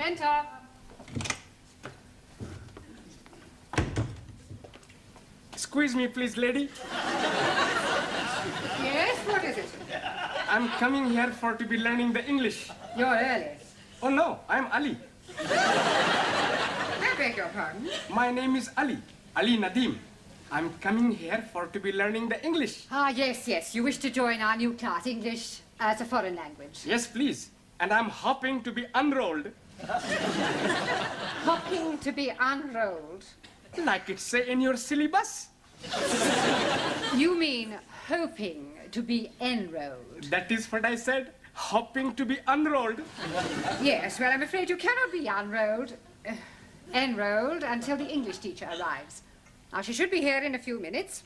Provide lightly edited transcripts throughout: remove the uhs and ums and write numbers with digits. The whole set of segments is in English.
Enter. Excuse me, please, lady. Yes, what is it? I'm coming here for to be learning the English. You're early. Oh, no, I'm Ali. I beg your pardon? My name is Ali, Ali Nadim. I'm coming here for to be learning the English. Ah, yes, yes. You wish to join our new class, English as a foreign language. Yes, please. And I'm hoping to be unrolled. Hoping to be unrolled. Like it say in your syllabus. You mean hoping to be enrolled? That is what I said. Hoping to be unrolled. Yes, well, I'm afraid you cannot be enrolled until the English teacher arrives. Now, she should be here in a few minutes.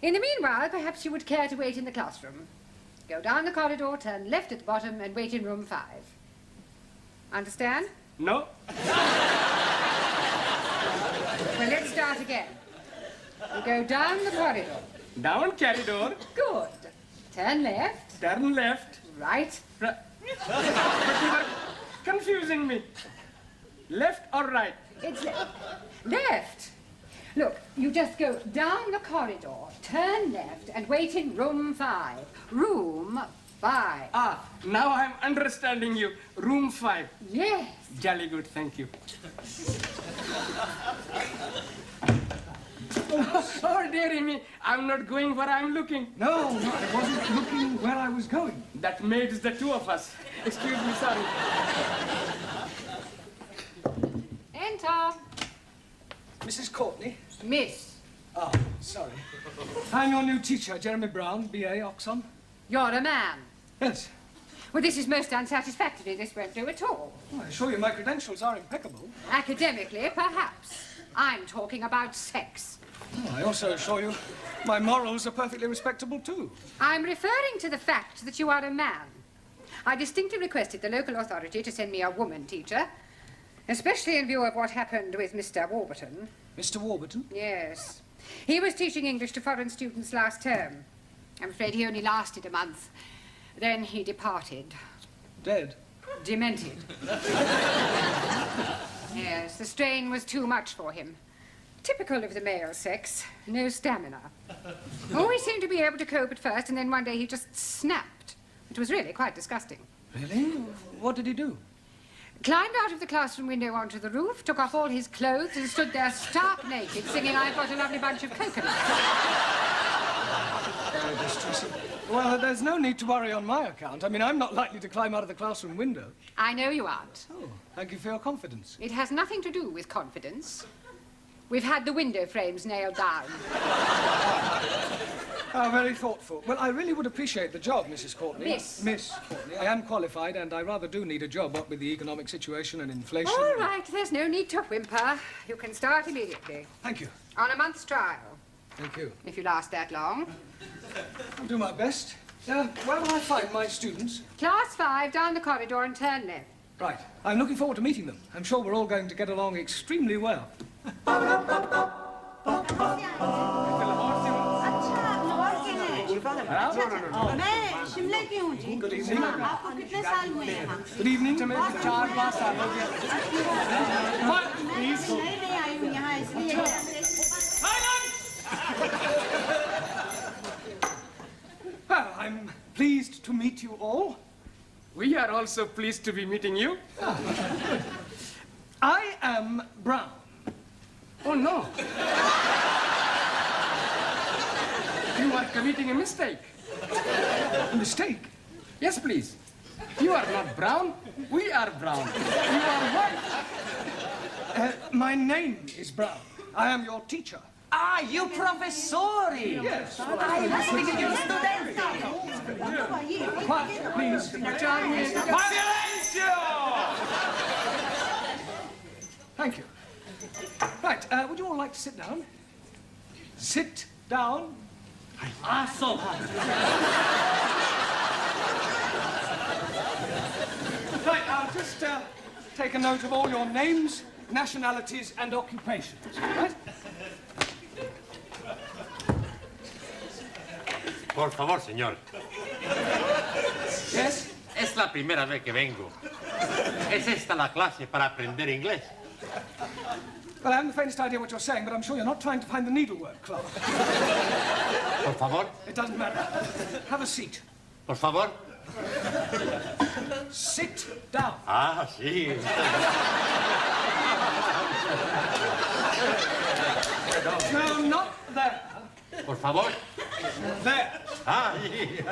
In the meanwhile, perhaps you would care to wait in the classroom. Go down the corridor, turn left at the bottom, and wait in room 5. Understand? No. Well, let's start again. You go down the corridor. Down corridor. Good. Turn left. Turn left. Right. But you are confusing me. Left or right? It's left. Look, you just go down the corridor, turn left, and wait in room 5. Room 5. Ah, now I'm understanding you. Room 5. Yes. Jolly good, thank you. Oh, dearie me, I'm not going where I'm looking. No, I wasn't looking where I was going. That makes the two of us. Excuse me, sorry. Enter. Mrs. Courtney? Miss. Oh, sorry. I'm your new teacher, Jeremy Brown, B.A., Oxon. You're a man. Yes. Well, this is most unsatisfactory. This won't do at all. Well, I assure you my credentials are impeccable. Academically, perhaps. I'm talking about sex. Oh, I also assure you my morals are perfectly respectable, too. I'm referring to the fact that you are a man. I distinctly requested the local authority to send me a woman teacher, especially in view of what happened with Mr. Warburton. Mr. Warburton? Yes. He was teaching English to foreign students last term. I'm afraid he only lasted a month. Then he departed. Dead? Demented. Yes, the strain was too much for him. Typical of the male sex. No stamina. Always seemed to be able to cope at first, and then one day he just snapped. It was really quite disgusting. Really? What did he do? Climbed out of the classroom window onto the roof, took off all his clothes, and stood there stark naked, singing, "I've got a lovely bunch of coconuts." Very distressing. Well, there's no need to worry on my account. I mean, I'm not likely to climb out of the classroom window. I know you aren't. Oh, thank you for your confidence. It has nothing to do with confidence. We've had the window frames nailed down. How very thoughtful. Well, I really would appreciate the job, Mrs. Courtney. Miss Courtney. I am qualified, and I rather do need a job, what with the economic situation and inflation. All right, there's no need to whimper. You can start immediately. Thank you. On a month's trial, Thank you. if you last that long. I'll do my best. Where will I find my students? Class 5, down the corridor and turn left. Right. I'm looking forward to meeting them. I'm sure we're all going to get along extremely well. Good evening. Good evening. Well, I'm pleased to meet you all. We are also pleased to be meeting you. I am Brown. Oh, no. You are committing a mistake. A mistake? Yes, please. You are not brown. We are brown. You are white. My name is Brown. I am your teacher. Ah, you professori! Yes. I was thinking you studenti! Quiet, please. Silenzio! Thank you. Right, would you all like to sit down? Sit down. Ah, so. Right, I'll just take a note of all your names, nationalities, and occupations, right? Por favor, señor. Yes? Es la primera vez que vengo. ¿Es esta la clase para aprender inglés? Well, I haven't the faintest idea what you're saying, but I'm sure you're not trying to find the needlework class. Por favor, It doesn't matter. Have a seat. por favor. Sit down. Ah, sí. No, not there. Por favor. There. Ah, sí.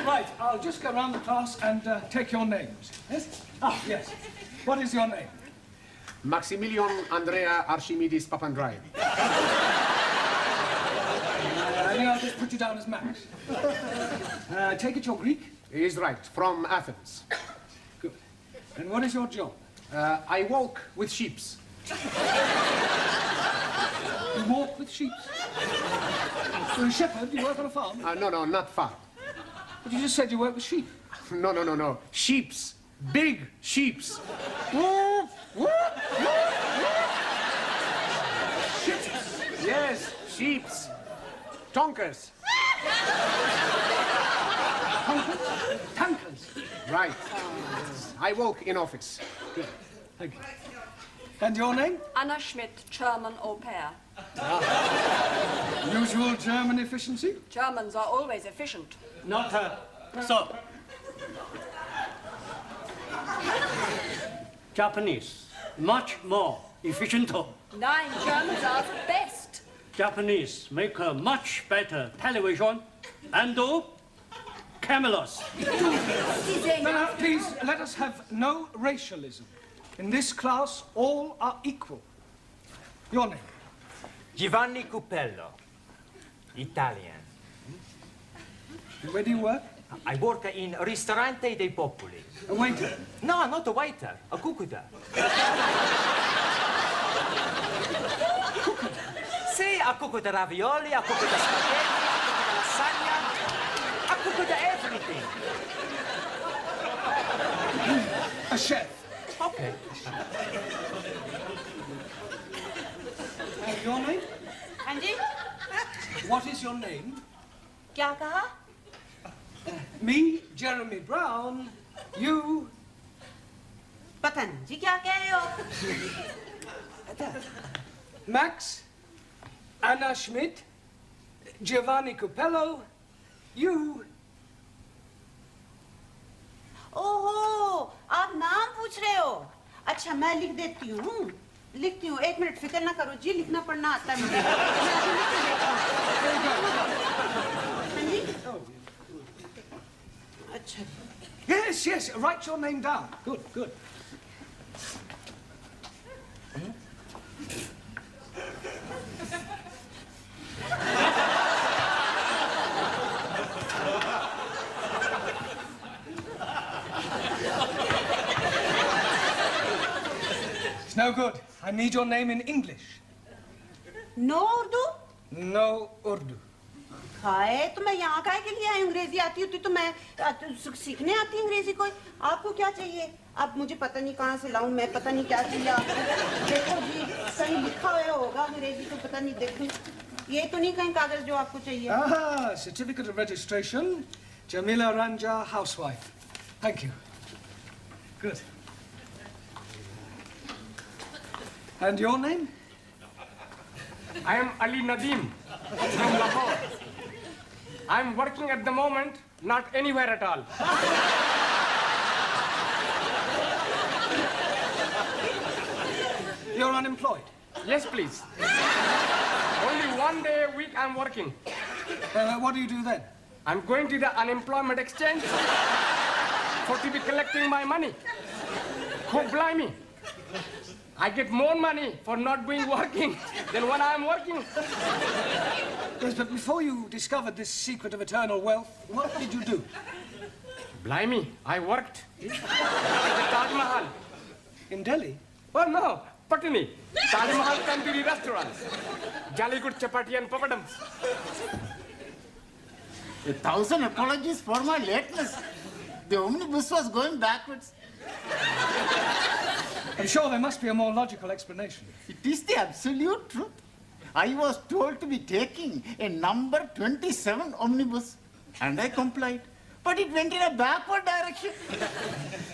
Right, I'll just go around the class and take your names. Yes? Ah, yes. What is your name? Maximilian Andrea Archimedes Papandreou. I think I'll just put you down as Max. I take it you're Greek? He is right, from Athens. Good. And what is your job? I walk with sheeps. You walk with sheep. You're a shepherd, you work on a farm? No, not far. But you just said you work with sheep. No. Sheeps. Big sheeps. Yes, sheeps. Tonkers. Tankers. Right. I walk in office. Good. Thank you. And your name? Anna Schmidt, German au pair. Usual German efficiency? Germans are always efficient. Not her. So. Japanese, much more efficient. Nein, Germans are the best. Japanese make a much better television and cameras. Now, please, let us have no racialism. In this class, all are equal. Your name? Giovanni Cupello, Italian. Where do you work? I work in Ristorante dei Popoli. A waiter. No, not a waiter, a cuccuta. Sì, a cuccuta ravioli, a cuccuta spaghetti, a cuccuta lasagna, a cuccuta everything. A chef. Okay. And your name? हाँ जी What is your name? क्या कहा Me, Jeremy Brown. You. पता नहीं जी क्या कह रहे हो Max. Anna Schmidt. Giovanni Cupello. You. ओहो आप नाम पूछ रहे हो अच्छा मैं लिख देती हूँ एक मिनट फिक्र ना करो जी लिखना पढ़ना आता है मुझे मैं अभी लिख के देता हूँ हाँ जी अच्छा Yes, write your name down. Good. It's no good. I need your name in English. No Urdu No Urdu. Hi तो मैं यहाँ काहे के लिए आई अंग्रेजी आती होती तो मैं सीखने आती अंग्रेजी कोई आपको क्या चाहिए अब मुझे पता नहीं कहाँ से लाऊं मैं पता नहीं क्या चाहिए आपको देखो जी कहीं लिखा हुआ होगा अंग्रेजी तो पता नहीं देखो ये तो नहीं कहीं कागज जो आपको चाहिए Ah, certificate of registration. Jamila Ranja, housewife. Thank you. Good. And your name? I am Ali Nadeem from Lahore. I am working at the moment, not anywhere at all. You're unemployed. Yes, please. Only one day a week I'm working. What do you do then? I'm going to the unemployment exchange for to be collecting my money. God blimey. I get more money for not being working than when I'm working. Yes, but before you discovered this secret of eternal wealth, what did you do? Blimey, I worked at the Taj Mahal. In Delhi? Oh no, Patni. Taj Mahal Tandoori restaurants. Jolly good chapati and papadams. 1,000 apologies for my lateness. The omnibus was going backwards. I'm sure there must be a more logical explanation. It is the absolute truth. I was told to be taking a number 27 omnibus, and I complied. but it went in a backward direction.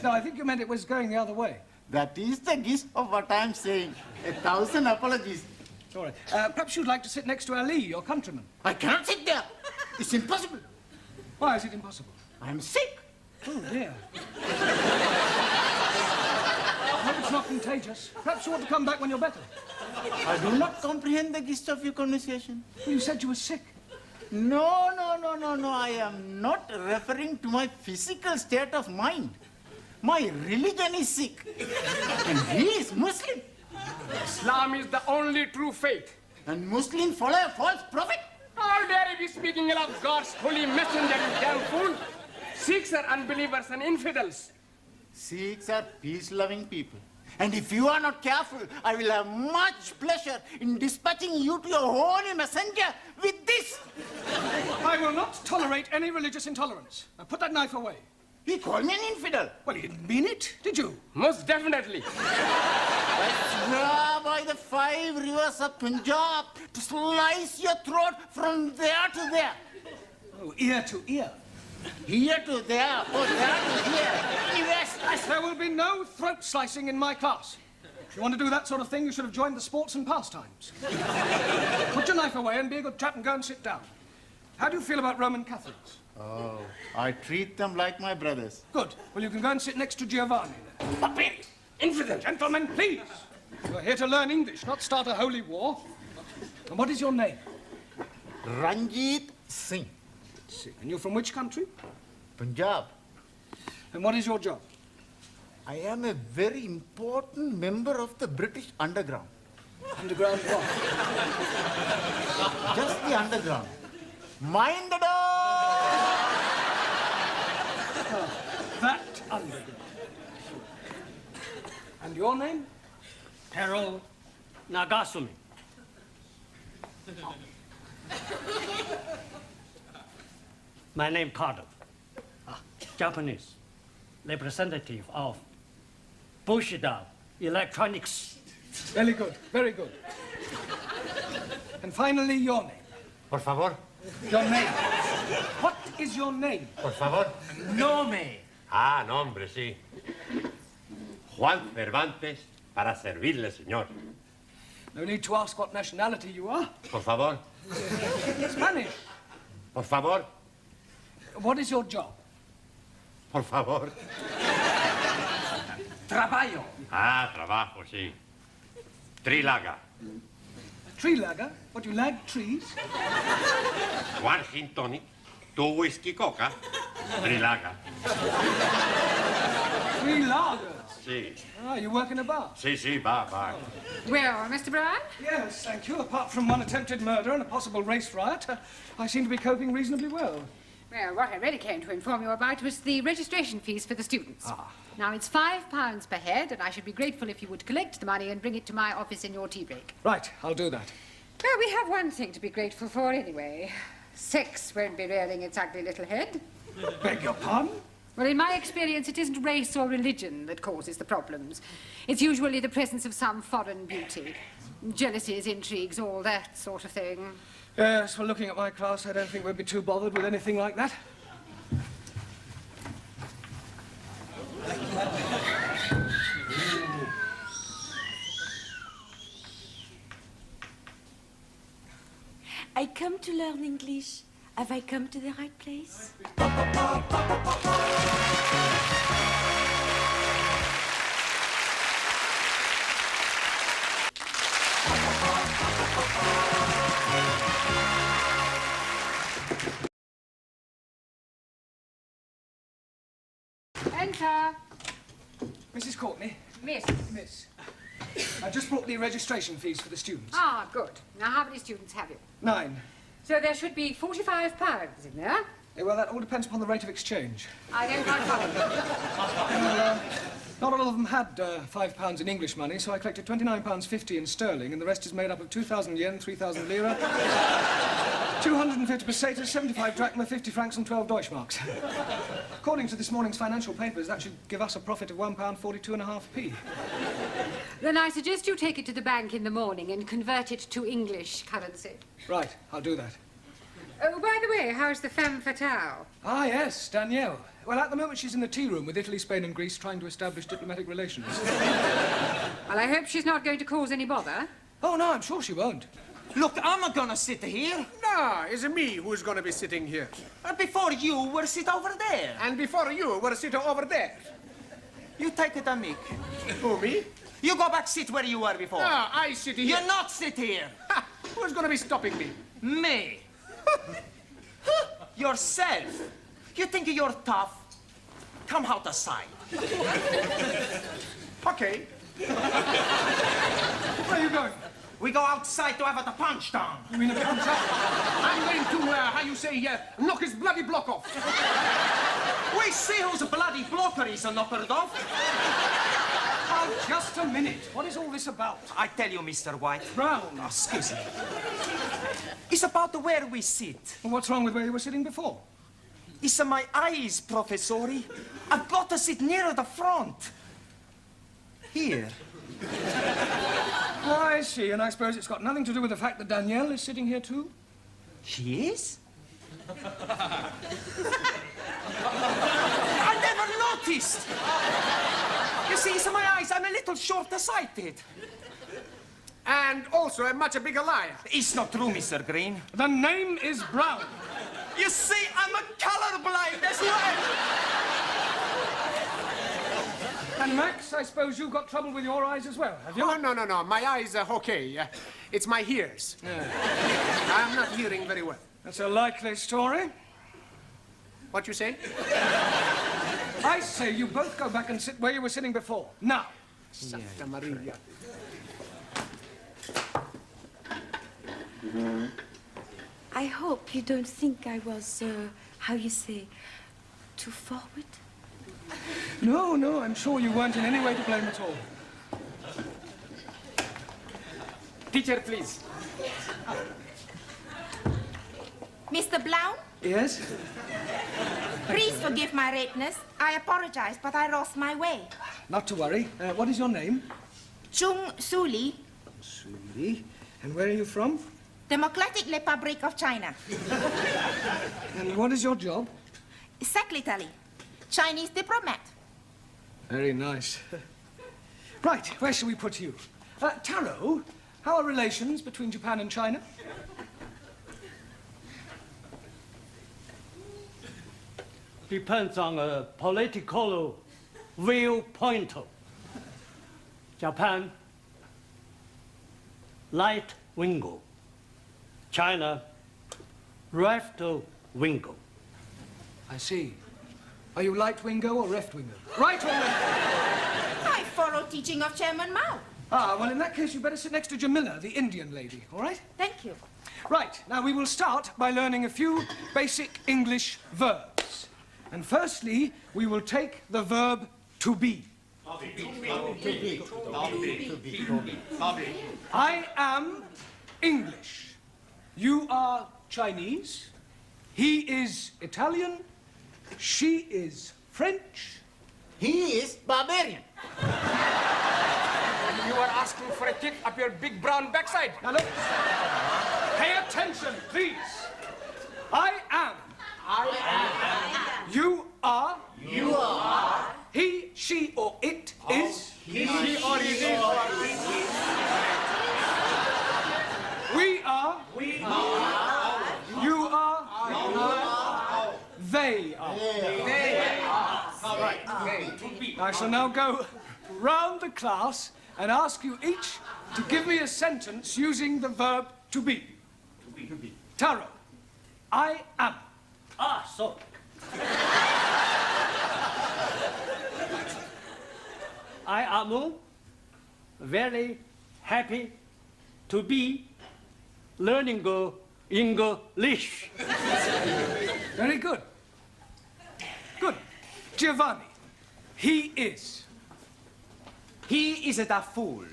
No, I think you meant it was going the other way. That is the gist of what I'm saying. 1,000 apologies. All right. Perhaps you'd like to sit next to Ali, your countryman. I cannot sit there. It's impossible. Why is it impossible? I'm sick. Oh, dear. I hope it's not contagious. Perhaps you want to come back when you're better. I do not comprehend the gist of your conversation. Well, you said you were sick. No. I am not referring to my physical state of mind. My religion is sick. And he is Muslim. Islam is the only true faith. And Muslims follow a false prophet. How dare you be speaking ill of God's holy messenger, you damn fool? Sikhs are unbelievers and infidels. Sikhs are peace-loving people. And if you are not careful, I will have much pleasure in dispatching you to your holy messenger with this. I will not tolerate any religious intolerance. Now put that knife away. He called me an infidel. Well, you didn't mean it, did you? Most definitely. I swear by the 5 rivers of Punjab to slice your throat from there to there. Oh, ear to ear. Here to there, or there to here. Yes. There will be no throat slicing in my class. If you want to do that sort of thing, you should have joined the sports and pastimes. Put your knife away and be a good chap and go and sit down. How do you feel about Roman Catholics? Oh, I treat them like my brothers. Good. Well, you can go and sit next to Giovanni then. Puppy! Infidel! Gentlemen, please. You're here to learn English, not start a holy war. And what is your name? Ranjit Singh. And you're from which country? Punjab. And what is your job? I am a very important member of the British underground. Underground what? Just the underground. Mind the door! That underground. And your name? Harold Nagasumi. My name Carter. Japanese. Representative of Bushido Electronics. Very good, very good. And finally, your name. Por favor. Your name. What is your name? Por favor. Nome. Ah, nombre, sí. Juan Cervantes, para servirle, señor. No need to ask what nationality you are. Por favor. Spanish. Por favor. What is your job? Por favor. Trabajo. Ah, trabajo, sí. Trilaga. Tree lagger? What, you lag trees? One gin tonic, 2 whiskey coca, Trilaga. 3 lagers. Sí. Ah, you work in a bar? Sí, sí, va. Well, Mr. Brown? Yes, thank you. Apart from one attempted murder and a possible race riot, I seem to be coping reasonably well. Well, what I really came to inform you about was the registration fees for the students. Now, it's £5 per head, and I should be grateful if you would collect the money and bring it to my office in your tea break. Right, I'll do that. Well, we have one thing to be grateful for anyway. Sex won't be rearing its ugly little head. Beg your pardon? Well, in my experience, it isn't race or religion that causes the problems. It's usually the presence of some foreign beauty. Jealousies, intrigues, all that sort of thing. Yes, well, looking at my class, I don't think we'd be too bothered with anything like that. I come to learn English. Have I come to the right place? Enter. Mrs. Courtney. Miss. Miss. I just brought the registration fees for the students. Ah, good. Now, how many students have you? 9. So there should be £45 in there. Yeah, well, that all depends upon the rate of exchange. I don't quite follow. Well, not all of them had £5 in English money, so I collected £29.50 in sterling, and the rest is made up of 2,000 yen, 3,000 lira, 250 pesetas, 75 drachma, 50 francs, and 12 Deutschmarks. According to this morning's financial papers, that should give us a profit of £1.42½p. Then I suggest you take it to the bank in the morning and convert it to English currency. Right, I'll do that. Oh, by the way, how's the femme fatale? Ah, yes, Danielle. Well, at the moment she's in the tea room with Italy, Spain and Greece trying to establish diplomatic relations. Well, I hope she's not going to cause any bother. Oh, no, I'm sure she won't. Look, I'm not gonna sit here. No, it's me who's gonna be sitting here. Before you were sit over there. And before you were sitting over there. You take it on, Mick. Who, me? You go back sit where you were before. No, I sit here. You're not sit here. Ha! Who's gonna be stopping me? Me. Yourself. You think you're tough? Come out the side. Okay. Where are you going? We go outside to have the punch down. You mean a punch up? I'm going to, how you say, knock his bloody block off. We see whose bloody blocker is knockered off. Oh, just a minute. What is all this about? I tell you, Mr. White. Brown. Oh, excuse me. It's about where we sit. Well, what's wrong with where you were sitting before? It's my eyes, Professori. I've got to sit near the front. Here. Oh, I see, and I suppose it's got nothing to do with the fact that Danielle is sitting here too? She is? I never noticed. You see, it's my eyes. I'm a little short-sighted. And also a much bigger liar. It's not true, Mr. Green. The name is Brown. You see, I'm a colorblind as well. And Max, I suppose you've got trouble with your eyes as well, have you? Oh, no. My eyes are okay. It's my ears. I'm not hearing very well. That's a likely story. What you say? I say you both go back and sit where you were sitting before. Now. Santa Maria. I hope you don't think I was, how you say, too forward. No, I'm sure you weren't in any way to blame at all. Teacher, please. Mr. Blount, Yes? please forgive my lateness. I apologize, but I lost my way. Not to worry. What is your name? Chung Suli, Suli. And where are you from? Democratic Republic of China. And what is your job? Secretary, Chinese diplomat. Very nice. Right, where shall we put you? Taro, how are relations between Japan and China? Depends on a political viewpoint. Japan, right wingo. China, left wingo. I see. Are you right wingo or left wingo? Right or left? I follow teaching of Chairman Mao. Ah, well, in that case, you better sit next to Jamila, the Indian lady, all right? Thank you. Right, now we will start by learning a few basic English verbs. And firstly, we will take the verb to be. I am English. You are Chinese. He is Italian. She is French. He is barbarian. You are asking for a kick up your big brown backside. Now look, pay attention, please. I am. You are. You are. He, she, or it is. He or it is. We are. We are. You are. They are. I shall now go round the class and ask you each to give me a sentence using the verb to be. Taro, I am. Ah, so. I am very happy to be learning English. Very good. Good. Giovanni, he is. He is a fool.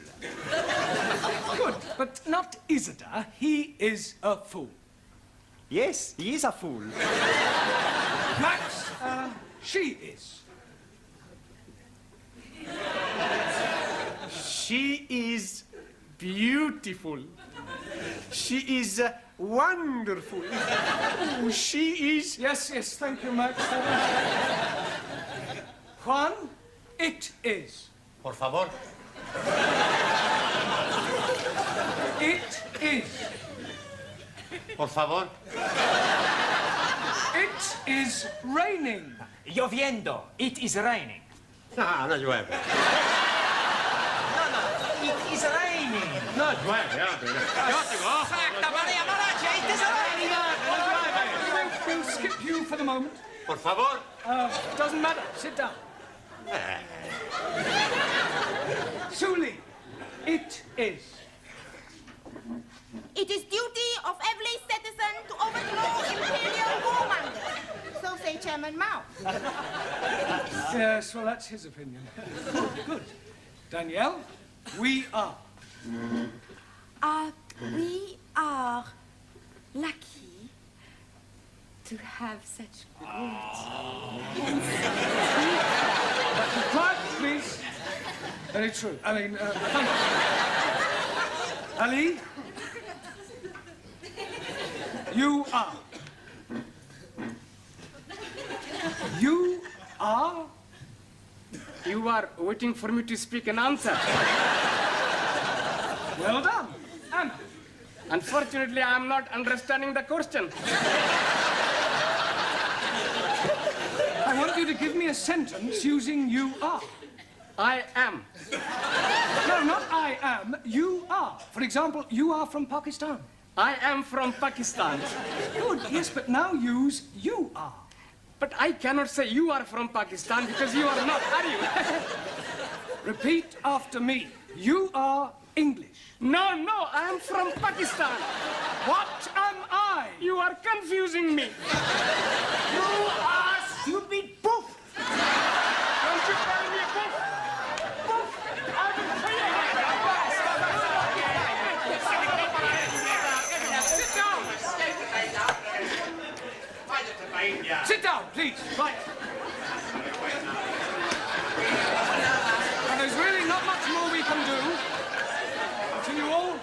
Good, but not Isidore. He is a fool. Yes, he is a fool. Max, she is. She is beautiful. She is wonderful. Oh, she is... Yes, yes, thank you, Max. Juan, it is. Por favor. It is. Por favor. It is raining. Lloviendo. It is raining. No, no llueve. It is raining. No llueve, hombre. Yo tengo ojos. Santa Maria Malacha, it is raining. We'll skip you for the moment. Por favor. Doesn't matter. Sit down. Suli, it is. It is duty of every citizen to overthrow imperial warmongers. So say Chairman Mao. Yes, well, that's his opinion. Good. Danielle, we are. We are lucky to have such good. Quiet, please. Very true. I mean, thank you. Ali, you are. You are. You are waiting for me to speak an answer. Well done. Anna. Unfortunately, I am not understanding the question. I want you to give me a sentence using you are. I am. No, not I am. You are. For example, you are from Pakistan. I am from Pakistan. Good, yes, but now use you are. But I cannot say you are from Pakistan because you are not, are you? Repeat after me. You are English. No, no, I am from Pakistan. What am I? You are confusing me. You are stupid poof. Don't you call me a poof. Poof. I will tell you. Sit down. Sit down, please. Right. And there's really not much more we can do until you all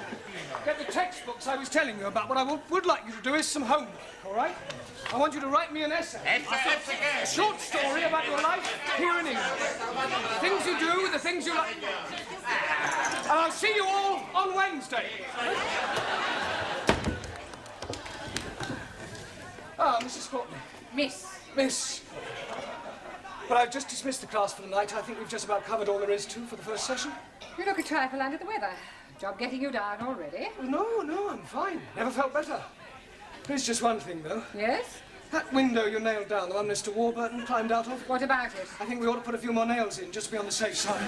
get the textbooks I was telling you about. What I would like you to do is some homework, all right? I want you to write me an essay. A short story about your life here in England. The things you do, the things you like. And I'll see you all on Wednesday. Ah, Mrs. Courtney. Miss. Well, I've just dismissed the class for the night. I think we've just about covered all there is to for the first session. You look a trifle under the weather. Job getting you down already. No, I'm fine. Never felt better. There's just one thing, though. Yes? That window you nailed down, the one Mr. Warburton climbed out of. What about it? I think we ought to put a few more nails in, just to be on the safe side.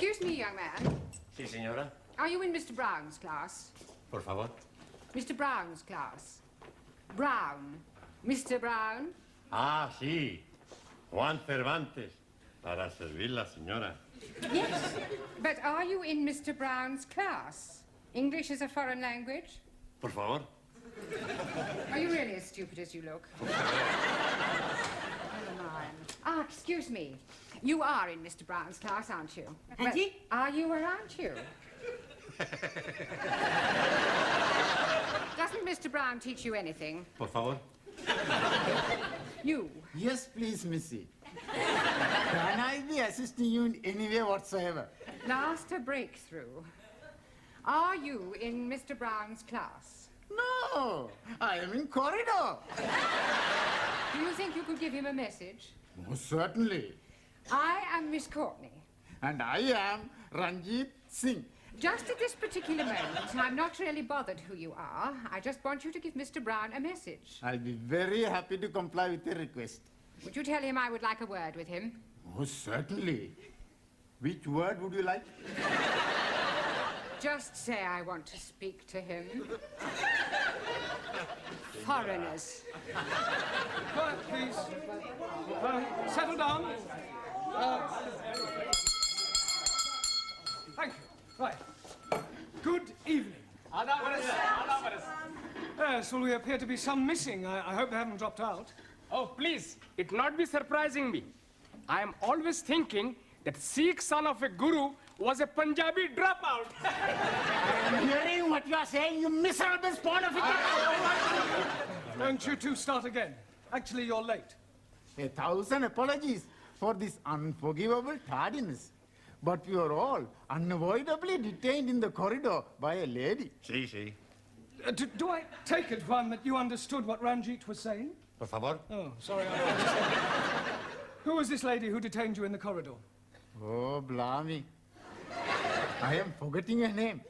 Excuse me, young man. Sí, señora. Are you in Mr. Brown's class? Por favor. Mr. Brown's class. Brown. Mr. Brown? Ah, sí. Juan Cervantes. Para servirla, señora. Yes. But are you in Mr. Brown's class? English is a foreign language? Por favor. Are you really as stupid as you look? Never mind. Ah, excuse me. You are in Mr. Brown's class, aren't you? Auntie? Well, are you or aren't you? Doesn't Mr. Brown teach you anything? Por favor. You. Yes, please, Missy. Can I be assisting you in any way whatsoever? Last a breakthrough. Are you in Mr. Brown's class? No, I am in corridor. Do you think you could give him a message? Most certainly. I am Miss Courtney. And I am Ranjit Singh. Just at this particular moment, I'm not really bothered who you are. I just want you to give Mr. Brown a message. I'll be very happy to comply with your request. Would you tell him I would like a word with him? Most certainly. Which word would you like? Just say I want to speak to him. Foreigners. Quiet, please. Settle down. Thank you. Right. Good evening. Yes, well, we appear to be some missing. I hope they haven't dropped out. Oh, please, it not be surprising me. I am always thinking that Sikh son of a guru was a Punjabi dropout. I'm hearing what you are saying, you miserable spawn of it. Don't you two start again. Actually, you're late. 1,000 apologies for this unforgivable tardiness. But we are all unavoidably detained in the corridor by a lady. Sí, sí. Do I take it, Juan, that you understood what Ranjit was saying? Por favor. Oh, sorry. Who was this lady who detained you in the corridor? Oh, blimey. I am forgetting her name.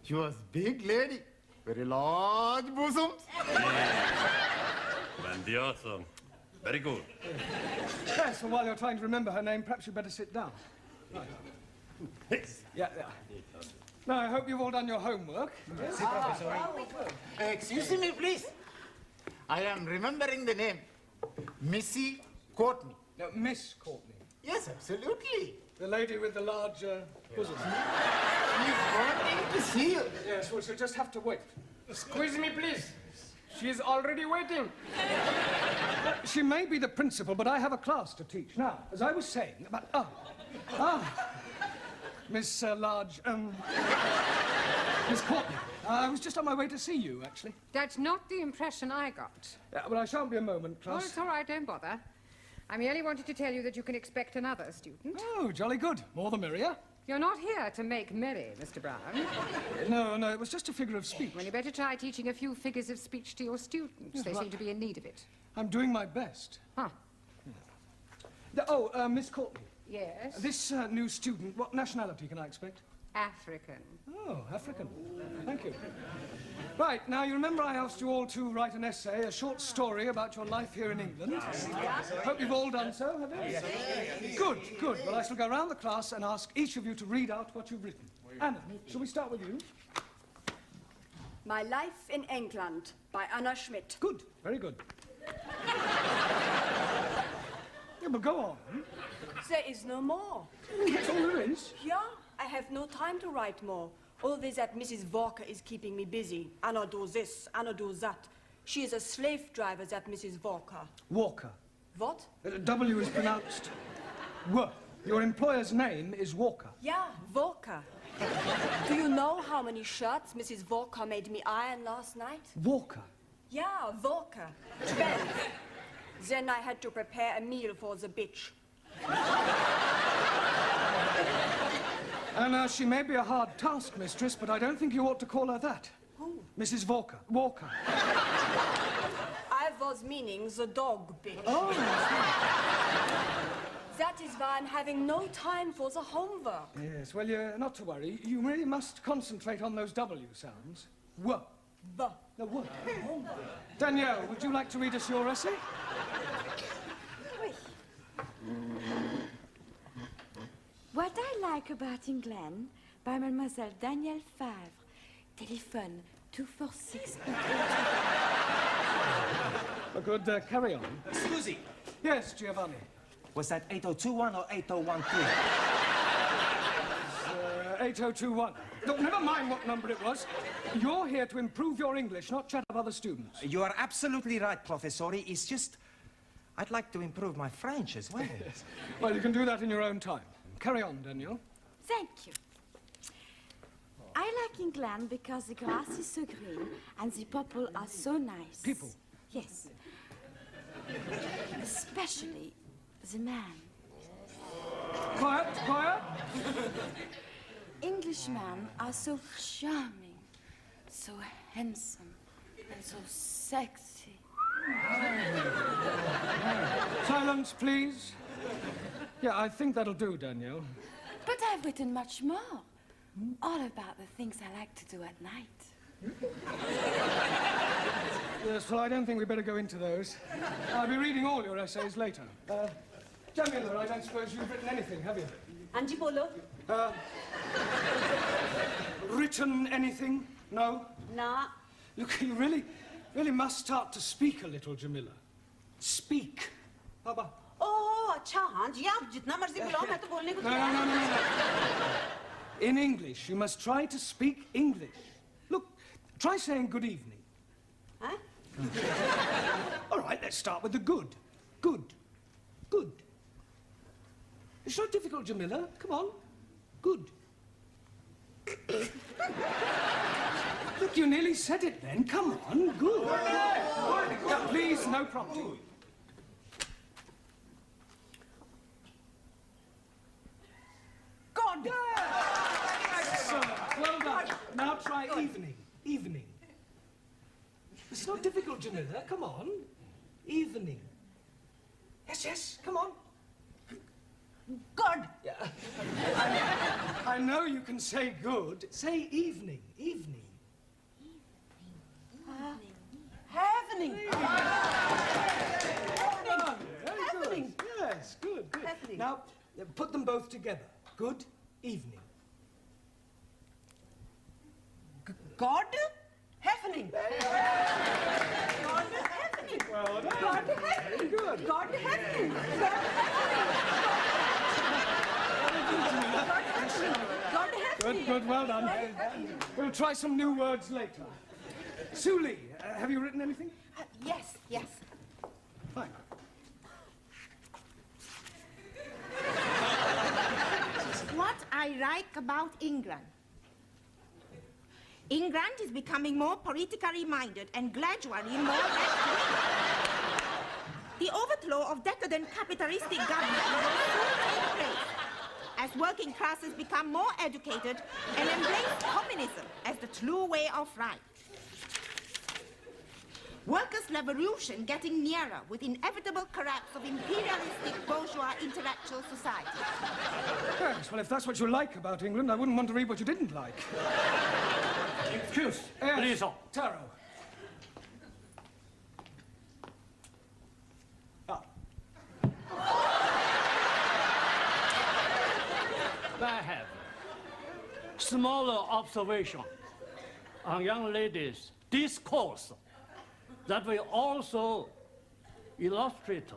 She was big lady, very large bosoms. Grandioso. Very good. Yes, well, while you're trying to remember her name, perhaps you'd better sit down. Right. Yeah. Now, I hope you've all done your homework. Yes? Excuse me, please. I am remembering the name. Missy Courtney. No, Miss Courtney. Yes, absolutely. The lady with the large bosom. She's wanting to see you. Yes, well, she'll just have to wait. Squeeze me, please. She's already waiting. She may be the principal, but I have a class to teach. Now, as I was saying about... Miss Miss Courtney. I was just on my way to see you, actually. That's not the impression I got. Yeah, but I shan't be a moment, Oh, class. it's all right, don't bother. I merely wanted to tell you that you can expect another student. Oh, jolly good. More the merrier. You're not here to make merry, Mr. Brown. No, it was just a figure of speech. Well, you better try teaching a few figures of speech to your students. Yes, They well, seem to be in need of it. I'm doing my best. Huh. Miss Courtney. Yes? This new student, what nationality can I expect? African. Oh, African. Thank you. Right, now you remember I asked you all to write an essay, a short story about your life here in England. Hope you've all done so, have you? Yes. Good. Well, I shall go round the class and ask each of you to read out what you've written. Anna, shall we start with you? My Life in England by Anna Schmidt. Good, very good. Yeah, but go on. There is no more. That's all there is? Yeah, I have no time to write more. Always that Mrs. Walker is keeping me busy. Anna do this, Anna do that. She is a slave driver, that Mrs. Walker. Walker. What? W is pronounced W. Your employer's name is Walker. Yeah, Walker. Do you know how many shirts Mrs. Walker made me iron last night? Walker? Yeah, Walker. 12. Then I had to prepare a meal for the bitch. Anna, she may be a hard taskmistress, but I don't think you ought to call her that. Who? Mrs. Walker. Walker. I was meaning the dog bitch. Oh, That is why I'm having no time for the homework. yes, well, you're not to worry. You really must concentrate on those W sounds. W. B. No, W. Danielle, would you like to read us your essay? What I like about England by Mademoiselle Danielle Favre. Telephone 246. Good, carry on. Scusi, Yes, Giovanni. was that 8021 or 8013? 8021. Look, never mind what number it was. You're here to improve your English, not chat up other students. You are absolutely right, Professori. It's just, I'd like to improve my French as well. Well, you can do that in your own time. Carry on, Daniel. Thank you. I like England because the grass is so green and the people are so nice. People? Yes. Especially the man. Quiet, quiet. Englishmen are so charming, so handsome, and so sexy. Silence, please. Yeah, I think that'll do, Danielle. But I've written much more. All about the things I like to do at night. Yes, well, I don't think we better go into those. I'll be reading all your essays later. Jamila, I don't suppose you've written anything, have you? Anji bolo. Written anything? No? Na. Look, you really must start to speak a little, Jamila. Speak. Baba. ओह अच्छा हाँ जी आप जितना मर्जी बुलाओ मैं तो बोलने को No. In English, you must try to speak English. Look, try saying good evening. Huh? All right, let's start with the good. Good. Good. It's not difficult, Jamila. Come on. Good. Look, you nearly said it then. Come on. Good. Now, please, no prompting. God. Excellent. Well done. Now try evening. Evening. It's not difficult, Jamila. Come on. Evening. Yes, come on. God. Yeah. I know you can say good. Say evening. Evening. Happening. Happening. Yes, good. Happening. Now, put them both together. Good evening. God. Happening. God happening. Well done. God happening. Good. God happening. God happening. Good, well done. We'll try some new words later. Suli, have you written anything? Yes. Fine. What I like about England. England is becoming more politically minded and gradually more left-wing. The overthrow of decadent capitalistic government will soon take place as working classes become more educated and embrace communism as the true way of life. Workers' revolution getting nearer with inevitable collapse of imperialistic bourgeois intellectual society. Yes, well, if that's what you like about England, I wouldn't want to read what you didn't like. Excuse, Yes, please. Taro. I have smaller observation on young ladies' discourse that will also illustrate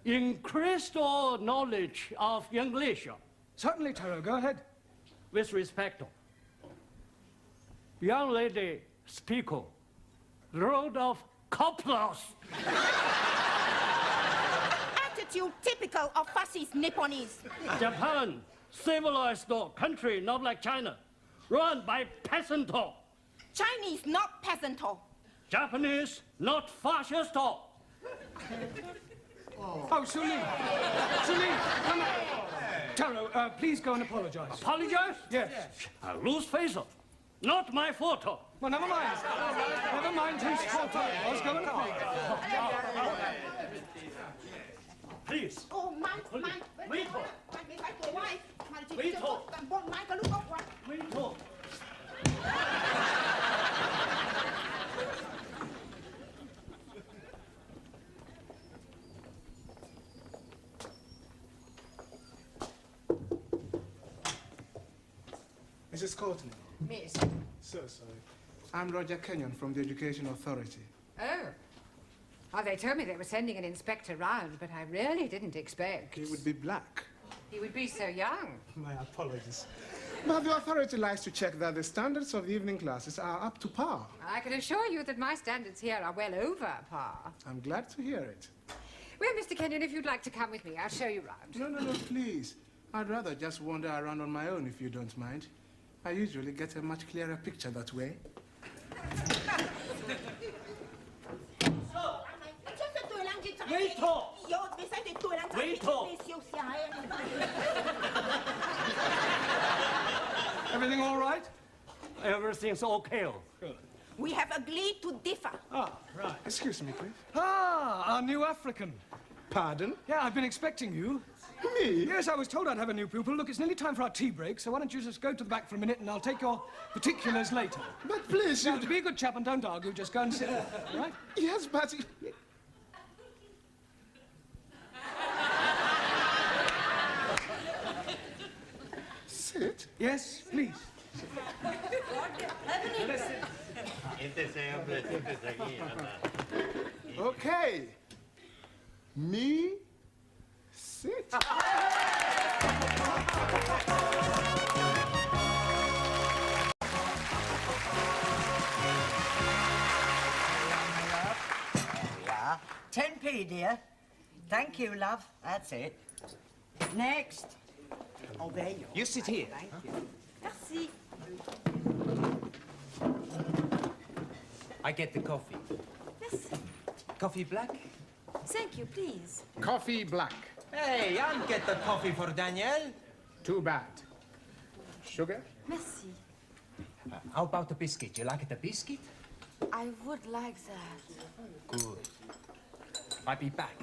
increased knowledge of English. Certainly, Taro, go ahead. With respect, young lady speak road of couplers. Attitude typical of fascist Nipponese. Japan, civilized country, not like China, run by peasant. Chinese, not peasant. Japanese, not fascist. Oh, Suli, come on. Taro, please go and apologize. Apologize? Yes. I lose face. Not my fault. Well, never mind. Never mind whose fault it was. Go and apologize. Please. Oh, my. Wait. Mrs. Courtney. Miss. So sorry. I'm Roger Kenyon from the Education Authority. Oh. Oh, they told me they were sending an inspector round, but I really didn't expect. He would be black. He would be so young. My apologies. But the authority likes to check that the standards of the evening classes are up to par. I can assure you that my standards here are well over par. I'm glad to hear it. Well, Mr. Kenyon, if you'd like to come with me, I'll show you round. No, please. I'd rather just wander around on my own if you don't mind. I usually get a much clearer picture that way. Everything all right? Everything's okay. Good. We have agreed to differ. Ah, right. Excuse me, please. Ah, our new African. Pardon? Yeah, I've been expecting you. Me? Yes, I was told I'd have a new pupil. Look, it's nearly time for our tea break, so why don't you just go to the back for a minute and I'll take your particulars later. But please, Now, to be a good chap and don't argue, just go and sit there, right? Yes, but... Sit? Yes, please. Okay. Me? Sit. Yeah. 10p, dear. Thank you, love. That's it. Next. Oh, there you are. You sit here. Thank you. Merci. I get the coffee. Yes. Coffee black? Thank you, please. Coffee black. Hey, I'll get the coffee for Danielle. Too bad. Sugar? Merci. How about the biscuit? You like the biscuit? I would like that. Good. I'll be back.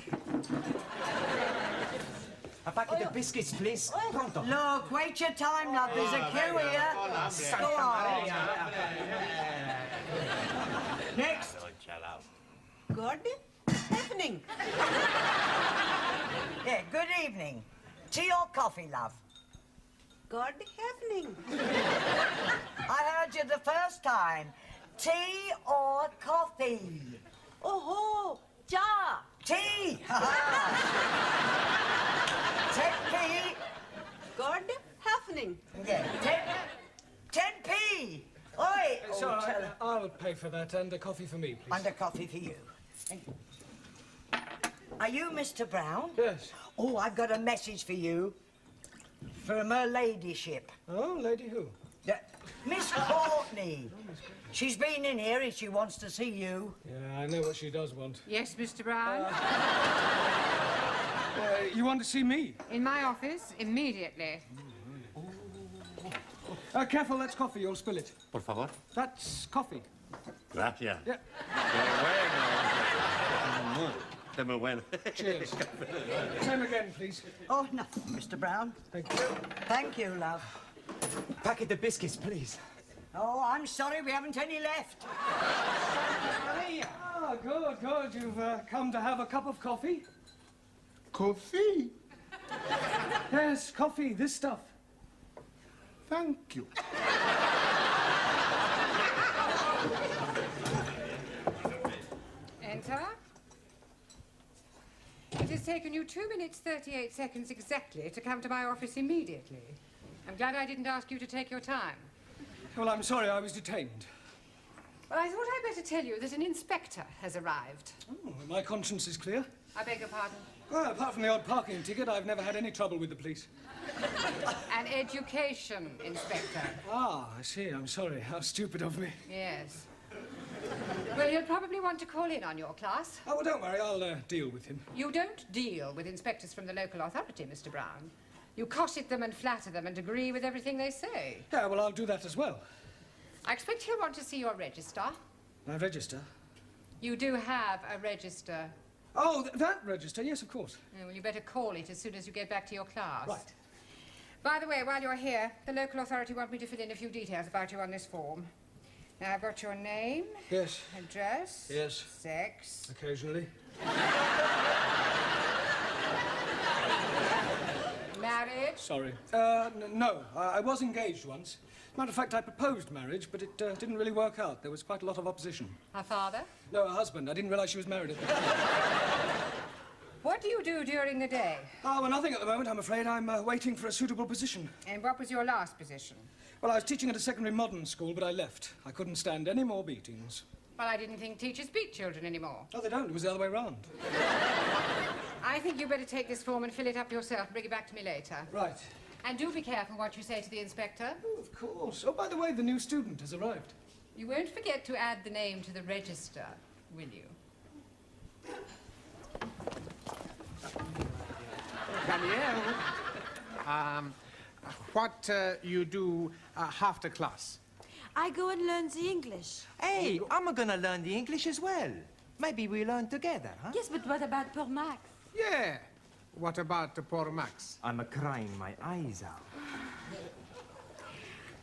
A packet of biscuits, please. Pronto. Look, wait your time, love. There's a queue here. Go on. Next. Good evening. Yeah, good evening. Tea or coffee, love? Good evening. I heard you the first time. Tea or coffee? Oh, Ja. Tea. 10p. good evening. Yeah, 10p. Oi. It's all right. I'll pay for that and a coffee for me, please. And a coffee for you. Are you Mr. Brown? Yes. Oh, I've got a message for you. From her ladyship. Oh, lady who? Miss Courtney. She's been in here and she wants to see you. Yeah, I know what she does want. Yes, Mr. Brown? You want to see me? In my office, immediately. Careful, that's coffee. You'll spill it. Por favor. That's coffee. Gracias. Yeah. Está muy bueno. Cheers. Same again, please. Oh, nothing, Mr. Brown. Thank you. Thank you, love. Packet of biscuits, please. Oh, I'm sorry, we haven't any left. Ah, good, good. You've come to have a cup of coffee? Coffee? Yes, coffee, this stuff. Thank you. Enter. It has taken you 2 minutes, 38 seconds exactly to come to my office immediately. I'm glad I didn't ask you to take your time. Well, I'm sorry, I was detained. Well, I thought I'd better tell you that an inspector has arrived. Oh, my conscience is clear. I beg your pardon? Well, apart from the odd parking ticket, I've never had any trouble with the police. An education inspector. Ah, I see. I'm sorry. How stupid of me. Yes. Well, you'll probably want to call in on your class. Oh, well, don't worry. I'll deal with him. You don't deal with inspectors from the local authority, Mr. Brown. You cosset them and flatter them and agree with everything they say. Yeah, well, I'll do that as well. I expect he'll want to see your register. My register? You do have a register. Oh, that register? Yes, of course. Yeah, well, you better call it as soon as you get back to your class. Right. By the way, while you're here, the local authority want me to fill in a few details about you on this form. Now, I've got your name. Yes. Address. Yes. Sex. Occasionally. Married? Sorry. No. I was engaged once. Matter of fact, I proposed marriage, but it didn't really work out. There was quite a lot of opposition. Her father? No, her husband. I didn't realize she was married at the time. What do you do during the day? Oh, well, nothing at the moment, I'm afraid. I'm waiting for a suitable position. And what was your last position? Well, I was teaching at a secondary modern school, but I left. I couldn't stand any more beatings. Well, I didn't think teachers beat children anymore. Oh, they don't. It was the other way round. I think you better take this form and fill it up yourself and bring it back to me later. Right. And do be careful what you say to the inspector. Oh, of course. Oh, by the way, the new student has arrived. You won't forget to add the name to the register, will you? Danielle, what you do after class? I go and learn the English. Hey, I'm gonna learn the English as well. Maybe we learn together, huh? Yes, but what about poor Max? Yeah. What about poor Max? I'm crying my eyes out.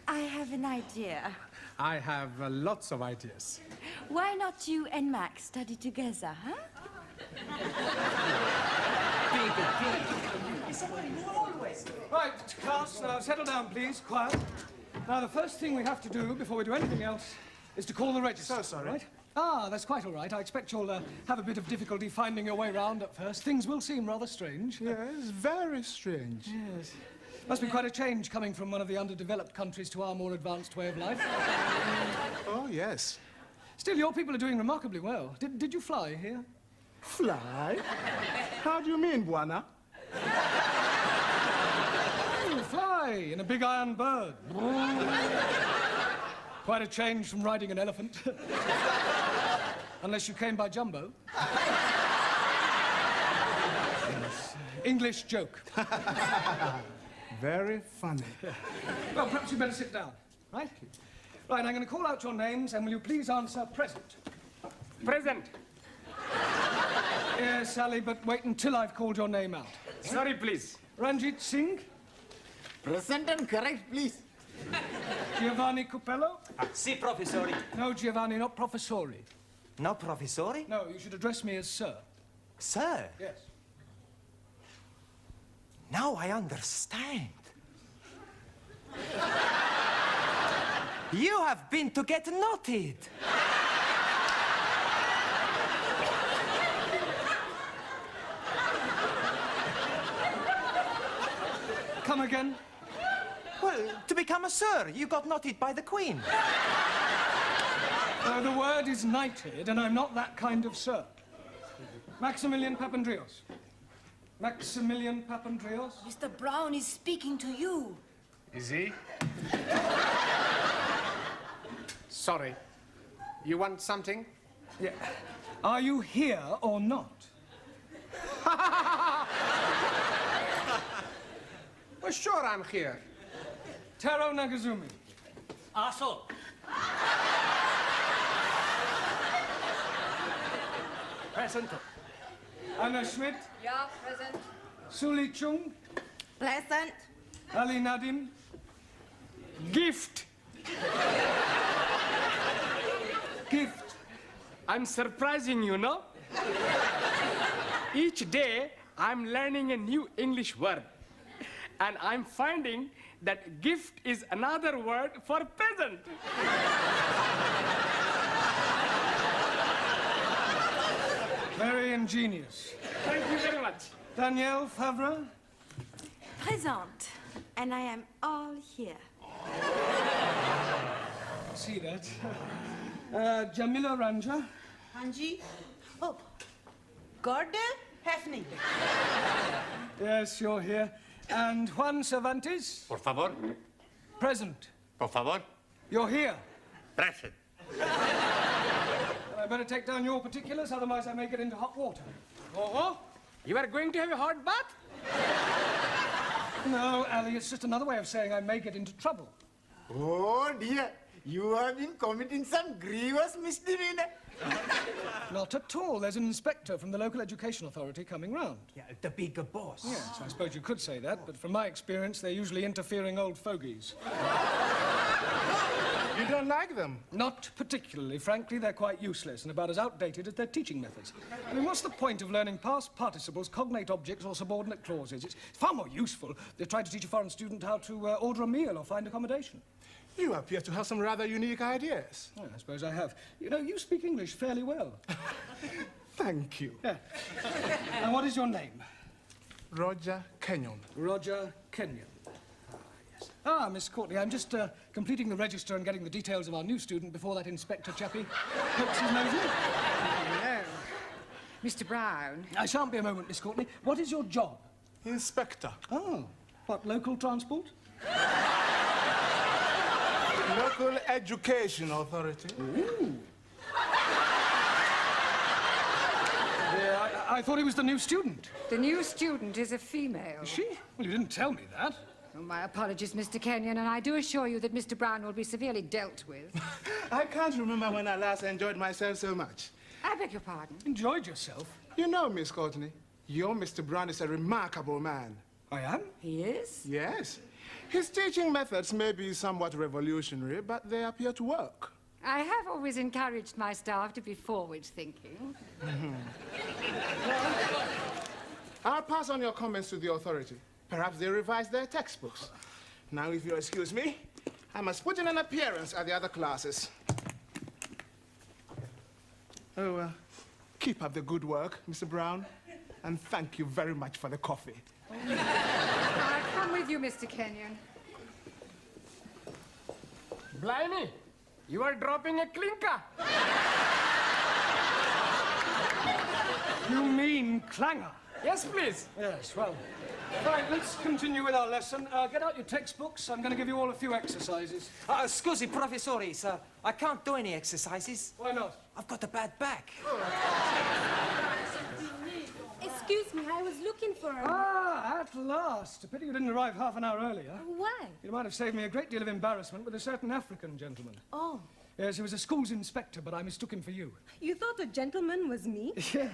I have an idea. I have lots of ideas. Why not you and Max study together, huh? Right, class, settle down, please. Quiet. Now, the first thing we have to do before we do anything else is to call the register. So sorry. Right? Ah, that's quite all right. I expect you'll have a bit of difficulty finding your way round at first. Things will seem rather strange. Yes, very strange. Yes. Must be quite a change coming from one of the underdeveloped countries to our more advanced way of life. Oh, yes. Still, your people are doing remarkably well. Did you fly here? Fly? How do you mean, Buana? Oh, fly in a big iron bird. Quite a change from riding an elephant. Unless you came by jumbo. Yes. English joke. Very funny. Well, perhaps you better sit down, right? Right, I'm going to call out your names, and will you please answer present? Present. Yes, Sally, but wait until I've called your name out. Sorry, please. Ranjit Singh? Present and correct, please. Giovanni Cupello? Si, professori. No, Giovanni, not professori. No, professori? No, you should address me as sir. Sir? Yes. Now I understand. You have been to get knotted. Come again? Well, to become a sir, you got knotted by the Queen. The word is knighted, and I'm not that kind of sir. Maximilian Papandreous. Maximilian Papandreous? Mr. Brown is speaking to you. Is he? Sorry. You want something? Yeah. Are you here or not? Well, sure I'm here. Taro Nagazumi. Aso. Present. Anna Schmidt. Yeah, present. Suli Chung. Present. Ali Nadim. Gift. Gift. I'm surprising you, no? Each day, I'm learning a new English word. And I'm finding that gift is another word for present. Very ingenious. Thank you very much. Danielle Favre. Present. And I am all here. See that. Jamila Ranja. Hanji. Oh, Gordon Hefning. Yes, you're here. And Juan Cervantes. Por favor. Present. Por favor. You're here. Present. I better take down your particulars, otherwise I may get into hot water. Oh, you are going to have a hot bath? No, Ali, it's just another way of saying I may get into trouble. Oh, dear. You have been committing some grievous misdemeanor. Not at all. There's an inspector from the local education authority coming round. Yeah, the bigger boss. Yes, I suppose you could say that, but from my experience, they're usually interfering old fogies. You don't like them? Not particularly. Frankly, they're quite useless and about as outdated as their teaching methods. I mean, what's the point of learning past participles, cognate objects, or subordinate clauses? It's far more useful to try to teach a foreign student how to order a meal or find accommodation. You appear to have some rather unique ideas. Oh, I suppose I have. You know, you speak English fairly well. Thank you. Yeah. And what is your name? Roger Kenyon. Roger Kenyon. Ah, Miss Courtney, I'm just completing the register and getting the details of our new student before that inspector chappie pokes his nose in. Hello. Mr. Brown. I shan't be a moment, Miss Courtney. What is your job? Inspector. Oh, what, local transport? Local Education Authority. Ooh. Yeah, I thought he was the new student. The new student is a female. Is she? Well, you didn't tell me that. Oh, my apologies, Mr. Kenyon, and I do assure you that Mr. Brown will be severely dealt with. I can't remember when I last enjoyed myself so much. I beg your pardon? Enjoyed yourself? You know, Miss Courtney, your Mr. Brown is a remarkable man. I am? He is? Yes. His teaching methods may be somewhat revolutionary, but they appear to work. I have always encouraged my staff to be forward-thinking. I'll pass on your comments to the authority. Perhaps they revise their textbooks. Now, if you'll excuse me, I must put in an appearance at the other classes. Oh, keep up the good work, Mr. Brown, and thank you very much for the coffee. I'll come with you, Mr. Kenyon. Blimey, you are dropping a clinker. You mean clanger? Yes, please. Yes, well, right, let's continue with our lesson. Get out your textbooks. I'm going to give you all a few exercises. Scusi, professore, sir. I can't do any exercises. Why not? I've got a bad back. Excuse me, I was looking for him. Ah, at last. A pity you didn't arrive half an hour earlier. Why? You might have saved me a great deal of embarrassment with a certain African gentleman. Oh, Yes, he was a school's inspector, but I mistook him for you. you thought a gentleman was me? Yeah.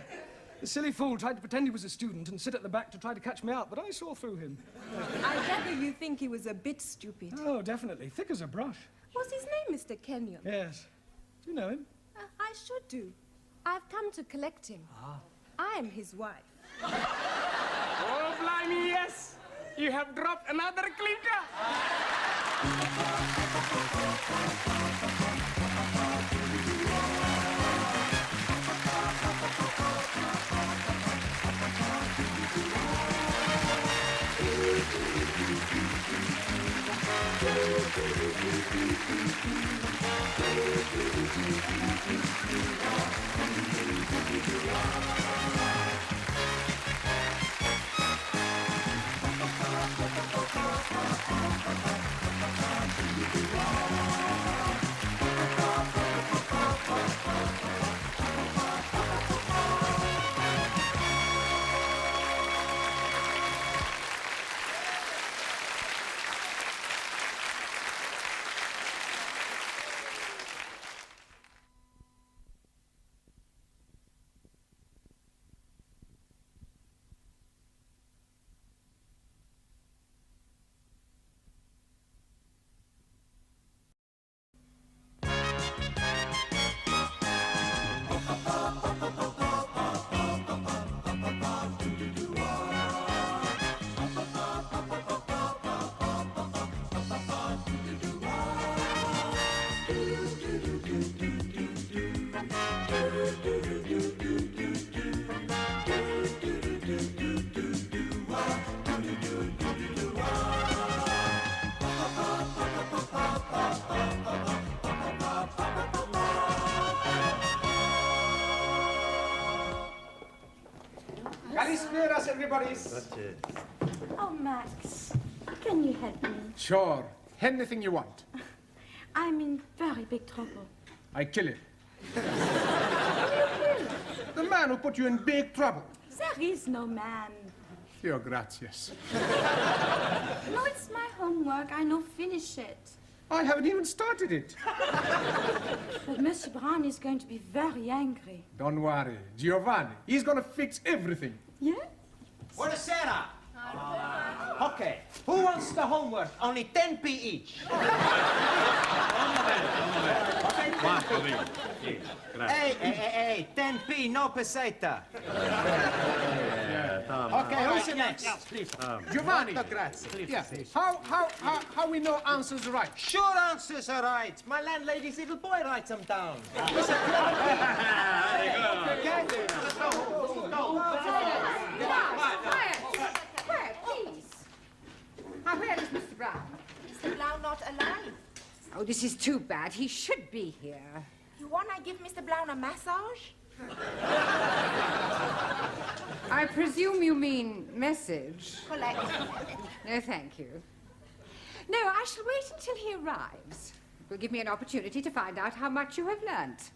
The silly fool tried to pretend he was a student and sit at the back to try to catch me out, but I saw through him. I gather you think he was a bit stupid. Oh, definitely. Thick as a brush. What's his name, Mr. Kenyon? Yes. Do you know him? I should do. I've come to collect him. I'm his wife. Oh, blimey, yes. You have dropped another clinker. Kalisperas, everybody. Oh, Max, can you help me? Sure. Anything you want. I'm in very big trouble. I kill him. The man who put you in big trouble. There is no man. Your gracias. No, it's my homework. I know finish it. I haven't even started it. But Monsieur Brown is going to be very angry. Don't worry. Giovanni, he's gonna fix everything. Yeah? Buonasera. Okay. Who wants the homework? Only 10p each. Hey, 10p, no peseta. Okay, who's next? Please. Giovanni. Grazie. Yeah. How we know answers right? Sure answers are right. My landlady's little boy writes them down. Quiet, please. Now, where is Mr. Brown? Mr. Blau not alive. Oh, this is too bad. He should be here. You wanna give Mr. Blau a massage? I presume you mean message. Collect. No, thank you. No, I shall wait until he arrives. It will give me an opportunity to find out how much you have learnt.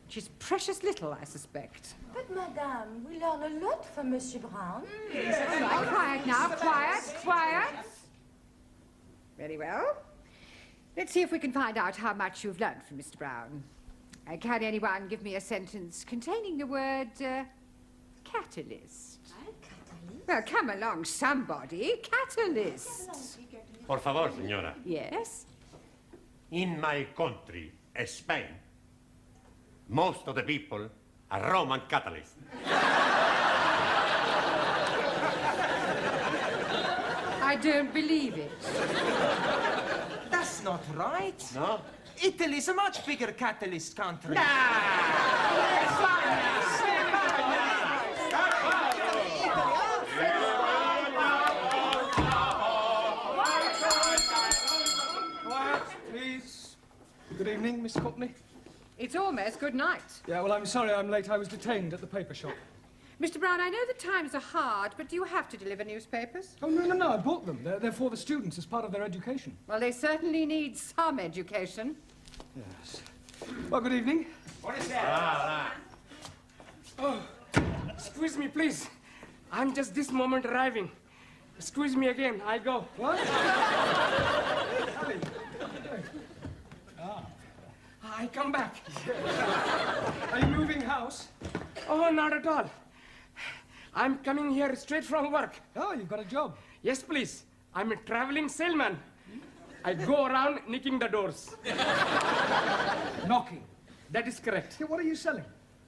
Which is precious little, I suspect. But, madame, we learn a lot from Monsieur Brown. All right, quiet now, quiet. Very well. Let's see if we can find out how much you've learnt from Mr. Brown. Can anyone give me a sentence containing the word catalyst? Catalyst? Well, come along, somebody. Catalyst. Por favor, señora. Yes? In my country, Spain, most of the people are Roman Catholics. I don't believe it. That's not right. No? Italy's a much bigger catalyst country. Quiet, please. Good evening, Miss Courtney. It's almost good night. Yeah, well, I'm sorry I'm late. I was detained at the paper shop. Mr. Brown, I know the times are hard, but do you have to deliver newspapers? Oh, no, I bought them. They're for the students as part of their education. Well, they certainly need some education. Yes. Well, good evening. What is that? Oh, excuse me, please. I'm just this moment arriving. Excuse me again. I go. What? I come back. Are you moving house? Oh, not at all. I'm coming here straight from work. Oh, you've got a job. Yes, please. I'm a traveling salesman. I go around knocking the doors. Knocking? That is correct. Yeah, what are you selling?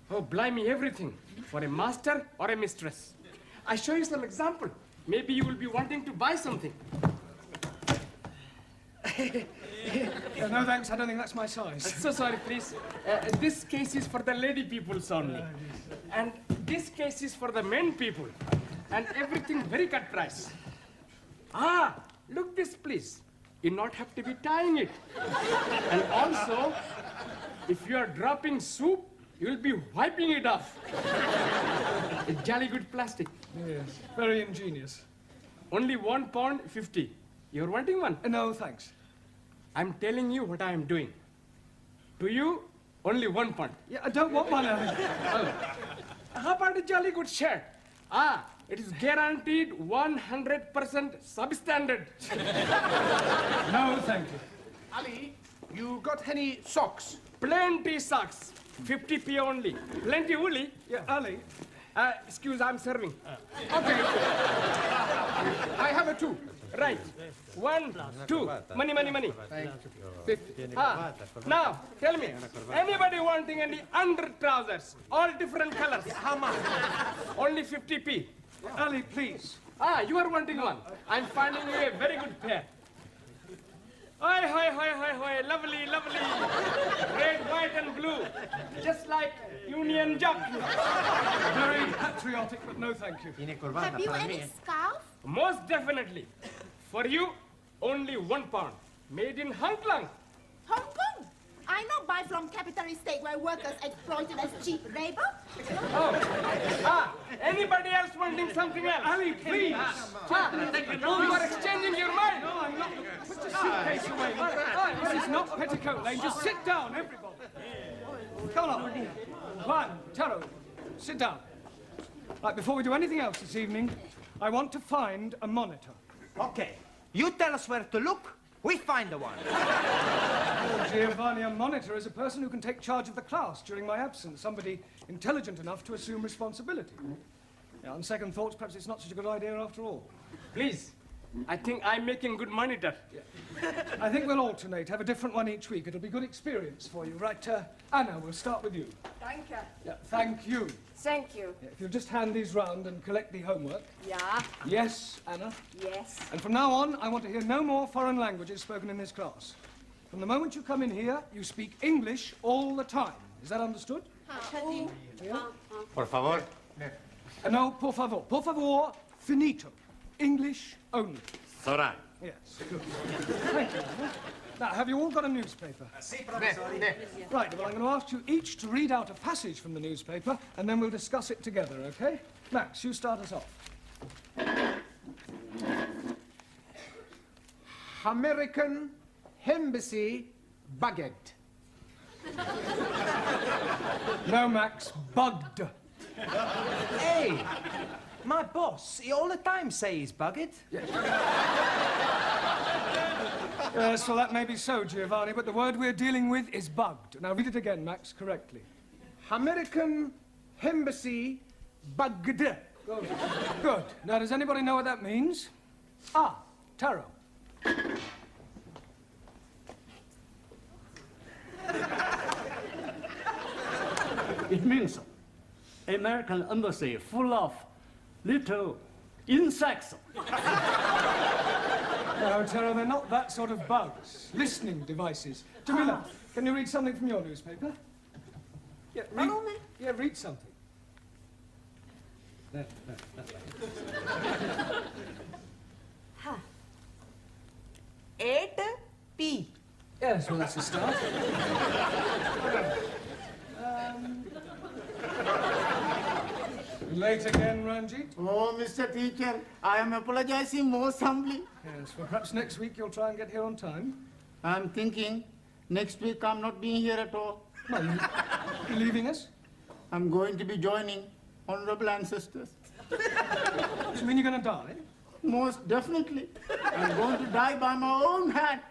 Oh, blimey, everything. For a master or a mistress. I show you some example. Maybe you will be wanting to buy something. No, thanks. I don't think that's my size. So sorry, please. This case is for the lady peoples only. And this case is for the men people. And everything very cut price. Ah, look this, please. You not have to be tying it. And also, if you are dropping soup, you'll be wiping it off. A jolly good plastic. Yes, very ingenious. Only £1.50. You're wanting one? No, thanks. I'm telling you what I am doing. To you, only £1. Yeah, I don't want one. Oh. How about a jolly good shirt? Ah, it is guaranteed 100% substandard. No, thank you. Ali, you got any socks? Plenty socks. 50p only. Plenty woolly. Yeah, Ali. Excuse, I'm serving. Okay. I have a 2. Right. 1, 2. Money. Thank you. 50. Now, tell me, anybody wanting any under trousers? All different colors. How much? Only 50p. Ali, please. Ah, you are wanting one. I'm finding you a very good pair. Hoi, lovely. Red, white, and blue. Just like Union Jack. Very patriotic, but no thank you. Have you any scarf? Most definitely. For you, only £1. Made in Hong Kong. Hong Kong? I not buy from capitalist state where workers exploited as cheap labor. Anybody else wanting something else? Ali, please. You are exchanging your mind. No, I'm not. Put your suitcase away. This is not Petticoat Lane. Just sit down, everybody. Come on. Juan, Taro, sit down. Right, before we do anything else this evening, I want to find a monitor. Okay. You tell us where to look, we find the one. Oh, Giovanni, a monitor is a person who can take charge of the class during my absence, somebody intelligent enough to assume responsibility. Yeah, on second thoughts, perhaps it's not such a good idea after all. Please, I think I'm making good money there. I think we'll alternate, have a different one each week. It'll be good experience for you. Right, Anna, we'll start with you. Thank you. Yeah, thank you. Thank you. Yeah, if you'll just hand these round and collect the homework. Yeah. Yes, Anna? Yes. And from now on, I want to hear no more foreign languages spoken in this class. From the moment you come in here, you speak English all the time. Is that understood? Por favor. No, por favor. Por favor, finito. English only. Sora. Yes, good. Thank you. Anna. Now, have you all got a newspaper? Sì, professore. Right, well, I'm going to ask you each to read out a passage from the newspaper, and then we'll discuss it together, okay? Max, you start us off. American Embassy Baguette. No, Max, bugged. Hey, my boss, he all the time say he's bugged. Yes, well, that may be so, Giovanni, but the word we're dealing with is bugged. Now, read it again, Max, correctly. American Embassy Baguette. Good. Good. Now, does anybody know what that means? Ah, Taro. It means American embassy full of little insects. No, Taro, they're not that sort of bugs. Listening devices. Jamila, can you read something from your newspaper? Yeah, read something. There. Huh. 8P. Yes, well, that's a start. Late again, Ranjit? Oh, Mr. Teacher, I am apologizing most humbly. Yes, well, perhaps next week you'll try and get here on time. I'm thinking next week I'm not being here at all. No, you're leaving us? I'm going to be joining honorable ancestors. Do you mean you're going to die? Most definitely. I'm going to die by my own hand.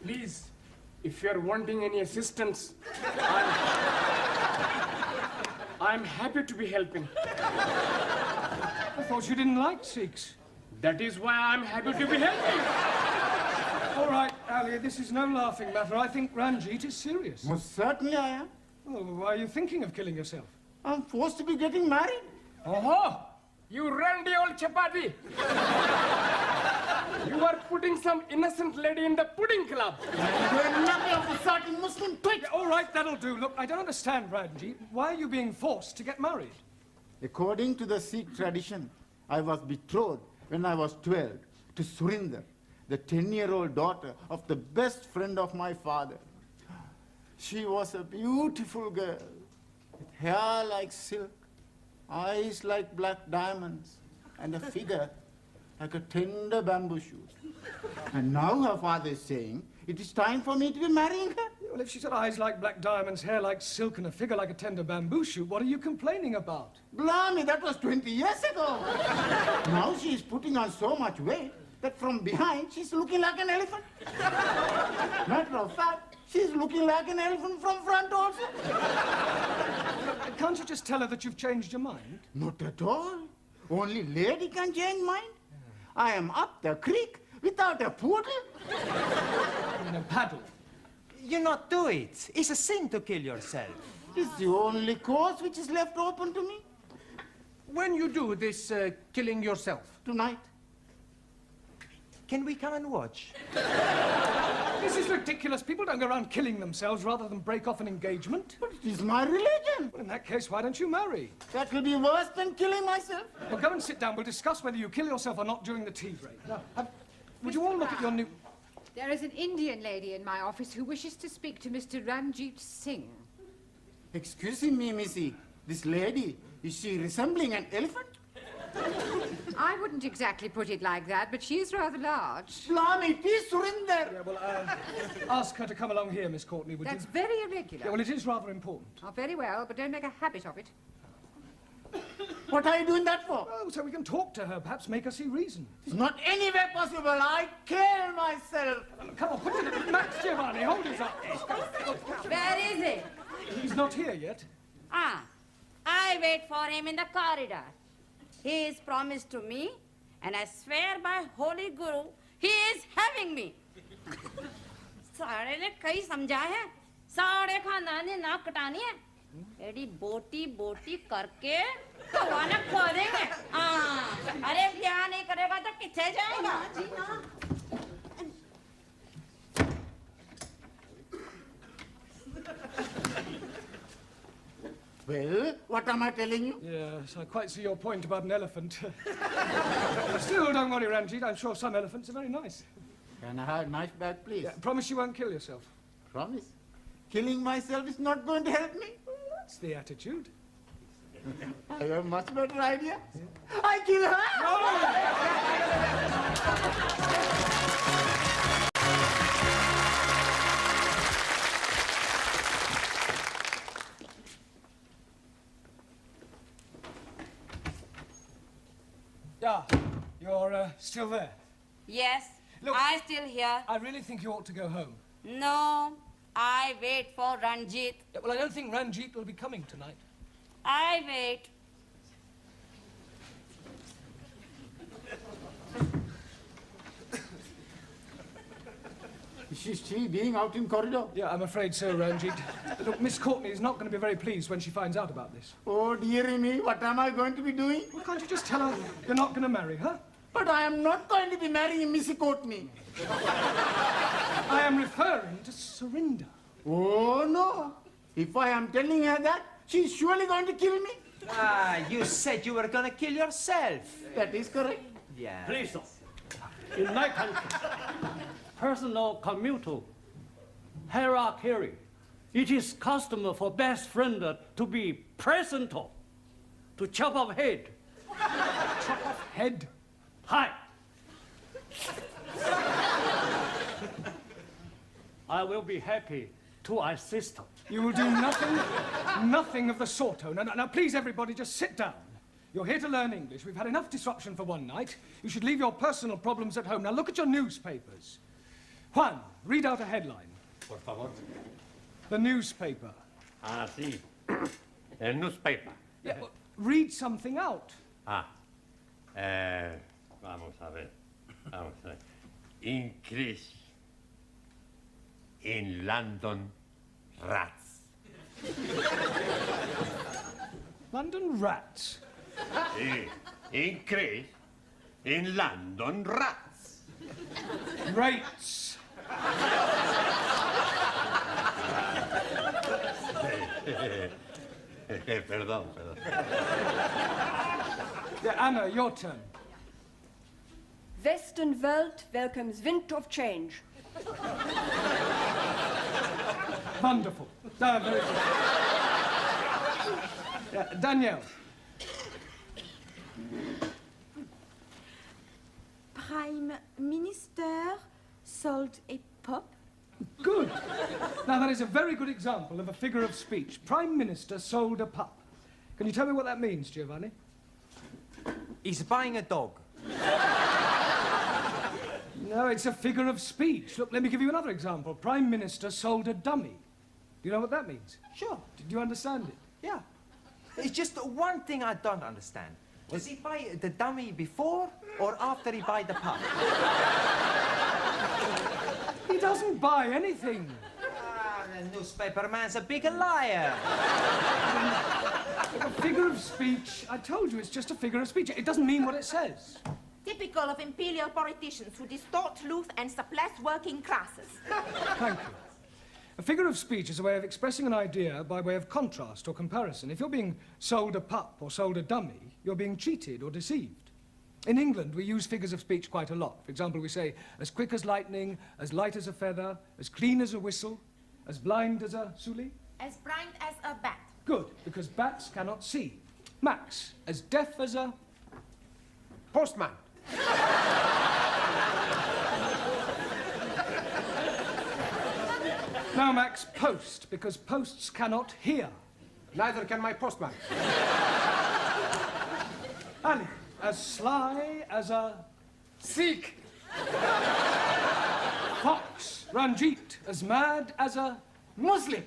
Please, if you're wanting any assistance, I'm happy to be helping. I thought you didn't like Sikhs. That is why I'm happy to be helping. All right, Ali, this is no laughing matter. I think Ranjit is serious. Most certainly I am. Well, why are you thinking of killing yourself? I'm forced to be getting married. Oh, you randy old chapati. You are putting some innocent lady in the pudding club. You're nothing of the sort in Muslim twit. Yeah, all right, that'll do. Look, I don't understand, Ranjit. Why are you being forced to get married? According to the Sikh tradition, I was betrothed when I was 12 to Surinder, the 10-year-old daughter of the best friend of my father. She was a beautiful girl, with hair like silk, eyes like black diamonds, and a figure like a tender bamboo shoot. And now her father is saying it is time for me to be marrying her. Well, if she's got eyes like black diamonds, hair like silk, and a figure like a tender bamboo shoot, what are you complaining about? Blimey, that was 20 years ago. Now she is putting on so much weight that from behind she's looking like an elephant. Matter of fact, she's looking like an elephant from front also. Can't you just tell her that you've changed your mind? Not at all. Only lady can change mind. I am up the creek without a poodle. In a paddle. You not do it. It's a sin to kill yourself. It's the only course which is left open to me. When you do this killing yourself? Tonight. Can we come and watch? This is ridiculous. People don't go around killing themselves rather than break off an engagement. But it is my religion. Well, in that case, why don't you marry? That will be worse than killing myself. Well, go and sit down. We'll discuss whether you kill yourself or not during the tea break. Now, would you all look at your new... There is an Indian lady in my office who wishes to speak to Mr. Ranjit Singh. Excuse me, Missy. This lady, is she resembling an elephant? I wouldn't exactly put it like that, but she is rather large. Blimey, it is Surinder. Yeah, well, ask her to come along here, Miss Courtney, would That's you? very irregular. Yeah, well, it is rather important. Oh, very well, but don't make a habit of it. What are you doing that for? Oh, so we can talk to her, perhaps make her see reason. It's not anywhere possible. I kill myself. Come on, put it... Max Giovanni, hold his up. Where is he? He's not here yet. Ah, I wait for him in the corridor. He is promised to me And I swear by Holy Guru, he is having me. सारे ने कई समझा है, सारे खानदान ने नाक कटानी है, एडी बोटी बोटी करके कवाना खो देंगे। अरे ब्याह नहीं करेगा तो किथे जाएगा? Well, what am I telling you? Yes, I quite see your point about an elephant. Still, don't worry, Ranjit. I'm sure some elephants are very nice. Can I have a knife back, please? Yeah, promise you won't kill yourself. Promise? Killing myself is not going to help me. That's the attitude. I have a much better idea. Yeah. I kill her! Yeah, you're still there? Yes, Look, I still here. I really think you ought to go home. No, I wait for Ranjit. Yeah, well, I don't think Ranjit will be coming tonight. I wait. Is she still being out in corridor? Yeah, I'm afraid so, Ranjit. Look, Miss Courtney is not going to be very pleased when she finds out about this. Oh, dearie me, what am I going to be doing? Well, can't you just tell her you're not going to marry her? But I am not going to be marrying Missy Courtney. I am referring to Surinder. Oh, no. If I am telling her that, she's surely going to kill me. Ah, you said you were going to kill yourself. That is correct. Yeah. Please, sir. In my country, personal commutal hierarchy, it is custom for best friend to be present to chop off head. Chop off head? Hi. I will be happy to assist. You will do nothing of the sort. Oh, now, please, everybody, just sit down. You're here to learn English. We've had enough disruption for one night. You should leave your personal problems at home. Now, look at your newspapers. Juan, read out a headline. Por favor. The newspaper. Ah, sí. El newspaper. Yeah, well, read something out. Vamos a ver. Increase in London rats. London rats? Sí. Increase in London rats. Rates. Perdón. Yeah, Anna, your turn. Western Welt welcomes wind of change. Wonderful. Very good. Yeah, Danielle. Prime Minister sold a pup. Good. Now, that is a very good example of a figure of speech. Prime Minister sold a pup. Can you tell me what that means, Giovanni? He's buying a dog. No, it's a figure of speech. Look, let me give you another example. Prime Minister sold a dummy. Do you know what that means? Sure. Did you understand it? Yeah. It's just one thing I don't understand. Does he buy the dummy before or after he buy the pup? He doesn't buy anything. The newspaper man's a big liar. A figure of speech, I told you, it's just a figure of speech. It doesn't mean what it says. Typical of imperial politicians who distort truth and suppress working classes. Thank you. A figure of speech is a way of expressing an idea by way of contrast or comparison. If you're being sold a pup or sold a dummy, you're being cheated or deceived. In England, we use figures of speech quite a lot. For example, we say, as quick as lightning, as light as a feather, as clean as a whistle, as blind as a suli. As blind as a bat. Good, because bats cannot see. Max, as deaf as a... Postman. Now, Max, post, because posts cannot hear. Neither can my postman. Ali, as sly as a... Sikh. Fox. Ranjit, as mad as a... Muslim.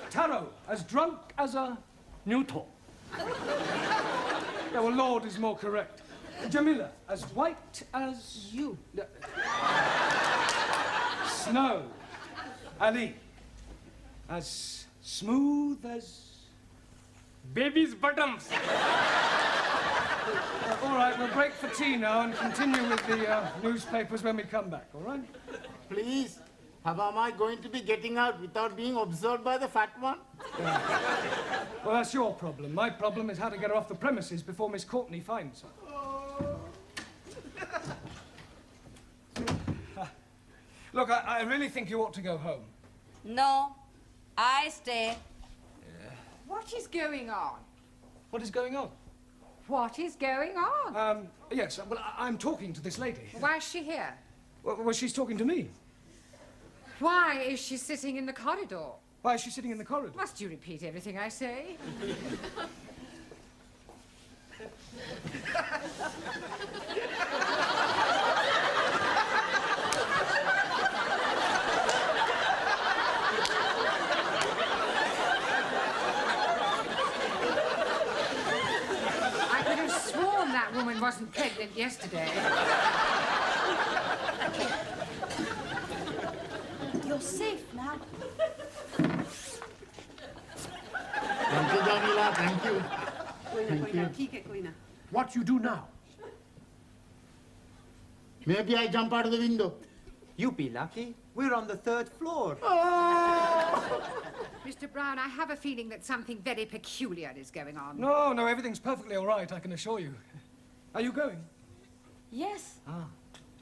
Taro, as drunk as a... Neutral. Yeah, well, Lord is more correct. Jamila, as white as... You. Snow. Ali, as smooth as... Baby's bottoms. All right, we'll break for tea now and continue with the newspapers when we come back, all right? Please, how am I going to be getting out without being observed by the fat one? Well, that's your problem. My problem is how to get her off the premises before Miss Courtney finds her. Look, I really think you ought to go home. No, I stay. What is going on? What is going on? What is going on? Yes, well, I'm talking to this lady. Why is she here? Well, she's talking to me. Why is she sitting in the corridor? Why is she sitting in the corridor? Must you repeat everything I say? I could have sworn that woman wasn't pregnant yesterday. You're safe now. Thank you, Jamila, thank you. Thank you. What you do now? Maybe I jump out of the window. You be lucky. We're on the 3rd floor. Mr. Brown, I have a feeling that something very peculiar is going on. No, everything's perfectly all right, I can assure you. Are you going? Yes.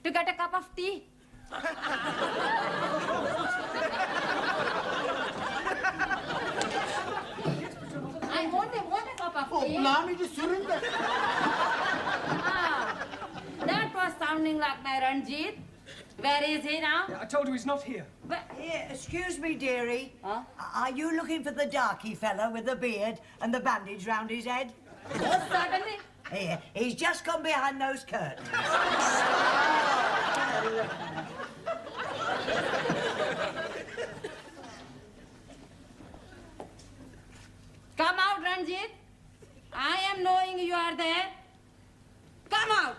To get a cup of tea. I want a cup of tea. Blimey, just surrender. That was sounding like my Ranjit. Where is he now? Yeah, I told you he's not here. But, Excuse me, dearie. Huh? Are you looking for the darky fella with the beard and the bandage round his head? most certainly. Here, he's just gone behind those curtains. Come out, Ranjit. I am knowing you are there. Come out.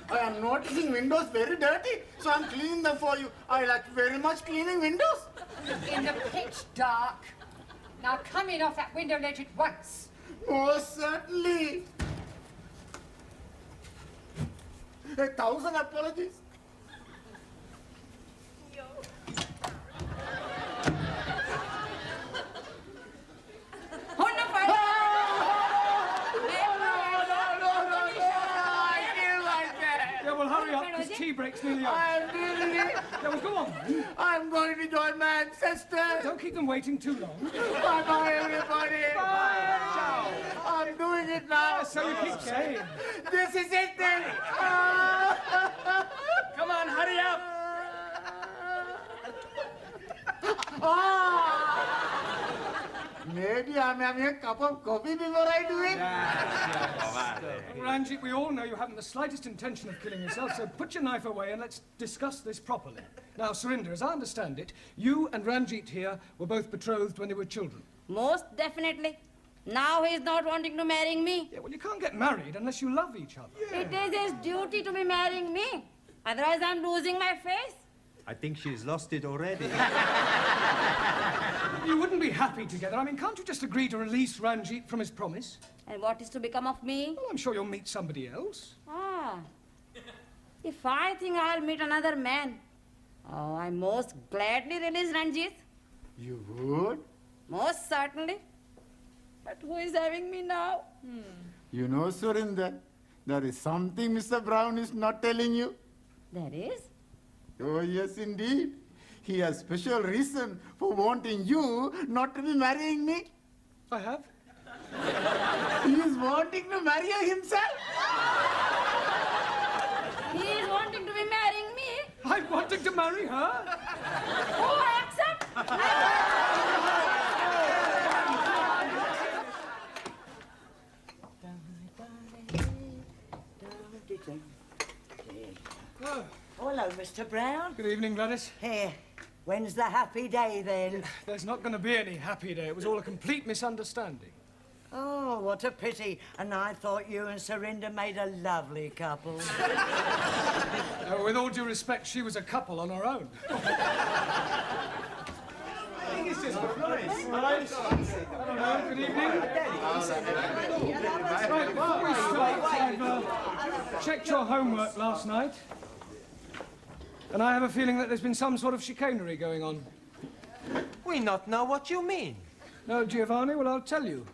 I am noticing windows very dirty, so I'm cleaning them for you. I like very much cleaning windows. In the pitch dark. Now come in off that window ledge at once. Most certainly. 1,000 apologies. Tea break's nearly over. I'm really... Yeah, well, go on, then. I'm going to join my ancestors. Don't keep them waiting too long. Bye-bye, everybody. Bye. Ciao. I'm doing it now. So you keep saying. This is it, then. Come on, hurry up. Maybe I'm having a cup of coffee before I do it. Ranjit, we all know you haven't the slightest intention of killing yourself, so put your knife away and let's discuss this properly. Now, Surinder, as I understand it, you and Ranjit here were both betrothed when they were children. Most definitely. Now he's not wanting to marry me. Yeah, well, you can't get married unless you love each other. Yeah. It is his duty to be marrying me. Otherwise, I'm losing my face. I think she's lost it already. You wouldn't be happy together. I mean, can't you just agree to release Ranjit from his promise? And what is to become of me? Well, I'm sure you'll meet somebody else. If I think I'll meet another man, I most gladly release Ranjit. You would? Most certainly. But who is having me now? You know, Surinder, there is something Mr. Brown is not telling you. There is? Oh, yes, indeed. He has special reason for wanting you not to be marrying me. I have? He is wanting to marry you himself. He is wanting to be marrying me? I'm wanting to marry her. Oh, I accept. Oh. Hello, Mr. Brown. Good evening, Gladys. Here. When's the happy day, then? There's not going to be any happy day. It was all a complete misunderstanding. Oh, what a pity. And I thought you and Surinder made a lovely couple. With all due respect, she was a couple on her own. I think it's just for Florence. Hello, good evening. Right, before we start, I've checked your homework last night. And I have a feeling that there's been some sort of chicanery going on. We not know what you mean. No, Giovanni, well, I'll tell you.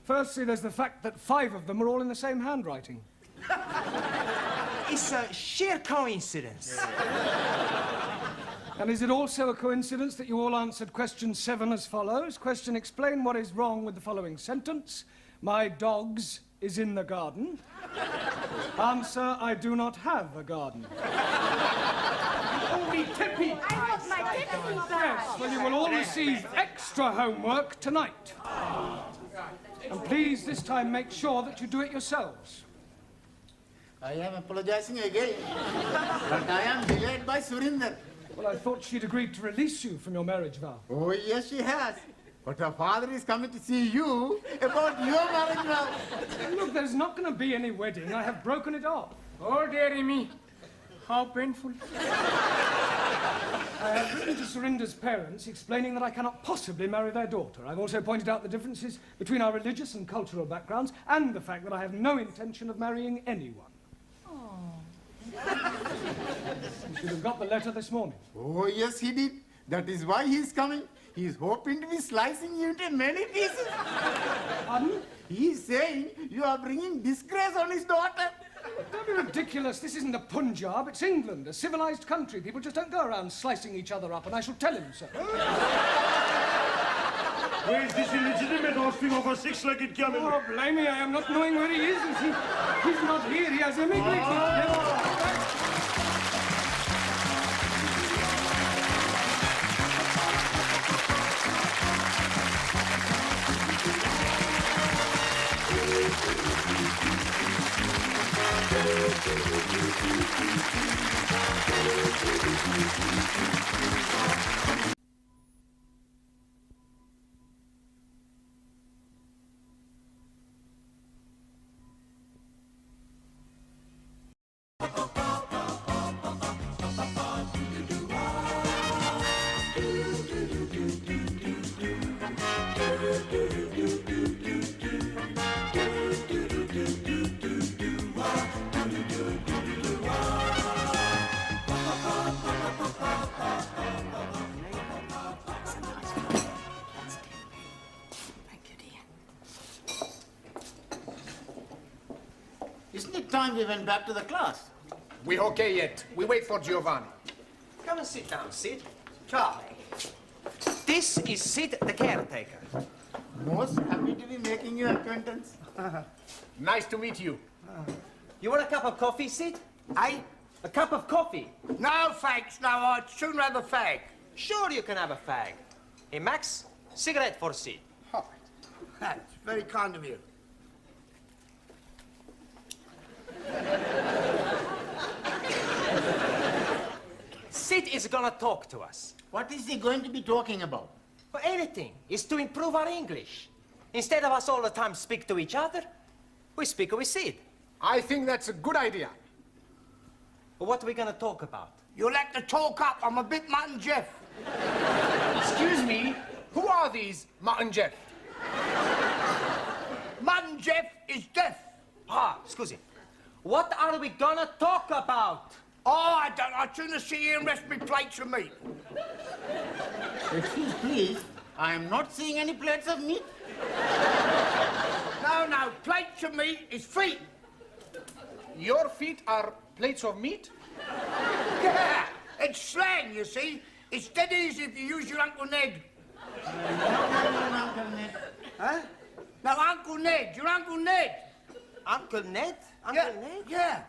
Firstly, there's the fact that 5 of them are all in the same handwriting. It's a sheer coincidence. And is it also a coincidence that you all answered question 7 as follows? Question, explain what is wrong with the following sentence. My dogs is in the garden. Answer, I do not have a garden. Only Tippy. I want my Tippy back. Yes, well, you will all receive extra homework tonight. And please, this time, make sure that you do it yourselves. I am apologizing again, but I am delayed by Surinder. Well, I thought she'd agreed to release you from your marriage vow. Oh, yes, she has. But her father is coming to see you about your marriage vow. Look, there's not going to be any wedding. I have broken it off. Oh, dearie me. How painful. I have written to Surinder's parents explaining that I cannot possibly marry their daughter. I've also pointed out the differences between our religious and cultural backgrounds and the fact that I have no intention of marrying anyone. You should have got the letter this morning. Oh, yes, he did. That is why he's coming. He's hoping to be slicing you into many pieces. Pardon? He's saying you are bringing disgrace on his daughter. Don't be ridiculous. This isn't the Punjab. It's England, a civilized country. People just don't go around slicing each other up, and I shall tell him so. Where's this illegitimate offspring of a 6-legged camel? Oh, blimey, I am not knowing where he is. He's not here. He has emigrated. Isn't it time we went back to the class? We okay yet. We wait for Giovanni. Come and sit down, Sid. Charlie. This is Sid, the caretaker. Most happy to be making your acquaintance. Nice to meet you. You want a cup of coffee, Sid? Eh? A cup of coffee? No, thanks. No, I'd sooner have a fag. Sure you can have a fag. Hey, Max, cigarette for Sid. Oh, that's very kind of you. Sid is gonna talk to us. What is he going to be talking about? For anything. It's to improve our English. Instead of us all the time speak to each other, we speak with Sid. I think that's a good idea. What are we gonna talk about? You'll have to talk up. I'm a bit Mutt and Jeff. Excuse me, who are these Mutt and Jeff? Mutt and Jeff is deaf. Ah, scusi. What are we gonna talk about? Oh, I don't. I'd sooner sit here and rest my plates of meat. Excuse please, I am not seeing any plates of meat. No, no, plates of meat is feet. Your feet are plates of meat? Yeah, it's slang, you see. It's dead easy if you use your Uncle Ned. Uncle Ned. Huh? No, Uncle Ned, your Uncle Ned. Uncle Ned? Uncle Ned? Yeah.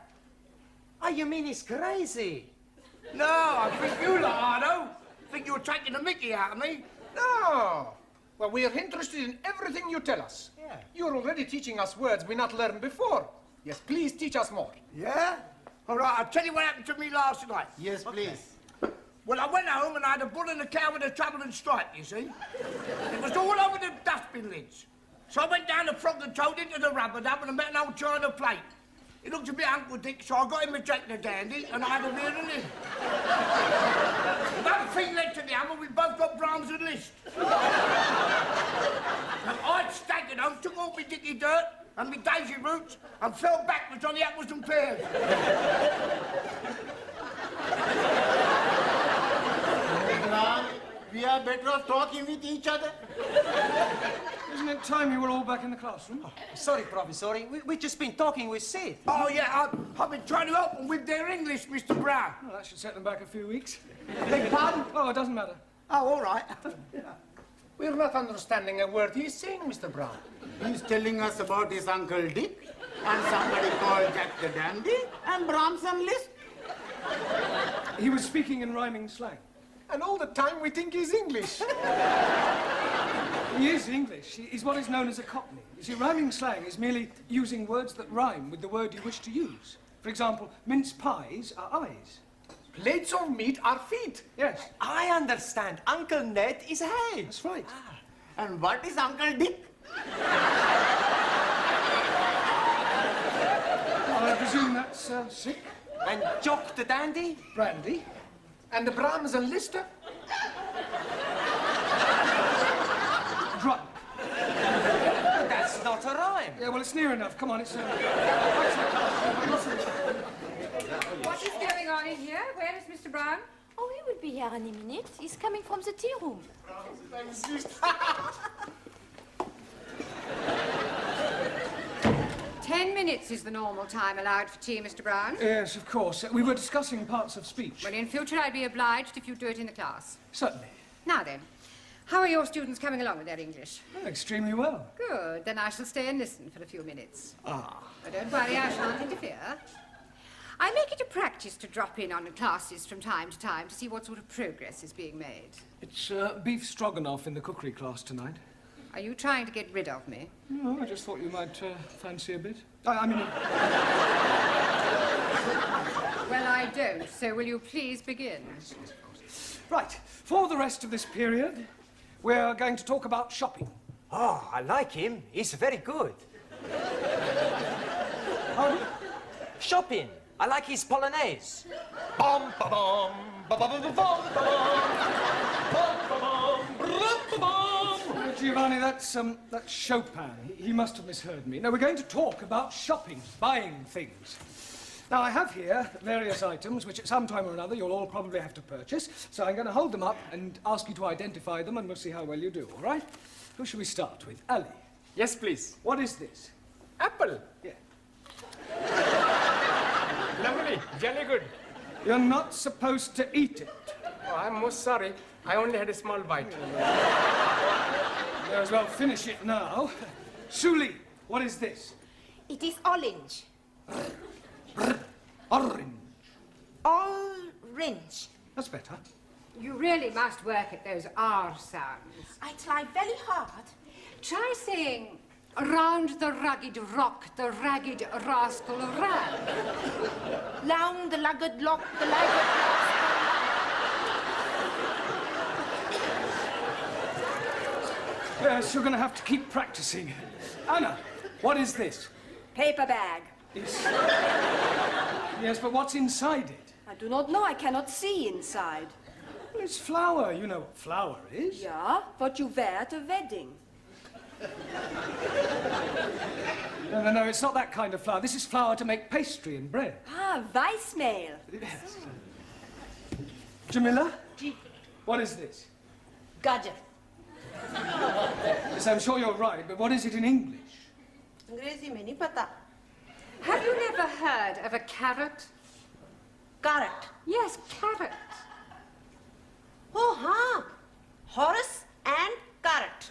Oh, you mean he's crazy? No, I think you lot, Ardo. Think you're taking the mickey out of me? No. Well, we are interested in everything you tell us. Yeah. You're already teaching us words we not learned before. Yes, please teach us more. Yeah? All right, I'll tell you what happened to me last night. Yes, please. Well, I went home and I had a bull and a cow with a trouble and stripe, you see. It was all over the dustbin lids. So I went down the frog and toad into the rubber dub and I met an old china plate. It looked a bit Uncle Dick, so I got him a Jack the Dandy and I had a real in. One thing led to the other, we both got Brahms and Liszt. And I'd staggered home, took all my dicky dirt and my daisy roots and fell backwards on the apples and pears. We are better off talking with each other. Isn't it time you were all back in the classroom? Oh, sorry, Professor. We've just been talking with Sid. Oh, yeah, I've been trying to help them with their English, Mr. Brown. Well, that should set them back a few weeks. Beg your pardon? Oh, it doesn't matter. Oh, all right. We're not understanding a word he's saying, Mr. Brown. He's telling us about his Uncle Dick and somebody called Jack the Dandy and Brahms and Liszt. He was speaking in rhyming slang. And all the time we think he's English. He is English. He's what is known as a Cockney. You see, rhyming slang is merely using words that rhyme with the word you wish to use. For example, mince pies are eyes. Plates of meat are feet. Yes. I understand. Uncle Ned is head. That's right. And what is Uncle Dick? I presume that's sick. And Jock the Dandy? Brandy. And the Brahms and Liszt? Drunk. That's not a rhyme. Yeah, well, it's near enough. Come on, it's... What is going on in here? Where is Mr. Brown? Oh, he will be here any minute. He's coming from the tea room. 10 minutes is the normal time allowed for tea, Mr. Brown. Yes, of course. We were discussing parts of speech. Well, in future, I'd be obliged if you do it in the class. Certainly. Now then, how are your students coming along with their English? Oh, extremely well. Good. Then I shall stay and listen for a few minutes. Ah. But don't worry, I shan't interfere. I make it a practice to drop in on the classes from time to time to see what sort of progress is being made. It's beef stroganoff in the cookery class tonight. Are you trying to get rid of me? No, I just thought you might fancy a bit. I mean... Well, I don't, so will you please begin? Right. For the rest of this period, we're going to talk about shopping. Oh, I like him. He's very good. Pardon? Shopping. I like his Polonaise. Bum, ba, bum, ba, ba, ba, ba, bum, ba, bum. Giovanni, that's Chopin. He must have misheard me. No, we're going to talk about shopping, buying things. Now, I have here various items which at some time or another you'll all probably have to purchase, so I'm going to hold them up and ask you to identify them, and we'll see how well you do, all right? Who shall we start with? Ali. Yes, please. What is this? Apple. Yeah. Lovely. Jolly good. You're not supposed to eat it. Oh, I'm most sorry. I only had a small bite. May as well finish it now. Suli, what is this? It is orange. Orange. Orange. That's better. You really must work at those R sounds. I try very hard. Try saying, round the rugged rock, the ragged rascal ran. Round the lugged lock, the lagged Yes, you're going to have to keep practicing. Anna, what is this? Paper bag. Yes, but what's inside it? I do not know. I cannot see inside. Well, it's flour. You know what flour is. Yeah, what you wear at a wedding. No, it's not that kind of flour. This is flour to make pastry and bread. Ah, Weissmehl. Yes. Jamila? What is this? Gajar. Yes, I'm sure you're right, but what is it in English? अंग्रेजी में नहीं पता. Have you never heard of a carrot? Carrot. Yes, carrot. Oh, हाँ. Horse and carrot.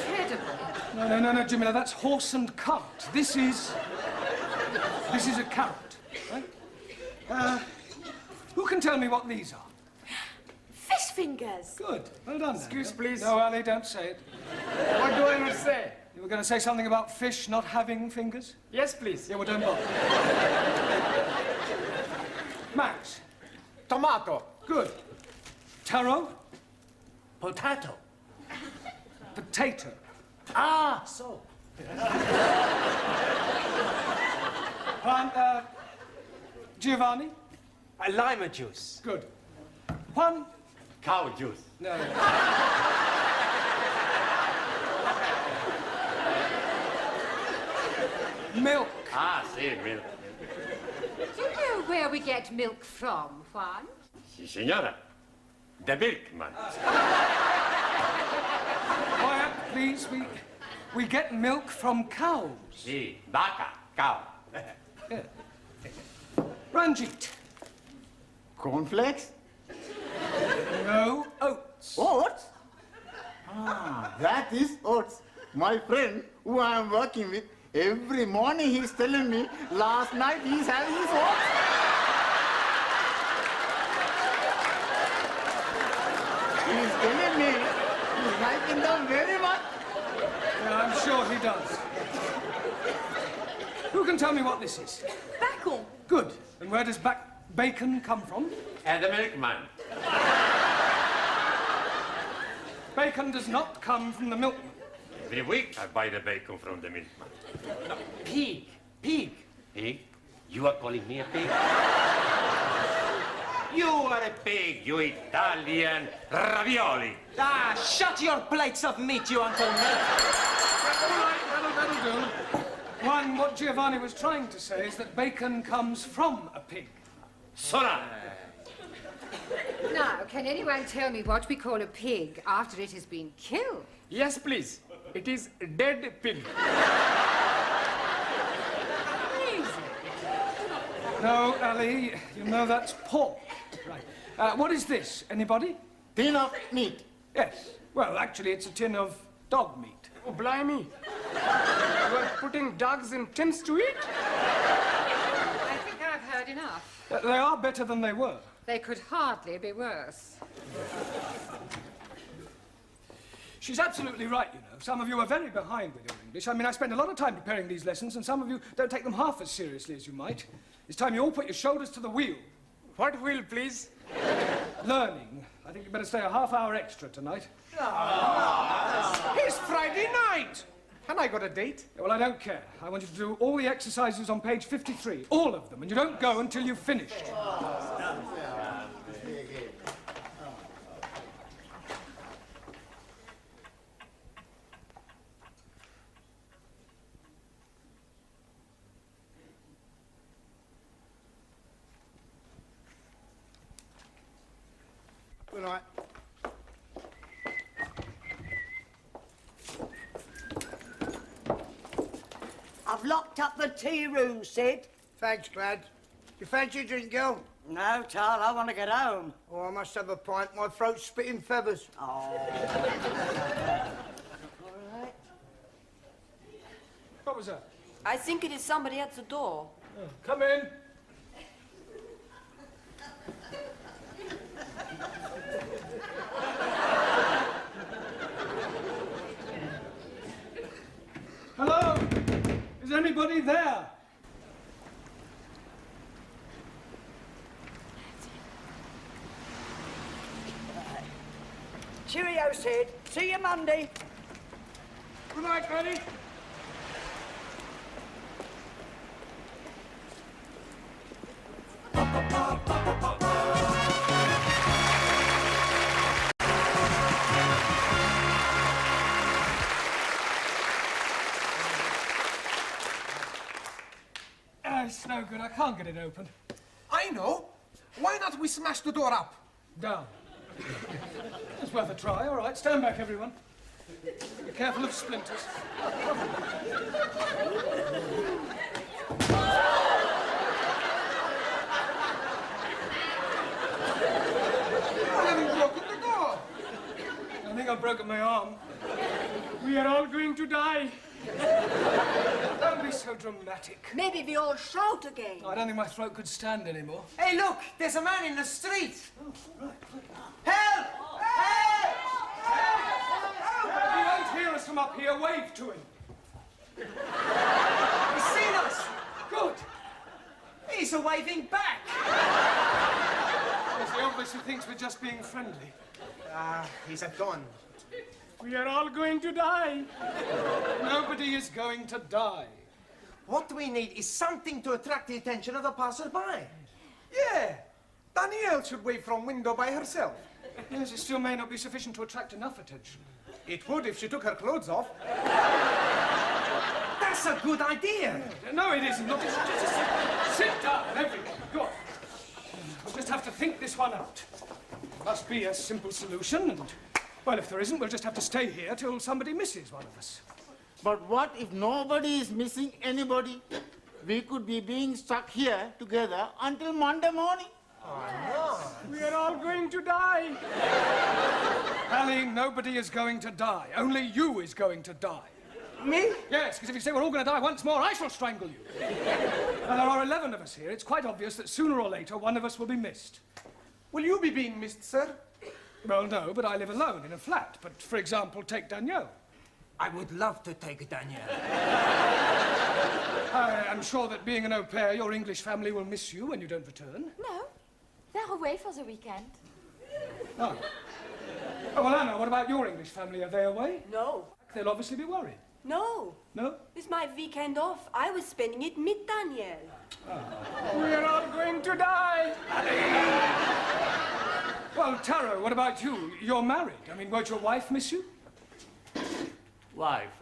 Incredible. No, Jamila, that's horse and cart. This is a carrot. Right? Who can tell me what these are? Fish fingers. Good. Well done. Excuse, Daniel. please. No, Ali, don't say it. What do I not say? You were going to say something about fish not having fingers? Yes, please. Yeah, well, don't bother. Max. Tomato. Good. Taro. Potato. Potato. Ah, so. Giovanni. Lima juice. Good. Juan. Cow juice. No. Milk. Ah, see, milk. Do you know where we get milk from, Juan? Si, signora. The milkman. Quiet, please. We get milk from cows. Si, vaca, cow. Ranjit. Cornflakes? No, oats. Oats? Ah, that is oats. My friend, who I am working with, every morning he's telling me, last night he's having his oats. He's telling me he's liking them very much. Yeah, I'm sure he does. Who can tell me what this is? Bacon. Good. And where does bacon come from? And the milkman. Bacon does not come from the milkman. Every week I buy the bacon from the milkman. No, pig. Pig. Pig? You are calling me a pig? You are a pig, you Italian ravioli. Ah, shut your plates of meat, you Uncle Milk. All right, that'll do. One, what Giovanni was trying to say is that bacon comes from a pig. Sora! Now, can anyone tell me what we call a pig after it has been killed? Yes, please. It is a dead pig. No, Ali, you know that's pork. Right. What is this? Anybody? Tin of meat. Yes. Well, actually, it's a tin of dog meat. Oh, blimey. You are putting dogs in tins to eat? I think I've heard enough. They are better than they were. They could hardly be worse. She's absolutely right, you know. Some of you are very behind with your English. I mean, I spend a lot of time preparing these lessons, and some of you don't take them half as seriously as you might. It's time you all put your shoulders to the wheel. What wheel, please? Learning. I think you better stay a half hour extra tonight. It's Friday night. And I got a date. Yeah, well, I don't care. I want you to do all the exercises on page 53. All of them. And you don't go until you've finished. Good night. I've locked up the tea room, Sid. Thanks, Glad. You fancy a drink, girl? No, Tal, I want to get home. Oh, I must have a pint. My throat's spitting feathers. Oh. All right. What was that? I think it is somebody at the door. Oh, come in. Hello? Is anybody there? Cheerio, Sid. See you Monday. Good night, Granny. It's no good. I can't get it open. I know. Why not we smash the door up? Down. It's worth a try. All right, stand back, everyone. Be careful of splinters. I haven't broken the door. I think I've broken my arm. We are all going to die. Don't be so dramatic. Maybe we all shout again. I don't think my throat could stand anymore. Hey, look, there's a man in the street. Help! Help! Help! If you won't hear us from up here, wave to him. He's seen us. Good. He's waving back. Yes, he obviously thinks we're just being friendly. He's gone. We are all going to die. Nobody is going to die. What we need is something to attract the attention of the passerby. Yeah. Danielle should wave from window by herself. Yes, it still may not be sufficient to attract enough attention. It would if she took her clothes off. That's a good idea. No, it isn't. Look, just sit down, everyone. Go on. We'll just have to think this one out. There must be a simple solution, and, well, if there isn't, we'll just have to stay here till somebody misses one of us. But what if nobody is missing anybody? We could be being stuck here together until Monday morning. We are all going to die. Ali, nobody is going to die. Only you is going to die. Me? Yes, because if you say we're all going to die once more, I shall strangle you. Now, there are 11 of us here. It's quite obvious that sooner or later one of us will be missed. Will you be being missed, sir? Well, no, but I live alone in a flat. But, for example, take Danielle. I would love to take Danielle. I am sure that being an au pair, your English family will miss you when you don't return. No, they're away for the weekend. Oh. Oh, well, Anna, what about your English family? Are they away? No. They'll obviously be worried. No. No? It's my weekend off. I was spending it with Danielle. We are all going to die. Well, Taro, what about you? You're married. I mean, won't your wife miss you? Wife,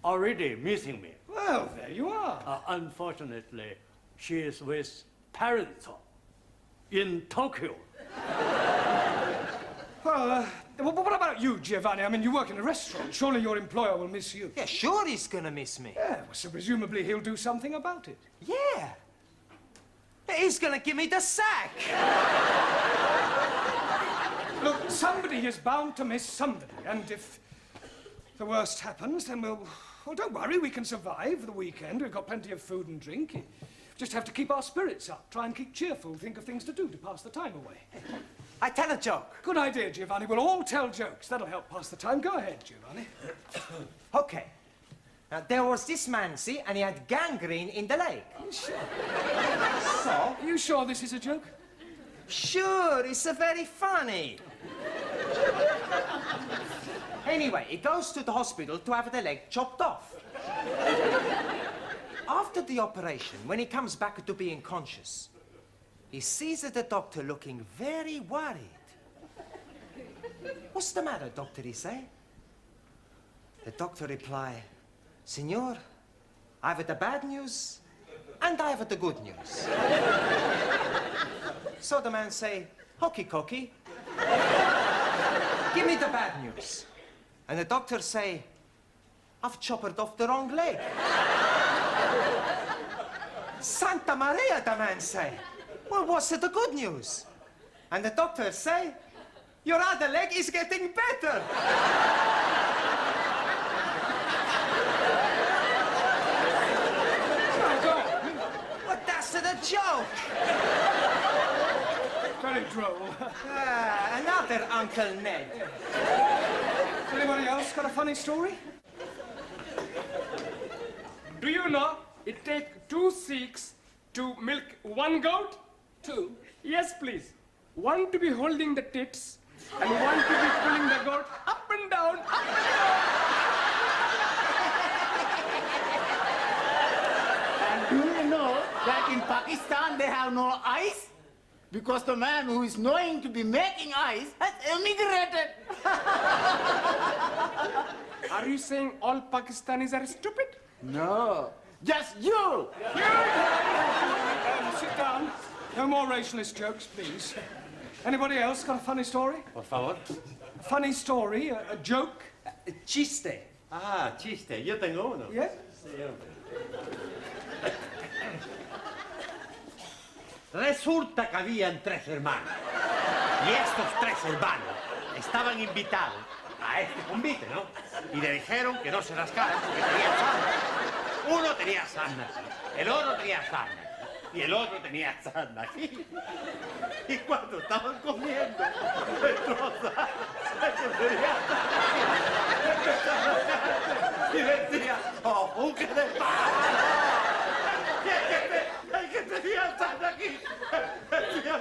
already missing me. Well, there you are. Unfortunately, she is with parents in Tokyo. Well, what about you, Giovanni? I mean, you work in a restaurant. Surely your employer will miss you. Yeah, sure he's gonna miss me. Yeah, well, so presumably he'll do something about it. Yeah. He's gonna give me the sack. Look, somebody is bound to miss somebody, and if the worst happens, then well, don't worry, we can survive the weekend. We've got plenty of food and drink. Just have to keep our spirits up, try and keep cheerful, think of things to do to pass the time away. I tell a joke. Good idea, Giovanni. We'll all tell jokes. That'll help pass the time. Go ahead, Giovanni. Okay. Now, there was this man, see, and he had gangrene in the leg. Sure. So? Are you sure this is a joke? Sure, it's very funny. Anyway, he goes to the hospital to have the leg chopped off. After the operation, when he comes back to being conscious, he sees the doctor looking very worried. What's the matter, doctor, he say? The doctor reply, Signor, I have the bad news and I have the good news. So the man say, hokey cokey, give me the bad news. And the doctor say, I've chopped off the wrong leg. Santa Maria, the man say. Well, what's the good news? And the doctor say, your other leg is getting better. But that's the joke. Very droll. Another Uncle Ned. Anybody else got a funny story? Do you know it takes 2 Sikhs to milk 1 goat? 2? Yes, please. 1 to be holding the tits and 1 to be pulling the goat up and down, up and down. And do you know that in Pakistan they have no ice? Because the man who is knowing to be making ice has emigrated. Are you saying all Pakistanis are stupid? No, just you. Sit down. No more racialist jokes, please. Anybody else got a funny story? Por favor. A funny story, a joke? Chiste. Ah, chiste. Yo tengo uno. Yeah? Sí, hombre. Resulta que habían 3 hermanos. Y estos 3 hermanos estaban invitados a este convite, ¿no? Y le dijeron que no se rascara porque tenía sarna. Uno tenía sarna aquí, el otro tenía sarna aquí, y el otro tenía sarna aquí. Y cuando estaban comiendo, destrozaron el que tenía sarna y decía, ¡oh, buque de paz! Y el que tenía sarna aquí, decía,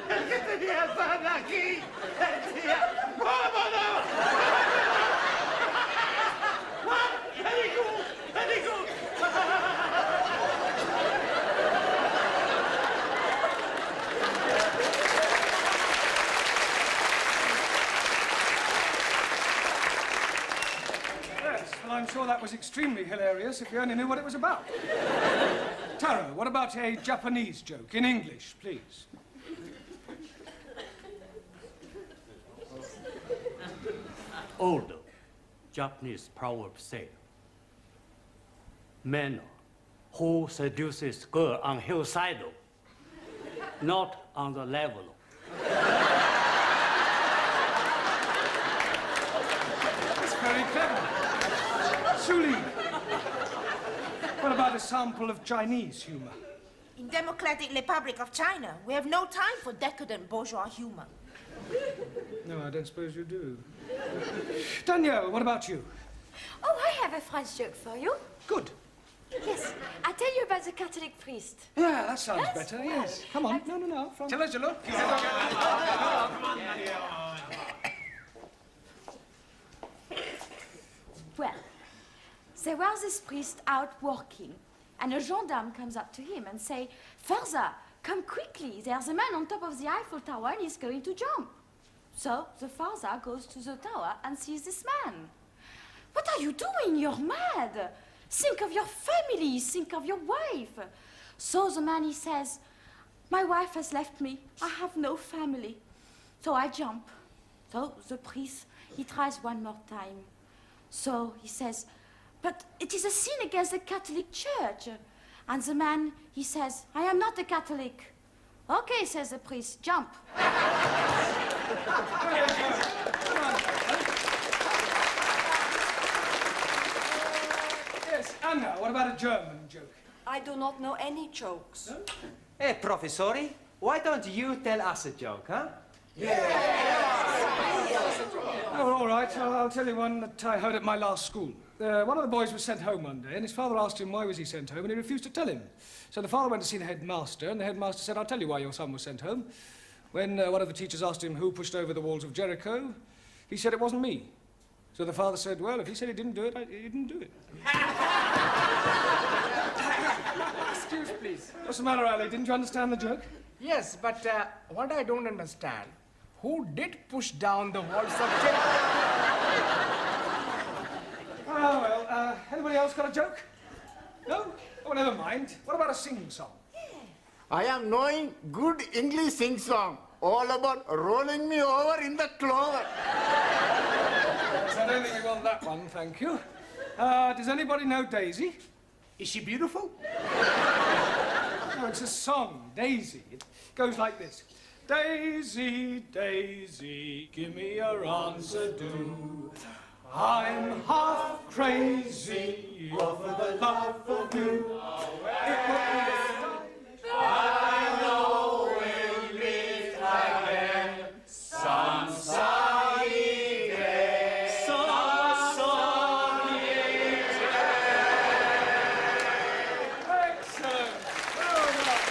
el que tenía sarna aquí, decía, ¡vámonos! Very good, very good. Yes, well, I'm sure that was extremely hilarious if you only knew what it was about. Taro, what about a Japanese joke in English, please? Old Japanese proverb say, man who seduces girl on hillside, not on the level. That's very clever. Suli, what about a sample of Chinese humor? In Democratic Republic of China, we have no time for decadent bourgeois humor. No, I don't suppose you do. Danielle, what about you? Oh, I have a French joke for you. Good. Yes, I'll tell you about the Catholic priest. Yeah, that sounds Yes? better, yes. Come on. No. From... Chalo, chalo. Well, there was this priest out walking, and a gendarme comes up to him and say, "Father, come quickly, there's a man on top of the Eiffel Tower and he's going to jump." So the father goes to the tower and sees this man. "What are you doing? You're mad. Think of your family, think of your wife." So the man, he says, "My wife has left me. I have no family." So I jump. So the priest, he tries one more time. So he says, "But it is a sin against the Catholic Church." And the man, he says, "I am not a Catholic." "Okay," says the priest, "jump." Yes, Anna, what about a German joke? I do not know any jokes. No? Hey, Professori, why don't you tell us a joke, huh? Oh, all right, I'll tell you one that I heard at my last school. One of the boys was sent home one day, and his father asked him why was he sent home, and he refused to tell him. So the father went to see the headmaster, and the headmaster said, "I'll tell you why your son was sent home." When one of the teachers asked him who pushed over the walls of Jericho, he said it wasn't me. So the father said, "Well, if he said he didn't do it, he didn't do it." Excuse, please. What's the matter, Ali? Didn't you understand the joke? Yes, but what I don't understand, who did push down the walls of Jericho? Oh, well, anybody else got a joke? No? Oh, never mind. What about a sing-song? I am knowing good English sing song, all about rolling me over in the clover. Yes, I don't think we want that one, thank you. Does anybody know Daisy? Is she beautiful? No, it's a song, Daisy. It goes like this. Daisy, Daisy, give me your answer, do. I'm half crazy over the love of you. I know we'll meet again some sunny day. Some sunny day. Excellent. Well done.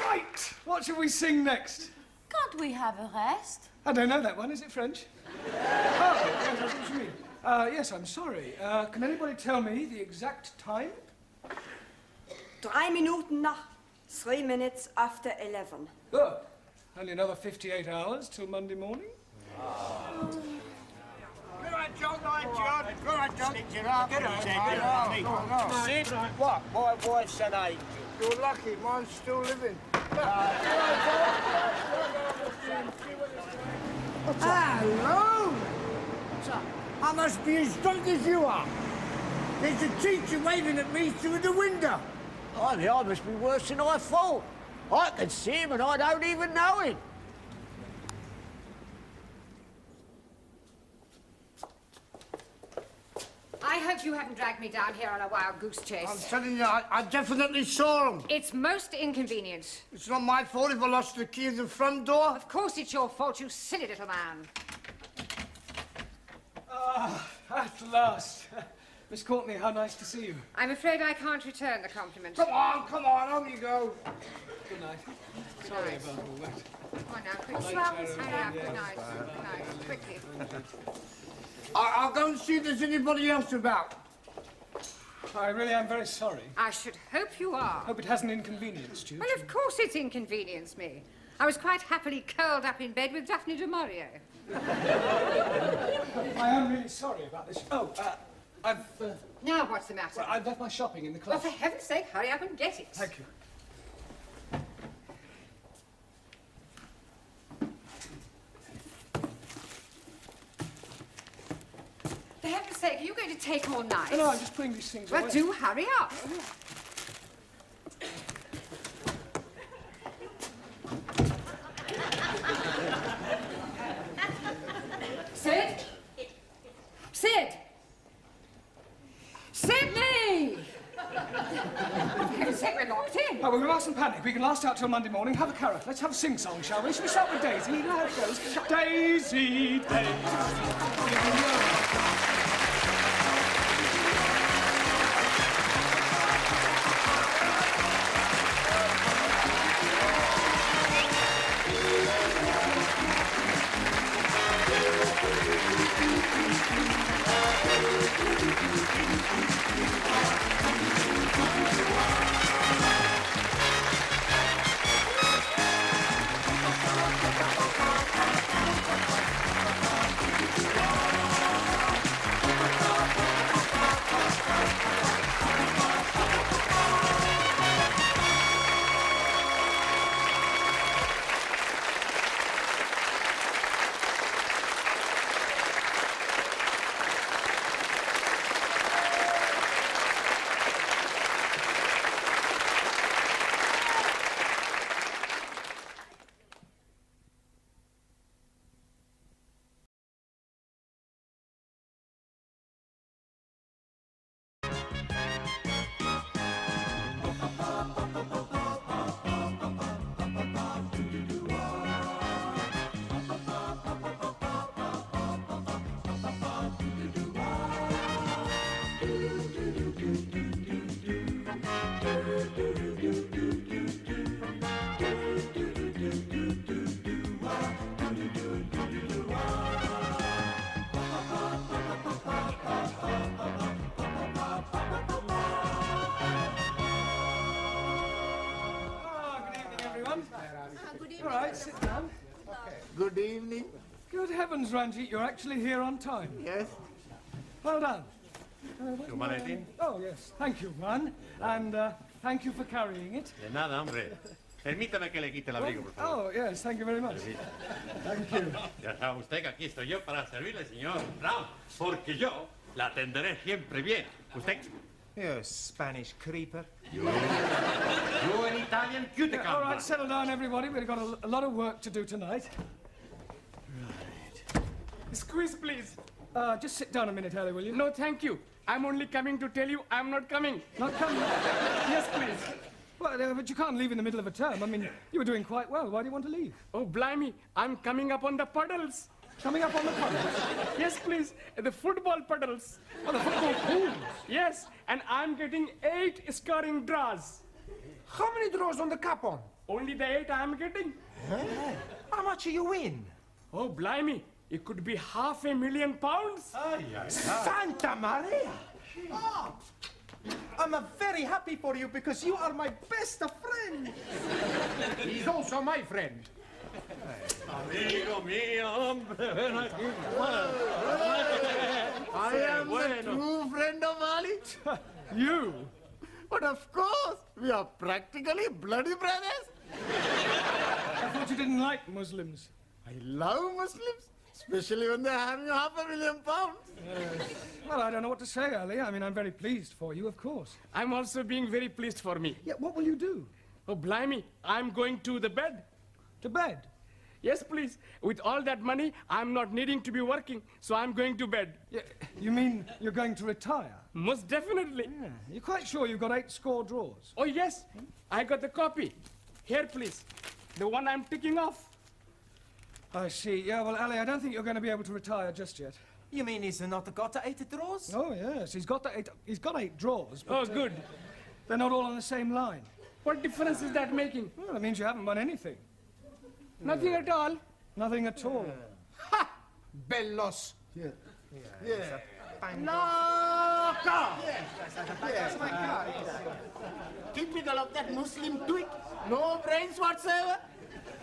Right. What shall we sing next? Can't we have a rest? I don't know that one. Is it French? Oh, yes, that's what you mean. Yes, I'm sorry. Can anybody tell me the exact time? 3 minuten nach, 3 minutes after 11. Good. Only another 58 hours till Monday morning. Go on, John, Go on, John. Stick it up. Get on. Sit. What? My wife said hey. You're lucky, mine's still living. Hello! I must be as drunk as you are. There's a teacher waving at me through the window. Oh, the eye must be worse than I thought. I can see him and I don't even know him. I hope you haven't dragged me down here on a wild goose chase. I'm telling you, I definitely saw him. It's most inconvenient. It's not my fault if I lost the key of the front door. Of course it's your fault, you silly little man. Ah, at last. Miss Courtney, how nice to see you. I'm afraid I can't return the compliment. Come on, on you go. Good night. Sorry about all that. Come on now, quickly. Hurry up, good night. Good night, quickly. I'll go and see if there's anybody else about. I really am very sorry. I should hope you are. Hope it hasn't inconvenienced you. Well, of course it's inconvenienced me. I was quite happily curled up in bed with Daphne du Maurier. I am really sorry about this. Oh, I've... Now what's the matter? Well, I've left my shopping in the Well, club. for heaven's sake, hurry up and get it. Thank you. For heaven's sake, are you going to take all night? No, I'm just putting these things Well, away. do hurry up. Sid? Sid! Sydney! For heaven's sake, we're locked in. Oh, well, we mustn't panic. We can last out till Monday morning. Have a carrot. Let's have a sing-song, shall we? Shall we start with Daisy? You know how it goes. Daisy, Daisy. All right, sit down. Okay. Good evening. Good heavens, Ranjit, you're actually here on time. Yes. Well done. Humanity? Oh, yes. Thank you, Juan. And thank you for carrying it. De nada, hombre. Permítame que le quite el abrigo, por favor. Oh, yes, thank you very much. Thank you. Ya sabe usted que aquí estoy yo para servirle, señor Brown, porque yo la atenderé siempre bien. ¿Usted? You Spanish creeper. You an Italian cuticumber. All right, settle down, everybody. We've got a lot of work to do tonight. Right. Squeeze, please. Just sit down a minute, Harry, will you? No, thank you. I'm only coming to tell you I'm not coming. Not coming? Yes, please. Well, but you can't leave in the middle of a term. I mean, you were doing quite well. Why do you want to leave? Oh, blimey. I'm coming up on the puddles. Coming up on the puddles? Yes, please. The football puddles. Oh, the football pools? Yes, and I'm getting 8 scoring draws. How many draws on the cup on? Only the 8 I'm getting. Huh? How much you win? Oh, blimey. It could be £500,000. Santa Maria! Oh, I'm very happy for you because you are my best friend. He's also my friend. Amigo mío, hombre, ven aquí. I am the true friend of Ali. You? But of course, we are practically bloody brothers. I thought you didn't like Muslims. I love Muslims. Especially when they're having £500,000. Well, I don't know what to say, Ali. I mean, I'm very pleased for you, of course. I'm also being very pleased for me. Yeah, what will you do? Oh, blimey, I'm going to the bed. To bed? Yes, please. With all that money, I'm not needing to be working, so I'm going to bed. Yeah, you mean you're going to retire? Most definitely. Yeah. You're quite sure you've got 8 score drawers? Oh, yes. I got the copy. Here, please. The one I'm ticking off. I see. Yeah, well, Ali, I don't think you're going to be able to retire just yet. You mean he's not got 8 drawers? Oh, yes. He's got 8 drawers. But, Oh, good. They're not all on the same line. What difference is that making? Well, that means you haven't won anything. Nothing at all. Nothing at all. Ha! Bellos. Yeah. Yeah. Loco! Typical of that Muslim twig. No brains whatsoever.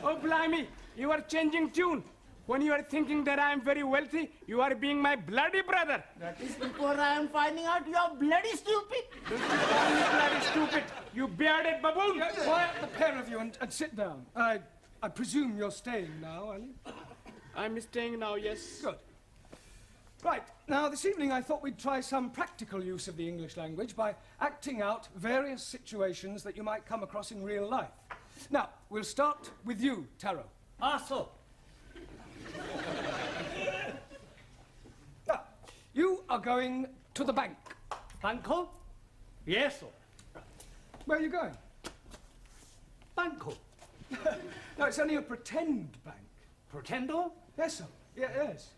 Oh, blimey. You are changing tune. When you are thinking that I am very wealthy, you are being my bloody brother. That is before I am finding out you are bloody stupid. Don't you call me bloody stupid, you bearded baboon. Yeah, quiet, the pair of you, and sit down. I presume you're staying now, Ali? I'm staying now, yes. Good. Right, now this evening I thought we'd try some practical use of the English language by acting out various situations that you might come across in real life. Now, we'll start with you, Taro. So. Now, you are going to the bank. Banco? Yes, sir. Where are you going? Banco. No, it's only a pretend bank. Pretendo? Yes, sir. Yeah, yes.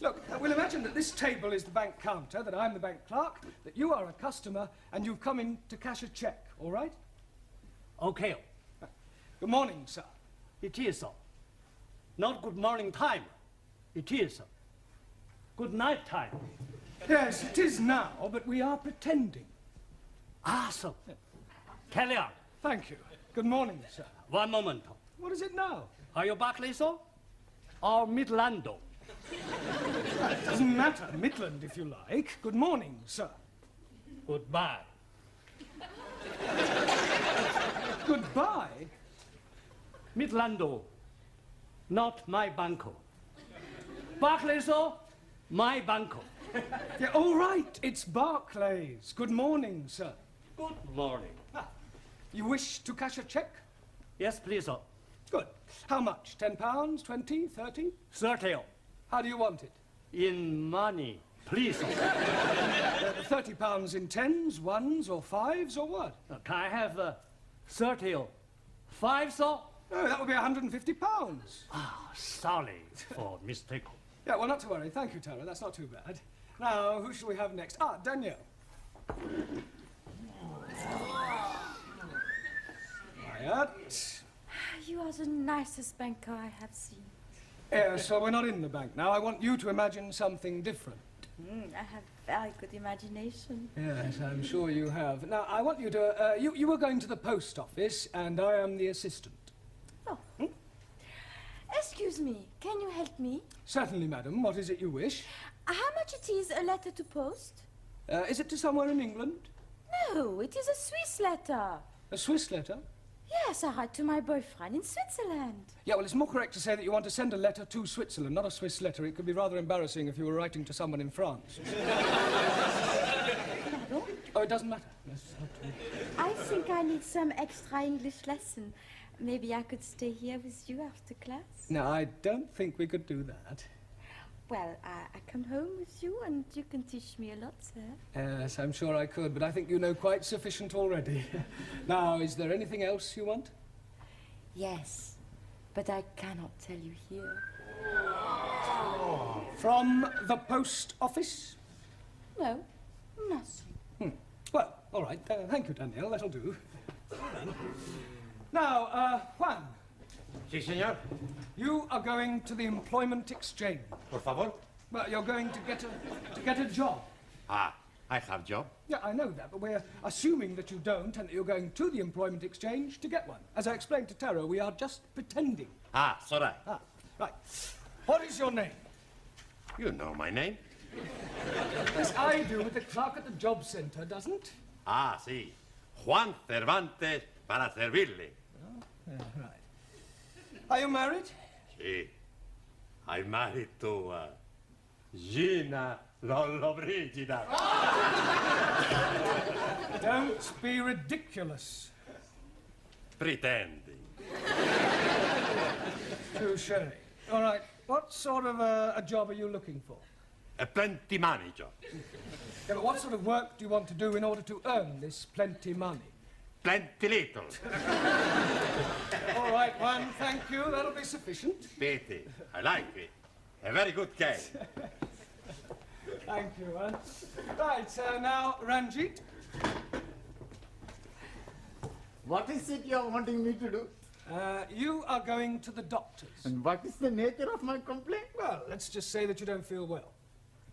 Look, we'll imagine that this table is the bank counter, that I'm the bank clerk, that you are a customer, and you've come in to cash a cheque, all right? Okay. Good morning, sir. It is, sir. Not good morning time. It is, sir. Good night time. Yes, it is now, but we are pretending. Sir. Carry on. Thank you. Good morning, sir. One moment. What is it now? Are you Barclay, sir? Or Midlando? It doesn't matter. Midland, if you like. Good morning, sir. Goodbye. Goodbye? Midlando, not my banco. Barclay, sir, my banco. Yeah, all right. It's Barclays. Good morning, sir. Good morning. You wish to cash a cheque? Yes, please, sir. Good. How much? £10, 20, 30? 30. How do you want it? In money, please, sir. £30 in tens, ones, or fives, or what? Can I have 30 5, sir? No, that would be £150. Sorry for mistake. Yeah, well, not to worry. Thank you, Tara. That's not too bad. Now, who shall we have next? Danielle. Quiet. You are the nicest banker I have seen. Yeah, so we're not in the bank now. I want you to imagine something different. I have very good imagination. Yes, I'm sure you have. Now, I want you to... you were going to the post office, and I am the assistant. Oh. Excuse me, can you help me? Certainly, madam. What is it you wish? How much it is a letter to post? Is it to somewhere in England? No, it is a Swiss letter. A Swiss letter? Yes, I write to my boyfriend in Switzerland. Yeah, well, it's more correct to say that you want to send a letter to Switzerland, not a Swiss letter. It could be rather embarrassing if you were writing to someone in France. Oh, it doesn't matter. Yes, I think I need some extra English lesson. Maybe I could stay here with you after class? No, I don't think we could do that. Well, I come home with you and you can teach me a lot, sir. Yes, I'm sure I could, but I think you know quite sufficient already. Now, is there anything else you want? Yes, but I cannot tell you here. From the post office? No, nothing. Well, all right. Thank you, Danielle. That'll do. Now, Juan. Sí, señor. You are going to the employment exchange. Por favor. Well, you're going to get a job. I have job. Yeah, I know that, but we're assuming that you don't and that you're going to the employment exchange to get one. As I explained to Tara, we are just pretending. Sorry. Right. What is your name? You know my name. Yes, I do, but the clerk at the job centre doesn't. Sí. Juan Cervantes para servirle. Right. Are you married? Sí. I'm married to Gina Lollobrigida. Don't be ridiculous. Pretending. Touché. All right, what sort of a job are you looking for? A plenty money job. Yeah, but what sort of work do you want to do in order to earn this plenty money? Plenty little. All right, one, thank you. That'll be sufficient. Pity. I like it. A very good game. Thank you, Anne. Right, now, Ranjit. What is it you're wanting me to do? You are going to the doctor's. And what is the nature of my complaint? Well, let's just say that you don't feel well.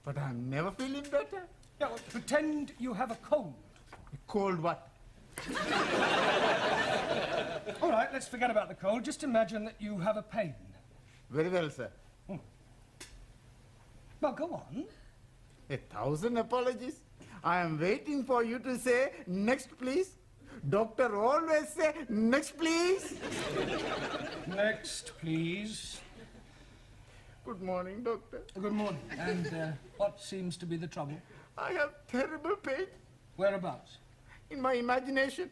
But I'm never feeling better. Yeah, well, pretend you have a cold. A cold what? All right, let's forget about the cold. Just imagine that you have a pain. Very well, sir. Well, go on. 1,000 apologies. I am waiting for you to say, next, please. Doctor always say, next, please. Next, please. Good morning, doctor. Good morning. And what seems to be the trouble? I have terrible pain. Whereabouts? In my imagination.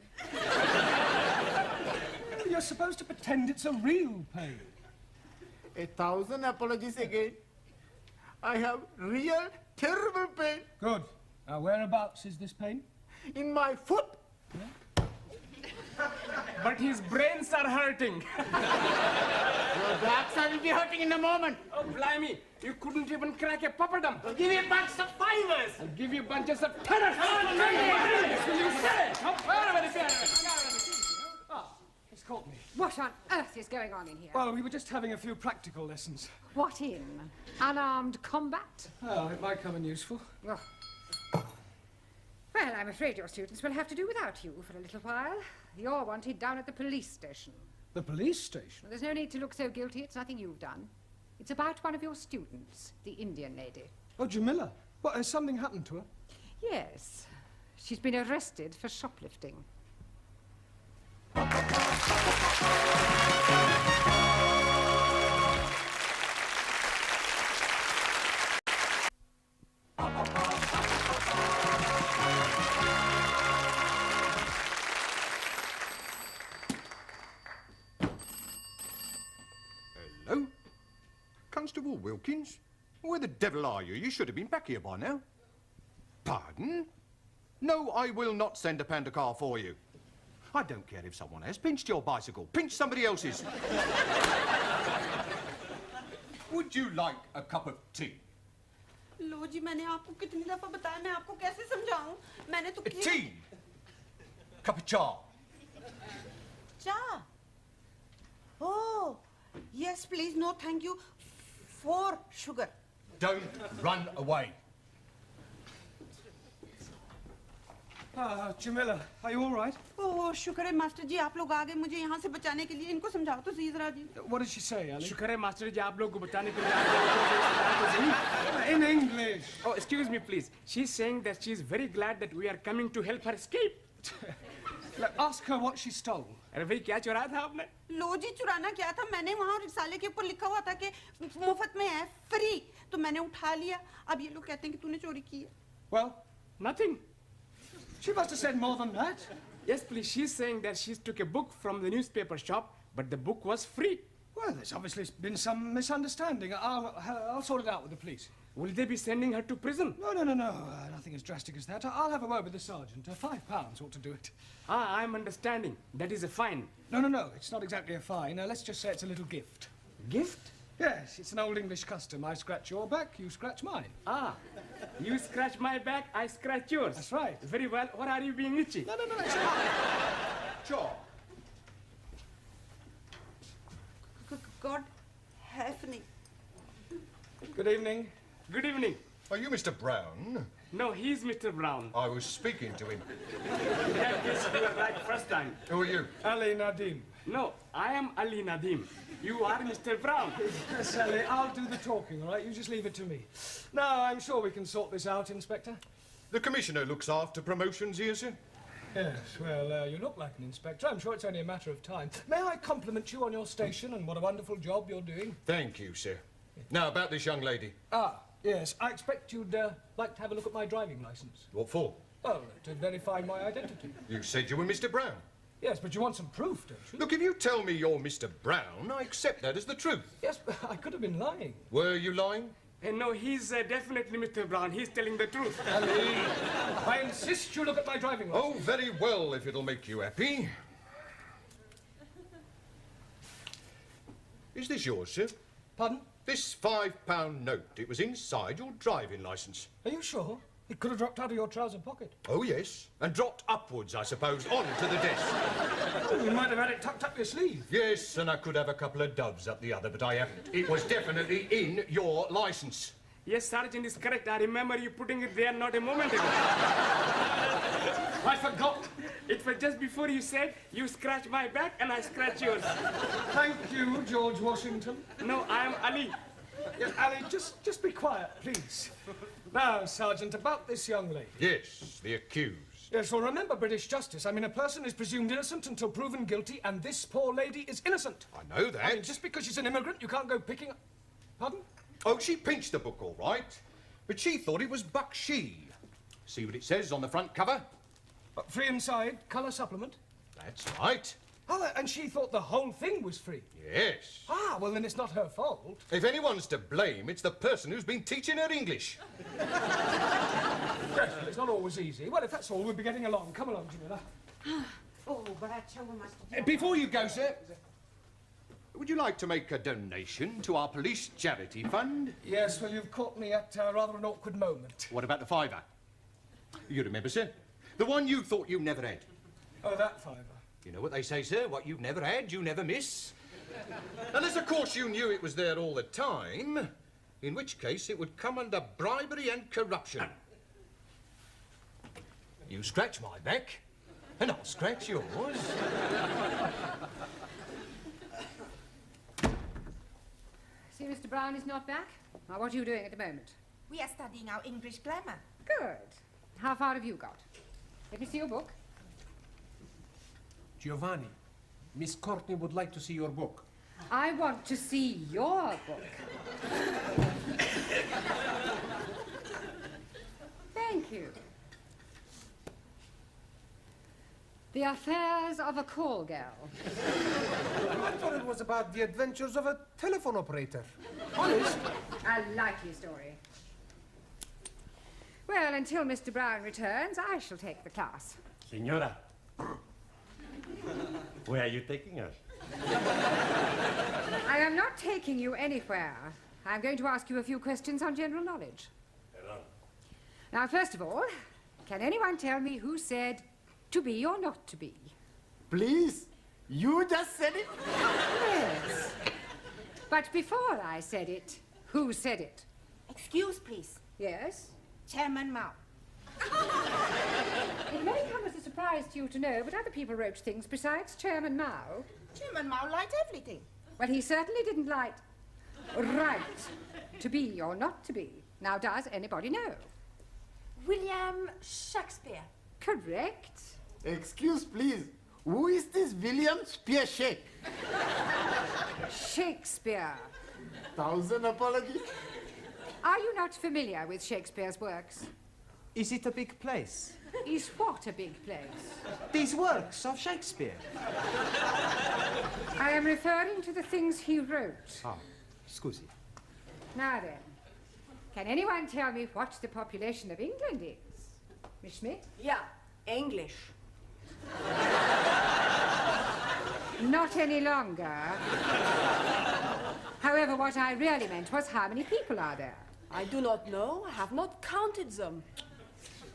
You're supposed to pretend it's a real pain. 1,000 apologies again. I have real terrible pain. Good. Now, whereabouts is this pain? In my foot. Yeah. But his brains are hurting. Your backside will be hurting in a moment. Oh, blimey. You couldn't even crack a papadum. I'll give you a bunch of fivers. I'll give you bunches of tenors. Will you say? He's caught me. What on earth is going on in here? Well, we were just having a few practical lessons. What in? Unarmed combat? Oh, it might come in useful. Oh. Well, I'm afraid your students will have to do without you for a little while. You're wanted down at the police station. The police station? Well, there's no need to look so guilty. It's nothing you've done. It's about one of your students, the Indian lady. Oh, Jamila. What, has something happened to her? Yes. She's been arrested for shoplifting. Hello? Constable Wilkins? Where the devil are you? You should have been back here by now. Pardon? No, I will not send a panda car for you. I don't care if someone has pinched your bicycle. Pinch somebody else's. Would you like a cup of tea? लो जी मैंने आपको कितनी दफा बताया मैं आपको कैसे समझाऊं मैंने तो Tea. Cup of cha. Cha. Oh, yes, please. No, thank you. 4 sugar. Don't run away. Jamila, are you all right? Oh, शुक्र है मास्टर जी आप लोग आ गए मुझे यहाँ से बचाने के लिए इनको समझाओ तो सही जरा जी. What did she say, Ali? शुक्र है मास्टर जी आप लोग को बचाने के लिए. In English. Oh, excuse me, please. She's saying that she's very glad that we are coming to help her escape. Ask her what she stole. अरे भाई क्या चुराया था आपने? लो जी चुराना क्या था मैंने वहाँ रिसाले के ऊपर लिखा हुआ था कि मुफ्त में है फ्री तो मैंने उठा लिया अब ये लोग कहते हैं कि तूने चोरी की है. Well, nothing. She must have said more than that. Yes, please. She's saying that she took a book from the newspaper shop, but the book was free. Well, there's obviously been some misunderstanding. I'll sort it out with the police. Will they be sending her to prison? No. Nothing as drastic as that. I'll have a word with the sergeant. £5 ought to do it. Ah, I'm understanding. That is a fine. No. It's not exactly a fine. Let's just say it's a little gift. Gift? Yes, it's an old English custom. I scratch your back, you scratch mine. Ah, you scratch my back, I scratch yours. That's right. Very well. What are you being itchy? No, it's not. Sure. God help me. Good evening. Good evening. Are you Mr. Brown? No, he's Mr. Brown. I was speaking to him. Yes, you were right first time. Who are you? Ali Nadim. No, I am Ali Nadim. You are Mr. Brown. Yes, Ali, I'll do the talking, all right? You just leave it to me. Now, I'm sure we can sort this out, Inspector. The Commissioner looks after promotions here, sir. Yes, well, you look like an inspector. I'm sure it's only a matter of time. May I compliment you on your station and what a wonderful job you're doing? Thank you, sir. Now, about this young lady. Ah, yes. I expect you'd like to have a look at my driving licence. What for? Oh, to verify my identity. You said you were Mr. Brown. Yes, but you want some proof, don't you? Look, if you tell me you're Mr. Brown, I accept that as the truth. Yes, but I could have been lying. Were you lying? No, he's definitely Mr. Brown. He's telling the truth. Ali, I insist you look at my driving licence. Oh, very well, if it'll make you happy. Is this yours, sir? Pardon? This £5 note. It was inside your driving licence. Are you sure? It could have dropped out of your trouser pocket. Oh, yes. And dropped upwards, I suppose, onto the desk. Oh, you might have had it tucked up your sleeve. Yes, and I could have a couple of doves up the other, but I haven't. It was definitely in your licence. Yes, Sergeant is correct. I remember you putting it there not a moment ago. I forgot. It was just before you said you scratch my back and I scratch yours. Thank you, George Washington. No, I am Ali. Yes, Ali, just be quiet, please. Now, Sergeant, about this young lady. Yes, the accused. Yes, well, remember British justice. I mean, a person is presumed innocent until proven guilty, and this poor lady is innocent. I know that. I mean, just because she's an immigrant, you can't go picking up... Pardon? Oh, she pinched the book, all right. But she thought it was Bakshi. See what it says on the front cover? Free inside, colour supplement. That's right. Oh, and she thought the whole thing was free. Yes. Ah, well, then it's not her fault. If anyone's to blame, it's the person who's been teaching her English. Yes, well, it's not always easy. Well, if that's all, we'll be getting along. Come along, Jamila. Oh, but I tell you, Master. Before you go, sir, would you like to make a donation to our police charity fund? Yes, well, you've caught me at rather an awkward moment. What about the £5? You remember, sir? The one you thought you never had. Oh, that £5. You know what they say, sir? What you've never had, you never miss. Unless, of course, you knew it was there all the time, in which case it would come under bribery and corruption. You scratch my back, and I'll scratch yours. See, Mr. Brown is not back. Now, what are you doing at the moment? We are studying our English grammar. Good. How far have you got? Let me see your book. Giovanni, Miss Courtney would like to see your book. I want to see your book. Thank you. The Affairs of a Call Girl. I thought it was about the adventures of a telephone operator. Honest? A likely story. Well, until Mr. Brown returns, I shall take the class. Signora, where are you taking us? I am not taking you anywhere. I'm going to ask you a few questions on general knowledge. Now, first of all, can anyone tell me who said to be or not to be? Please, you just said it. Yes. But before I said it, who said it? Excuse, please. Yes? Chairman Mao. It may come as a surprise to you to know, but other people wrote things besides Chairman Mao. Chairman Mao liked everything. Well, he certainly didn't like right to be or not to be. Now, does anybody know? William Shakespeare. Correct. Excuse, please. Who is this William Spearshake? Shakespeare. 1,000 apologies. Are you not familiar with Shakespeare's works? Is it a big place? Is what a big place? These works of Shakespeare. I am referring to the things he wrote. Ah, scusi. Now then, can anyone tell me what the population of England is? Miss Schmidt? Yeah, English. Not any longer. However, what I really meant was how many people are there? I do not know. I have not counted them.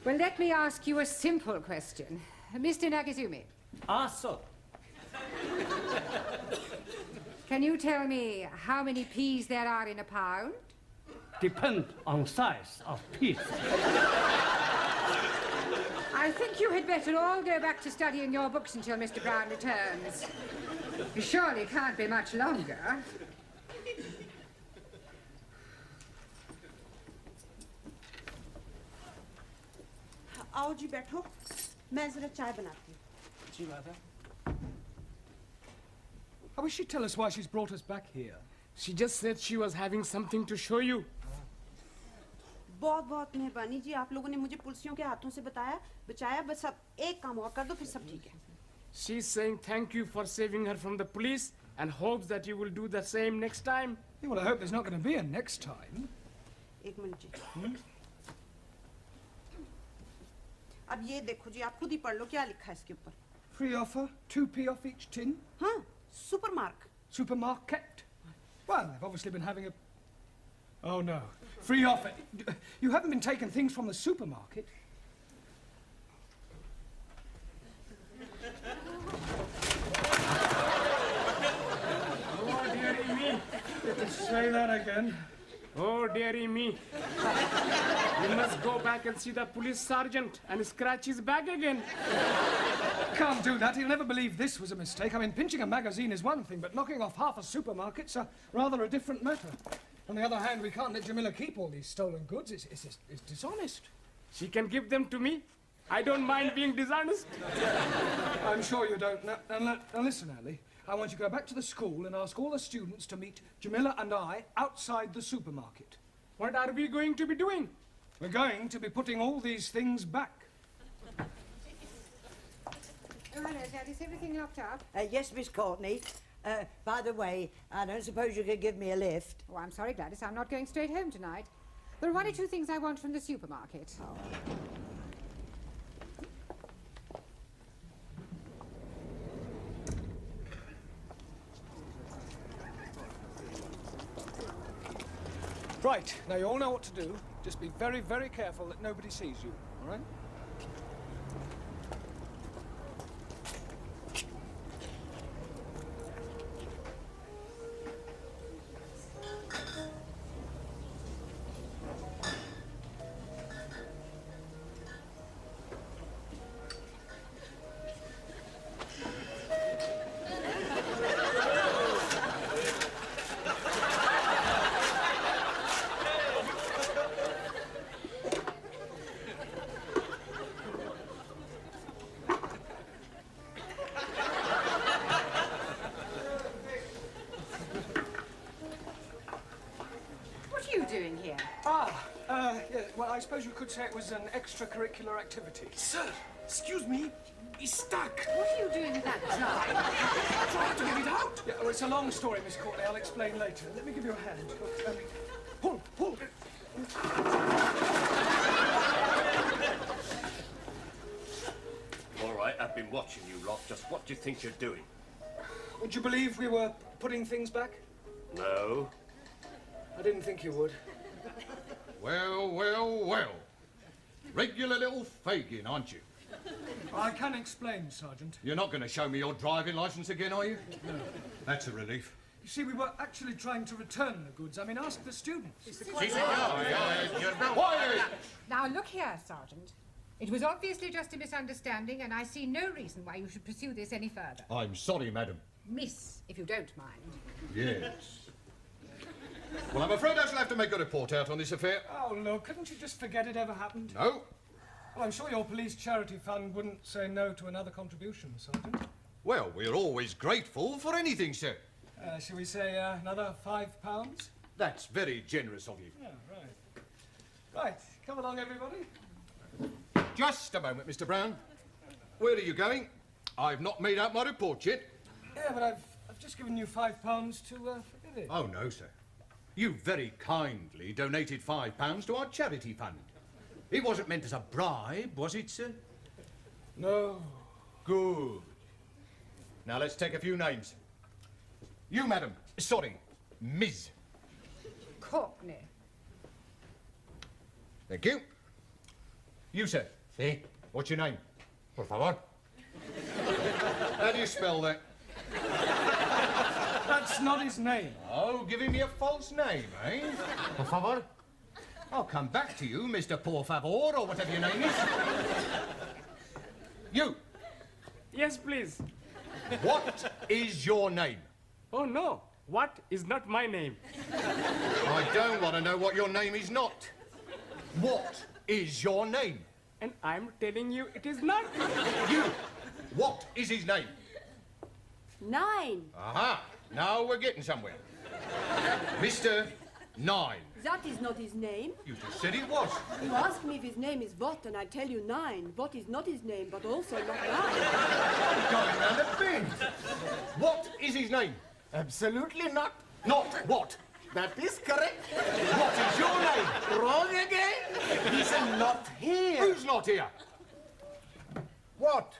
Well, let me ask you a simple question. Mr. Nagazumi. Ah, sir. Can you tell me how many peas there are in a pound? Depend on size of piece. I think you had better all go back to studying your books until Mr. Brown returns. You surely can't be much longer. आओ जी बैठो मैं जरा चाय बनाती हूँ जी, Mother. How will she tell us why she's brought us back here? She just said she was having something to show you. बहुत बहुत मेहरबानी जी, आप लोगों ने मुझे पुलिसियों के हाथों से बचाया। बस अब एक काम और कर दो, फिर सब ठीक है। She's saying thank you for saving her from the police and hopes that you will do the same next time. Yeah, well, I hope there's not going to be a next time. एक minute जी। अब ये देखो जी, आप खुद ही पढ़ लो क्या लिखा है इसके ऊपर। Free offer, 2p off each tin. हाँ, supermarket. Supermarket. Well, they've obviously been having a... Oh, no. Free offer. You haven't been taking things from the supermarket? Oh, dearie me. Say that again. Oh, dearie me. You must go back and see the police sergeant and scratch his back again. Can't do that. He'll never believe this was a mistake. I mean, pinching a magazine is one thing, but knocking off half a supermarket's rather a different matter. On the other hand, we can't let Jamila keep all these stolen goods. It's dishonest. She can give them to me. I don't mind being dishonest. I'm sure you don't. Now listen, Ali. I want you to go back to the school and ask all the students to meet Jamila and I outside the supermarket. What are we going to be doing? We're going to be putting all these things back. Oh, hello, Dad. Is everything locked up? Yes, Miss Courtney. By the way, I don't suppose you could give me a lift. Oh, I'm sorry, Gladys. I'm not going straight home tonight. There are one or two things I want from the supermarket. Oh. Right, now you all know what to do. Just be very, very careful that nobody sees you, all right? Doing here? Yeah, well, I suppose you could say it was an extracurricular activity. Sir, excuse me, he's stuck. What are you doing with that jar? Trying to get it out. Yeah, well, it's a long story, Miss Courtney. I'll explain later. Let me give you a hand. Pull. All right, I've been watching you lot. Just what do you think you're doing? Would you believe we were putting things back? No. I didn't think you would. Well. Regular little Fagin, aren't you? I can explain, Sergeant. You're not going to show me your driving licence again, are you? No. That's a relief. You see, we were actually trying to return the goods. I mean, ask the students. Now, look here, Sergeant. It was obviously just a misunderstanding, and I see no reason why you should pursue this any further. I'm sorry, madam. Miss, if you don't mind. Yes. Well, I'm afraid I shall have to make a report out on this affair. Oh, look, couldn't you just forget it ever happened? No. Well, I'm sure your police charity fund wouldn't say no to another contribution, Sergeant. Well, we're always grateful for anything, sir. Shall we say another £5? That's very generous of you. Yeah, right. Right, come along, everybody. Just a moment, Mr. Brown. Where are you going? I've not made out my report yet. Yeah, but I've just given you £5 to forget it. Oh, no, sir. You very kindly donated £5 to our charity fund. It wasn't meant as a bribe, was it, sir? No. Good. Now, let's take a few names. You, madam. Sorry, Ms. Courtney. Thank you. You, sir. Si. What's your name? Por favor. How do you spell that? That's not his name. Oh, giving me a false name, eh? Por favor. I'll come back to you, Mr. Por Favor, or whatever your name is. You. Yes, please. What is your name? Oh, no. What is not my name? I don't want to know what your name is not. What is your name? And I'm telling you it is not. You. What is his name? 9. Aha. Now we're getting somewhere. Mr. Nine. That is not his name. You just said it was. You ask me if his name is what, and I tell you nine. What is not his name, but also not nine. Going round a bend. What is his name? Absolutely not. Not what? That is correct. What is your name? Wrong again. He's not here. Who's not here? What?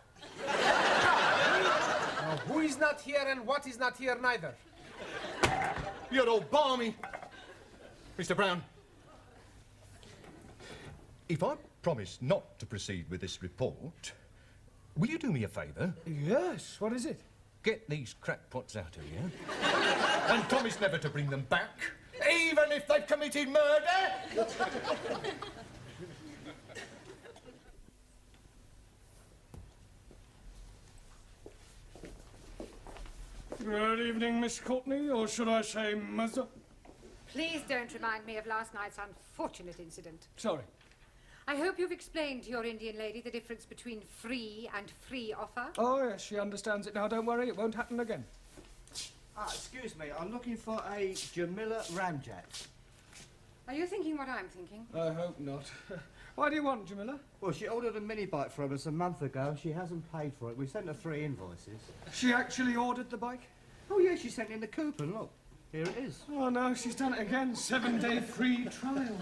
Now, who is not here and what is not here neither? You're all balmy. Mr. Brown, if I promise not to proceed with this report, will you do me a favour? Yes, what is it? Get these crackpots out of here and promise never to bring them back, even if they've committed murder. Good evening, Miss Courtney, or should I say Mother? Please don't remind me of last night's unfortunate incident. Sorry. I hope you've explained to your Indian lady the difference between free and free offer. Oh, yes, she understands it now. Don't worry, it won't happen again. Excuse me, I'm looking for a Jamila Ramjet. Are you thinking what I'm thinking? I hope not. Why do you want, Jamila? Well, she ordered a mini bike from us a month ago. She hasn't paid for it. We sent her 3 invoices. She actually ordered the bike? Oh, yeah, she sent in the coupon. Look, here it is. Oh, no, she's done it again. 7-day free trial.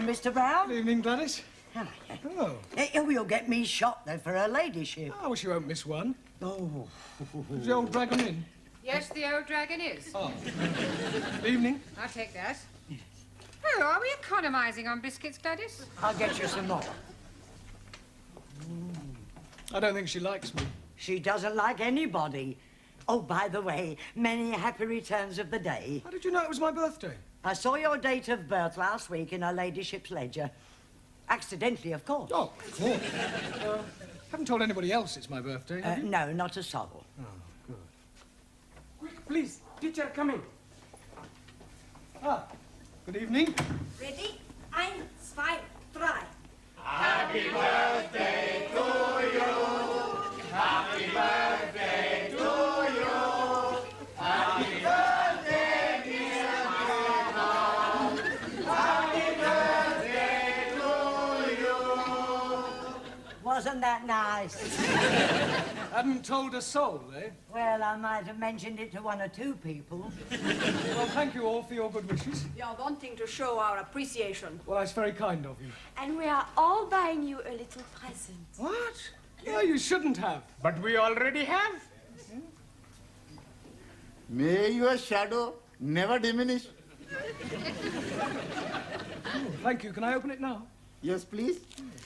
Mr. Brown. Good evening, Gladys. Oh. You'll get me shot, though, for her ladyship. Oh, well, she won't miss one. Oh. Is the old dragon in? Yes, the old dragon is. Oh. Evening. I'll take that. Oh, are we economising on biscuits, Gladys? I'll get you some more. I don't think she likes me. She doesn't like anybody. Oh, by the way, many happy returns of the day. How did you know it was my birthday? I saw your date of birth last week in her ladyship's ledger. Accidentally, of course. Oh, of course. Haven't told anybody else it's my birthday, have you? No, not a soul. Oh, good. Quick, please. Teacher coming. Ah, good evening. Ready? 1, 2, 3. Happy birthday to you. Happy birthday to you. Happy birthday, dear Mama. Happy birthday to you. Wasn't that nice? Hadn't told a soul, eh? Well, I might have mentioned it to 1 or 2 people. Well, thank you all for your good wishes. We are wanting to show our appreciation. Well, that's very kind of you. And we are all buying you a little present. What? Yeah, you shouldn't have. But we already have. May your shadow never diminish. Thank you. Can I open it now? Yes, please.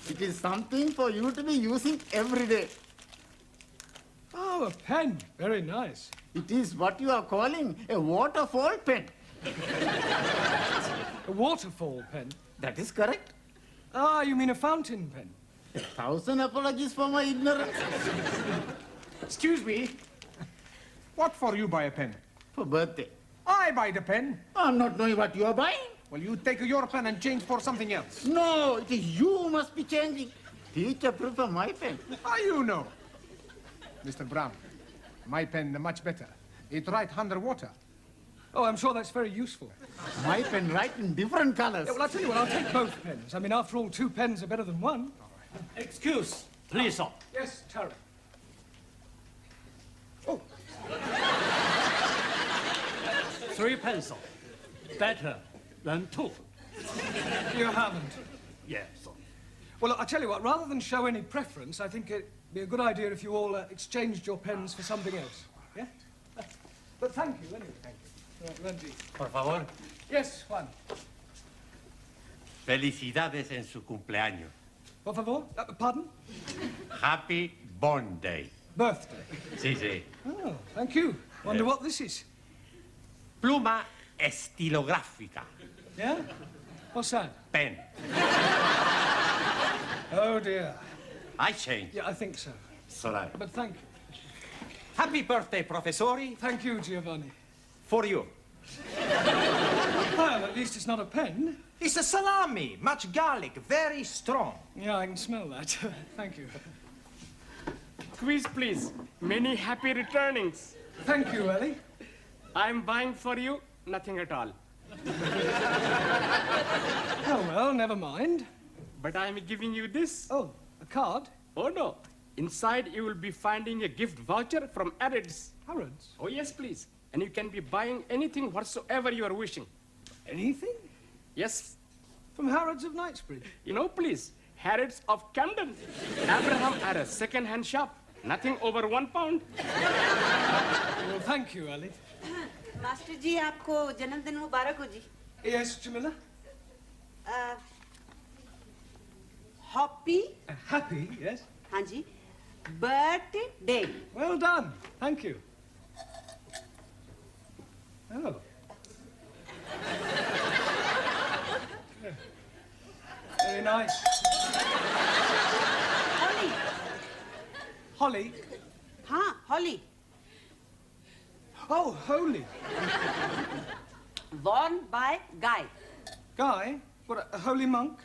It is something for you to be using every day. Oh, a pen. Very nice. It is what you are calling a waterfall pen. A waterfall pen? That is correct. Ah, you mean a fountain pen? 1,000 apologies for my ignorance. Excuse me. What for you buy a pen? For birthday. I buy the pen. I'm not knowing what you are buying. Well, you take your pen and change for something else. No, it is you who must be changing. Teacher prefer my pen. How you know? Mr. Brown, my pen much better. It write underwater. Oh, I'm sure that's very useful. My pen write in different colors. Yeah, well, I'll tell you what, I'll take both pens. I mean, after all, 2 pens are better than 1. Excuse, please, sir. Yes, Terry. 3 pencils. Better than 2. You haven't? Yes, sir. Well, I'll tell you what, rather than show any preference, I think it'd be a good idea if you all exchanged your pens for something else. Yeah? But thank you, anyway. Thank you. Right, Randy. Por favor. Yes, Juan. Felicidades en su cumpleaños. Por favor? Pardon? Happy Born Day. Birthday. Sí, sí. Oh, thank you. Wonder what this is. Pluma estilográfica. Yeah? What's that? Pen. Oh, dear. I change. Yeah, I think so. Sorry. But thank you. Happy birthday, professori. Thank you, Giovanni. For you. Well, at least it's not a pen. It's a salami, much garlic, very strong. Yeah, I can smell that. Thank you. Quiz, please. Many happy returnings. Thank you, Ellie. I'm buying for you nothing at all. Oh, well, never mind. But I'm giving you this. Oh, a card? Oh, no. Inside, you will be finding a gift voucher from Harrods. Harrods? Oh, yes, please. And you can be buying anything whatsoever you are wishing. Anything? Yes. From Harrods of Knightsbridge? You know, please. Harrods of Camden. Abraham had a second-hand shop. Nothing over £1. Well, thank you, Ellie. Master ji आपको जन्मदिन मुबारक हो जी. Yes, Jamila? Happy? Happy, yes. हाँ जी. Birthday. Well done. Thank you. Oh. Very nice. Holly. Holly? हाँ, Holly. Oh, holy. Worn by Guy. Guy? What, a holy monk?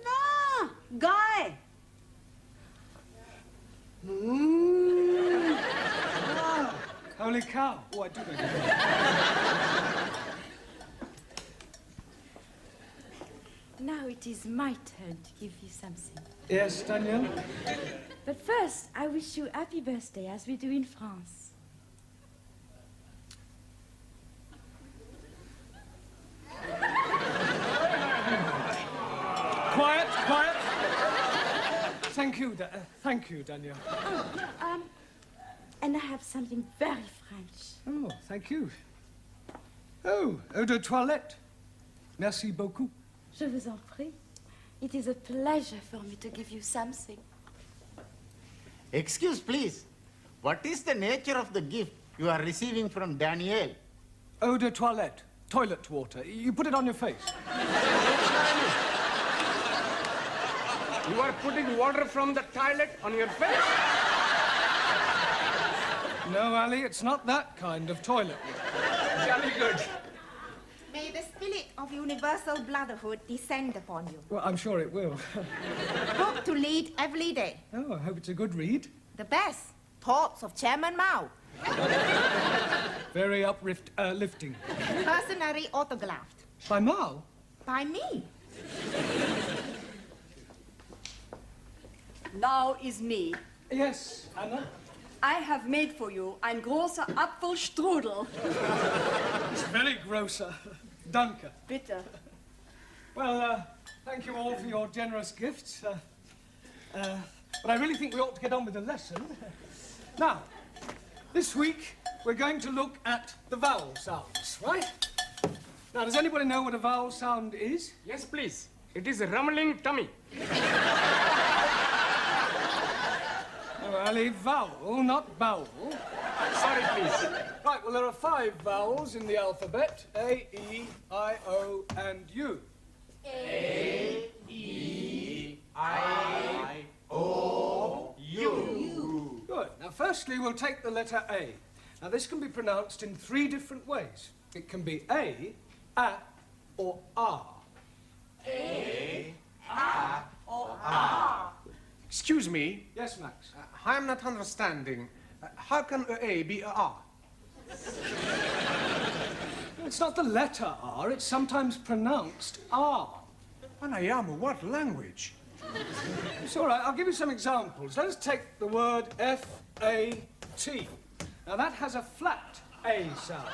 No, Guy. Ah, holy cow. Oh, I do beg your pardon. Now it is my turn to give you something. Yes, Daniel? But first, I wish you happy birthday, as we do in France. Quiet, quiet. Thank you, Daniel. Oh, and I have something very French. Oh, thank you. Oh, eau de toilette. Merci beaucoup. Je vous en prie. It is a pleasure for me to give you something. Excuse, please. What is the nature of the gift you are receiving from Daniel? Eau de toilette. Toilet water. You put it on your face. You are putting water from the toilet on your face? No, Ali, it's not that kind of toilet. Jolly good. May the spirit of universal brotherhood descend upon you. Well, I'm sure it will. Book to read every day. Oh, I hope it's a good read. The best. Thoughts of Chairman Mao. Very uplifting. Personally autographed. By Mao? By me. Now is me. Yes, Anna? I have made for you ein großer Apfelstrudel. It's very grosser. Danke. Bitte. Well, thank you all for your generous gifts. But I really think we ought to get on with the lesson. Now, this week, we're going to look at the vowel sounds, right? Now, does anybody know what a vowel sound is? Yes, please. It is a rumbling tummy. Oh, Well, a vowel, not bowel. Sorry, please. Right, well, there are 5 vowels in the alphabet. A, E, I, O, and U. A, E, I, O, U. Good. Now, firstly, we'll take the letter A. Now, this can be pronounced in 3 different ways. It can be A, or R. A, or R. Excuse me. Yes, Max? I'm not understanding. How can A be a R? It's not the letter R, it's sometimes pronounced R. Anayamu, what language? It's all right, I'll give you some examples. Let us take the word F-A-T. Now, that has a flat A sound.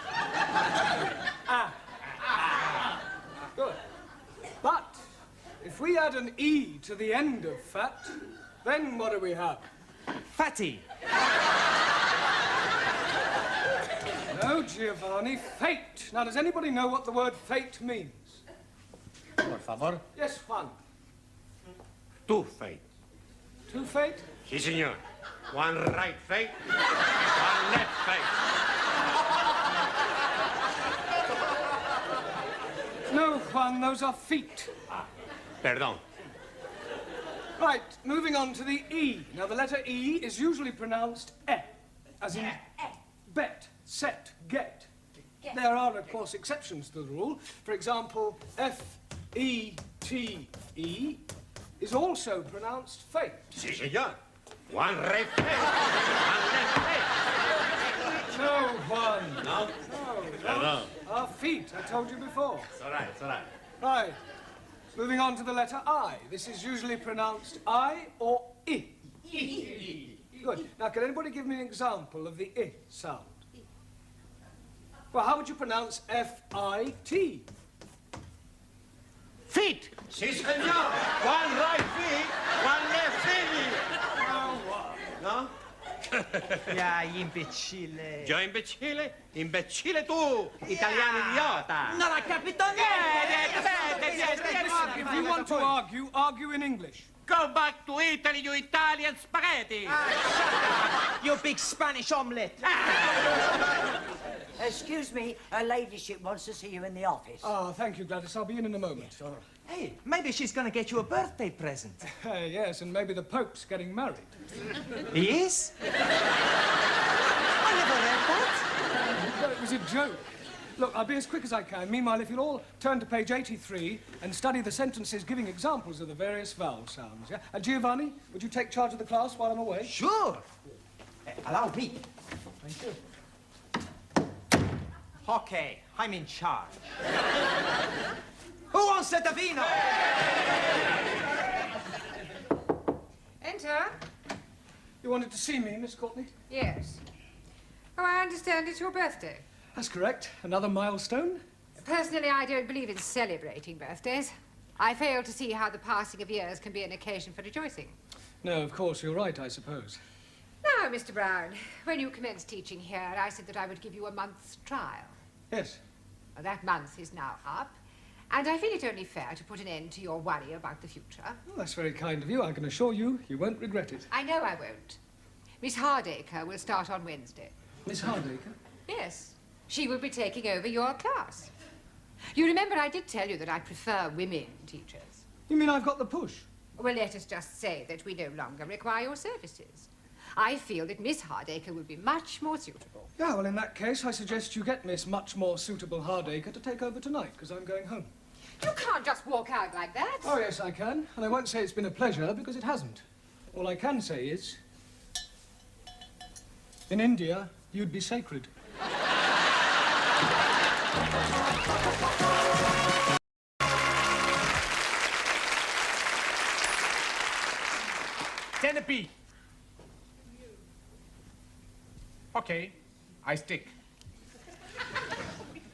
Good. But if we add an E to the end of fat, then what do we have? Fatty. No, Giovanni, fate. Now, does anybody know what the word fate means? Por favor. Yes, Juan. Two fate. Two fate? Sí, señor. One right fate, one left fate. No, Juan, those are feet. Perdón. Right, moving on to the E. Now, the letter E is usually pronounced E, as in bet, set, get. There are, of course, exceptions to the rule. For example, F-E-T-E is also pronounced fate. Sí, señor. One right fate, one left fate. No, Juan. No? No. Our feet, I told you before. It's all right, it's all right. Right. Moving on to the letter I. This is usually pronounced I or I. Good. Now, can anybody give me an example of the I sound? Well, how would you pronounce F-I-T? Feet. Sí, señor. One right feet, one left feet. No? Ya, imbecille. Yo imbecille? Imbecille tu, italiano idiota. Non ha capito niente. If you want to argue, argue in English. Go back to Italy, you Italian spaghetti. You big Spanish omelette. Excuse me, her ladyship wants to see you in the office. Oh, thank you, Gladys. I'll be in a moment. Hey, maybe she's going to get you a birthday present. Yes, and maybe the Pope's getting married. He is? I never read that. No, it was a joke. Look, I'll be as quick as I can. Meanwhile, if you'll all turn to page 83 and study the sentences giving examples of the various vowel sounds, yeah? Giovanni, would you take charge of the class while I'm away? Sure. Allow me. Thank you. Okay, I'm in charge. Who wants a vino? Enter. You wanted to see me, Miss Courtney? Yes. Oh, I understand it's your birthday. That's correct. Another milestone? Personally, I don't believe in celebrating birthdays. I fail to see how the passing of years can be an occasion for rejoicing. No, of course, you're right, I suppose. Now, Mr. Brown, when you commenced teaching here, I said that I would give you a month's trial. Yes. Well, that month is now up, and I feel it only fair to put an end to your worry about the future. Well, that's very kind of you. I can assure you, you won't regret it. I know I won't. Miss Hardacre will start on Wednesday. Miss Hardacre? Yes. She will be taking over your class. You remember I did tell you that I prefer women teachers. You mean I've got the push? Well, let us just say that we no longer require your services. I feel that Miss Hardacre would be much more suitable. Yeah, well, in that case, I suggest you get Miss Much More Suitable Hardacre to take over tonight, because I'm going home. You can't just walk out like that. Oh, yes, I can. And I won't say it's been a pleasure, because it hasn't. All I can say is, in India, you'd be sacred. Centipede. Okay, I stick.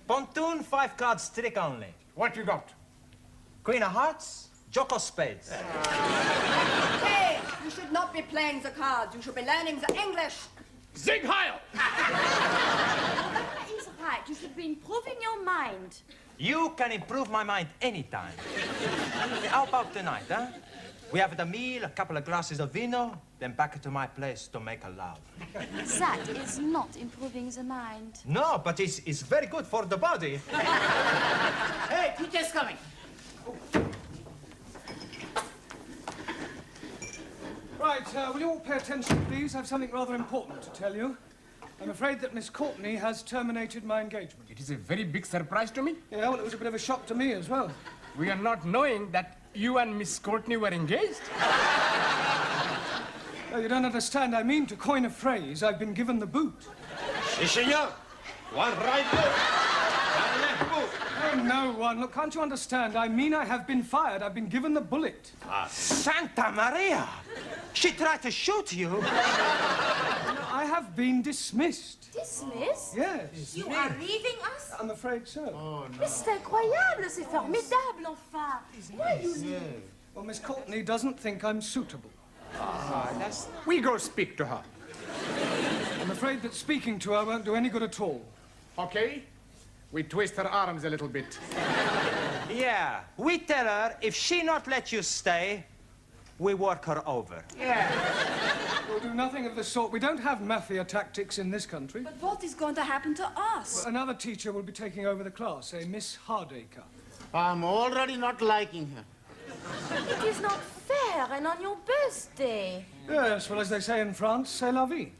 Pontoon, 5 cards, trick only. What you got? Queen of Hearts, Jock of Spades. Hey, you should not be playing the cards. You should be learning the English. Zig Heil! That is right. You should be improving your mind. You can improve my mind anytime. How about tonight, huh? We have the meal, a couple of glasses of vino, then back to my place to make a love. That is not improving the mind. No, but it's very good for the body. Hey, teacher's coming. Right, will you all pay attention, please? I have something rather important to tell you. I'm afraid that Miss Courtney has terminated my engagement. It is a very big surprise to me. Yeah, well, it was a bit of a shock to me as well. We are not knowing that you and Miss Courtney were engaged. Oh, you don't understand. I mean, to coin a phrase, I've been given the boot. Si, senor. One right boot, one left boot. Oh, no, one. Look, can't you understand? I mean, I have been fired. I've been given the bullet. Santa Maria! She tried to shoot you. I have been dismissed. Dismissed? Yes. You are leaving us? I'm afraid so. Oh, Mais c'est incroyable, c'est formidable, enfin. Why you leave? Well, Miss Courtney doesn't think I'm suitable. We go speak to her. I'm afraid that speaking to her won't do any good at all. Okay? We twist her arms a little bit. Yeah, we tell her if she not let you stay, we work her over. Yeah. We'll do nothing of the sort. We don't have mafia tactics in this country. But what is going to happen to us? Well, another teacher will be taking over the class, a Miss Hardacre. I'm already not liking her. It is not fair, and on your birthday. Yes, well, as they say in France, c'est la vie.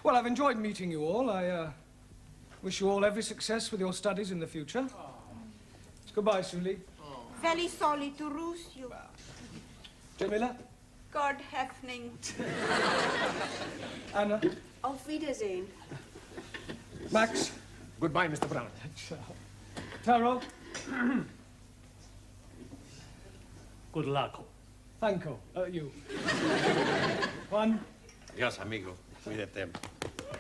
Well, I've enjoyed meeting you all. I wish you all every success with your studies in the future. Goodbye, Sully. Very sorry to lose you. Jamila? God hefning. Anna? Auf Wiedersehen. Max? Goodbye, Mr. Brown. Taro? Good luck. Thank you. You. Juan? Adiós, amigo. Cuídate.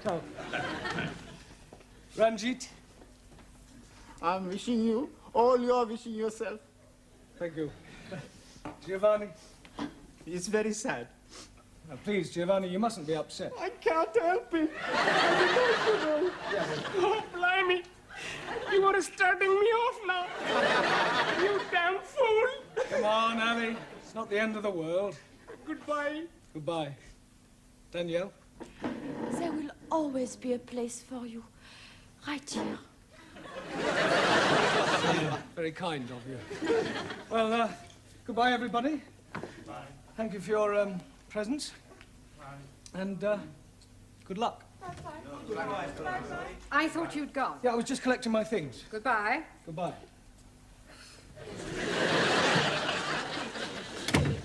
Ciao. Ranjit? I'm wishing you all you're wishing yourself. Thank you. Giovanni? It's very sad. Now, please, Giovanni, you mustn't be upset. I can't help it. I'm emotional. Oh, blimey. You are starting me off now. You damn fool. Come on, Ali. It's not the end of the world. Goodbye. Goodbye. Danielle? There will always be a place for you. Right here. Very kind of you. Well, goodbye, everybody. Bye. Thank you for your presence. Bye. And good luck. I thought you'd gone. Yeah, I was just collecting my things. Goodbye. Goodbye.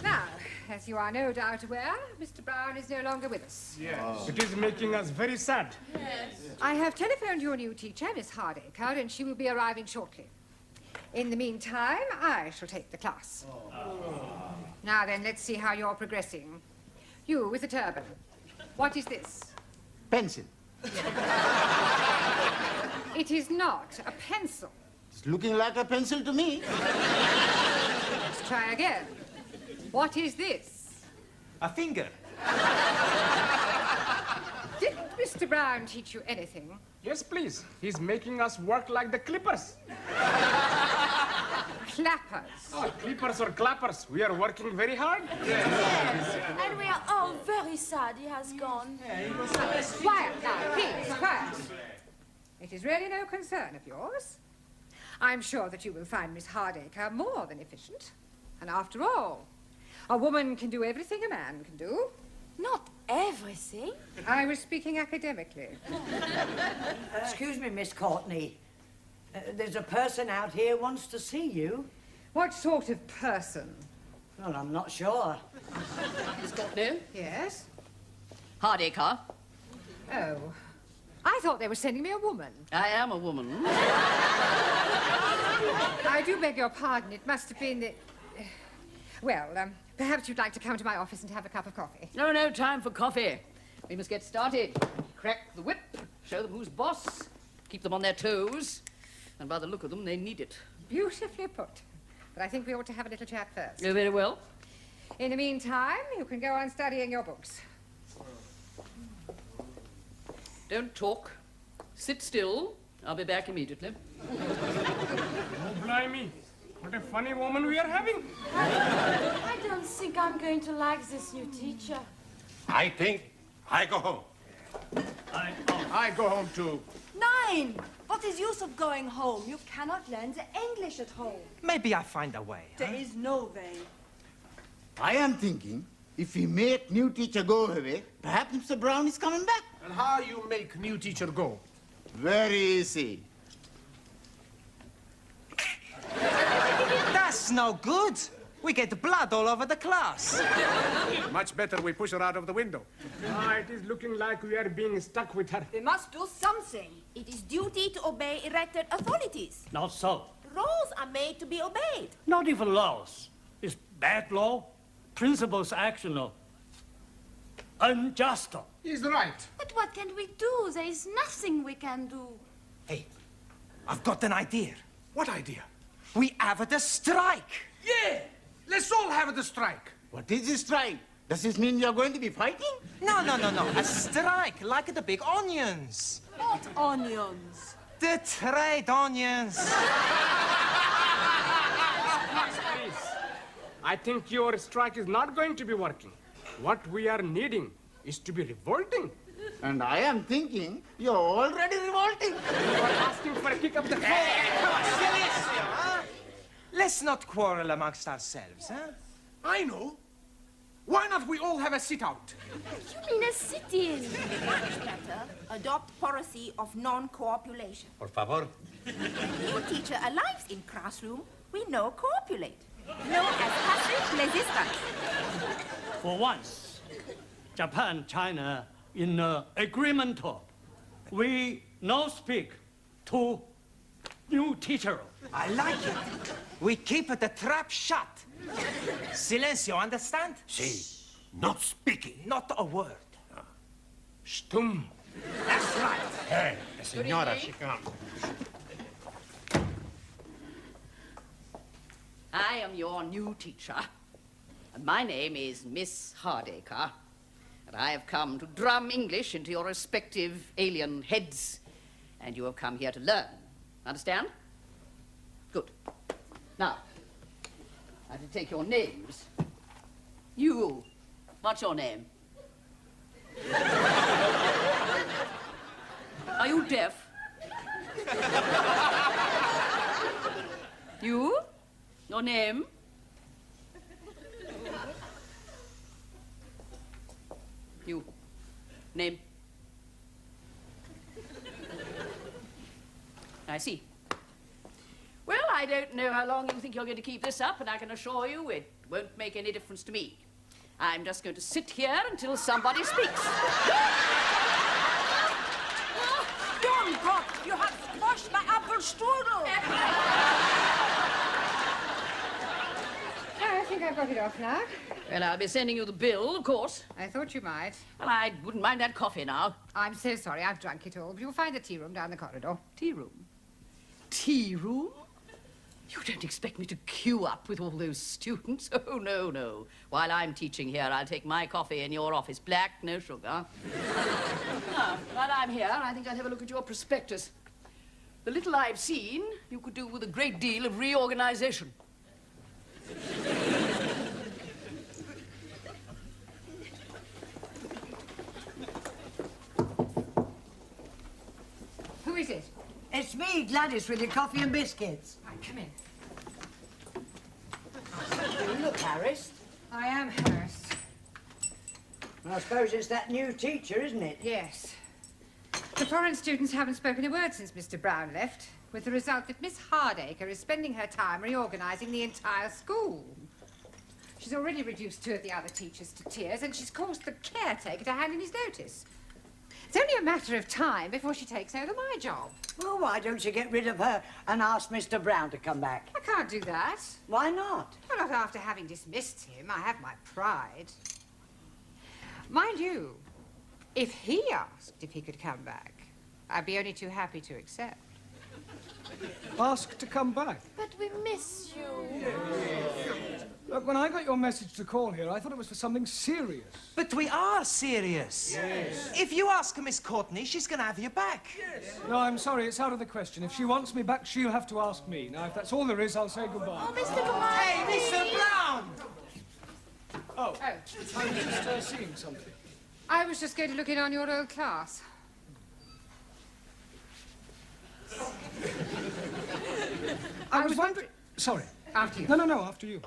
Now, as you are no doubt aware, Mr. Brown is no longer with us. Yes. Oh. It is making us very sad. Yes. I have telephoned your new teacher, Miss Hardacre, and she will be arriving shortly. In the meantime, I shall take the class. Now then, let's see how you're progressing. You with the turban. What is this? Pencil. It is not a pencil. It's looking like a pencil to me. Let's try again. What is this? A finger. Didn't Mr. Brown teach you anything? Yes, please. He's making us work like the clippers. Clappers. Oh, clippers or clappers. We are working very hard. Yes. And we are all very sad he has gone. Quiet now, please, quiet. It is really no concern of yours. I'm sure that you will find Miss Hardacre more than efficient. And after all, a woman can do everything a man can do. Not everything. I was speaking academically. Excuse me, Miss Courtney. There's a person out here wants to see you. What sort of person? Well, I'm not sure. Miss Courtney? Yes? Hardacre. Oh. I thought they were sending me a woman. I am a woman. I do beg your pardon. It must have been that... Well, perhaps you'd like to come to my office and have a cup of coffee. No time for coffee. We must get started. Crack the whip, show them who's boss, keep them on their toes, and by the look of them, they need it. Beautifully put. But I think we ought to have a little chat first. Oh, very well. In the meantime, you can go on studying your books. Don't talk. Sit still. I'll be back immediately. Oh, blimey. What a funny woman we are having. I don't think I'm going to like this new teacher. I think I go home. I go home too. Nine! What is use of going home? You cannot learn the English at home. Maybe I find a way. There is no way. I am thinking, if we make new teacher go away, perhaps Mr. Brown is coming back. And how you make new teacher go? Very easy. That's no good. We get blood all over the class. Much better we push her out of the window. It is looking like we are being stuck with her. We must do something. It is duty to obey elected authorities. Not so. Laws are made to be obeyed. Not even laws. It's bad law. Principles actional. Unjust. He's right. But what can we do? There is nothing we can do. Hey, I've got an idea. What idea? We have a strike. Yeah! Let's all have the strike. What is this strike? Does this mean you're going to be fighting? No. A strike, like the big onions. What onions? The trade onions. Please. I think your strike is not going to be working. What we are needing is to be revolting. And I am thinking you're already revolting. You are asking for a kick up the Come on, Silencio, huh? Let's not quarrel amongst ourselves, huh? I know. Why not we all have a sit-out? You mean a sit-in? Much better, adopt policy of non-cooperation. Por favor. New teacher arrives in classroom, we no cooperate. Known as passive resistance. For once, Japan, China, in agreement, we no speak to new teacher. I like it. We keep the trap shut. Silencio, understand? Si. Not speaking. Not a word. Stum. That's right. Hey, the señora, she comes. I am your new teacher, and my name is Miss Hardacre, and I have come to drum English into your respective alien heads, and you have come here to learn. Understand? Good. Now, I have to take your names. You, what's your name? Are you deaf? You? Your name? You. Name? I see. Well, I don't know how long you think you're going to keep this up, and I can assure you it won't make any difference to me. I'm just going to sit here until somebody speaks. John Gott, you have squashed my apple strudel. I think I've got it off now. Well, I'll be sending you the bill, of course. I thought you might. Well, I wouldn't mind that coffee now. I'm so sorry I've drunk it all, but you'll find the tea room down the corridor. Tea room? Tea room? You don't expect me to queue up with all those students? Oh, no, no. While I'm teaching here, I'll take my coffee in your office. Black, no sugar. Now, while I'm here, I think I'll have a look at your prospectus. The little I've seen, you could do with a great deal of reorganization. Who is it? It's me, Gladys, with your coffee and biscuits. Right, come in. You look harassed. I am harassed. I suppose it's that new teacher, isn't it? Yes. The foreign students haven't spoken a word since Mr. Brown left, with the result that Miss Hardacre is spending her time reorganizing the entire school. She's already reduced 2 of the other teachers to tears, and she's caused the caretaker to hand in his notice. It's only a matter of time before she takes over my job. Well, why don't you get rid of her and ask Mr. Brown to come back? I can't do that. Why not? Well, not after having dismissed him. I have my pride. Mind you, if he asked if he could come back, I'd be only too happy to accept. Ask to come back. But we miss you. Look, when I got your message to call here, I thought it was for something serious. But we are serious. Yes. If you ask her, Miss Courtney, she's going to have you back. Yes. No, I'm sorry, it's out of the question. If she wants me back, she'll have to ask me. Now, if that's all there is, I'll say goodbye. Oh, Mr. Goodbye. Hey, Mr. Brown! Oh, I was just seeing something. I was just going to look in on your old class. I was wondering... Sorry. After you. No, after you.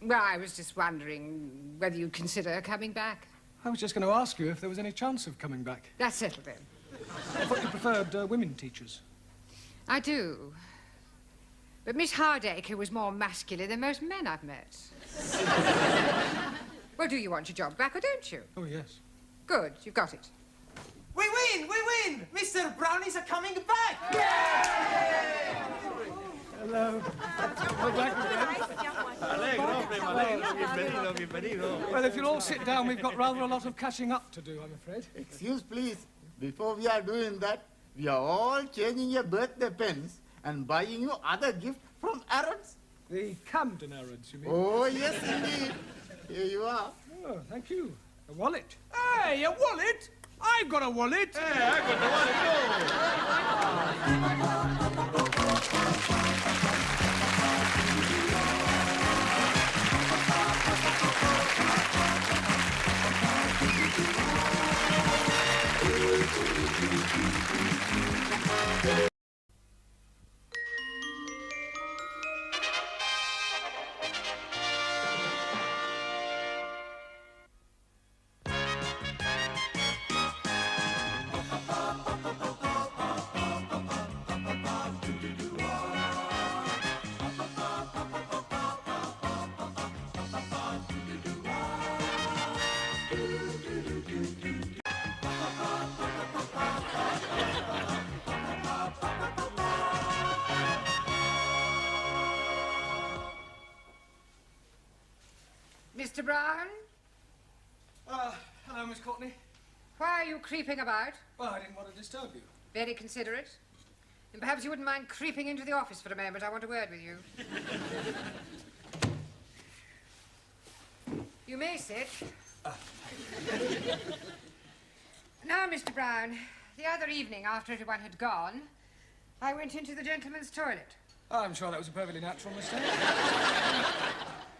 Well, I was just wondering whether you'd consider coming back. I was just going to ask you if there was any chance of coming back. That's settled then. I thought you preferred women teachers. I do. But Miss Hardacre was more masculine than most men I've met. Well, do you want your job back or don't you? Oh, yes. Good, you've got it. We win! We win! Mr. Brownies are coming back! Hello. We're back again. Well, if you'll all sit down, we've got rather a lot of catching up to do, I'm afraid. Excuse, please. Before we are doing that, we are all changing your birthday pens and buying you other gifts from Arabs. The Camden Arabs, you mean? Oh, yes, indeed. Here you are. Oh, thank you. A wallet. Hey, a wallet? I've got a wallet. Hey, I got the wallet, Mr. Brown? Hello, Miss Courtney. Why are you creeping about? Well, I didn't want to disturb you. Very considerate. And perhaps you wouldn't mind creeping into the office for a moment. I want a word with you. You may sit. Now, Mr. Brown, the other evening after everyone had gone, I went into the gentleman's toilet. I'm sure that was a perfectly natural mistake.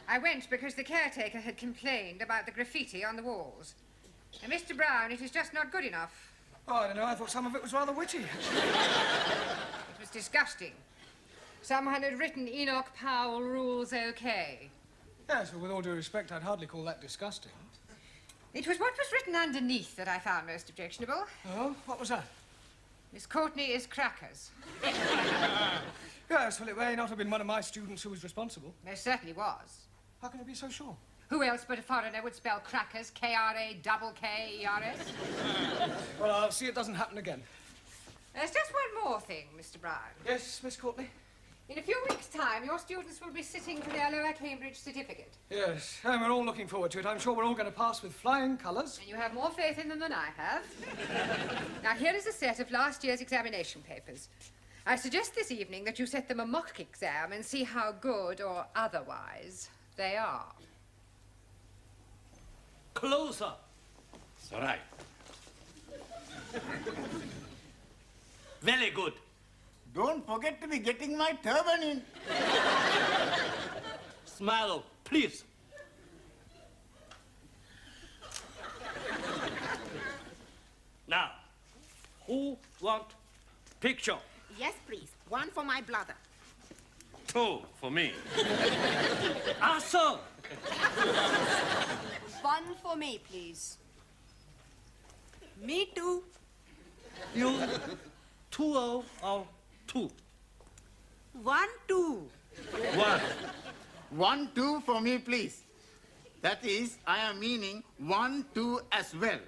I went because the caretaker had complained about the graffiti on the walls. And Mr. Brown, it is just not good enough. Oh, I don't know. I thought some of it was rather witty. It was disgusting. Someone had written Enoch Powell rules okay. Yes, well, with all due respect, I'd hardly call that disgusting. It was what was written underneath that I found most objectionable. Oh, what was that? Miss Courtney is crackers. Yes, well, it may not have been one of my students who was responsible. Most certainly was. How can you be so sure? Who else but a foreigner would spell crackers K-R-A-double-K-E-R-S? Well, I'll see it doesn't happen again. There's just one more thing, Mr. Brown. Yes, Miss Courtney? In a few weeks' time, your students will be sitting for their lower Cambridge certificate. Yes, and we're all looking forward to it. I'm sure we're all going to pass with flying colours. And you have more faith in them than I have. Now, here is a set of last year's examination papers. I suggest this evening that you set them a mock exam and see how good or otherwise they are. Closer. It's all right. Very good. Don't forget to be getting my turban in. Smile, please. Now, who want picture? Yes, please. One for my brother. 2 for me. Awesome. One for me, please. Me too. You 2 or 2? 1, 2. 1. 1, 2 for me, please. That is, I am meaning 1, 2 as well.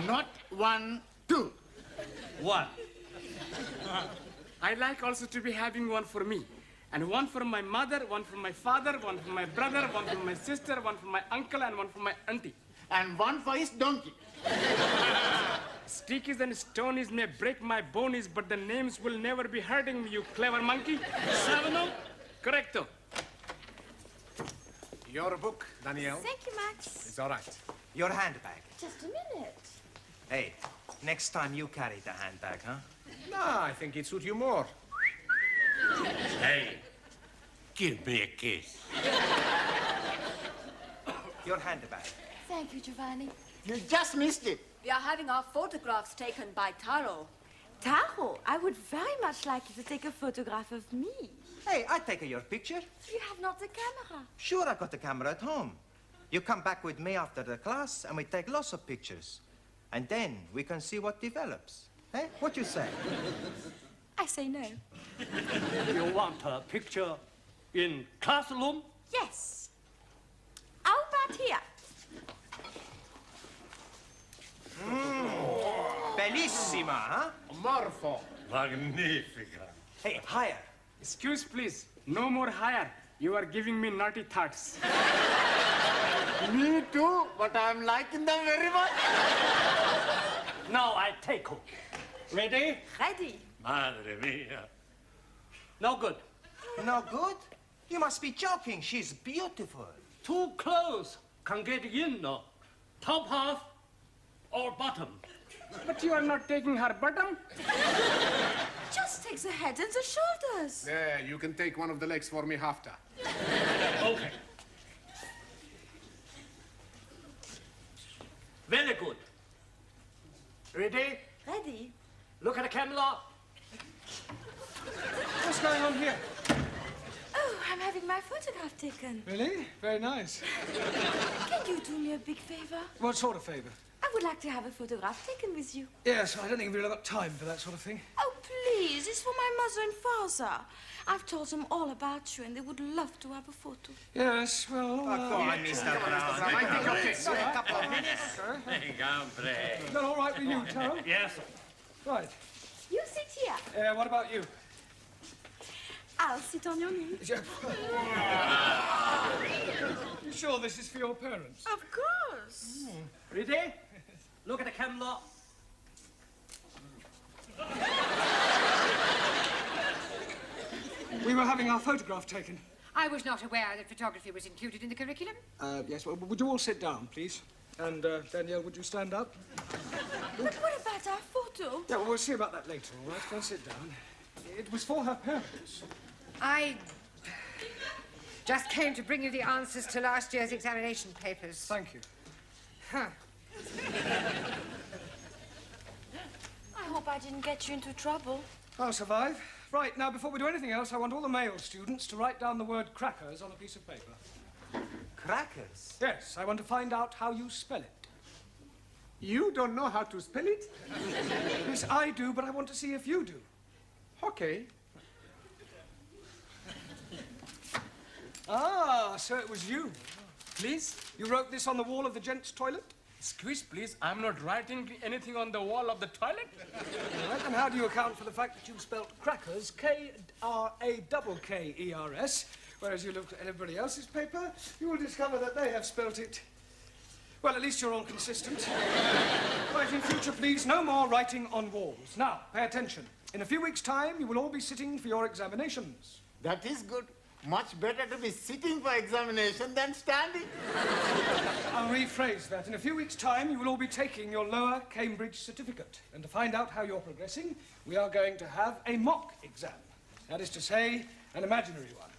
Not 1, 2. 1. I'd like also to be having one for me. And one for my mother, one for my father, one for my brother, one for my sister, one for my uncle, and one for my auntie. And one for his donkey. Stickies and stonies may break my bonies, but the names will never be hurting me, you clever monkey. Savano? Correcto. Your book, Danielle. Thank you, Max. It's all right. Your handbag. Just a minute. Hey, next time you carry the handbag, huh? No, I think it suits you more. Hey, give me a kiss. Your handbag. Thank you, Giovanni. You just missed it. We are having our photographs taken by Taro. Taro, I would very much like you to take a photograph of me. Hey, I take your picture. You have not the camera. Sure, I got the camera at home. You come back with me after the class, and we take lots of pictures. And then we can see what develops. Eh? What you say? I say no. You want a picture in classroom? Yes. How about here? Bellissima, huh? Morpho. Magnifica. Hey, higher. Excuse, please. No more higher. You are giving me naughty thoughts. Me too, but I'm liking them very much. Now I take her. Ready? Ready. Madre mia. No good. No good? You must be joking. She's beautiful. Too close. Can get in, no. Top half or bottom. But you are not taking her bottom? Just take the head and the shoulders. There, you can take one of the legs for me after. Okay. Very good. Ready? Ready. Look at the camera. What's going on here? Oh, I'm having my photograph taken. Really? Very nice. Can you do me a big favor? What sort of favor? I would like to have a photograph taken with you. Yes, I don't think we've really got time for that sort of thing. Oh, please. It's for my mother and father. I've told them all about you, and they would love to have a photo. Yes, well... Go on, Mr. Brown. I think okay. A couple of minutes. Is that all right with you, Taro? Yes. Right. You sit here. What about you? I'll sit on your knee. You sure this is for your parents? Of course. Ready? Look at the camera. We were having our photograph taken. I was not aware that photography was included in the curriculum. Yes, well, would you all sit down, please? And, Danielle, would you stand up? But what about our photo? Yeah, well, we'll see about that later, all right? Go and sit down. It was for her parents. I just came to bring you the answers to last year's examination papers. Thank you. Huh. I hope I didn't get you into trouble. I'll survive. Right, now, before we do anything else, I want all the male students to write down the word crackers on a piece of paper. Crackers? Yes, I want to find out how you spell it. You don't know how to spell it? Yes, I do, but I want to see if you do. Okay. Ah, so it was you. Please? You wrote this on the wall of the gents' toilet? Excuse, please. I'm not writing anything on the wall of the toilet. All right, then how do you account for the fact that you spelt crackers, K-R-A-K-K-E-R-S, whereas you look at everybody else's paper, you will discover that they have spelt it... Well, at least you're all consistent. Right, in future, please, no more writing on walls. Now, pay attention. In a few weeks' time, you will all be sitting for your examinations. That is good. Much better to be sitting for examination than standing. I'll rephrase that. In a few weeks' time, you will all be taking your lower Cambridge certificate. And to find out how you're progressing, we are going to have a mock exam. That is to say, an imaginary one.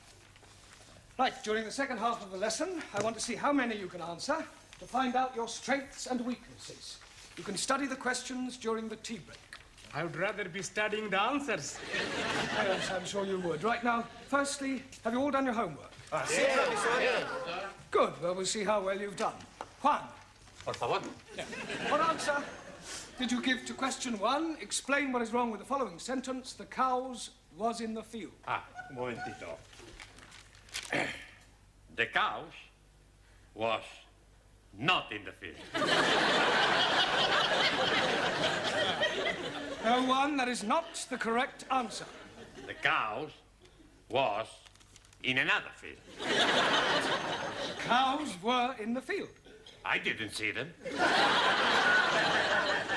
Right, during the second half of the lesson, I want to see how many you can answer to find out your strengths and weaknesses. You can study the questions during the tea break. I would rather be studying the answers. Yes, I'm sure you would. Right now, firstly, have you all done your homework? Good. Well, we'll see how well you've done. Juan. Por favor. Yeah. What answer did you give to question 1? Explain what is wrong with the following sentence. The cows was in the field. Un momentito. The cows was not in the field. No, Juan, that is not the correct answer. The cows was in another field. Cows were in the field. I didn't see them.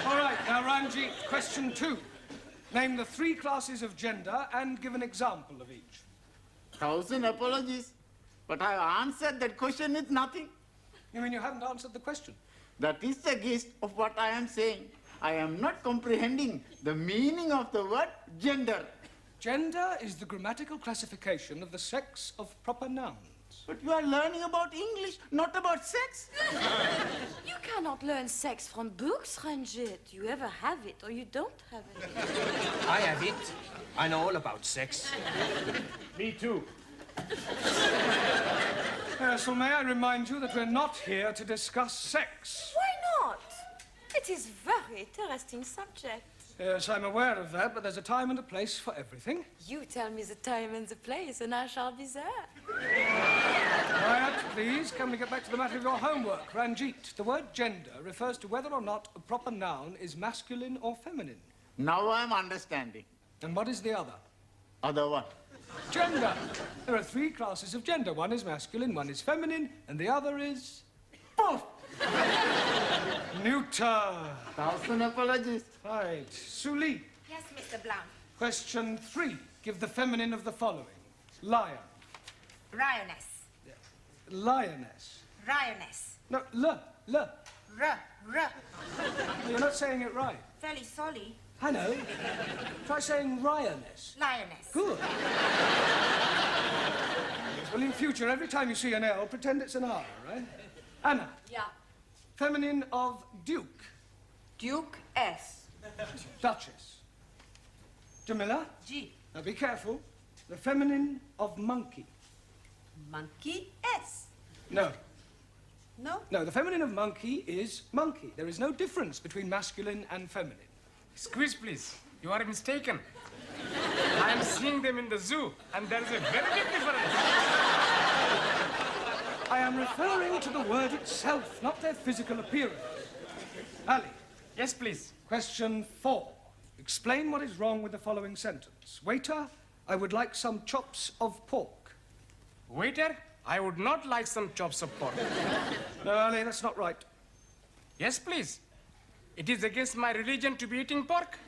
All right, now, Ranjit, question 2. Name the 3 classes of gender and give an example of each. 1,000 apologies. But I answered that question with nothing. You mean you haven't answered the question? That is the gist of what I am saying. I am not comprehending the meaning of the word gender. Gender is the grammatical classification of the sex of proper nouns. But you are learning about English, not about sex. You cannot learn sex from books, Ranjit. You either have it or you don't have it. I have it. I know all about sex. Me too. So may I remind you that we're not here to discuss sex. Why not? It is very interesting subject. Yes, I'm aware of that, but there's a time and a place for everything. You tell me the time and the place, and I shall be there. Quiet, please. Can we get back to the matter of your homework? Ranjit, the word gender refers to whether or not a proper noun is masculine or feminine. Now I'm understanding. And what is the other? Other one? Gender. There are 3 classes of gender. One is masculine, one is feminine, and the other is... Poof! Neuter. 1,000 apologies. Right. Suli. Yes, Mr. Blount. Question 3. Give the feminine of the following. Lion. Lioness. Lioness. Lioness. No, You're not saying it right. Fairly sorry. I know. Try saying lioness. Lioness. Good. Well, in future, every time you see an L, pretend it's an R, right? Anna. Yeah. Feminine of Duke. Duke S. Duchess. Jamila. G. Now be careful. The feminine of monkey. Monkey S. No. No? No, the feminine of monkey is monkey. There is no difference between masculine and feminine. Excuse, please. You are mistaken. I am seeing them in the zoo, and there is a very big difference. I am referring to the word itself, not their physical appearance. Ali. Yes, please. Question 4. Explain what is wrong with the following sentence. Waiter, I would like some chops of pork. Waiter, I would not like some chops of pork. No, Ali, that's not right. Yes, please. It is against my religion to be eating pork.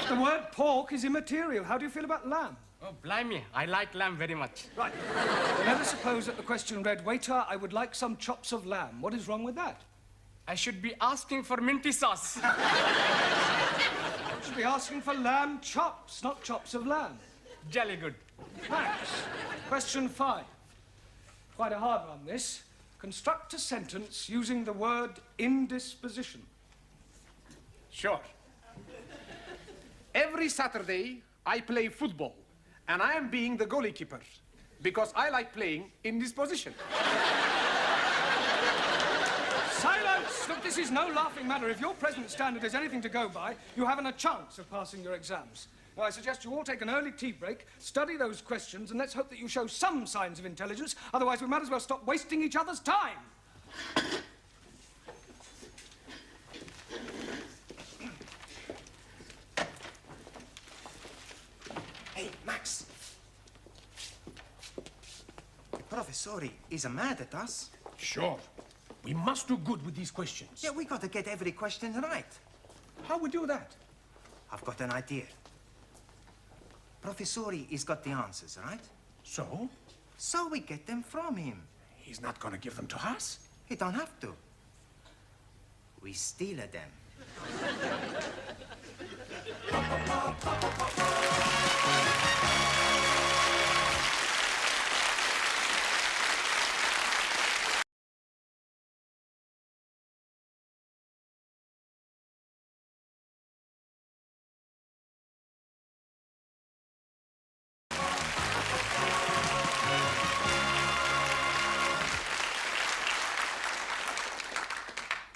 The word pork is immaterial. How do you feel about lamb? Oh, blimey, I like lamb very much. Right. Well, let us suppose that the question read, waiter, I would like some chops of lamb. What is wrong with that? I should be asking for minty sauce. You should be asking for lamb chops, not chops of lamb. Jolly good. Thanks. Question 5. Quite a hard one, this. Construct a sentence using the word indisposition. Sure. Every Saturday, I play football, and I am being the goalkeeper because I like playing in this position. Silence! Look, this is no laughing matter. If your present standard is anything to go by, you haven't a chance of passing your exams. Now, I suggest you all take an early tea break, study those questions, and let's hope that you show some signs of intelligence. Otherwise, we might as well stop wasting each other's time. Hey, Max. The professor is mad at us. Sure. We must do good with these questions. Yeah, we got to get every question right. How we do that? I've got an idea. Professori has got the answers, right? So? So we get them from him. He's not going to give them to us. He don't have to. We steal them.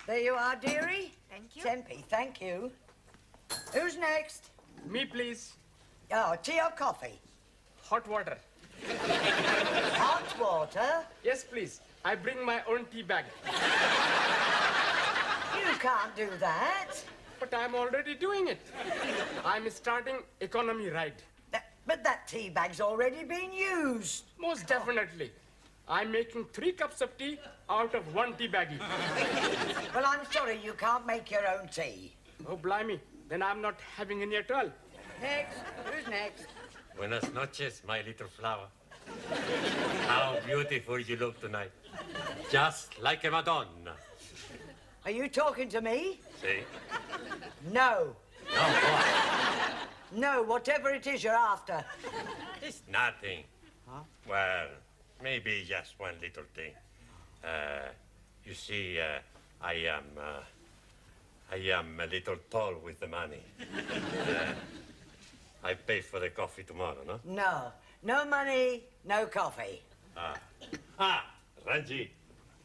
There you are, dearie. Thank you. Tempe, thank you. Who's next? Me, please. Oh, tea or coffee? Hot water. Hot water? Yes, please. I bring my own tea bag. You can't do that. But I'm already doing it. I'm starting economy ride. But that tea bag's already been used. Most definitely. I'm making 3 cups of tea out of 1 tea baggie. Well, I'm sorry you can't make your own tea. Oh, blimey. Then I'm not having any at all. Next. Who's next? Buenas noches, my little flower. How beautiful you look tonight. Just like a Madonna. Are you talking to me? See? No. No, what? No, whatever it is you're after. It's nothing. Huh? Well, maybe just one little thing. You see, I am a little tall with the money. I pay for the coffee tomorrow, no? No. No money, no coffee. Ranji,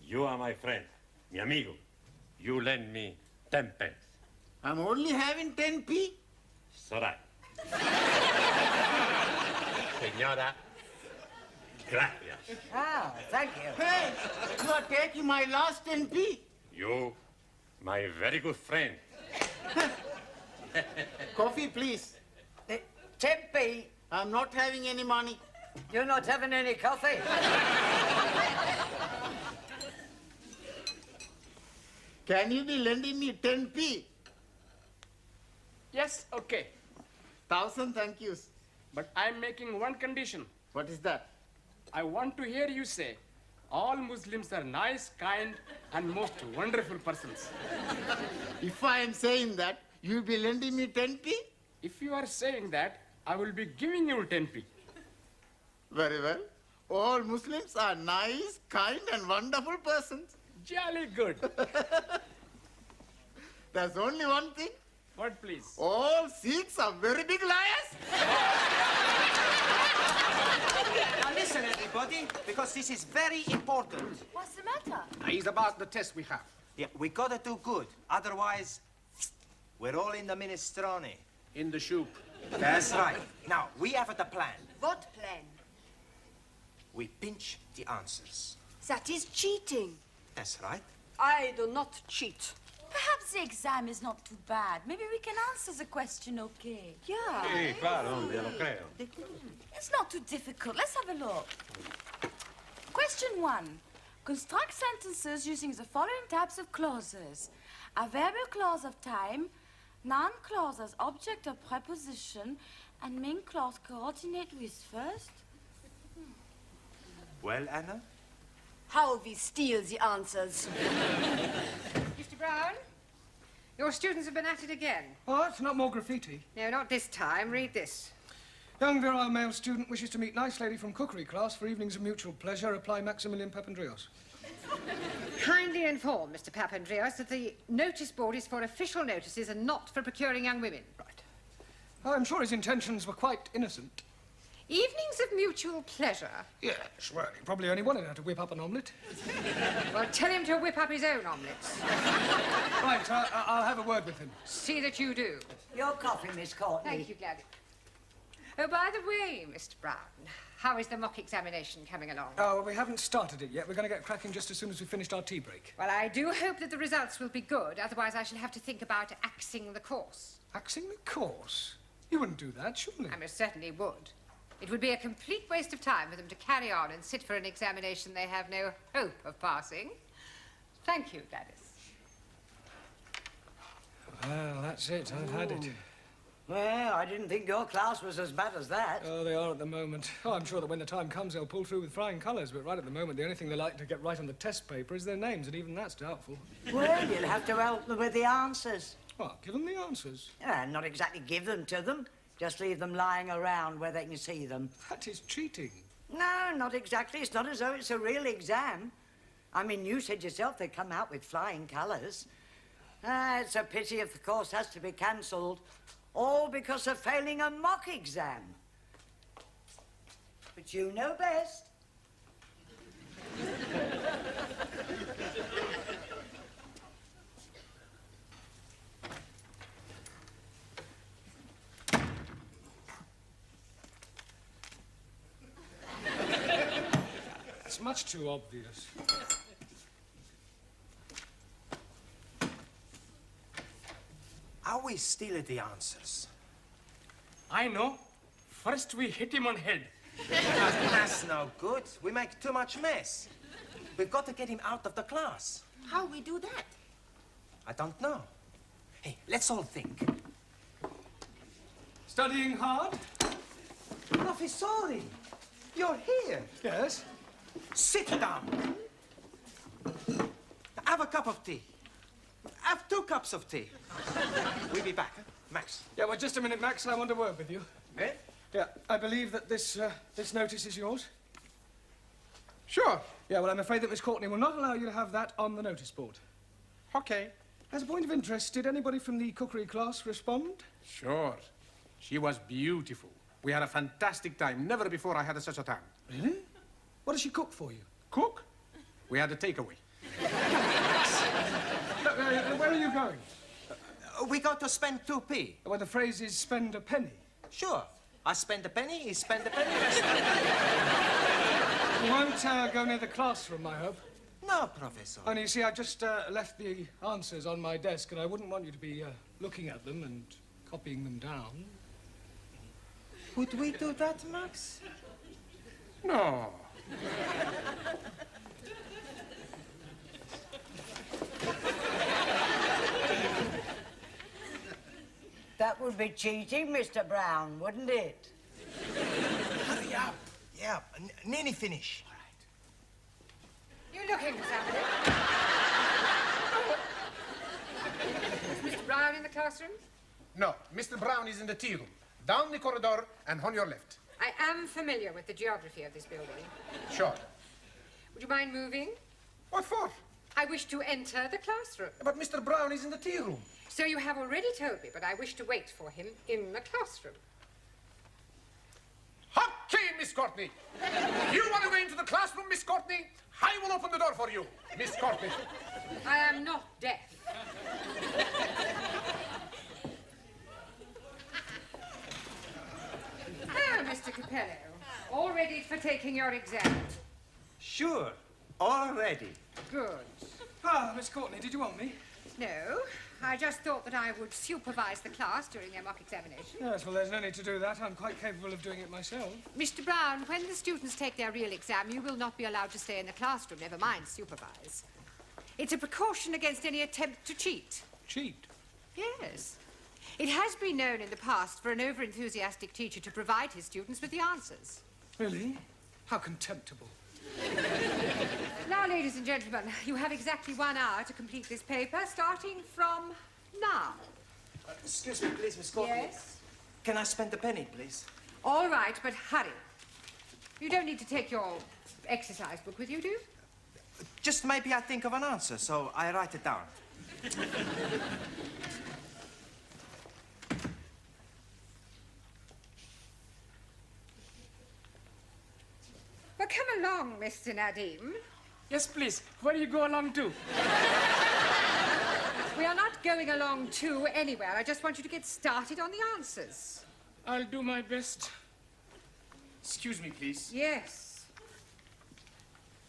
you are my friend, mi amigo. You lend me 10 pence. I'm only having 10p. It's all right. Señora, gracias. Ah, thank you. Hey, you are taking my last 10p. You, my very good friend. Coffee, please. 10p. I'm not having any money. You're not having any coffee? Can you be lending me 10p? Yes, okay. 1,000 thank yous. But I'm making one condition. What is that? I want to hear you say, all Muslims are nice, kind, and most wonderful persons. If I am saying that, you'll be lending me 10p? If you are saying that, I will be giving you 10p. Very well. All Muslims are nice, kind, and wonderful persons. Jolly good. There's only one thing. What, please? All Sikhs are very big liars. Now listen, everybody, because this is very important. What's the matter? It's about the test we have. Yeah, we gotta do good. Otherwise, we're all in the minestrone. In the soup. That's right. Now, we have the plan. What plan? We pinch the answers. That is cheating. That's right. I do not cheat. Perhaps the exam is not too bad. Maybe we can answer the question okay. Yeah. Sí, claro, yo lo creo. It's not too difficult. Let's have a look. Question 1. Construct sentences using the following types of clauses. Adverbial clause of time, noun clause as object or preposition, and main clause coordinate with first. Well, Anna? How we steal the answers. Mr. Brown, your students have been at it again. Oh, it's not more graffiti. No, not this time. Read this. Young virile male student wishes to meet nice lady from cookery class for evenings of mutual pleasure. Apply Maximilian Papandreou. Kindly inform Mr. Papandreou that the notice board is for official notices and not for procuring young women. Right. I'm sure his intentions were quite innocent. Evenings of mutual pleasure? Yes, well, he probably only wanted her to whip up an omelette. Well, tell him to whip up his own omelettes. Right, I'll have a word with him. See that you do. Your coffee, Miss Courtney. Thank you, Gladys. Oh, by the way, Mr. Brown, how is the mock examination coming along? Oh, well, we haven't started it yet. We're going to get cracking just as soon as we've finished our tea break. Well, I do hope that the results will be good. Otherwise, I shall have to think about axing the course. Axing the course? You wouldn't do that, surely? I most certainly would. It would be a complete waste of time for them to carry on and sit for an examination they have no hope of passing. Thank you, Gladys. Well, that's it. I've had it. Well, I didn't think your class was as bad as that. Oh, they are at the moment. Oh, I'm sure that when the time comes, they'll pull through with flying colours. But right at the moment, the only thing they like to get right on the test paper is their names, and even that's doubtful. Well, you'll have to help them with the answers. What, give them the answers? Not exactly give them to them. Just leave them lying around where they can see them. That is cheating. No, not exactly. It's not as though it's a real exam. I mean, you said yourself they come out with flying colours. It's a pity if the course has to be cancelled, all because of failing a mock exam. But you know best. It's much too obvious. Are we still at the answers? I know. First we hit him on head. That's no good. We make too much mess. We've got to get him out of the class. How we do that? I don't know. Hey, let's all think. Studying hard? Professori, You're here? Yes? Sit down. Have a cup of tea. Have 2 cups of tea. We'll be back, huh? Max. Yeah, well, just a minute, Max. I want to word with you. Eh? Yeah, I believe that this notice is yours. Sure. Yeah, well, I'm afraid that Miss Courtney will not allow you to have that on the notice board. Okay. As a point of interest, did anybody from the cookery class respond? Sure. She was beautiful. We had a fantastic time. Never before I had such a time. Really? What does she cook for you? Cook? We had a takeaway. Look, where are you going? We got to spend 2p. Well, the phrase is spend a penny. Sure. I spend a penny, he spend a penny. You won't go near the classroom, I hope. No, Professor. Only, you see, I just left the answers on my desk, and I wouldn't want you to be looking at them and copying them down. Would we do that, Max? No. That would be cheating, Mr. Brown, wouldn't it? Hurry up. Yeah, nearly finish. All You looking for somebody? Is Mr. Brown in the classroom? No, Mr. Brown is in the tea room. Down the corridor and on your left. I am familiar with the geography of this building. Sure. Would you mind moving? What for? I wish to enter the classroom. But Mr. Brown is in the tea room. So you have already told me, but I wish to wait for him in the classroom. Okay, Miss Courtney. You want to go into the classroom, Miss Courtney? I will open the door for you, Miss Courtney. I am not deaf. Oh, Mr. Capello, all ready for taking your exam? Sure. Already. Good. Ah, Miss Courtney, did you want me? No, I just thought that I would supervise the class during their mock examination. Yes, well, there's no need to do that. I'm quite capable of doing it myself. Mr. Brown, when the students take their real exam, you will not be allowed to stay in the classroom, never mind supervise. It's a precaution against any attempt to cheat. Cheat? Yes. It has been known in the past for an over-enthusiastic teacher to provide his students with the answers. Really? How contemptible. Now, ladies and gentlemen, you have exactly 1 hour to complete this paper, starting from now. Excuse me, please, Miss Courtney. Yes? Can I spend a penny, please? All right, but hurry. You don't need to take your exercise book with you, do you? Just maybe I think of an answer, so I write it down. Well, come along, Mr. Nadim. Yes, please. Where do you go along to? We are not going along to anywhere. I just want you to get started on the answers. I'll do my best. Excuse me, please. Yes.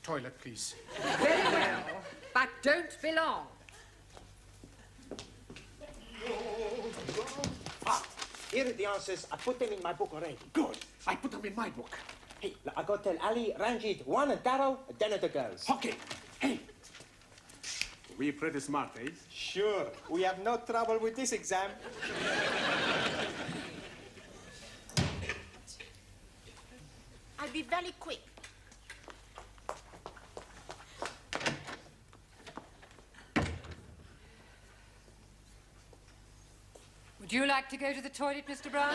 Toilet, please. Very well, but don't be long. Ah, here are the answers. I put them in my book already. Good. I put them in my book. Hey, I got to tell Ali, Ranjit, Juan and Taro, then at the girls. Okay. Hey. We pretty smart, eh? Sure. We have no trouble with this exam. I'll be very quick. Would you like to go to the toilet, Mr. Brown?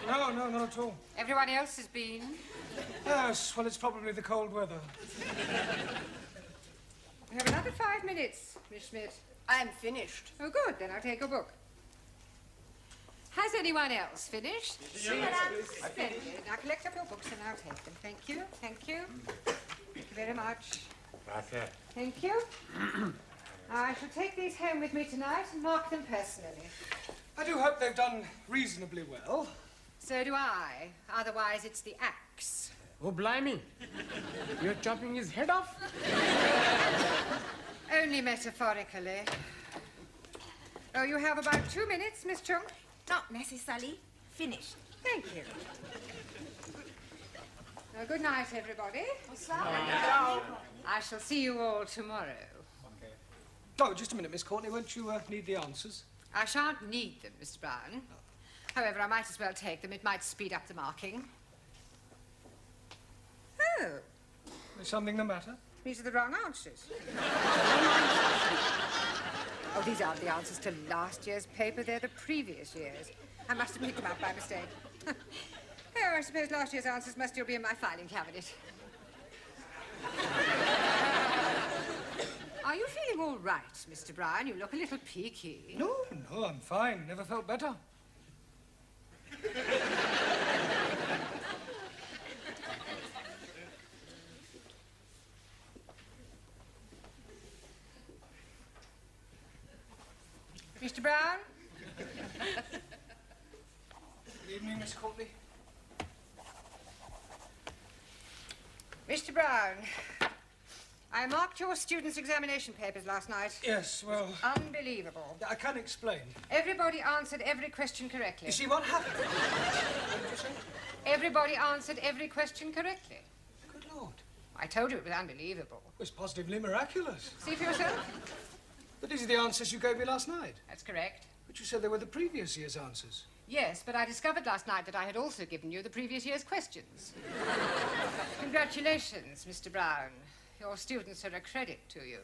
No, not at all. Everyone else has been. Yes, well, it's probably the cold weather. We have another 5 minutes, Miss Schmidt. I'm finished. Oh, good. Then I'll take your book. Has anyone else finished? Yes, please. Splendid. Now collect up your books and I'll take them. Thank you. Thank you. Thank you very much. Gracias. Thank you. I shall take these home with me tonight and mark them personally. I do hope they've done reasonably well. So do I. Otherwise, it's the axe. Oh, blimey. You're chopping his head off? Only metaphorically. Oh, you have about 2 minutes, Miss Chung. Not necessarily. Finished. Thank you. Well, good night, everybody. I shall see you all tomorrow. Oh, just a minute, Miss Courtney. Won't you need the answers? I shan't need them, Mr. Brown. However, I might as well take them. It might speed up the marking. Oh, Is something the matter? these are the wrong answers. Oh, these aren't the answers to last year's paper. They're the previous year's. I must have picked them up by mistake. Oh, I suppose last year's answers must still be in my filing cabinet. Are you feeling all right, Mr. Brown? You look a little peaky. No, I'm fine. Never felt better. Mr. Brown? Good evening, Miss Courtney. Mr. Brown, I marked your students' examination papers last night. Yes, well... Unbelievable. I can't explain. Everybody answered every question correctly. You see what happened? What did you say? Everybody answered every question correctly. Good Lord. I told you it was unbelievable. It was positively miraculous. See for yourself? But these are the answers you gave me last night. That's correct. But you said they were the previous year's answers. Yes, but I discovered last night that I had also given you the previous year's questions. Congratulations, Mr. Brown. Your students are a credit to you.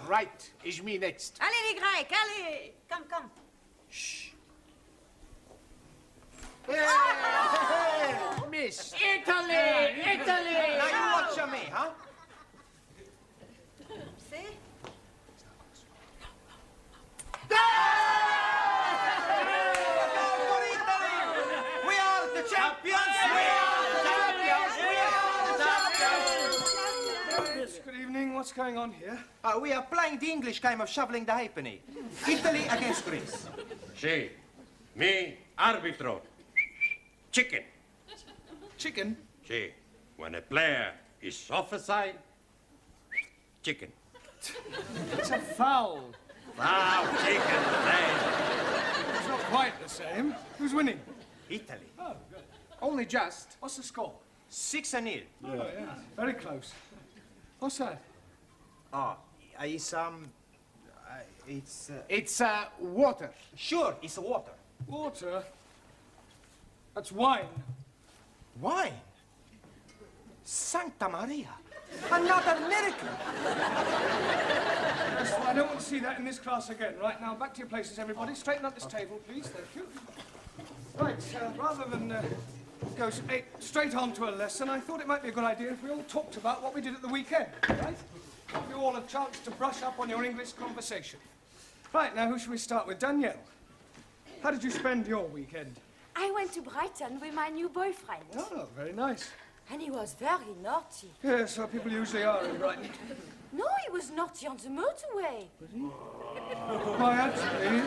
Right, is me next. Allez, les Grecs, allez! Come. Shh. Hey, miss. Italy! Italy! Now you watch me, huh? See? We are the champions! We are the champions! We are the champions! Good evening. What's going on here? We are playing the English game of shoveling the halfpenny. Italy against Greece. Sí. Me, árbitro. Chicken. Chicken? Sí. When a player is offside, chicken. It's a foul. Foul, chicken, same. It's not quite the same. Who's winning? Italy. Oh, good. Only just. What's the score? 6-0. Oh, yeah. Very close. What's that? It's It's water. Sure, it's water. Water? That's wine. Wine? Santa Maria. Another miracle. I don't want to see that in this class again. Right, now, back to your places, everybody. Straighten up this table, please. Thank you. Right, rather than go straight on to a lesson, I thought it might be a good idea if we all talked about what we did at the weekend, right? Give you all a chance to brush up on your English conversation. Right, now, who should we start with? Danielle, how did you spend your weekend? I went to Brighton with my new boyfriend. Oh, very nice. And he was very naughty. Yes, so people usually are in Brighton. No, he was naughty on the motorway. Why, actually...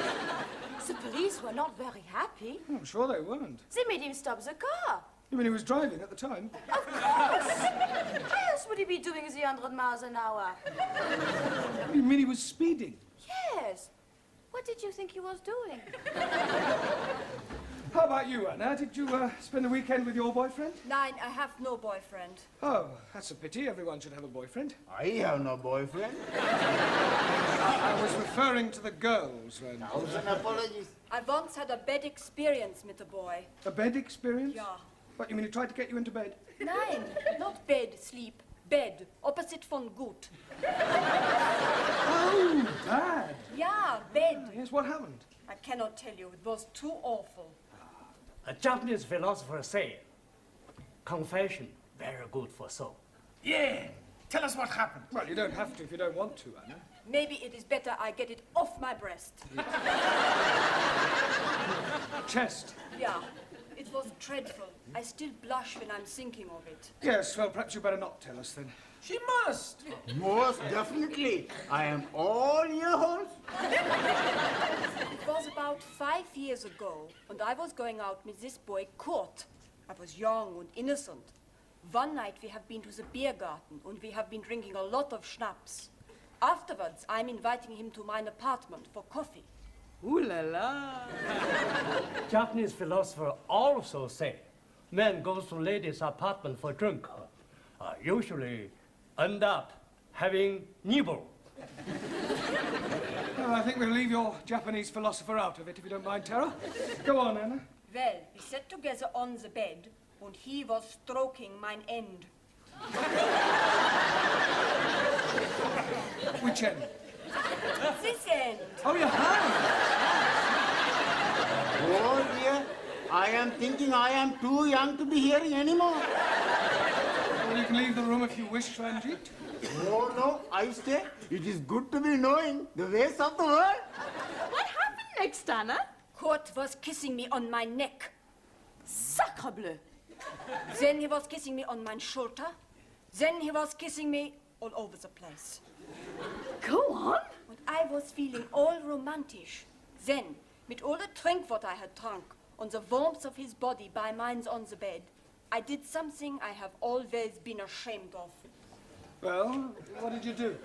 The police were not very happy. I'm sure they weren't. They made him stop the car. You mean he was driving at the time? Of course! Why else would he be doing the 100 miles an hour? You mean he was speeding? Yes. What did you think he was doing? How about you, Anna? Did you spend the weekend with your boyfriend? Nein, I have no boyfriend. Oh, that's a pity. Everyone should have a boyfriend. I have no boyfriend. I was referring to the girls, then. Thousand apologies. I once had a bad experience with a boy. A bed experience? Yeah. What, you mean he tried to get you into bed? Nein, not bed, sleep. Bed, opposite von gut. Oh, bad. Yeah, bed. Yes, what happened? I cannot tell you. It was too awful. A Japanese philosopher said, confession, very good for soul. Yeah. Tell us what happened. Well, you don't have to if you don't want to, Anna. Maybe it is better I get it off my breast. Chest. Yeah, it was dreadful. I still blush when I'm thinking of it. Yes, well, perhaps you better not tell us then. She must. Most definitely. I am all yours. It was about 5 years ago, and I was going out with this boy, Kurt. I was young and innocent. One night we have been to the beer garden, and we have been drinking a lot of schnapps. Afterwards, I'm inviting him to my apartment for coffee. Ooh la la. Japanese philosopher also say, man goes to lady's apartment for drink. Usually end up having nibble. Well, I think we'll leave your Japanese philosopher out of it, if you don't mind, Tara. Go on, Anna. Well, we sat together on the bed, and he was stroking mine end. Which end? This end. Oh, your hand. Oh dear, I am thinking I am too young to be here anymore. Well, you can leave the room if you wish, Ranjit. Oh no, I stay. It is good to be knowing the ways of the world. What happened next, Anna? Kurt was kissing me on my neck. Sacre bleu. Then he was kissing me on my shoulder. Then he was kissing me all over the place. Go on. And I was feeling all romantic. Then, with all the drink what I had drunk, on the warmth of his body by mine on the bed, I did something I have always been ashamed of. Well, what did you do?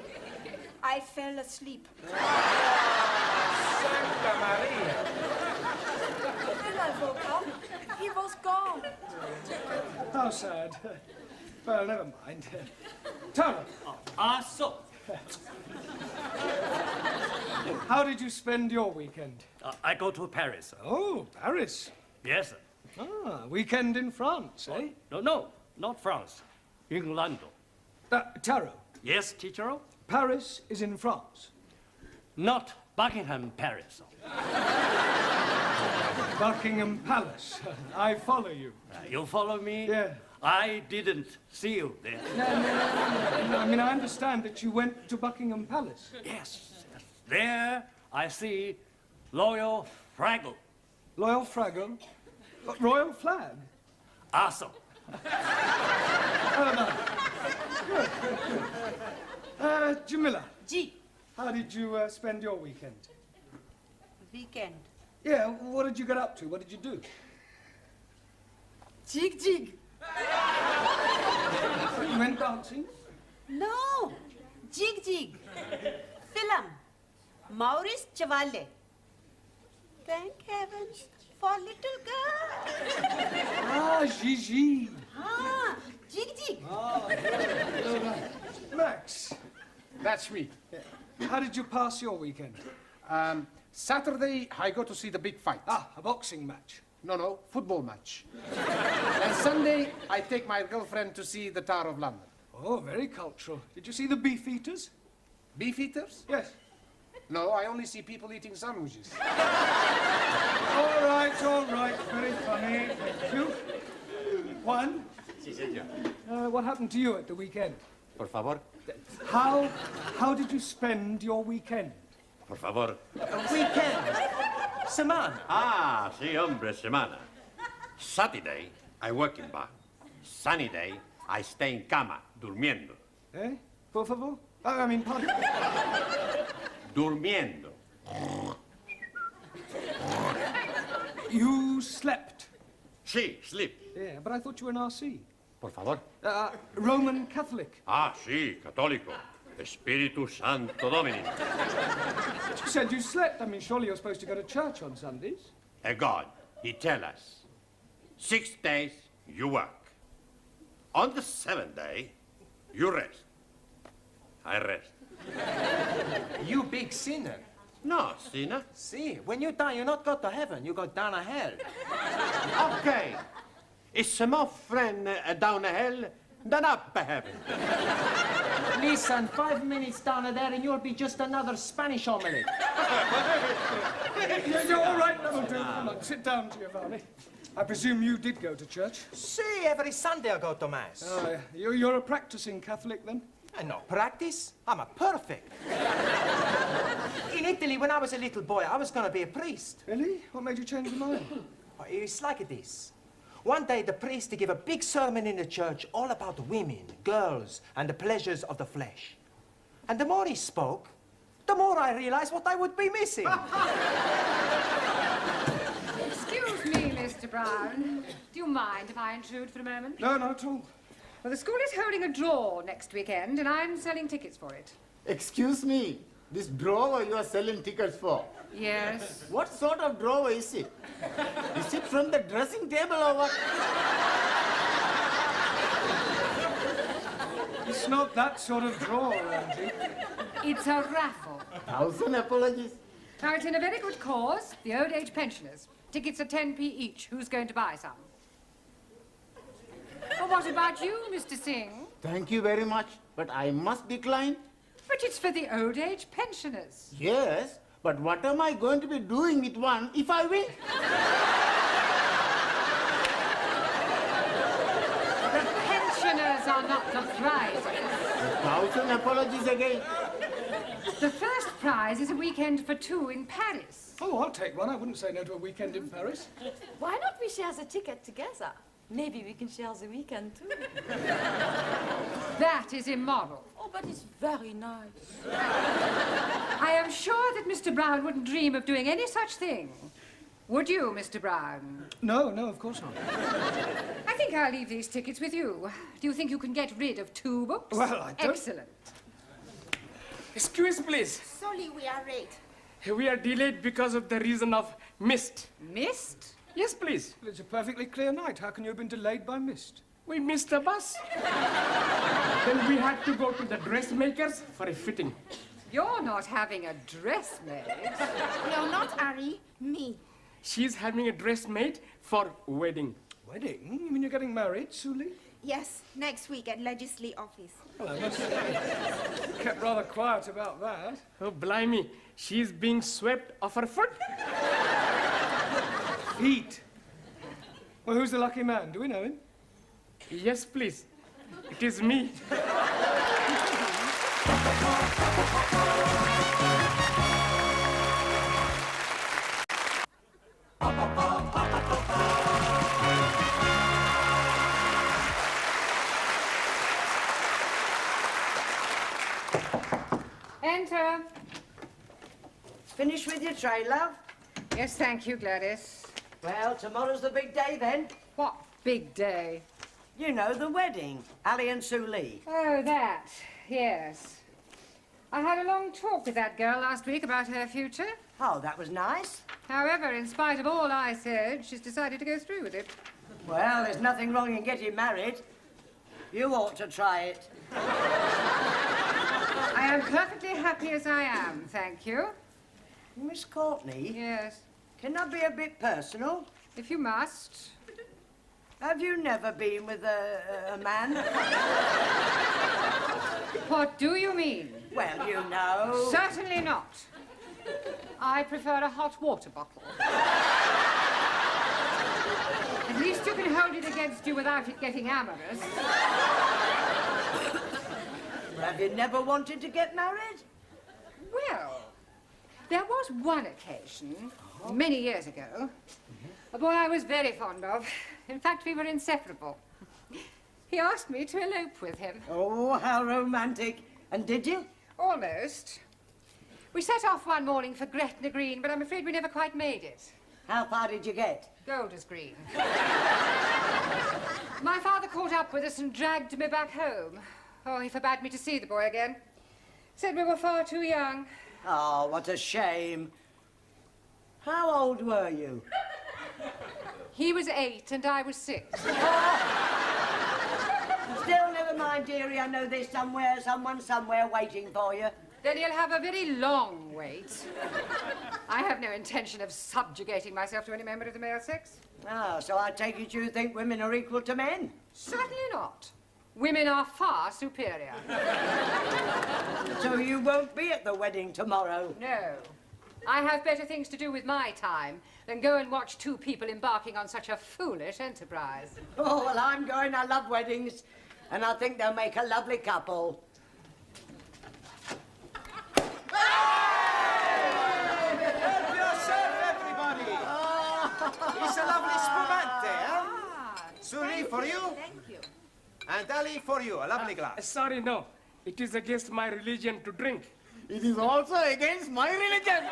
I fell asleep. Santa Maria. Then I woke up. He was gone. How sad. Well, never mind. Tara. So. How did you spend your weekend? I go to Paris. Oh, Paris. Yes, sir. Ah, weekend in France, eh? No, not France. England. Taro. Yes, teacher? Paris is in France. Not Buckingham Paris. Buckingham Palace. I follow you. You follow me? Yeah. I didn't see you there. No. I mean, I understand that you went to Buckingham Palace. Yes. There I see Royal Fraggle. Royal Fraggle? Royal flag? Awesome. Jamila. G. How did you spend your weekend? Weekend. Yeah, what did you get up to? What did you do? Jig jig. You went dancing? No. Jig jig. Film. Maurice Chevalier. Thank heavens for little girl. Ah, Gigi. Ah, jig jig. Ah, Max. That's me. How did you pass your weekend? Saturday, I go to see the big fight. Ah, a boxing match. No, football match. And Sunday, I take my girlfriend to see the Tower of London. Oh, very cultural. Did you see the beef eaters? Beef eaters? Yes. No, I only see people eating sandwiches. All right. Very funny. Thank you. Juan? Sí, señor. What happened to you at the weekend? Por favor. How did you spend your weekend? Por favor. Weekend. Semana. Ah, sí, hombre, semana. Saturday, I work in bar. Sunny day, I stay in cama, durmiendo. Eh? Por favor? I mean, pardon? Durmiendo. You slept? Sí, sleep. Yeah, but I thought you were an RC. Por favor. Roman Catholic. Ah, sí, católico. Espíritu Santo Domini. You said you slept. I mean, surely you're supposed to go to church on Sundays. God, he tell us, 6 days you work. On the 7th day, you rest. I rest. You big sinner. No, sinner. See, when you die, you not go to heaven, you go down to hell. Okay. It's more friend down the hell than up heaven. Listen, 5 minutes down there and you'll be just another Spanish omelette. You're all right, that'll do. Come on, sit down, Giovanni. I presume you did go to church? See, every Sunday I go to Mass. Oh, yeah. You're a practicing Catholic, then? No practice. I'm a perfect. In Italy, when I was a little boy, I was going to be a priest. Really? What made you change your mind? Oh, it's like this. One day, the priest gave a big sermon in the church all about women, girls, and the pleasures of the flesh. And the more he spoke, the more I realized what I would be missing. Excuse me, Mr. Brown. Do you mind if I intrude for a moment? No, not at all. Well, the school is holding a draw next weekend, and I'm selling tickets for it. Excuse me, this drawer you are selling tickets for? Yes. What sort of drawer is it? Is it from the dressing table or what? It's not that sort of drawer, Angie. It's a raffle. 1,000 apologies. Now, it's in a very good cause, the old age pensioners. Tickets are 10p each. Who's going to buy some? Well, what about you, Mr. Singh? Thank you very much, but I must decline. But it's for the old age pensioners. Yes, but what am I going to be doing with one if I win? The pensioners are not the prizes. 1,000 apologies again. The first prize is a weekend for two in Paris. Oh, I'll take one. I wouldn't say no to a weekend in Paris. Why not we share the ticket together? Maybe we can share the weekend too. That is immoral. Oh, but it's very nice. I am sure that Mr. Brown wouldn't dream of doing any such thing. Would you, Mr. Brown? No, of course not. I think I'll leave these tickets with you. Do you think you can get rid of 2 books? Well, I don't... Excellent. Excuse, please. Sorry, we are late. We are delayed because of the reason of mist. Mist? Yes, please. Well, it's a perfectly clear night. How can you have been delayed by mist? We missed the bus. Then we had to go to the dressmakers for a fitting. You're not having a dress made. No, not Ari, me. She's having a dress made for wedding. Wedding? You mean you're getting married, Suli? Yes, next week at Legislative Office. Well, I must say, kept rather quiet about that. Oh, blimey. She's being swept off her foot. Feet. Well, who's the lucky man? Do we know him? Yes, please. It is me. Enter. Finished with your tray, love? Yes, thank you, Gladys. Well, tomorrow's the big day, then. What big day? You know, the wedding. Ali and Sue Lee. Oh, that. Yes. I had a long talk with that girl last week about her future. Oh, that was nice. However, in spite of all I said, she's decided to go through with it. Well, there's nothing wrong in getting married. You ought to try it. I am perfectly happy as I am, thank you. Miss Courtney? Yes. Can I be a bit personal? If you must. Have you never been with a man? What do you mean? Well, you know. Certainly not. I prefer a hot water bottle. At least you can hold it against you without it getting amorous. Have you never wanted to get married? Well, there was one occasion, many years ago, a boy I was very fond of. In fact, we were inseparable. He asked me to elope with him. Oh, how romantic. And did you? Almost. We set off one morning for Gretna Green, but I'm afraid we never quite made it. How far did you get? Golders Green. My father caught up with us and dragged me back home. Oh, he forbade me to see the boy again. Said we were far too young. Oh, what a shame. How old were you? He was 8 and I was 6. Still, never mind, dearie. I know there's someone somewhere waiting for you. Then you'll have a very long wait. I have no intention of subjugating myself to any member of the male sex. Ah, so I take it you think women are equal to men? Certainly not. Women are far superior. So you won't be at the wedding tomorrow? No. I have better things to do with my time than go and watch two people embarking on such a foolish enterprise. Oh, well, I'm going. I love weddings, and I think they'll make a lovely couple. Help yourself, everybody! It's a lovely spumante, huh? Suri for you. Thank you. And Ali for you, a lovely glass. Sorry, no. It is against my religion to drink. It is also against my religion.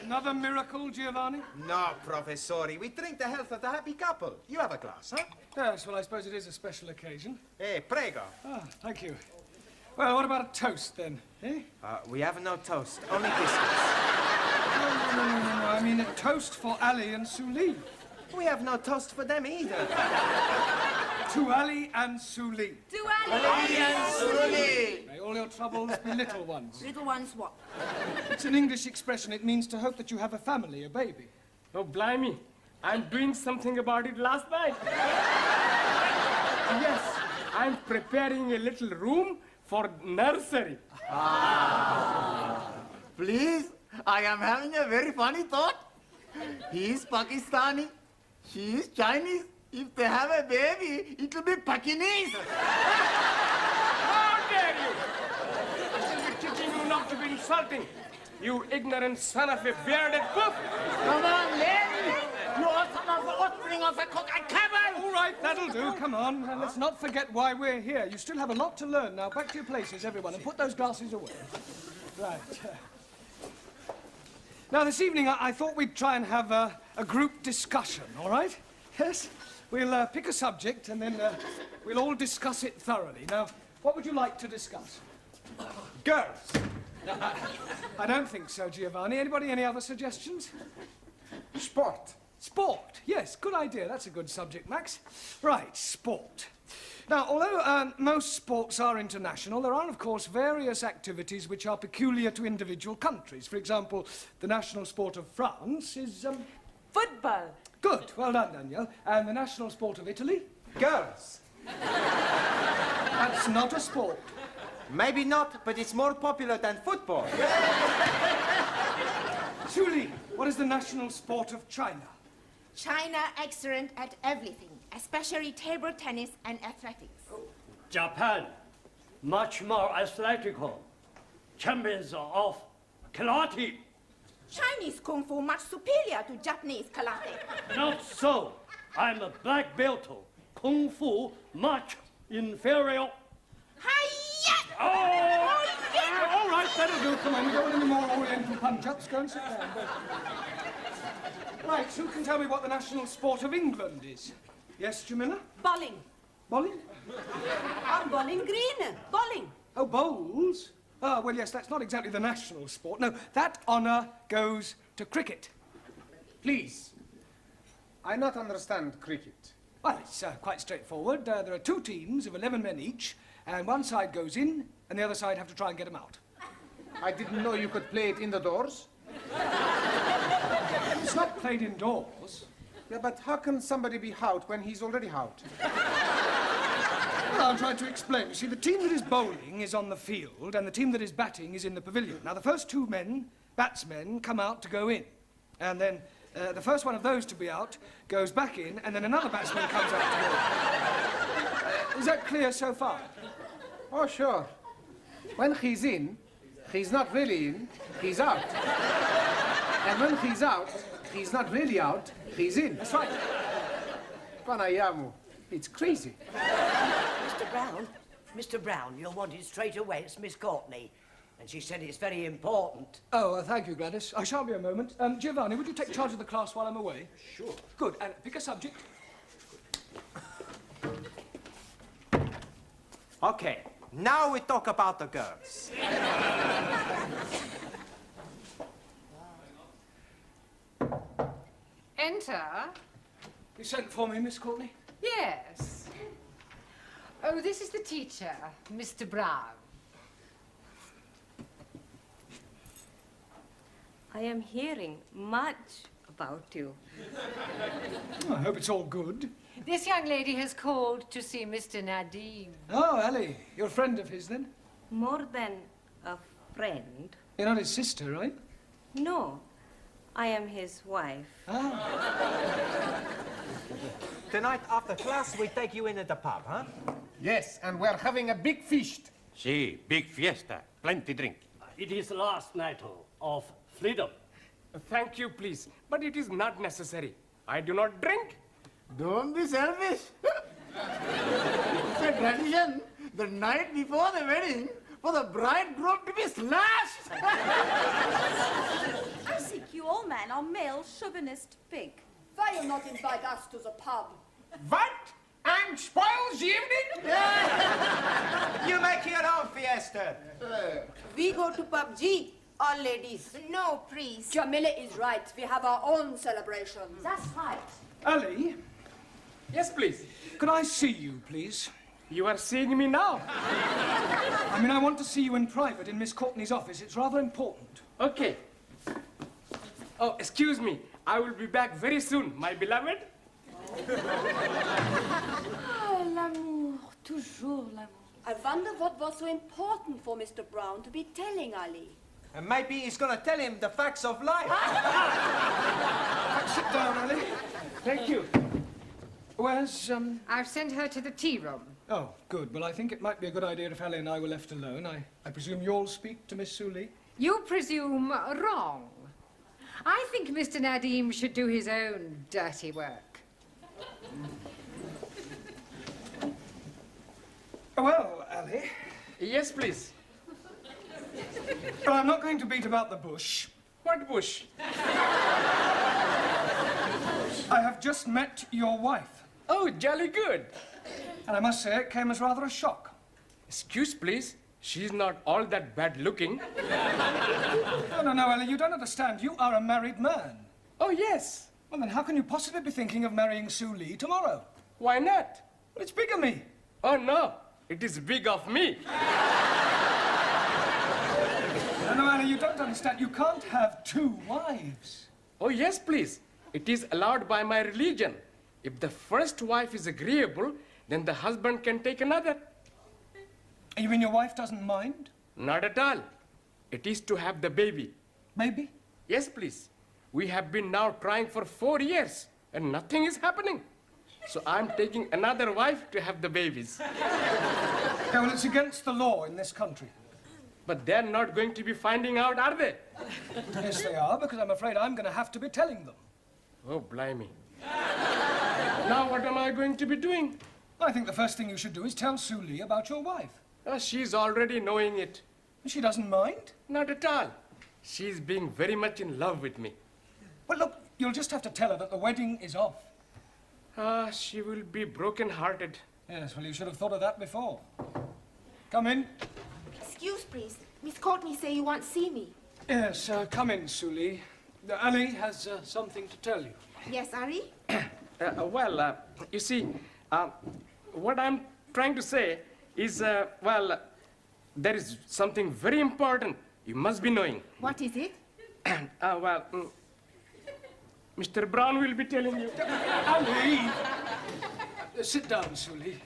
Another miracle, Giovanni? No, Professori. We drink the health of the happy couple. You have a glass, huh? Yes, well, I suppose it is a special occasion. Prego. Ah, thank you. Well, what about a toast, then? Eh? We have no toast, only biscuits. No. I mean a toast for Ali and Suli. We have no toast for them either. To Ali and Suli. To Ali. Ali and Suli. May all your troubles be little ones. Little ones what? It's an English expression. It means to hope that you have a family, a baby. Oh, blimey. I'm doing something about it last night. Yes, I'm preparing a little room for nursery. Please, I am having a very funny thought. He is Pakistani. She is Chinese. If they have a baby, it will be Pakinese. How dare you! I shall be teaching you not to be insulting, you ignorant son of a bearded cook. Come on, Larry. You are son of the offspring of a cook and cabin. All right, that'll do. Come on. And let's not forget why we're here. You still have a lot to learn. Now, back to your places, everyone, and put those glasses away. Right. Now, this evening, I thought we'd try and have a group discussion, all right? Yes? We'll pick a subject, and then we'll all discuss it thoroughly. Now, what would you like to discuss? Girls. I don't think so, Giovanni. Anybody, any other suggestions? Sport. Sport. Yes, good idea. That's a good subject, Max. Right, sport. Now, although most sports are international, there are, of course, various activities which are peculiar to individual countries. For example, the national sport of France is... Football. Good. Well done, Danielle. And the national sport of Italy? Girls. That's not a sport. Maybe not, but it's more popular than football. Suli, what is the national sport of China? China excellent at everything, especially table tennis and athletics. Japan, much more athletical. Champions of karate. Chinese Kung Fu much superior to Japanese karate. Not so. I'm a black belt. Kung Fu much inferior. Hi-ya! Oh! All right, that'll do. Come on, we don't want any more Oriental punch-ups. Go and sit down. Right, who can tell me what the national sport of England is? Yes, Jamila? Bowling. Bowling? Bowling green. Bowling. Oh, bowls? Ah, well, yes, that's not exactly the national sport. No, that honour goes to cricket. Please. I not understand cricket. Well, it's quite straightforward. There are two teams of 11 men each, and one side goes in, and the other side have to try and get them out. I didn't know you could play it indoors. It's not played indoors. Yeah, but how can somebody be out when he's already out? Well, I'll try to explain. You see, the team that is bowling is on the field, and the team that is batting is in the pavilion. Now, the first two men, batsmen, come out to go in. And then the first one of those to be out goes back in, and then another batsman comes out to go in. Is that clear so far? Oh, sure. When he's in, he's not really in, he's out. And when he's out, he's not really out, he's in. That's right. Panayamu, it's crazy. Mr. Brown, you're wanted straight away. It's Miss Courtney. And she said it's very important. Oh, thank you, Gladys. I shan't be a moment. Giovanni, would you take charge of the class while I'm away? Sure. Good. And pick a subject. Okay, now we talk about the girls. enter. You sent for me, Miss Courtney? Yes. Oh, this is the teacher, Mr. Brown. I am hearing much about you. I hope it's all good. This young lady has called to see Mr. Nadim. Oh, Ellie, you're a friend of his, then? More than a friend. You're not his sister, right? No, I am his wife. Tonight, after class, we take you in at the pub, huh? Yes, and we're having a big feast. Sí, big fiesta. Plenty drink. It is last night of freedom. Thank you, please. But it is not necessary. I do not drink. Don't be selfish. It's a tradition, the night before the wedding, for the bridegroom to be slashed. I think you all men are male chauvinist pig. Why you not invite us to the pub? What? And spoils the evening? You make your own fiesta. We go to PUBG, all ladies. No, please. Jamila is right. We have our own celebrations. That's right. Ali, Yes, please. could I see you, please? You are seeing me now. I mean, I want to see you in private in Miss Courtney's office. It's rather important. Okay. Oh, excuse me. I will be back very soon, my beloved. Ah, l'amour, toujours l'amour. I wonder what was so important for Mr. Brown to be telling Ali. And maybe he's going to tell him the facts of life. Sit down, Ali. Thank you. Where's, I've sent her to the tea room. Oh, good. Well, I think it might be a good idea if Ellie and I were left alone. I presume you'll speak to Miss Sully? You presume wrong. I think Mr. Nadim should do his own dirty work. Well, Ali, Yes, please. well, I'm not going to beat about the bush. What bush? I have just met your wife. Oh, jolly good. And I must say it came as rather a shock. Excuse, please. She's not all that bad looking. No, Ellie, you don't understand. You are a married man. Oh, yes. Well, then how can you possibly be thinking of marrying Sue Lee tomorrow? Why not? Well, it's bigamy. Oh, no. It is big of me. No, Ellie, you don't understand. You can't have two wives. Oh, yes, please. It is allowed by my religion. If the first wife is agreeable, then the husband can take another. You mean your wife doesn't mind? Not at all. It is to have the baby. Baby? Yes, please. We have been now trying for 4 years, and nothing is happening. So I'm taking another wife to have the babies. Yeah, well, it's against the law in this country. But they're not going to be finding out, are they? Yes, they are, because I'm afraid I'm going to have to be telling them. Oh, blimey. Now what am I going to be doing? I think the first thing you should do is tell Sue Lee about your wife. She's already knowing it. She doesn't mind? Not at all. She's being very much in love with me. Well, look, you'll just have to tell her that the wedding is off. She will be broken-hearted. Yes, well, you should have thought of that before. Come in. Excuse, please. Miss Courtney say you want to see me. Yes, come in, Sue Lee. Ali has something to tell you. Yes, Ari? Well, you see, what I'm trying to say is, well, there is something very important you must be knowing. What is it? Well, Mr. Brown will be telling you. Ali! Sit down, Sue Lee.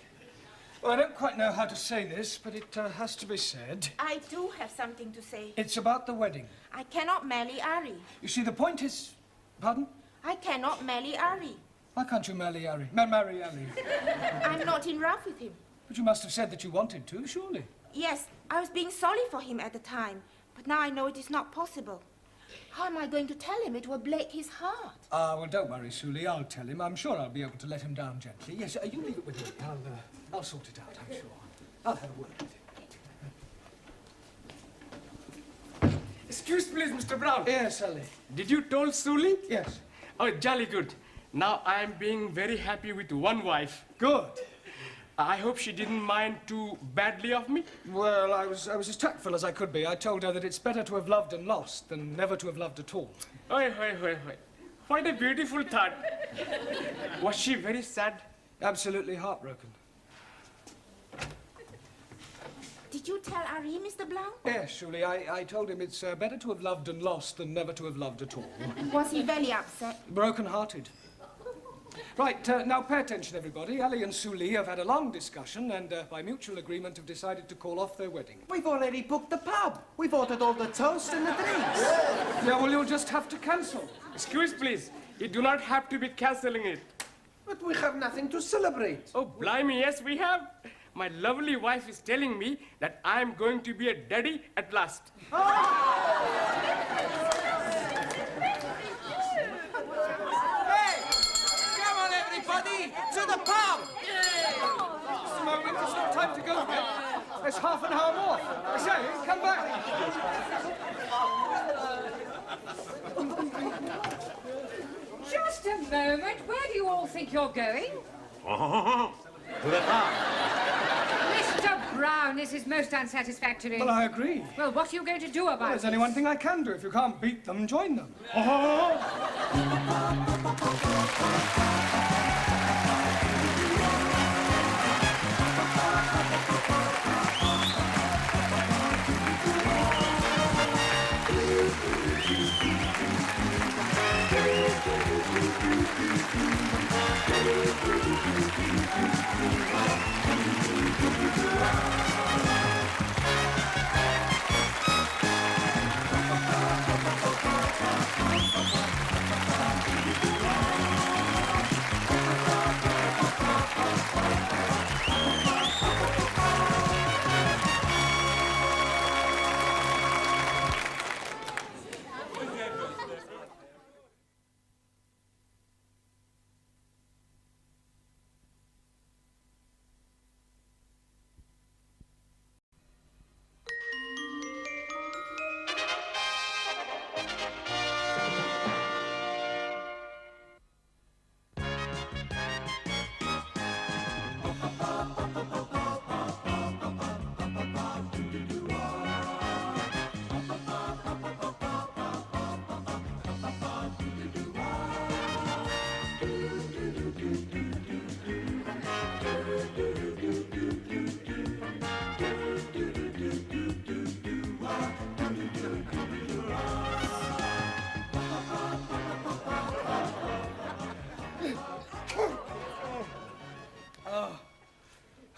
Well, I don't quite know how to say this, but it has to be said. I do have something to say. It's about the wedding. I cannot marry Ari. You see, the point is... Pardon? I cannot marry Ari. Why can't you marry Ali? Marry Ali? I'm not in love with him. But you must have said that you wanted to, surely. Yes, I was being sorry for him at the time, but now I know it is not possible. How am I going to tell him? It will break his heart. Well, don't worry, Sue Lee. I'll tell him. I'm sure I'll be able to let him down gently. Yes, you leave it with me. I'll sort it out, I'm sure. I'll have a word with him. Excuse, please, Mr. Brown. Yes, Ali. Did you told Sully? Yes. Oh, jolly good. Now I'm being very happy with one wife. Good. I hope she didn't mind too badly of me. Well, I was as tactful as I could be. I told her that it's better to have loved and lost than never to have loved at all. Oi. What a beautiful thought. Was she very sad? Absolutely heartbroken. Did you tell Ari, Mr. Blount? Yes, Julie, I told him it's better to have loved and lost than never to have loved at all. Was he very upset? Broken-hearted. Right, now pay attention, everybody. Ali and Suli have had a long discussion and, by mutual agreement, have decided to call off their wedding. We've already booked the pub. We've ordered all the toast and the drinks. Yeah, well, you'll just have to cancel. Excuse, please. You do not have to be cancelling it. But we have nothing to celebrate. Oh, blimey, yes, we have. My lovely wife is telling me that I'm going to be a daddy at last. Everybody, to the pub! Just a moment, it's not time to go yet. There's half an hour more. I say, come back. Just a moment. Where do you all think you're going? To the pub. Mr. Brown, this is most unsatisfactory. Well, I agree. Well, what are you going to do about Well, there's it? only one thing I can do. If you can't beat them, join them.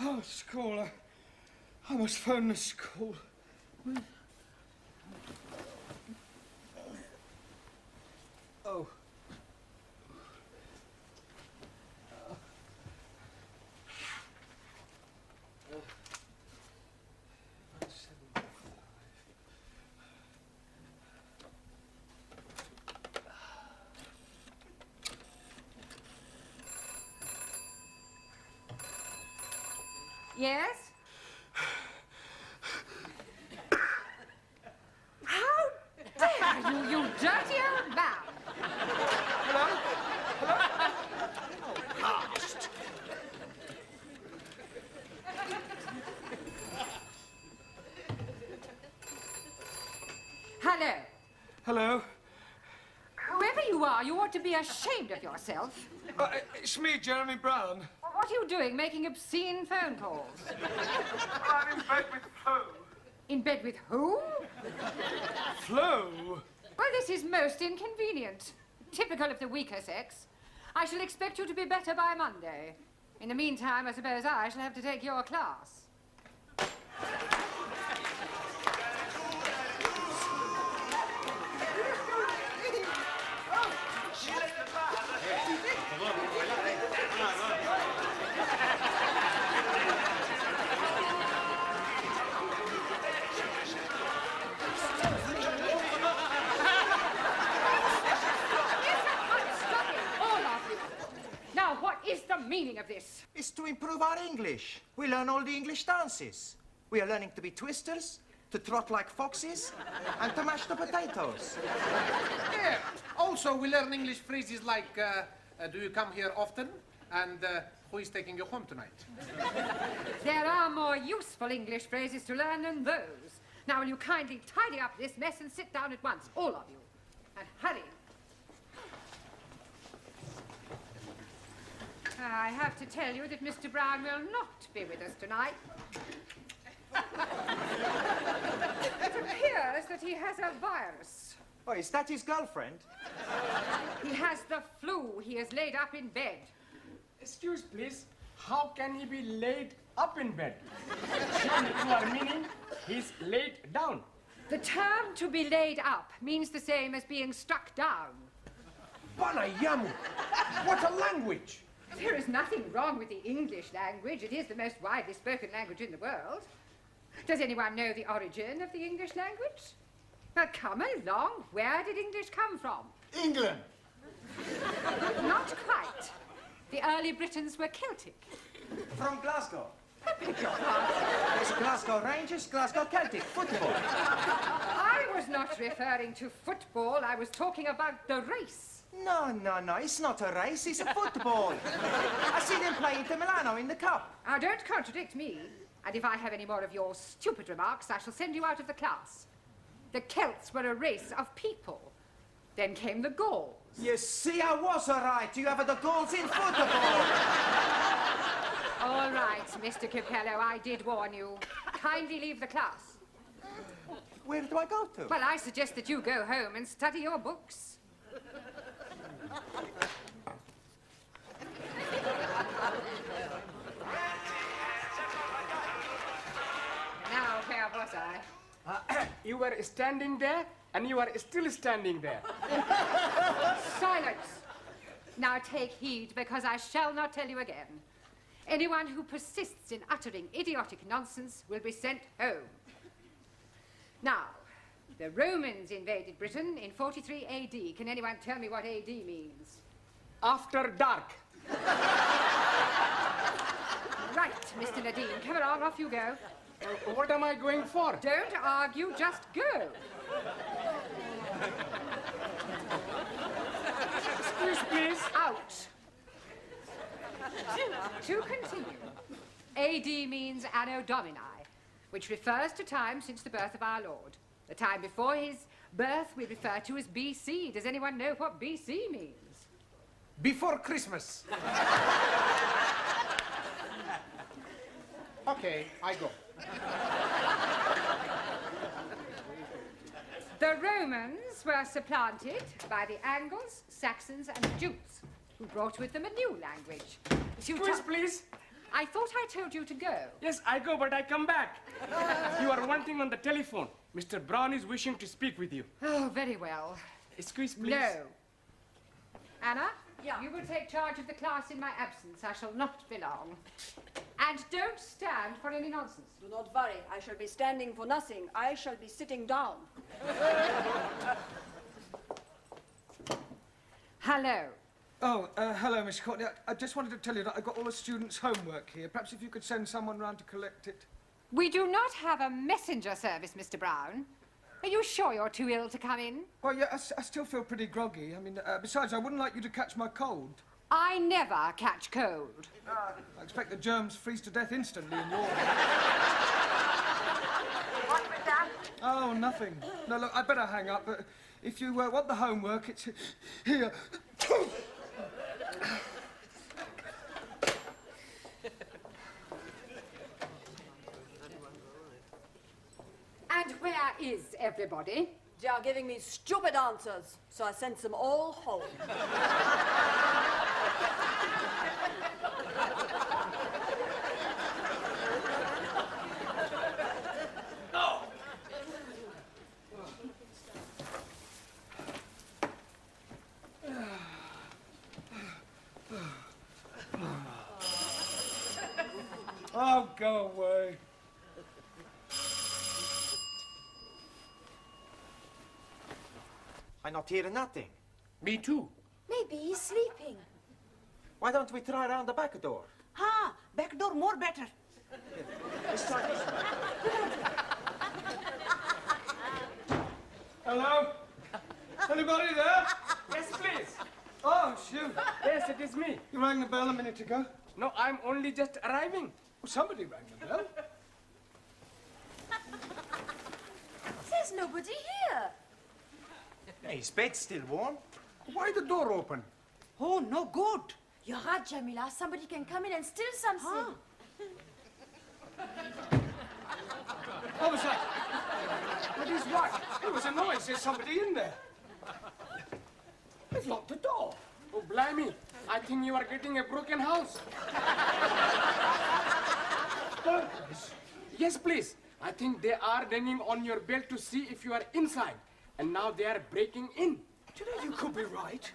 Oh, school. I must phone the school. Oh. Yes? How dare you, you dirty old man! Hello? Cast. Hello. Hello? Whoever you are, you ought to be ashamed of yourself. It's me, Jeremy Brown. Well, what are you doing, making obscene phone calls? I'm in bed with Flo. In bed with who? Flo? Well, this is most inconvenient. Typical of the weaker sex. I shall expect you to be better by Monday. In the meantime, I suppose I shall have to take your class. Now, what is the meaning of this? It's to improve our English. We learn all the English dances. We are learning to be twisters, to trot like foxes, and to mash the potatoes. Yeah. Also, we learn English phrases like, do you come here often? And who is taking you home tonight? There are more useful English phrases to learn than those. Now, will you kindly tidy up this mess and sit down at once, all of you? And hurry. I have to tell you that Mr. Brown will not be with us tonight. It appears that he has a virus. Oh, is that his girlfriend? He has the flu. He is laid up in bed. Excuse, please. How can he be laid up in bed? Surely you are meaning he's laid down. The term to be laid up means the same as being struck down. Banayamu! What a language! There is nothing wrong with the English language. It is the most widely spoken language in the world. Does anyone know the origin of the English language? Well, come along. Where did English come from? England. Not quite. The early Britons were Celtic. From Glasgow. I beg your pardon. There's Glasgow Rangers, Glasgow Celtic, football. I was not referring to football. I was talking about the race. No, it's not a race, it's a football. I see them play Inter Milano in the cup. Now, don't contradict me. And if I have any more of your stupid remarks, I shall send you out of the class. The Celts were a race of people. Then came the Gauls. You see, I was all right. You have the Gauls in football. All right, Mr. Capello, I did warn you. Kindly leave the class. Where do I go to? Well, I suggest that you go home and study your books. Now, where was I? You were standing there, and you are still standing there. Silence! Now take heed, because I shall not tell you again. Anyone who persists in uttering idiotic nonsense will be sent home. Now, the Romans invaded Britain in 43 AD. Can anyone tell me what AD means? After dark. Right, Mr. Nadine. Come along, off you go. What am I going for? Don't argue, just go. Excuse, please. Out. To continue, AD means Anno Domini, which refers to time since the birth of our Lord. The time before his birth we refer to as BC. Does anyone know what BC means? Before Christmas. Okay, I go. The Romans were supplanted by the Angles, Saxons, and Jutes, who brought with them a new language. Excuse, please. I thought I told you to go. Yes, I go, but I come back. You are wanting on the telephone. Mr. Brown is wishing to speak with you. Oh, very well. Excuse, please. No. Anna? Yeah. You will take charge of the class in my absence. I shall not be long. And don't stand for any nonsense. Do not worry. I shall be standing for nothing. I shall be sitting down. Hello. Oh, hello, Miss Courtney. I just wanted to tell you that I got all the students' homework here. Perhaps if you could send someone round to collect it. We do not have a messenger service, Mr. Brown. Are you sure you're too ill to come in? Well, yeah, I still feel pretty groggy. I mean, besides, I wouldn't like you to catch my cold. I never catch cold. I expect the germs freeze to death instantly in your... What was that? Oh, nothing. No, look, I better hang up. But if you want the homework, it's here. And where is everybody? They are giving me stupid answers, so I sent them all home. Oh, go away. I not hear nothing. Me too. Maybe he's sleeping. Why don't we try around the back door? Ha! Back door more better. Let's try this one. Hello? Anybody there? Yes, please. Oh, shoot. Yes, it is me. You rang the bell a minute ago? No, I'm only just arriving. Well, somebody rang the bell. There's nobody here. Hey, his bed's still warm. Why the door open? Oh, no good. You're right, Jamila. Somebody can come in and steal something. What was that? But he's right. There was a noise. There's somebody in there. They've locked the door. Oh, blimey. I think you are getting a broken house. Burglars? Yes, please. I think they are ringing on your bell to see if you are inside. And now they are breaking in. Do you know you could be right?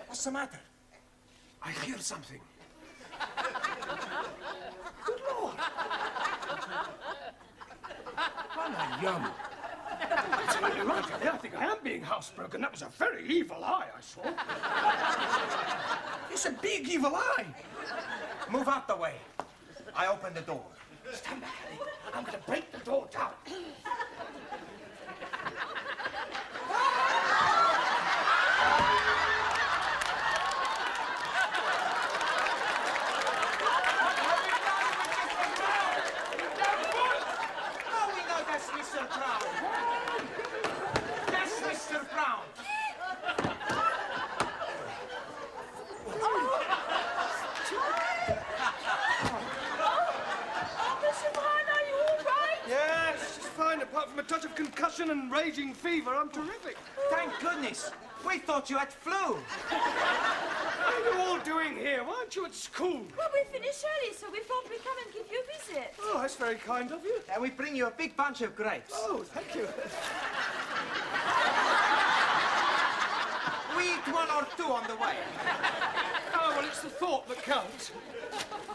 What's the matter? I hear something. Good Lord. What a yum. Absolutely right, Ellie. I think I am being housebroken. That was a very evil eye I saw. It's a big evil eye. Move out the way. I open the door. Stand back, Ellie. I'm going to break the door down. Apart from a touch of concussion and raging fever, I'm terrific. Thank goodness. We thought you had flu. What are you all doing here? Why aren't you at school? Well, we finished early, so we thought we'd come and give you a visit. Oh, that's very kind of you. And we bring you a big bunch of grapes. Oh, thank you. We eat one or two on the way. Oh, well, it's the thought that counts.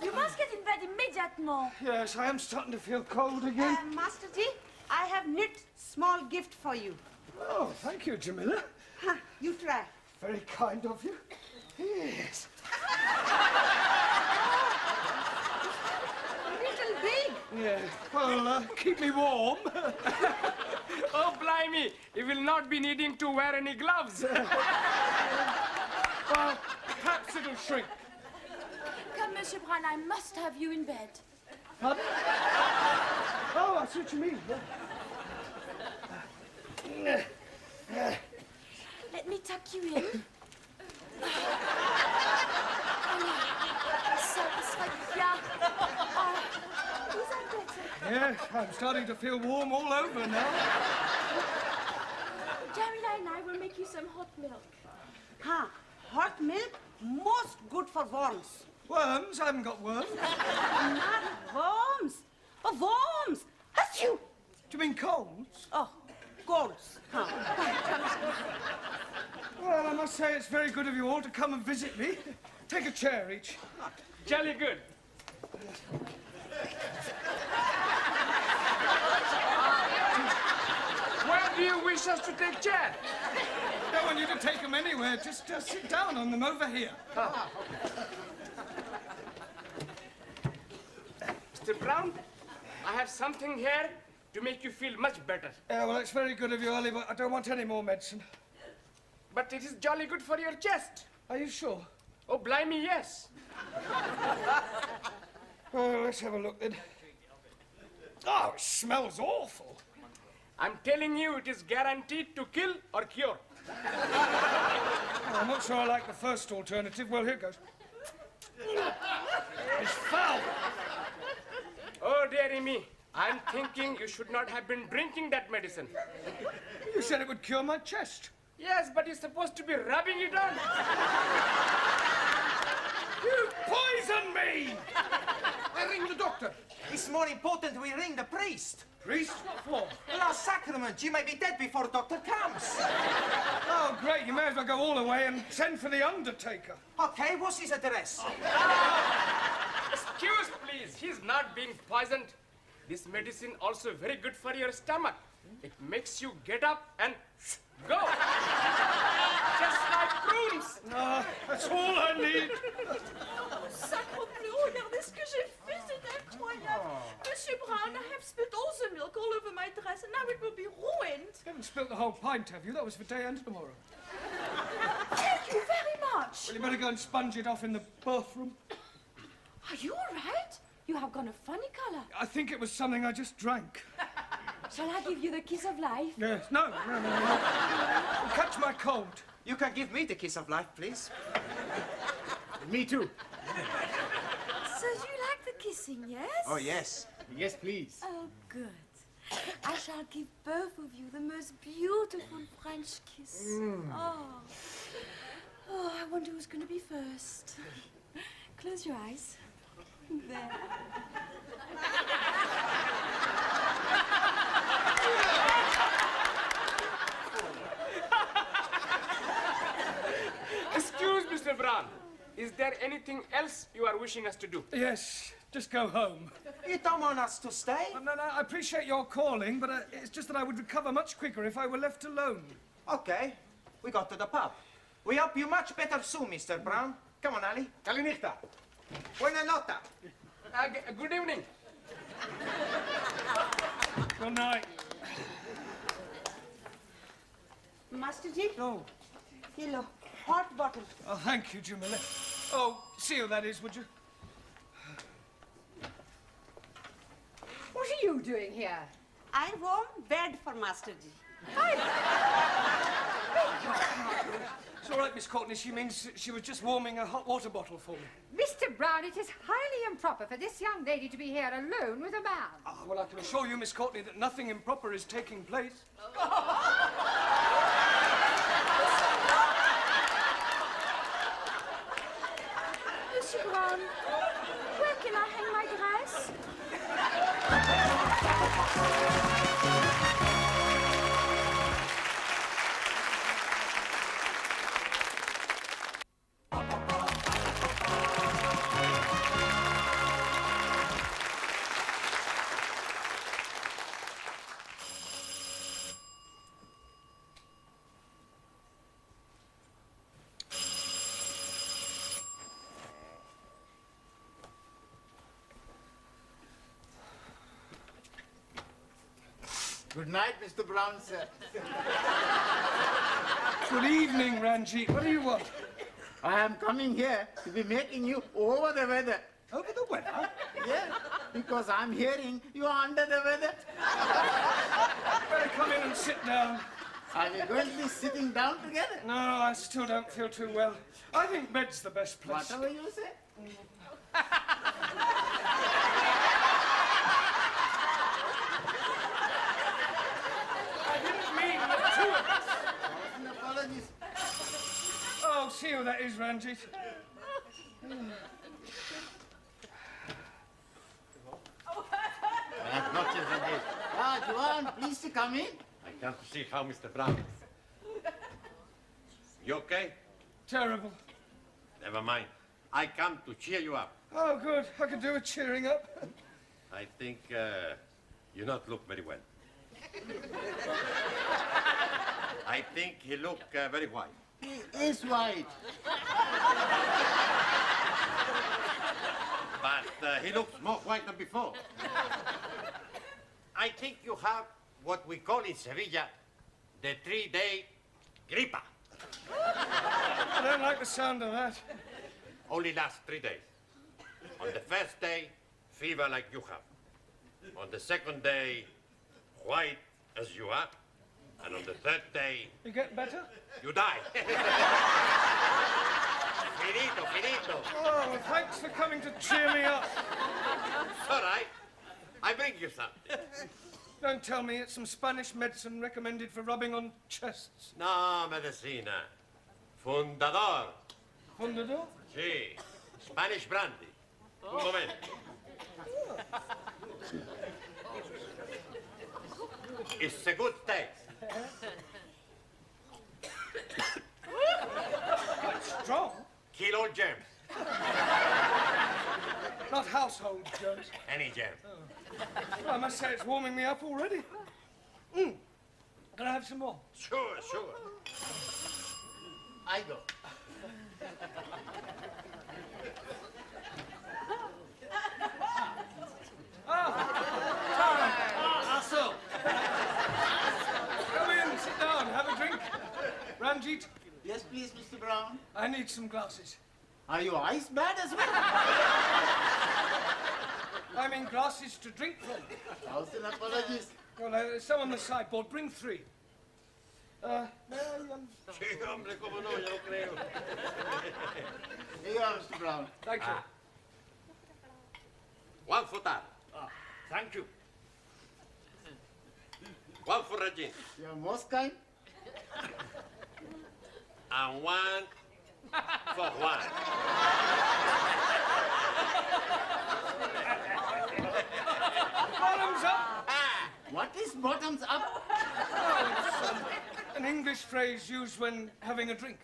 You must get in bed immediately. Yes, I am starting to feel cold again. Master G, I have knit small gift for you. Oh, thank you, Jamila. Huh, you try. Very kind of you. Yes. A little big. Yeah. Well, keep me warm. Oh, blimey. You will not be needing to wear any gloves. Well, perhaps it'll shrink. Come, Monsieur Brown, I must have you in bed. Pardon? Oh, I see what you mean. Let me tuck you in. Yeah. Is that better? Yes, I'm starting to feel warm all over now. Jamila and I will make you some hot milk. Huh, hot milk, most good for worms. Worms? I haven't got worms. Not worms. Oh, worms. Achoo! Do you mean colds? Oh, colds. Huh. Well, I must say it's very good of you all to come and visit me. Take a chair each. Jolly good. Where do you wish us to take chair? Don't want you to take them anywhere. Just sit down on them over here. Mr. Brown, I have something here to make you feel much better. Yeah, well, it's very good of you, Ollie, but I don't want any more medicine. But it is jolly good for your chest. Are you sure? Oh, blimey, yes. Well, let's have a look then. Oh, it smells awful. I'm telling you, it is guaranteed to kill or cure. Oh, I'm not sure I like the first alternative. Well, here goes. It's foul. Oh, dearie me. I'm thinking you should not have been drinking that medicine. You said it would cure my chest. Yes, but you're supposed to be rubbing it on. You poisoned me! I ring the doctor. It's more important we ring the priest. Priest? What for? The last sacrament. You may be dead before doctor comes. Oh, great. You may as well go all the way and send for the undertaker. Okay, what's his address? Excuse, please. He's not being poisoned. This medicine also very good for your stomach. It makes you get up and go. Just like prunes. Ah, that's all I need. Sacre bleu, regardez ce que j'ai fait, c'est incroyable. Monsieur Brown, I have spilled all the milk all over my dress, and now it will be ruined. You haven't spilt the whole pint, have you? That was for day and tomorrow. Thank you very much. Well, you better go and sponge it off in the bathroom. Are you all right? You have gone a funny color. I think it was something I just drank. Shall I give you the kiss of life? Yes. No. It'll catch my cold. You can give me the kiss of life, please. Me too. So you like the kissing, yes? Oh, yes. Yes, please. Oh, good. I shall give both of you the most beautiful French kiss. Oh. Oh, I wonder who's going to be first. Close your eyes. There. Excuse Mr. Brown. Is there anything else you are wishing us to do? Yes, just go home. You don't want us to stay? No, I appreciate your calling, but it's just that I would recover much quicker if I were left alone. Okay, we got to the pub. We hope you much better soon, Mr. Brown. Come on, Ali. Kalinichta. Buena nota. Good evening. Good night. Master Ji? Oh. Hello. Hot bottle. Oh, thank you, Jamila. Oh, see who that is, would you? What are you doing here? I warm bed for Master Ji. It's all right, Miss Courtney. She means she was just warming a hot water bottle for me. Mr. Brown, it is highly improper for this young lady to be here alone with a man. Ah, well, I can assure you, Miss Courtney, that nothing improper is taking place. Monsieur Brown, where can I hang my dress? Good night, Mr. Brown, sir. Good evening, Ranjit. What do you want? I am coming here to be making you over the weather. Over the weather? Yes, because I'm hearing you are under the weather. Better come in and sit down. Are we going to be sitting down together? No, I still don't feel too well. I think bed's the best place. Whatever you say. Apologies. Oh, see who that is, Ranjit. Buenas noches, Ranjit. Ah, Joan, please to come in. I come to see how Mr. Brown is. You okay? Terrible. Never mind. I come to cheer you up. Oh, good. I could do with cheering up. I think you not look very well. I think he look very white. He is white. But he looks more white than before. I think you have what we call in Sevilla the 3-day gripa. I don't like the sound of that. Only lasts 3 days. On the first day, fever like you have. On the second day, white as you are. And on the third day... You get better? You die. Finito, finito. Oh, thanks for coming to cheer me up. It's all right. I bring you something. Don't tell me it's some Spanish medicine recommended for rubbing on chests. No, medicina. Fundador. Fundador? Sí. Spanish brandy. Un momento. It's a good taste. Quite strong. Kill all germs. Not household germs. Any germ. Well, I must say it's warming me up already. Can I have some more? Sure, sure. I go. So. Come in, sit down, have a drink. Ranjit? Yes, please, Mr. Brown. I need some glasses. Are your eyes bad as well? I mean glasses to drink from. 1,000 apologies. Well, there's some on the sideboard. Bring 3. Sí, hombre, cómo no, yo lo creo. Here you are, Mr. Brown. Thank you. One for that. Thank you. One for Regine. You're most kind. And one for one. Bottoms up! What is bottoms up? Oh, it's an English phrase used when having a drink.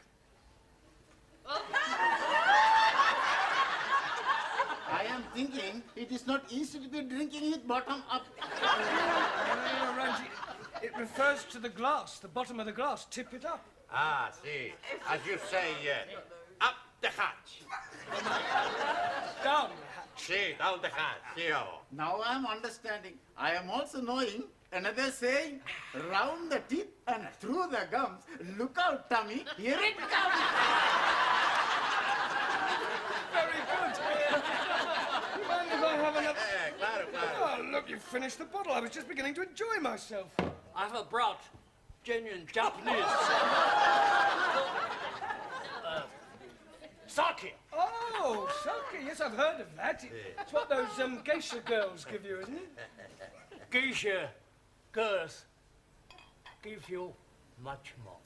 I am thinking it is not easy to be drinking with bottom up. Ranji, it refers to the glass, the bottom of the glass. Tip it up. Ah, see. As you say, up the hatch. Down the hatch. See, down the hatch. See, oh. Now I am understanding. I am also knowing another saying, round the teeth and through the gums. Look out, Tommy. Here it comes. Very good. Mind if I have another? Claro, claro. Oh, look, you've finished the bottle. I was just beginning to enjoy myself. I have brought genuine Japanese sake. Oh, sake. Yes, I've heard of that. It's what those geisha girls give you, isn't it? Geisha girls give you much more.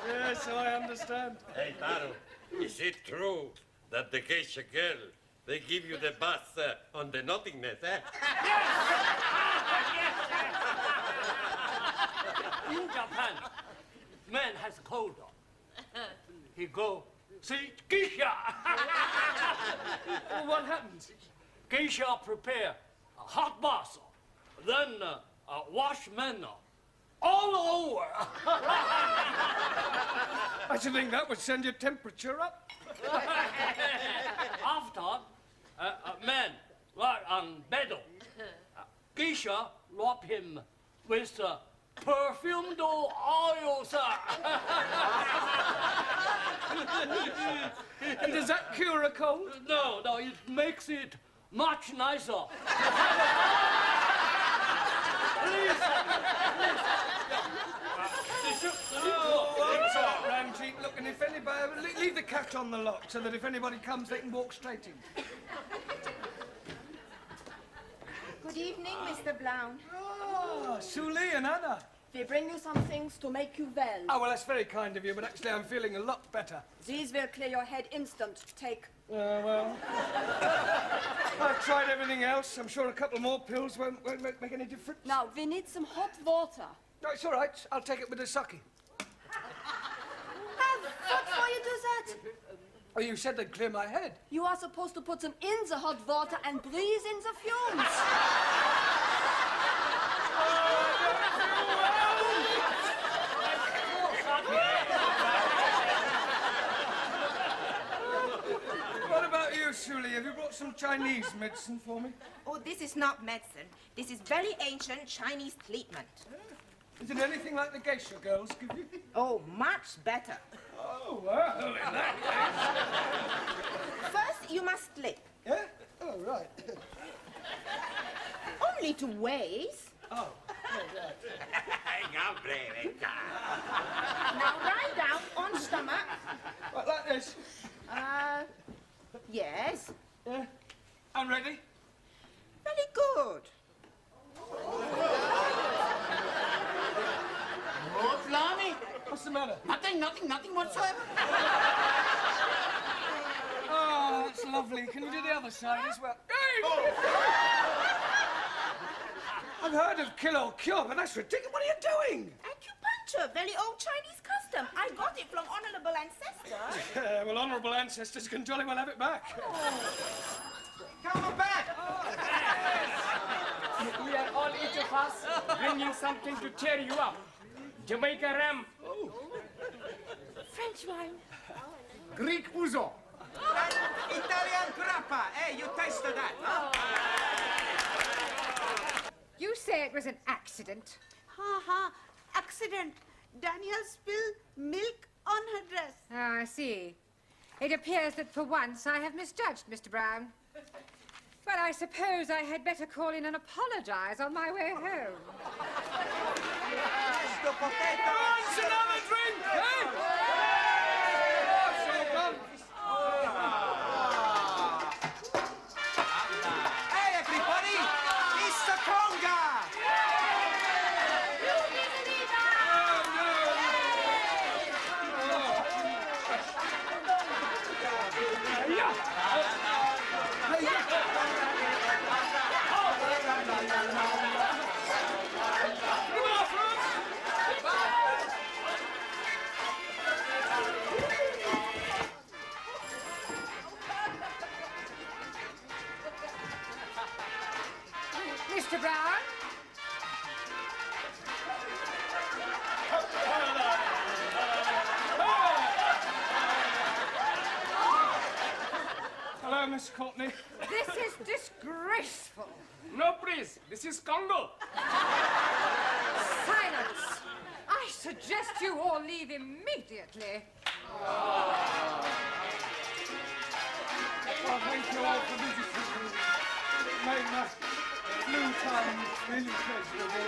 Yes, so I understand. Hey, Taro, is it true that the geisha girl, they give you the bath on the nothingness, eh? In Japan, man has cold on. He go see geisha. Well, what happens? Geisha prepare a hot bath, then wash men all over. I should think that would send your temperature up. After, man lie on bed. Geisha rub him with perfumed oil, sir. And does that cure a cold? No, it makes it much nicer. Please. Oh, that's all right, Ramji. Look, and if anybody... Leave the cat on the lock so that if anybody comes, they can walk straight in. Good evening, Mr. Brown. Oh, Suli and Anna. We bring you some things to make you well. Oh, well, that's very kind of you, but actually I'm feeling a lot better. These will clear your head instant. Take. Well... I've tried everything else. I'm sure a couple more pills won't make any difference. Now, we need some hot water. No, it's all right. I'll take it with the sake. What for you do that? Oh, you said they'd clear my head. You are supposed to put them in the hot water and breathe in the fumes. What about you, Suli? Have you brought some Chinese medicine for me? Oh, this is not medicine. This is very ancient Chinese treatment. Is it anything like the geisha girls give you? Oh, much better. Oh, well, in that case... First, you must sleep. Yeah? Oh, right. Only 2 ways. Oh, Hombre, venga. Now lie down on stomach. What, like this? Yes. Yeah. I'm ready. Very good. Oh, Flammy. What's the matter? Nothing whatsoever. Oh, that's lovely. Can you do the other side as well? I've heard of kill or cure, but that's ridiculous. What are you doing? Acupuncture, very old Chinese custom. I got it from honorable ancestors. Yeah, well, honourable ancestors can jolly well have it back. Come back! We are all each of us bringing something to cheer you up. Jamaica ram. French wine. Greek ouzo. Italian grappa. Hey, you tasted that, huh? You say it was an accident. Ha. Accident. Daniel spilled milk on her dress. Ah, I see. It appears that for once I have misjudged Mr. Brown. Well, I suppose I had better call in and apologize on my way home. Mr. Potato! Wants another drink, eh? Hey, everybody! Mr. Conga! Mr. Brown? Hello, Miss Courtney. This is disgraceful. No, please. This is Congo. Silence! I suggest you all leave immediately. Oh, thank you all for visiting me. It made my blue time really pleasurable.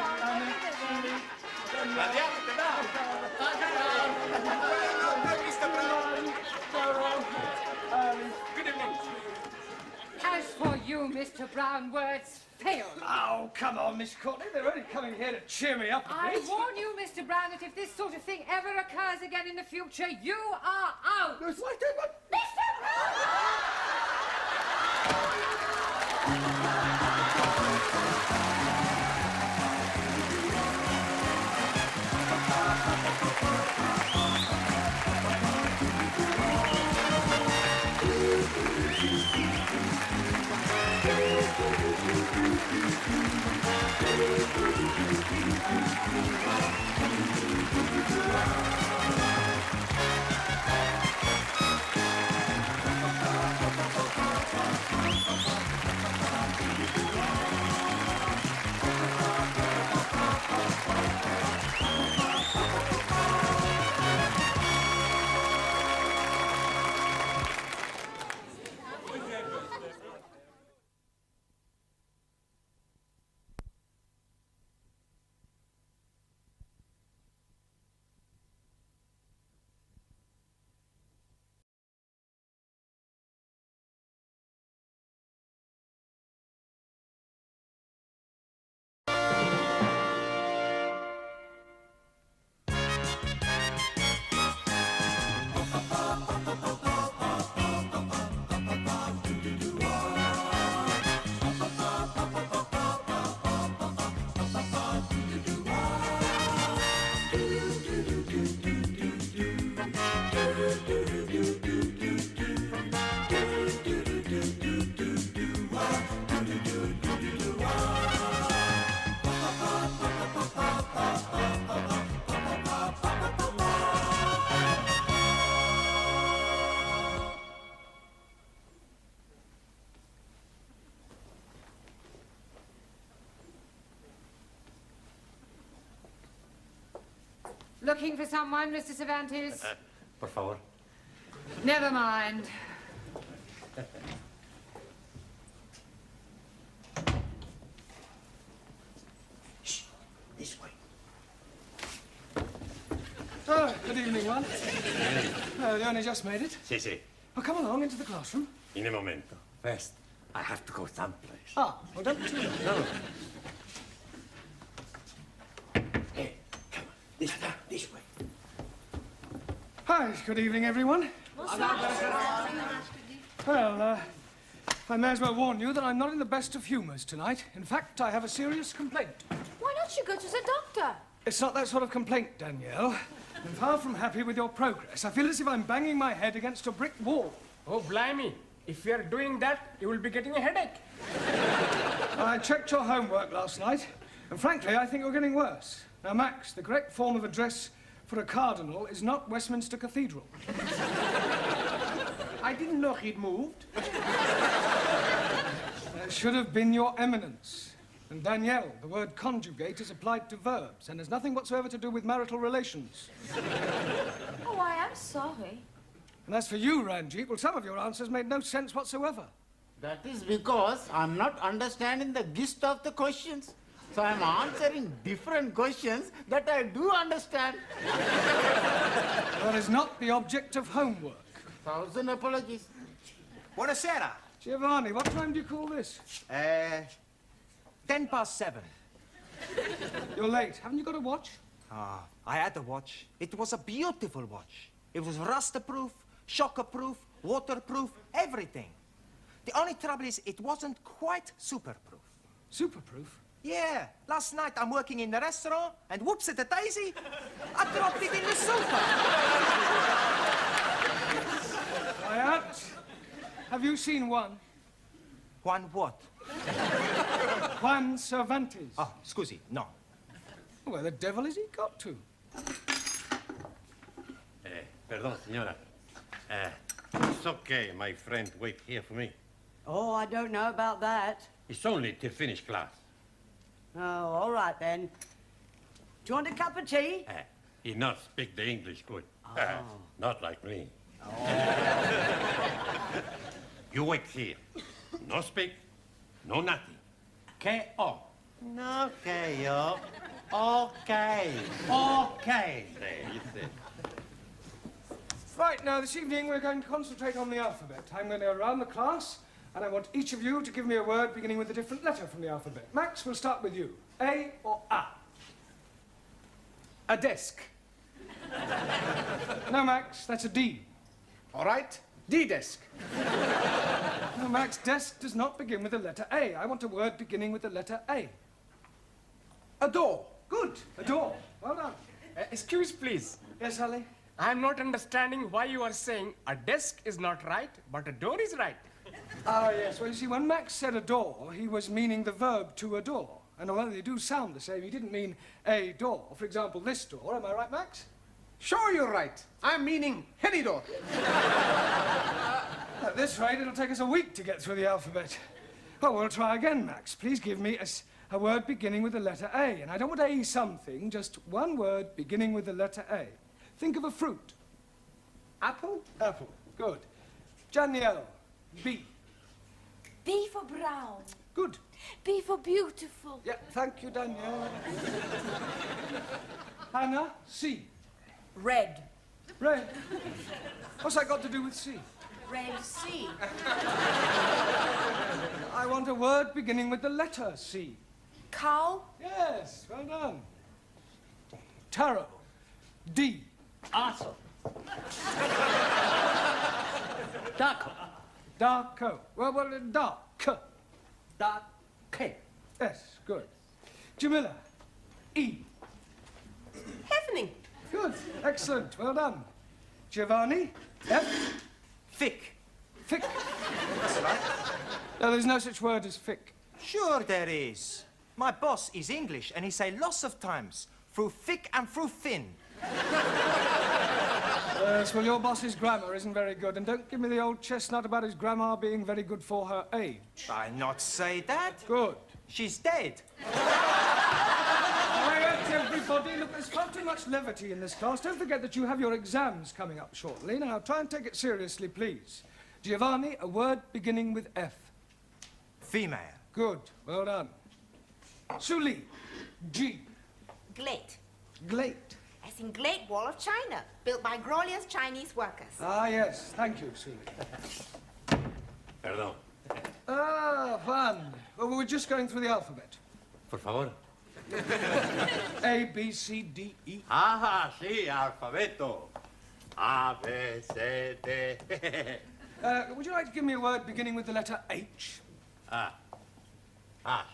Good evening. As for you, Mr. Brown, words fail. Oh, come on, Miss Courtney. They're only coming here to cheer me up a I bit. warn you, Mr. Brown, that if this sort of thing ever occurs again in the future, you are out. Mr. Looking for someone, Mr. Cervantes? Por favor. Never mind. Shh, this way. Oh, good evening, one. Oh, they only just made it. Sí, sí. Well, come along into the classroom. In a momento. First, I have to go someplace. Ah, well, don't be too late. No. This way. Hi, good evening, everyone. Well, I may as well warn you that I'm not in the best of humours tonight. In fact, I have a serious complaint. Why don't you go to the doctor? It's not that sort of complaint, Danielle. I'm far from happy with your progress. I feel as if I'm banging my head against a brick wall. Oh, blimey. If you're doing that, you will be getting a headache. I checked your homework last night, and frankly, I think you're getting worse. Now, Max, the correct form of address for a cardinal is not Westminster Cathedral. I didn't know he'd moved. It should have been Your Eminence. And Danielle, the word conjugate is applied to verbs and has nothing whatsoever to do with marital relations. Oh, I am sorry. And as for you, Ranjit, well, some of your answers made no sense whatsoever. That is because I'm not understanding the gist of the questions. So I'm answering different questions that I do understand. That is not the object of homework. 1,000 apologies. Buonasera. Giovanni, what time do you call this? 7:10. You're late. Haven't you got a watch? Ah, I had a watch. It was a beautiful watch. It was rust-proof, shock-proof, waterproof, everything. The only trouble is it wasn't quite super-proof. Super-proof? Yeah. Last night I'm working in the restaurant, and whoops at a daisy, I dropped it in the sofa. Quiet. Have you seen one? One what? Juan Cervantes. Oh, scusi, no. Where the devil has he got to? Perdón, señora. It's okay, my friend. Wait here for me. Oh, I don't know about that. It's only till finish class. Oh, all right then. Do you want a cup of tea? He not speak the English good. Not like me. You wait here. No speak, no nothing. K.O. No K.O. Okay. Okay. There, you see. Right, now, this evening we're going to concentrate on the alphabet. I'm going to go around the class, and I want each of you to give me a word beginning with a different letter from the alphabet. Max, we'll start with you. A or A? A desk. No, Max, that's a D. All right, D-desk. No, Max, desk does not begin with the letter A. I want a word beginning with the letter A. A door. Good, a door. Well done. Excuse, please. Yes, Ali? I'm not understanding why you are saying a desk is not right, but a door is right. Ah, yes. Well, you see, when Max said adore, he was meaning the verb to adore. And although they do sound the same, he didn't mean a door. For example, this door. Am I right, Max? Sure, you're right. I'm meaning any door. At this rate, it'll take us a week to get through the alphabet. Well, we'll try again, Max. Please give me a word beginning with the letter A. And I don't want A something, just one word beginning with the letter A. Think of a fruit. Apple? Apple. Good. Danielle, B. B for brown. Good. B for beautiful. Yeah, thank you, Danielle. Hannah, C. Red. Red. What's that got to do with C? Red sea. I want a word beginning with the letter C. Cow? Yes, well done. Tarot, D. Awesome. Darko. Darko. Well, dark. Dark. K. Yes, good. Jamila, E. Happening. Good, excellent, well done. Giovanni, F. Thick. Thick. That's right. No, there's no such word as thick. Sure there is. My boss is English, and he say lots of times, through thick and through thin. Yes, well, your boss's grammar isn't very good, and don't give me the old chestnut about his grandma being very good for her age. I not say that. Good. She's dead. Quiet, everybody. Look, there's far too much levity in this class. Don't forget that you have your exams coming up shortly. Now, try and take it seriously, please. Giovanni, a word beginning with F. Female. Good, well done. Suli, G. Glade. Glade. As in Great Wall of China, built by glorious Chinese workers. Ah, yes. Thank you, Suli. Perdón. Ah, Juan. Well, we're just going through the alphabet. Por favor. A, B, C, D, E. Ah, sí, alfabeto. A, B, C, D. Would you like to give me a word beginning with the letter H?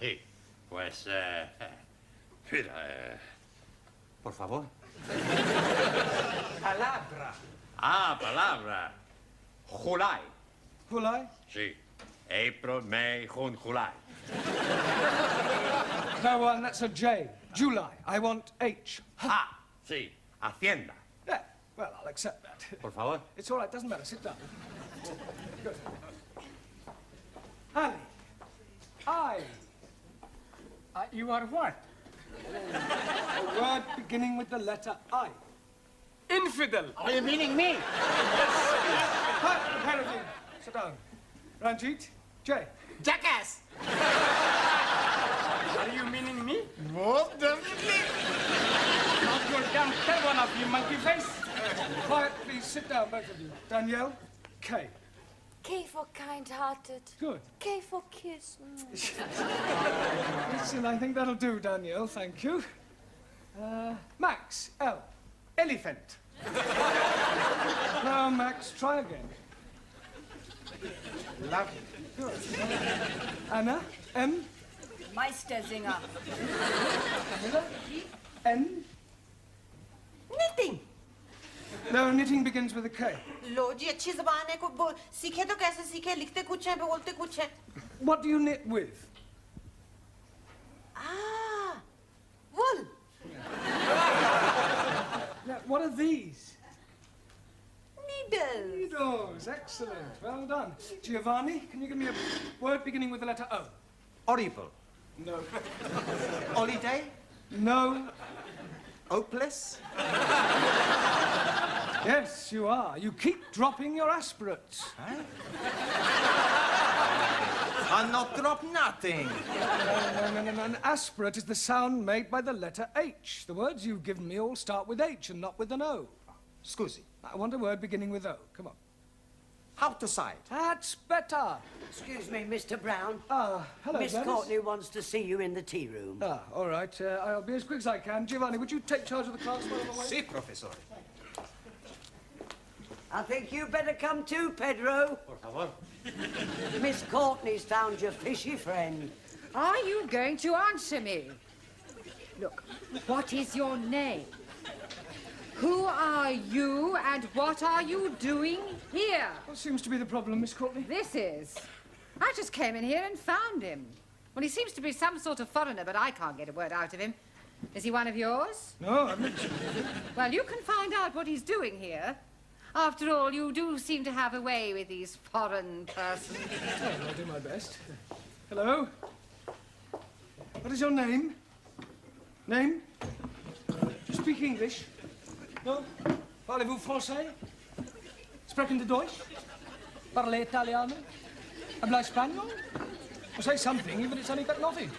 Sí. Pues, mira, por favor. Palabra. Palabra. July. July? Sí. April, May, June, July. No, Juan, that's a J. July. I want H. Sí. Hacienda. Yeah, well, I'll accept that. Por favor. It's all right, doesn't matter. Sit down. Good. Ali. I. You are what? A word beginning with the letter I. Infidel. Are you meaning me? Quiet, pair of you. Sit down. Ranjit, J. Jackass! Are you meaning me? Most definitely. Not your damn tail one of you, monkey face. Quiet, please. Sit down, both of you. Danielle, K. K for kind-hearted. Good. K for kiss. Listen, I think that'll do, Danielle. Thank you. Max, L. Elephant. Now, Max, try again. Lovely. Good. Anna, M. Meistersinger. Camilla, N. Knitting. No, knitting begins with a K. लो जी अच्छी ज़बान है को सीखे तो कैसे सीखे लिखते कुछ हैं बोलते कुछ हैं What do you knit with? Ah, wool. Now, what are these? Needles. Needles. Excellent. Well done. Giovanni, can you give me a word beginning with the letter O? Horrible. No. Holiday? No. Hopeless? Yes, you are. You keep dropping your aspirates. Huh? I'll not drop nothing. No. An aspirate is the sound made by the letter H. The words you've given me all start with H and not with an O. Scusi. I want a word beginning with O. Come on. How to side? That's better. Excuse me, Mr. Brown. Hello, Miss Dennis. Courtney wants to see you in the tea room. All right. I'll be as quick as I can. Giovanni, would you take charge of the class while I'm away? Si, professor. I think you better come too, Pedro. Por favor. Miss Courtney's found your fishy friend. Are you going to answer me? Look, what is your name? Who are you and what are you doing here? What seems to be the problem, Miss Courtney? This is. I just came in here and found him. Well, he seems to be some sort of foreigner, but I can't get a word out of him. Is he one of yours? No, I've never seen him. Well, you can find out what he's doing here. After all, you do seem to have a way with these foreign persons. Well, I'll do my best. Hello? What is your name? Name? Do you speak English? No? Parlez-vous français? Sprechen Sie Deutsch? Parle Italiano? Habla Español? Well, say something, even if it's only got nothing.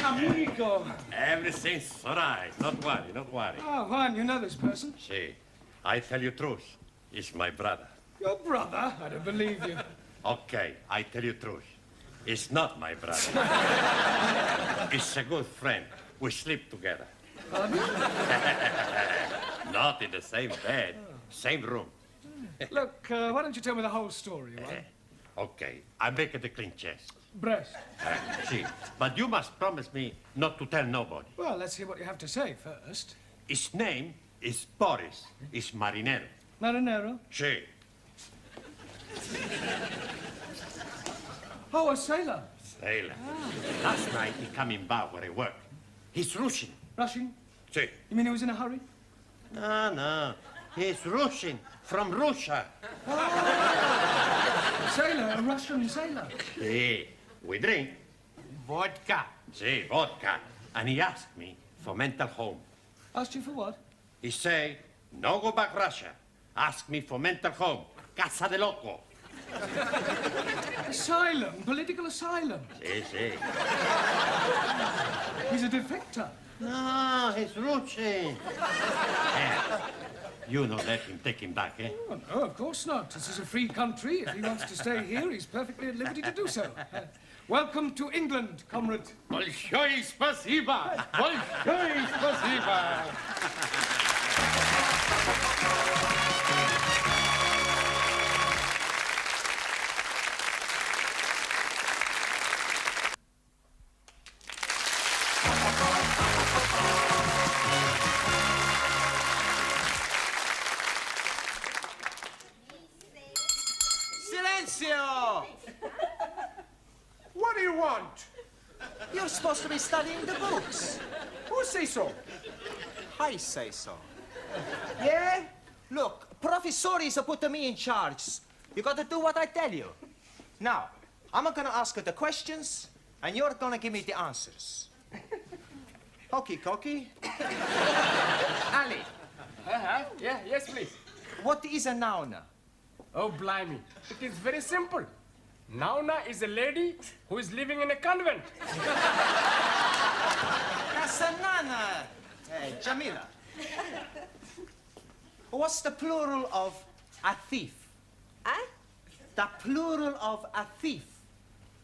Amigo. Everything's all right. Not worry, not worry. Oh, Juan, you know this person? See, I tell you truth. He's my brother. Your brother? I don't believe you. Okay, I tell you truth. He's not my brother. He's a good friend. We sleep together. Pardon? Not in the same bed, same room. Look, why don't you tell me the whole story, Juan? Okay, I make it a clean chest. Breast. See, but you must promise me not to tell nobody. Well, let's hear what you have to say first. His name is Boris. He's marinero. Marinero? See. Oh, a sailor. Sailor. Last night he come in bar where I work. He's Russian. Russian? See. You mean he was in a hurry? No. He's Russian. From Russia. A sailor, a Russian sailor. See. We drink vodka. See, vodka. And he asked me for mental home. Asked you for what? He say, no go back Russia. Ask me for mental home. Casa de loco. Asylum, political asylum. See. He's a defector. No, he's Russian. You know, let him take him back, eh? Oh, no, of course not. This is a free country. If he wants to stay here, he's perfectly at liberty to do so. Welcome to England, comrade. Большое спасибо! Большое спасибо! Silencio! What do you want? You're supposed to be studying the books. Who say so? I say so. Yeah? Look, professores put me in charge. You gotta do what I tell you. Now, I'm gonna ask you the questions, and you're gonna give me the answers. Hokey cokey. Ali. Yes, please. What is a noun? Oh, blimey. It is very simple. Nauna is a lady who is living in a convent. Kasanana, Jamila. What's the plural of a thief? The plural of a thief.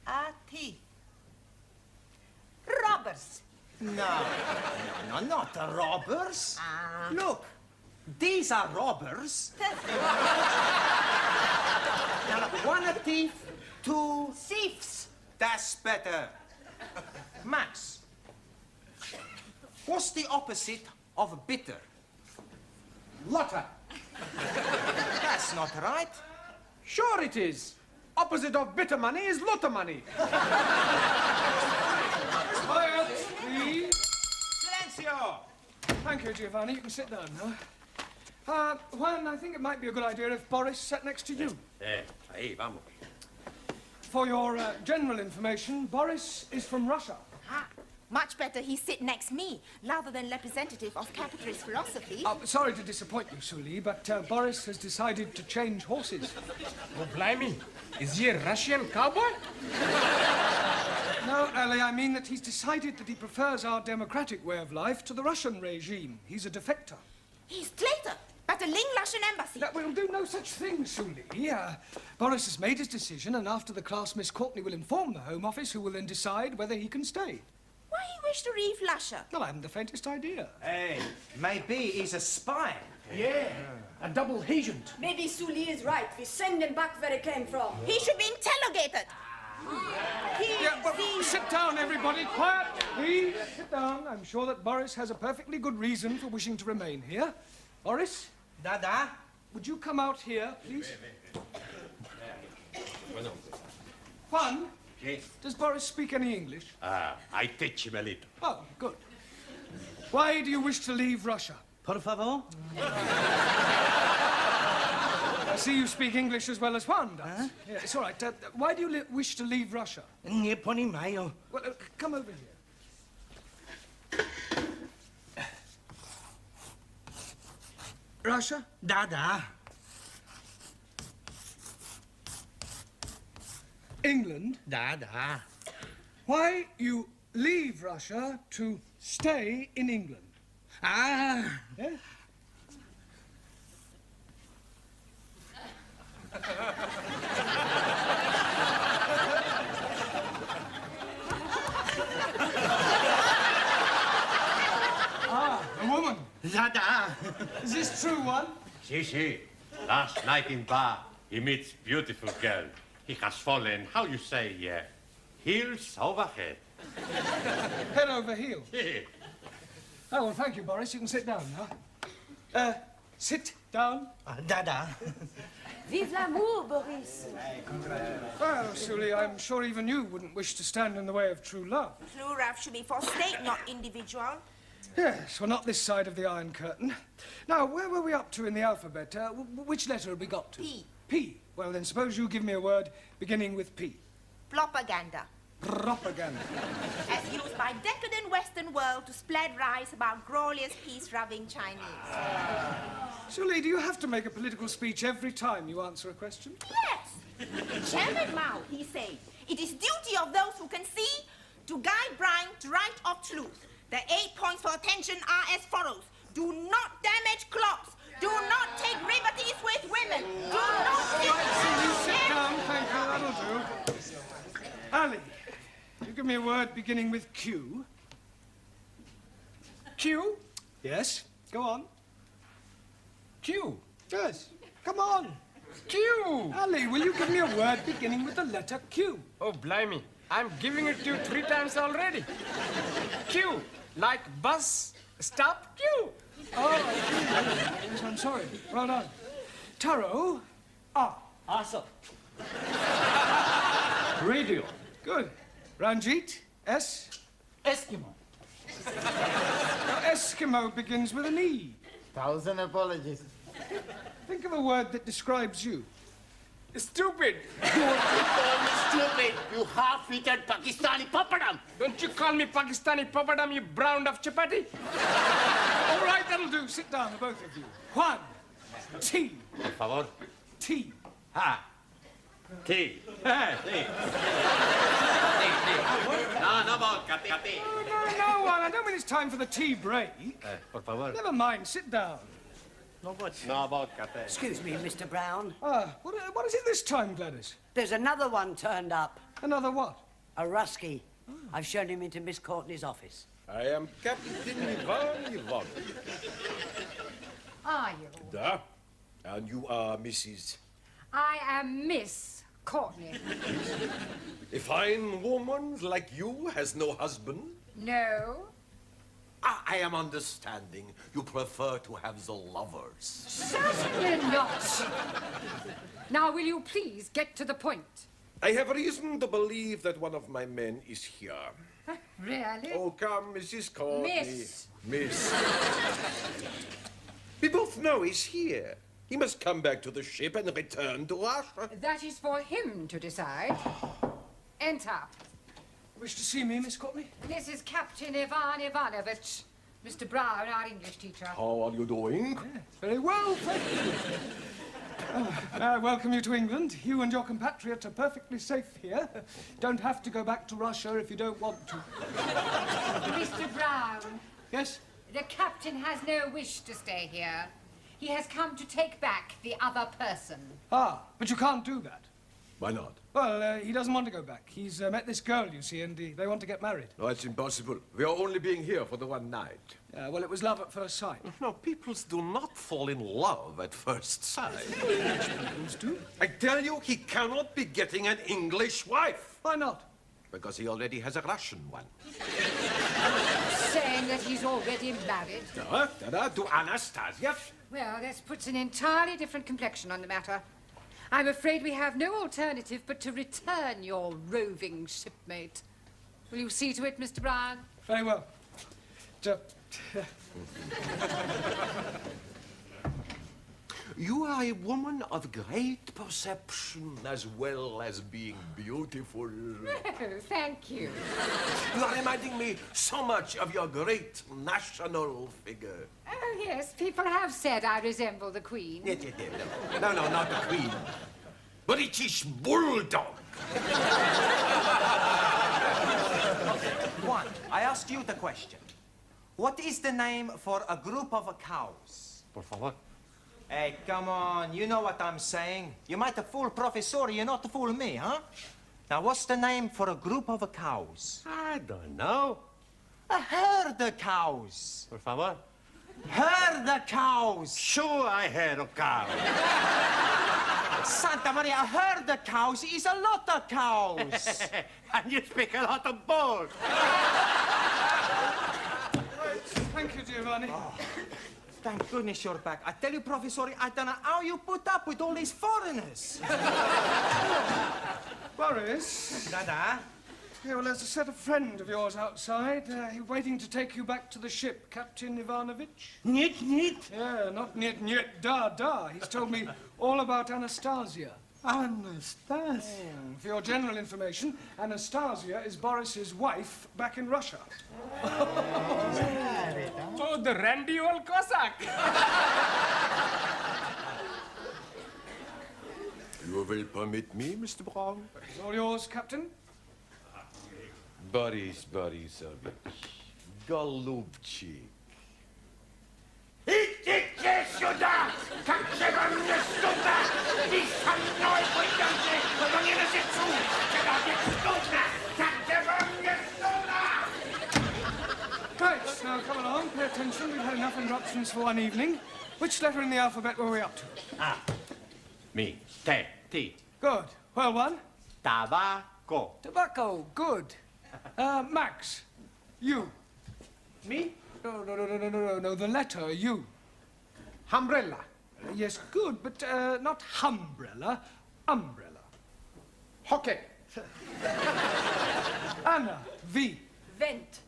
A thief. Robbers. No, not the robbers. Look, these are robbers. Now, look, one a thief, two thieves. That's better. Max, what's the opposite of bitter? Lotter. That's not right. Sure it is. Opposite of bitter money is lotter money. Quiet, please. Silencio. Thank you, Giovanni. You can sit down now. Juan, I think it might be a good idea if Boris sat next to you. Ahí, vamos. For your general information, Boris is from Russia. Much better he sit next me, rather than representative of capitalist philosophy. Sorry to disappoint you, Suli, but Boris has decided to change horses. Oh, blimey. Is he a Russian cowboy? No, Ali, I mean that he's decided that he prefers our democratic way of life to the Russian regime. He's a defector. He's traitor. Better link Russian embassy. That will do no such thing, Suli. Boris has made his decision, and after the class, Miss Courtney will inform the Home Office, who will then decide whether he can stay. Why he wish to leave Russia? Well, I haven't the faintest idea. Hey, maybe he's a spy. Yeah, a double agent. Maybe Sully is right. We send him back where he came from. He should be interrogated. Sit down, everybody. Quiet, please. Sit down. I'm sure that Boris has a perfectly good reason for wishing to remain here. Boris? Dada? Would you come out here, please? Juan? Yes. Does Boris speak any English? I teach him a little. Oh, good. Why do you wish to leave Russia? Por favor? I see you speak English as well as Juan does. Yeah, it's all right. Why do you wish to leave Russia? Nie poнимаю. Well, come over here. Russia? Да. England? Да. Why you leave Russia to stay in England? Yeah? A woman. Da. Is this true, Juan? Si. Last night in bar, he meets beautiful girl. He has fallen, how you say, heels over head. Head over heels? Yeah. Oh, well, thank you, Boris. You can sit down now. Sit down. Da. Vive l'amour, Boris. Well, Sully, I'm sure even you wouldn't wish to stand in the way of true love. True love should be for state, not individual. Yes, well, not this side of the Iron Curtain. Now, where were we up to in the alphabet? Which letter have we got to? P. P. Well, then suppose you give me a word beginning with P. Propaganda. Propaganda. As used by decadent Western world to spread lies about glorious peace-loving Chinese. Sully, do you have to make a political speech every time you answer a question? Yes. Chairman Mao, he said, it is duty of those who can see to guide blind to right of truth. The 8 points for attention are as follows. Do not damage clocks. Do not take liberties with women. Do not... Sit down, thank you, that'll do. Ali, you give me a word beginning with Q. Q? Yes, go on. Q? Yes, come on. Q! Ali, will you give me a word beginning with the letter Q? Oh, blimey. I'm giving it to you 3 times already. Q. Like bus, stop, Q. Oh, yes, I'm sorry. Well done. Taro, R. Asa. Radio. Good. Ranjit, S. Eskimo. Now, Eskimo begins with an E. 1,000 apologies. Think of a word that describes you. Stupid. You call me stupid, you half-eaten Pakistani papadam. Don't you call me Pakistani papadam, you browned up chapati. All right, that'll do. Sit down, the both of you. Juan, T. Por favor. T. Ah. Tea. Tea. No vodka, tea. No, I don't mean it's time for the tea break. Por favor. Never mind, sit down. No vodka, tea. Excuse me, Mr. Brown. What is it this time, Gladys? There's another one turned up. Another what? A Rusky. I've shown him into Miss Courtney's office. I am Captain Ivan Ivanovich. Are you? Da. And you are Mrs. I am Miss Courtney. A fine woman like you has no husband? No. I am understanding you prefer to have the lovers. Certainly not. Now, will you please get to the point? I have reason to believe that one of my men is here. Really? Oh, come, Mrs. Courtney. Miss. We both know he's here. He must come back to the ship and return to Russia. That is for him to decide. Enter. Wish to see me, Miss Courtney? This is Captain Ivan Ivanovich. Mr. Brown, our English teacher. How are you doing? Very well, thank you. I welcome you to England. You and your compatriot are perfectly safe here. Don't have to go back to Russia if you don't want to. Mr. Brown. Yes? The captain has no wish to stay here. He has come to take back the other person. Ah, but you can't do that. Why not? Well, he doesn't want to go back. He's met this girl, you see, and they want to get married. No, it's impossible. We are only being here for the one night. Well, it was love at first sight. No, peoples do not fall in love at first sight. Peoples do. I tell you, he cannot be getting an English wife. Why not? Because he already has a Russian one. Saying that he's already married. To Anastasia. Well, this puts an entirely different complexion on the matter. I'm afraid we have no alternative but to return your roving shipmate. Will you see to it, Mr. Brown? Very well. You are a woman of great perception as well as being beautiful. Oh, thank you. You are reminding me so much of your great national figure. Oh, yes, people have said I resemble the Queen. No, not the Queen. British Bulldog. One, I ask you the question. What is the name for a group of cows? Por favor. Hey, come on, you know what I'm saying. You might have fooled Professor, you not fool me, huh? Now, what's the name for a group of cows? I don't know. A herd of cows. Por favor. Herd of cows. Sure, I heard of cows. Santa Maria, a herd of cows is a lot of cows. And you speak a lot of bull. Thank you, Giovanni. Oh, thank goodness you're back. I tell you, Professor, I don't know how you put up with all these foreigners. Boris? Dada? Yeah, well, there's a set of friend of yours outside. He's waiting to take you back to the ship, Captain Ivanovich. Niet. Yeah, not niet, da. He's told me all about Anastasia. Anastasia? For your general information, Anastasia is Boris's wife back in Russia. Oh, the randy old Cossack. You will permit me, Mr. Brown? It's all yours, Captain. Boris Borisovich, Golubчик. Idźcie сюда! Как же вам не стыдно? И со мной пойдемте, но не на сецу! Когда не стыдно! Как же вам не стыдно? Right, now come along, pay attention. We've had enough interruptions for one evening. Which letter in the alphabet were we up to? Me. T. Good. Well, one. Tobacco. Tobacco. Good. Max. You. Me? No, the letter U. Umbrella. Yes, good, but not humbrella, umbrella. Hockey. Anna. V. Vent.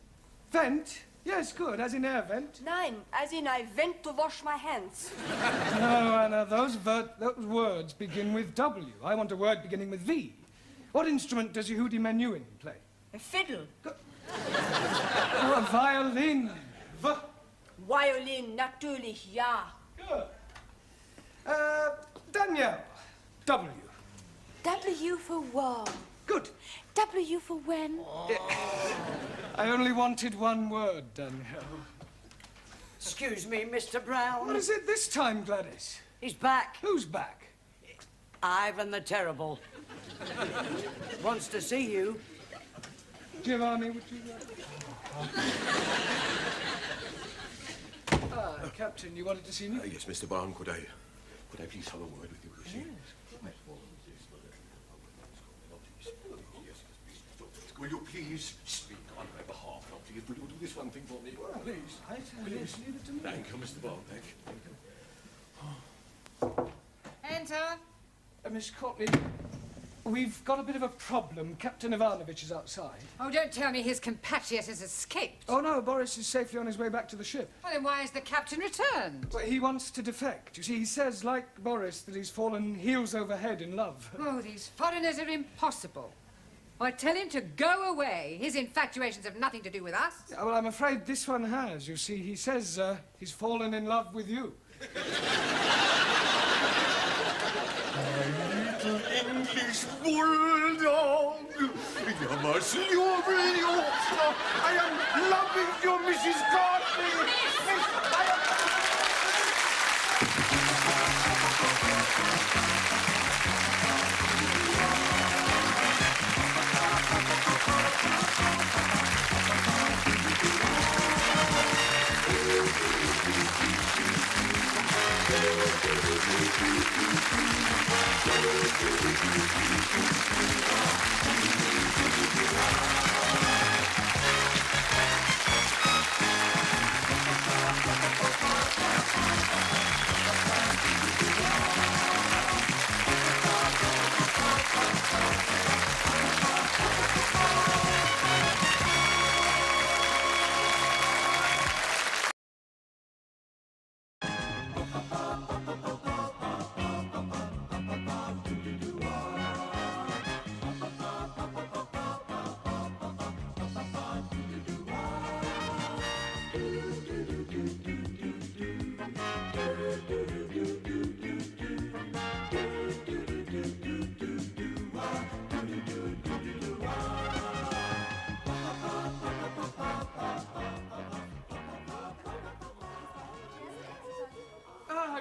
Vent? Yes, good, as in air vent. Nein, as in I went to wash my hands. No, Anna, those words begin with W. I want a word beginning with V. What instrument does Yehudi Menuhin play? A fiddle. Oh, a violin. Violin, natürlich, ja. Good. Danielle, W. W for war. Good. W for when? I only wanted one word, Danielle. Excuse me, Mr. Brown. What is it this time, Gladys? He's back. Who's back? Ivan the Terrible. Wants to see you. Giovanni, would you Captain, you wanted to see me? Yes, Mr. Brown, could I please have a word with you, Lucy? Yes. Will you please speak on my behalf? Now, please, will you do this one thing for me? Well, please. Yes, leave it to me. Thank you, Mr. Brown. Thank you. Enter. Miss Courtney, we've got a bit of a problem. Captain Ivanovich is outside. Oh, don't tell me his compatriot has escaped. Oh, no, Boris is safely on his way back to the ship. Well, then why has the captain returned? Well, he wants to defect. You see, he says, like Boris, that he's fallen heels over head in love. Oh, these foreigners are impossible. I tell him to go away. His infatuations have nothing to do with us. Yeah, well, I'm afraid this one has. You see, he says he's fallen in love with you. Little English bulldog. You must love me. I am loving you, Mrs. Courtney.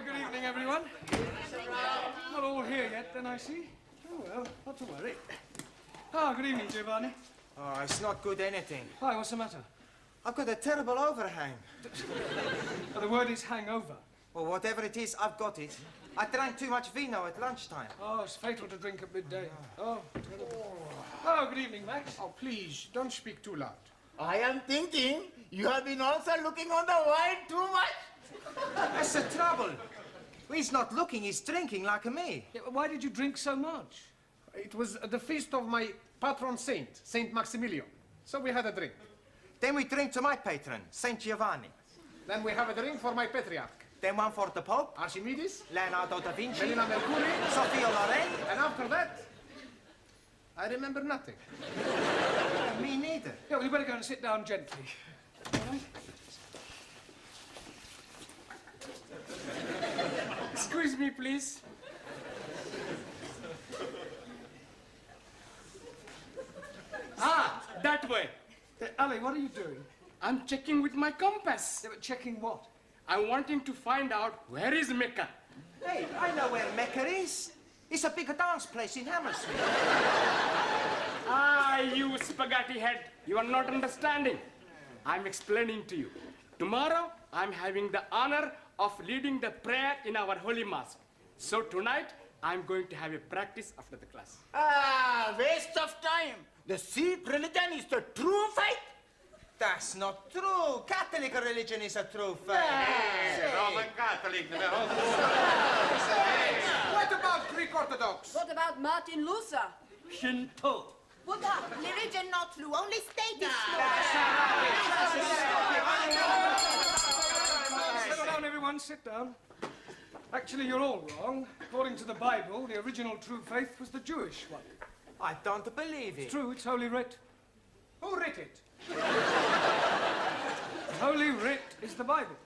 Good evening, everyone. Not all here yet, then, I see. Oh, well, not to worry. Good evening, Giovanni. Oh, it's not good anything. Why, what's the matter? I've got a terrible overhang. The word is hangover. Well, whatever it is, I've got it. I drank too much vino at lunchtime. Oh, it's fatal to drink at midday. Oh, terrible. Oh, good evening, Max. Oh, please, don't speak too loud. I am thinking you have been also looking on the wine too much. That's the trouble. He's not looking, he's drinking like me. Yeah, why did you drink so much? It was the feast of my patron saint, Saint Maximilian. So we had a drink. Then we drink to my patron, Saint Giovanni. Then we have a drink for my patriarch. Then one for the Pope. Archimedes. Leonardo da Vinci. Melina Mercury. Sophia Loren. And after that, I remember nothing. Me neither. Yeah, well, you better go and sit down gently. All right? Excuse me, please. That way. Ali, what are you doing? I'm checking with my compass. Yeah, but checking what? I'm wanting to find out where is Mecca. Hey, I know where Mecca is. It's a big dance place in Hammersmith. You spaghetti head. You are not understanding. I'm explaining to you. Tomorrow, I'm having the honor of leading the prayer in our holy mosque. So tonight, I'm going to have a practice after the class. Waste of time. The Sikh religion is the true faith. That's not true. Catholic religion is a true faith. Roman Catholic. What about Greek Orthodox? What about Martin Luther? Shinto. Buddha, religion not true, only state is true. Settle down, everyone, sit down. Actually, you're all wrong. According to the Bible, the original true faith was the Jewish one. I don't believe it. It's true, it's Holy Writ. Who writ it? Holy Writ is the Bible.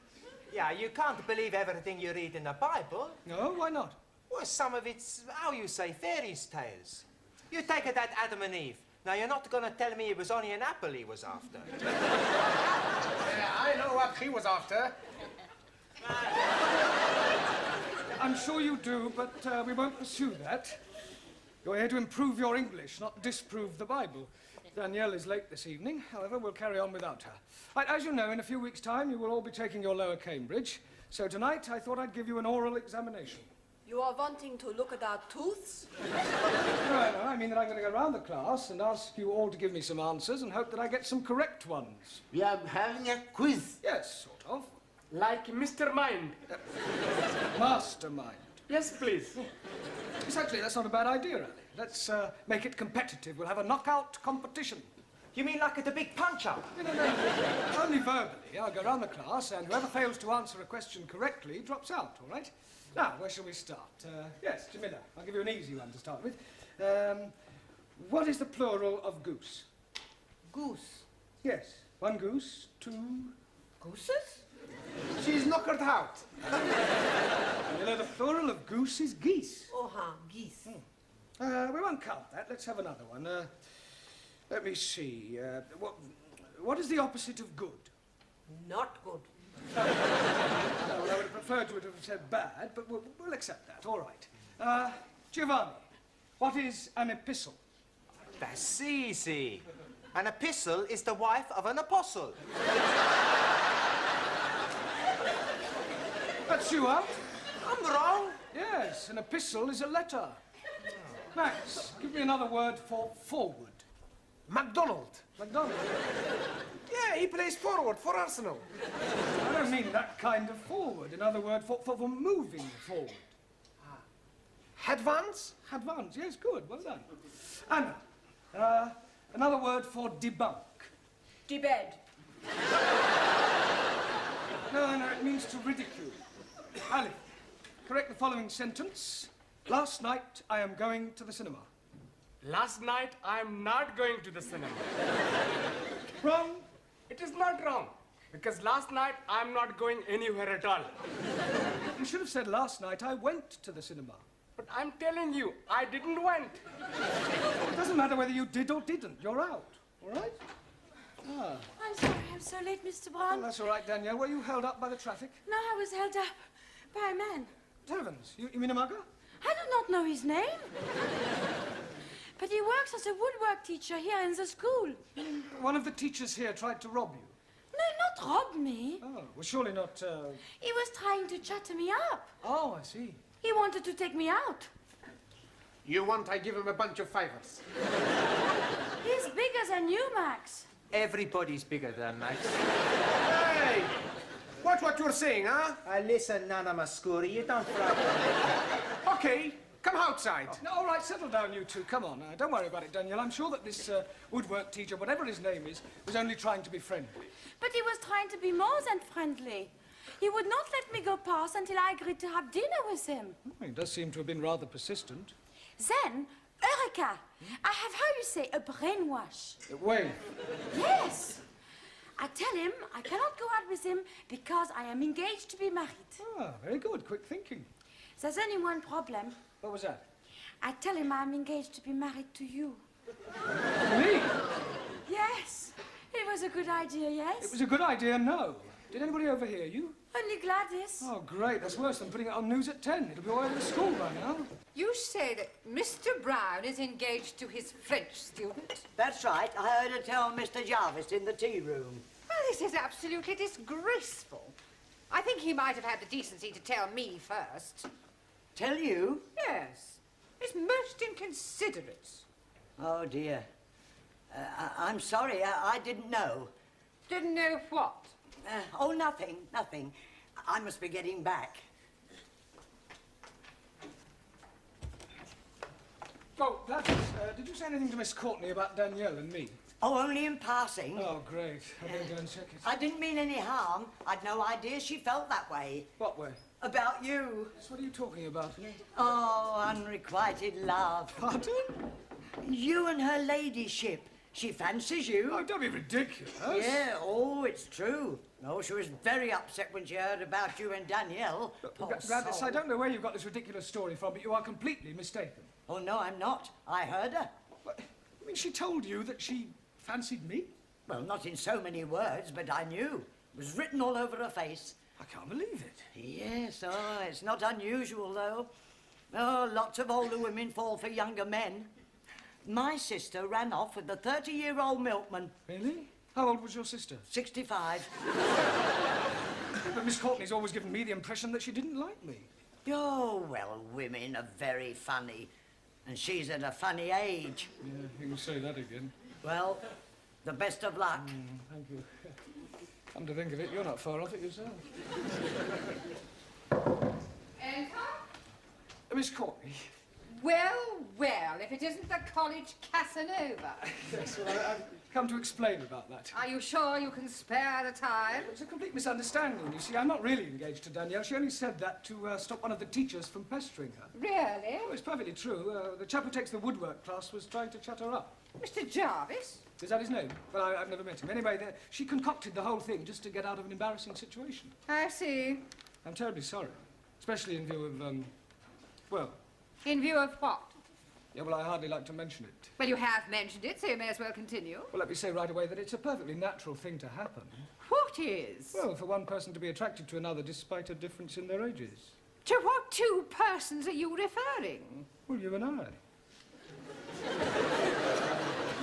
Yeah, you can't believe everything you read in the Bible. No, why not? Well, some of it's, how you say, fairy tales. You take it that Adam and Eve. Now, you're not going to tell me it was only an apple he was after. Yeah, I know what he was after. I'm sure you do, but we won't pursue that. You're here to improve your English, not disprove the Bible. Danielle is late this evening. However, we'll carry on without her. Right, as you know, in a few weeks' time, you will all be taking your lower Cambridge. So tonight, I thought I'd give you an oral examination. You are wanting to look at our tooths? No, I mean that I'm going to go around the class and ask you all to give me some answers and hope that I get some correct ones. We are having a quiz. Yes, sort of. Like Mr. Mind. Mastermind. Yes, please. Yes, actually, that's not a bad idea, Ali. Let's make it competitive. We'll have a knockout competition. You mean like at the big punch-up? No. Only verbally. I'll go around the class, and whoever fails to answer a question correctly drops out, all right? Now, where shall we start? Yes, Jamila, I'll give you an easy one to start with. What is the plural of goose? Goose? Yes. One goose, two... Gooses? She's knockered out. Jamila, the plural of goose is geese. Geese. We won't count that. Let's have another one. Let me see. What is the opposite of good? Not good. Well, I would have preferred you to have said bad, but we'll accept that. All right. Giovanni, what is an epistle? That's easy. An epistle is the wife of an apostle. That's you out. I'm wrong. Yes, an epistle is a letter. Max, give me another word for forward. MacDonald. MacDonald? Yeah, he plays forward for Arsenal. I don't mean that kind of forward. Another word for moving forward. Advance? Advance, yes, good, well done. Anna, another word for debunk. Debed. No, it means to ridicule. Ali, correct the following sentence. Last night, I am going to the cinema. Last night, I'm not going to the cinema. Wrong. It is not wrong. Because last night, I'm not going anywhere at all. You should have said last night I went to the cinema. But I'm telling you, I didn't went. It doesn't matter whether you did or didn't. You're out. All right? I'm sorry I'm so late, Mr. Brown. Well, that's all right, Danielle. Were you held up by the traffic? No, I was held up by a man. Heavens, you mean a mugger? I do not know his name. But he works as a woodwork teacher here in the school. One of the teachers here tried to rob you. No, not rob me. Oh, well, surely not, He was trying to chatter me up. Oh, I see. He wanted to take me out. You want I give him a bunch of favours? He's bigger than you, Max. Everybody's bigger than Max. Hey! Watch what you're saying, huh? Listen, Nana Mascuri, you don't frighten. Okay, come outside. No, all right, settle down, you two. Come on. Don't worry about it, Danielle. I'm sure that this woodwork teacher, whatever his name is, was only trying to be friendly. But he was trying to be more than friendly. He would not let me go past until I agreed to have dinner with him. He does seem to have been rather persistent. Then, Eureka! I have, how you say, a brainwash. Wait. Yes. I tell him I cannot go out with him because I am engaged to be married. Ah, very good. Quick thinking. There's only one problem. What was that? I tell him I'm engaged to be married to you. Me? Yes. It was a good idea, yes? It was a good idea, no. Did anybody overhear you? Only Gladys. Oh, great. That's worse than putting it on news at 10. It'll be all over the school by now. You say that Mr. Brown is engaged to his French student? That's right. I heard her tell Mr. Jarvis in the tea room. Well, this is absolutely disgraceful. I think he might have had the decency to tell me first. Tell you? Yes. It's most inconsiderate. Oh, dear. I'm sorry. I didn't know. Didn't know what? Oh, nothing. I must be getting back. Oh, Gladys, did you say anything to Miss Courtney about Danielle and me? Oh, only in passing. Oh, great. I better go and check it. I didn't mean any harm. I'd no idea she felt that way. What way? About you. So what are you talking about? Oh, unrequited love. Pardon? You and her ladyship. She fancies you. Oh, don't be ridiculous. Yeah, oh, it's true. No, she was very upset when she heard about you and Danielle. Poor Gladys, soul. I don't know where you got this ridiculous story from, but you are completely mistaken. Oh, no, I'm not. I heard her. What? I mean, she told you that she fancied me? Well, not in so many words, but I knew. It was written all over her face. I can't believe it. Yes, oh, it's not unusual, though. Oh, lots of older women fall for younger men. My sister ran off with the 30-year-old milkman. Really? How old was your sister? 65. But Miss Courtney's always given me the impression that she didn't like me. Oh, well, women are very funny. And she's at a funny age. Yeah, you can say that again. Well, the best of luck. Thank you. Come to think of it, you're not far off it yourself. Enter? Miss Courtney. Well, well, if it isn't the college Casanova. Yes, well, I've come to explain about that. Are you sure you can spare the time? It's a complete misunderstanding, you see. I'm not really engaged to Danielle. She only said that to stop one of the teachers from pestering her. Really? Oh, it's perfectly true. The chap who takes the woodwork class was trying to chat her up. Mr. Jarvis? Is that his name? Well, I've never met him. Anyway, she concocted the whole thing just to get out of an embarrassing situation. I see. I'm terribly sorry. Especially in view of, well... In view of what? Yeah, well, I hardly like to mention it. Well, you have mentioned it, so you may as well continue. Well, let me say right away that it's a perfectly natural thing to happen. What is? Well, for one person to be attracted to another despite a difference in their ages. To what two persons are you referring? Well, you and I.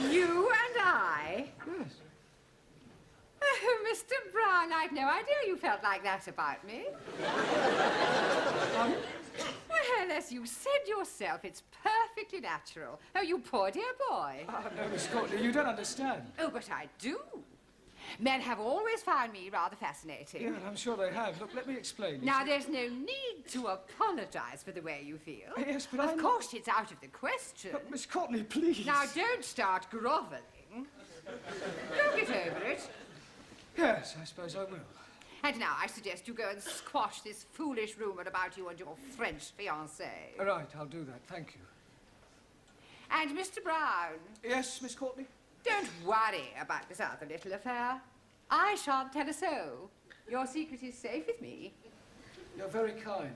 You and I? Yes. Oh, Mr. Brown, I'd no idea you felt like that about me. Well, as you said yourself, it's perfectly natural. Oh, you poor dear boy. No, Miss Courtney, you don't understand. Oh, but I do. Men have always found me rather fascinating. Yeah, I'm sure they have. Look, let me explain. Now, there's no need to apologize for the way you feel. Yes, but Of course, it's out of the question. Look, Miss Courtney, please. Now, don't start grovelling. Don't get over it. Yes, I suppose I will. And now I suggest you go and squash this foolish rumour about you and your French fiancée. All right, I'll do that. Thank you. And Mr. Brown. Yes, Miss Courtney? Don't worry about this other little affair. I shan't tell a soul. Your secret is safe with me. You're very kind.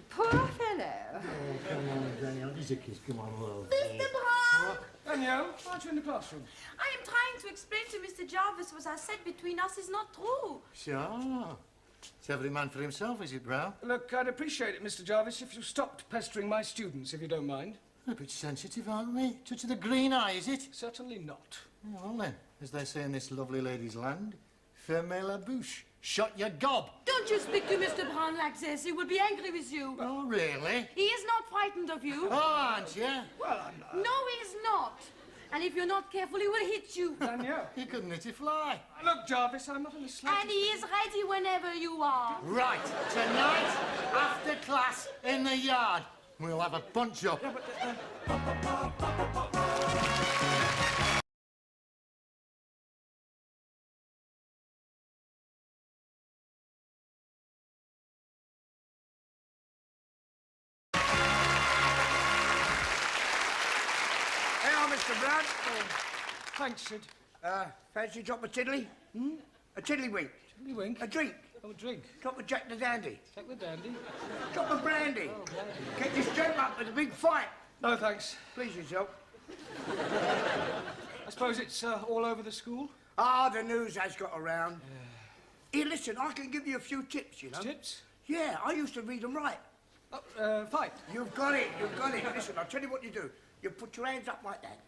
Poor fellow. Oh, come on, Danielle. He's a kiss. Come on, love. Mr. Brown! Danielle, aren't you in the classroom? I am trying to explain to Mr. Jarvis what I said between us is not true. Sure. It's every man for himself, is it, Brown? Look, I'd appreciate it, Mr. Jarvis, if you stopped pestering my students, if you don't mind. A bit sensitive, aren't we? Touch of the green eye, is it? Certainly not. Oh, well then, as they say in this lovely lady's land, fermez la bouche. Shut your gob. Don't you speak to Mr. Brown like this. He will be angry with you. Oh, really? He is not frightened of you. Oh, aren't you? Well, I'm not. No, he is not. And if you're not careful, he will hit you. Danielle. He couldn't hit a fly. Look, Jarvis, I'm not in the slightest... And he is ready whenever you are. Right, tonight, after class, in the yard, we'll have a punch-up. Yeah, but, Mr. Brown. Thanks, Sid. Fancy a drop of tiddly? A tiddlywink. Tiddlywink? A drink. Oh, a drink. Drop of Jack the Dandy. Jack the Dandy? Drop of brandy. Oh, brandy. Get this gent up with a big fight. No, thanks. Please yourself. I suppose it's all over the school? Ah, the news has got around. Here, listen, I can give you a few tips, you know. Tips? Yeah, I used to read them right. Oh, fight. You've got it, you've got it. Listen, I'll tell you what you do. You put your hands up like that.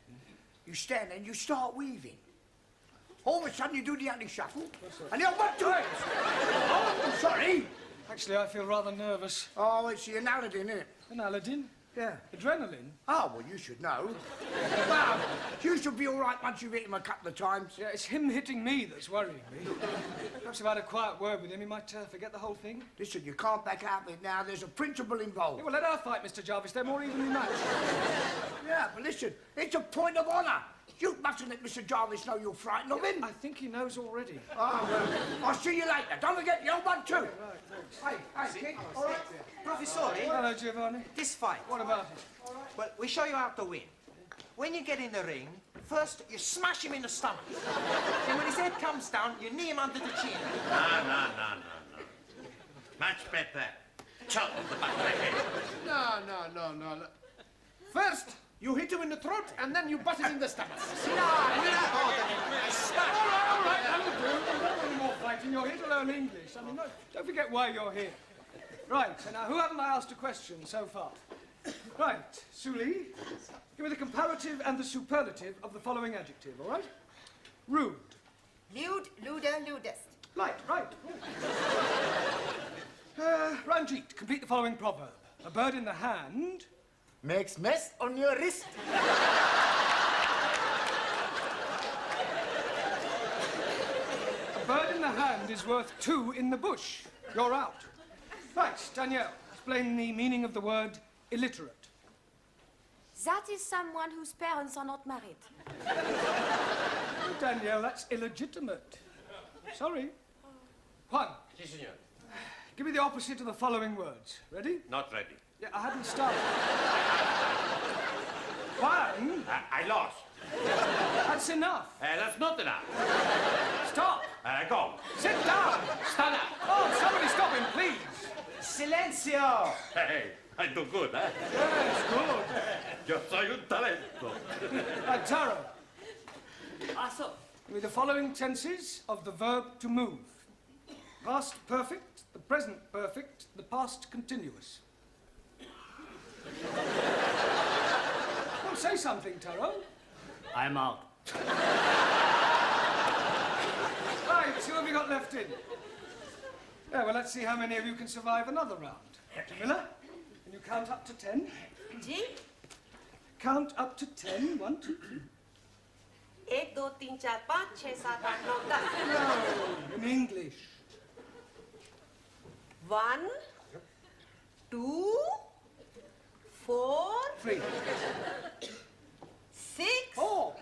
You stand there and you start weaving. All of a sudden you do the ugly shuffle. And you're 1, 2. Oh, sorry. Actually, I feel rather nervous. Oh, it's the Aladdin, isn't it? An Aladdin? Yeah. Adrenaline? Oh, well, you should know. Well, you should be all right once you've hit him a couple of times. Yeah, it's him hitting me that's worrying me. Perhaps if I had a quiet word with him, he might forget the whole thing. Listen, you can't back out of it now. There's a principle involved. Yeah, well, let her fight, Mr. Jarvis. They're more evenly matched. Yeah, but listen, it's a point of honour. You mustn't let Mr. Jarvis know you're frightened of him. I think he knows already. Oh, well, I'll see you later. Don't forget the old 1, 2. Right, thanks. Hey, kid. All right. Professore, Hello, Giovanni. this fight. What about it? Well, we show you how to win. when you get in the ring, first you smash him in the stomach. Then when his head comes down, you knee him under the chin. No. Much better. Chop the back of the head. No. First, you hit him in the throat, and then you butt him in the stomach. All right, that'll do. Don't any more fighting. You're here to learn English. I mean, don't forget why you're here. Right, so now, who haven't I asked a question so far? Right, Suli, give me the comparative and the superlative of the following adjective, all right? Rude. Lewd, luder, ludest. Right. Ranjit, complete the following proverb. A bird in the hand... Makes mess on your wrist. A bird in the hand is worth 2 in the bush. You're out. Right, Danielle, explain the meaning of the word illiterate. That is someone whose parents are not married. Danielle, that's illegitimate. Sorry. Juan. Si, senor. Give me the opposite of the following words. Ready? Not ready. Yeah, I hadn't started. Juan. I lost. That's enough. That's not enough. Stop. Go. Sit down. Stand up. Oh, somebody stop him, please. Silenzio. Hey, I do good, eh? Yes, good. Yo soy un talento. Taro. Give me the following tenses of the verb to move. Past perfect, the present perfect, the past continuous. Well, say something, Taro. I'm out. Right, who have you got left in? Yeah, well, let's see how many of you can survive another round. Miller, can you count up to 10? Ji Count up to 10. 1, 2, 3. 1 2 3 4 5 6 7 8 9 10 No, in English. 1 2 4 3. 6 4.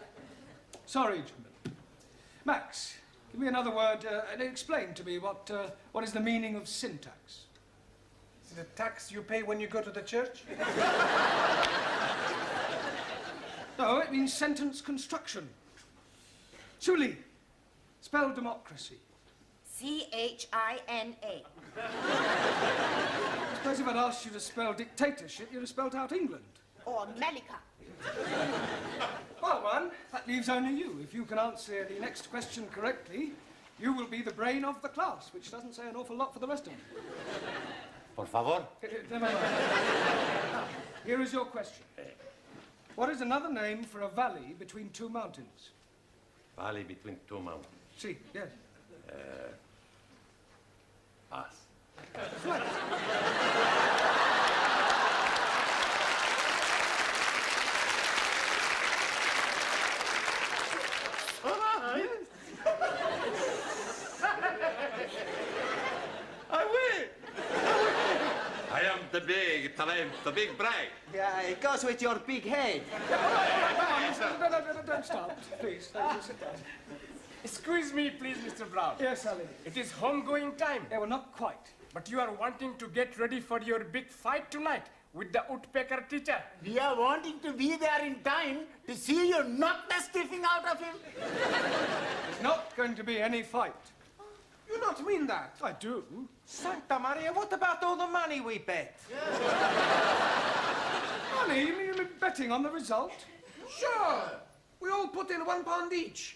Sorry, Jamil. Max, give me another word and explain to me what is the meaning of syntax. Is it a tax you pay when you go to the church? No, it means sentence construction. Suli, spell democracy. C-H-I-N-A. I suppose if I'd asked you to spell dictatorship, you'd have spelled out England. Or America. Well, Juan, that leaves only you. If you can answer the next question correctly, you will be the brain of the class, which doesn't say an awful lot for the rest of them. Por favor. Never mind. Now, here is your question. What is another name for a valley between 2 mountains? Valley between 2 mountains. See, yes. Pass. Right. I win! I am the big talent, the big brain. Yeah, it goes with your big head. No, don't start, please. Sit down. Excuse me, please, Mr. Brown. Yes, Ali. It is homegoing time. Yeah, well, not quite. But you are wanting to get ready for your big fight tonight with the woodpecker teacher. We are wanting to be there in time to see you knock the stiffing out of him. There's not going to be any fight. You not mean that? I do. Santa Maria, what about all the money we bet? Money? You mean betting on the result? Sure. We all put in £1 each.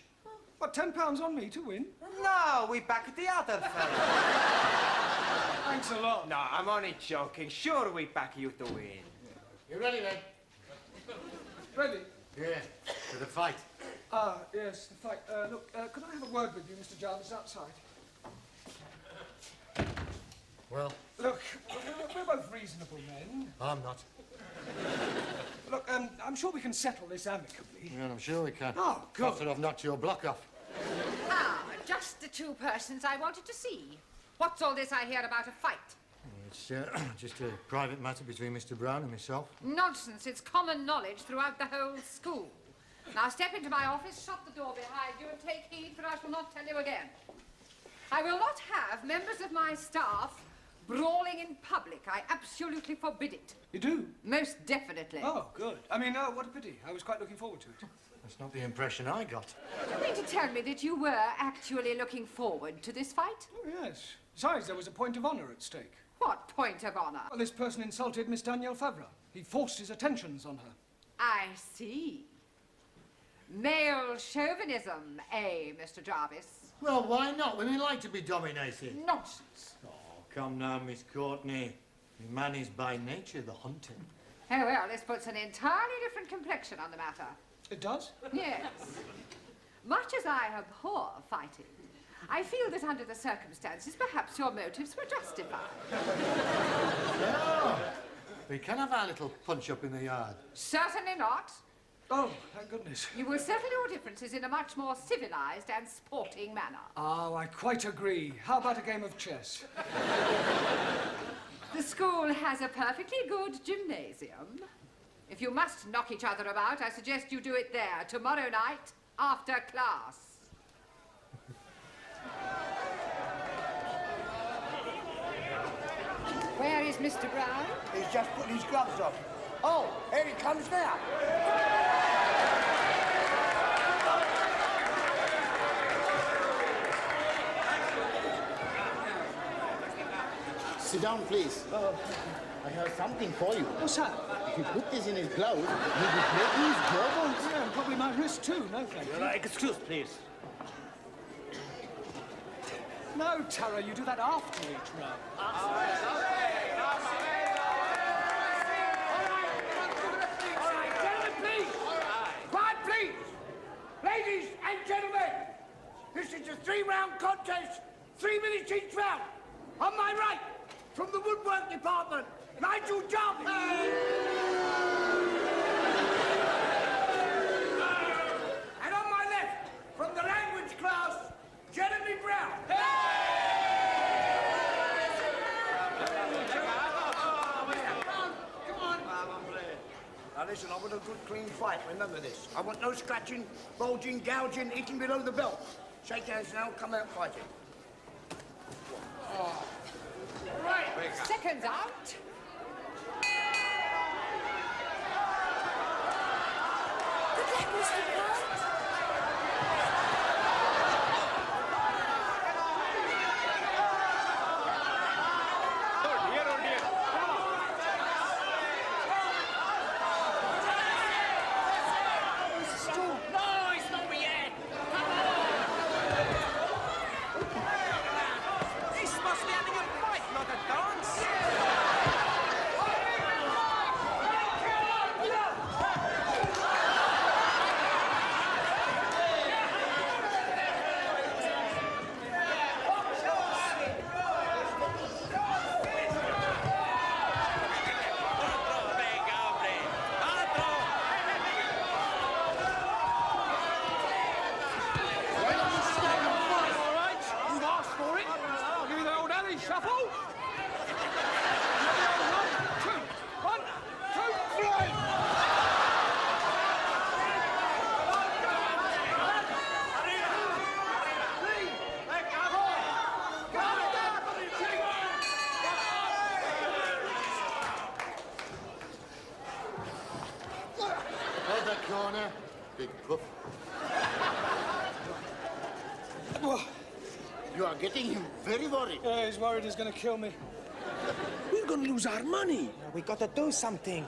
What, £10 on me to win? No, we back the other fella. Thanks a lot. No, I'm only joking. Sure, we back you to win. You ready, then? Ready? Yeah, for the fight. Ah, yes, the fight. Look, could I have a word with you, Mr. Jarvis, outside? Well, Look, we're both reasonable men. I'm not. Look, I'm sure we can settle this amicably. Yeah, I'm sure we can. Oh, good. After I've knocked your block off. Ah, just the 2 persons I wanted to see. What's all this I hear about a fight? It's just a private matter between Mr. Brown and myself. Nonsense. It's common knowledge throughout the whole school. Now step into my office, shut the door behind you, and take heed, for I shall not tell you again. I will not have members of my staff Brawling in public. I absolutely forbid it. You do? Most definitely. Oh, good. I mean, what a pity. I was quite looking forward to it. That's not the impression I got. Do you mean to tell me that you were actually looking forward to this fight? Oh, yes. Besides, there was a point of honour at stake. What point of honour? Well, this person insulted Miss Danielle Favre. He forced his attentions on her. I see. Male chauvinism, eh, Mr. Jarvis? Well, why not? Women like to be dominated. Nonsense. Oh, come now, Miss Courtney. Man is by nature the hunter. Oh, well, this puts an entirely different complexion on the matter. It does? Yes. Much as I abhor fighting, I feel that under the circumstances, perhaps your motives were justified. No. We can have our little punch-up in the yard. Certainly not. Oh, thank goodness. You will settle your differences in a much more civilized and sporting manner. Oh, I quite agree. How about a game of chess? The school has a perfectly good gymnasium. If you must knock each other about, I suggest you do it there tomorrow night after class. Where is Mr. Brown? He's just putting his gloves on. Oh, here he comes now. Sit down, please. I have something for you. What's that? If you put this in his glove, you'll be breaking his jawbones. Yeah, and probably my wrist too. No, thank you. Excuse, please. No, Tara, you do that after each round. All right, gentlemen, please. Quiet, please. Ladies and gentlemen, this is a 3-round contest, 3 minutes each round. On my right, from the woodwork department, Nigel Jarvis. And on my left, from the language class, Jeremy Brown. Come on. Now listen, I want a good clean fight, remember this. I want no scratching, bulging, gouging, eating below the belt. Shake hands now, come out fighting. Oh. Right, seconds out. Good luck, Mr. Brown. Corner, big cup. You are getting him very worried. Yeah, he's worried he's going to kill me. We're going to lose our money. We got to do something.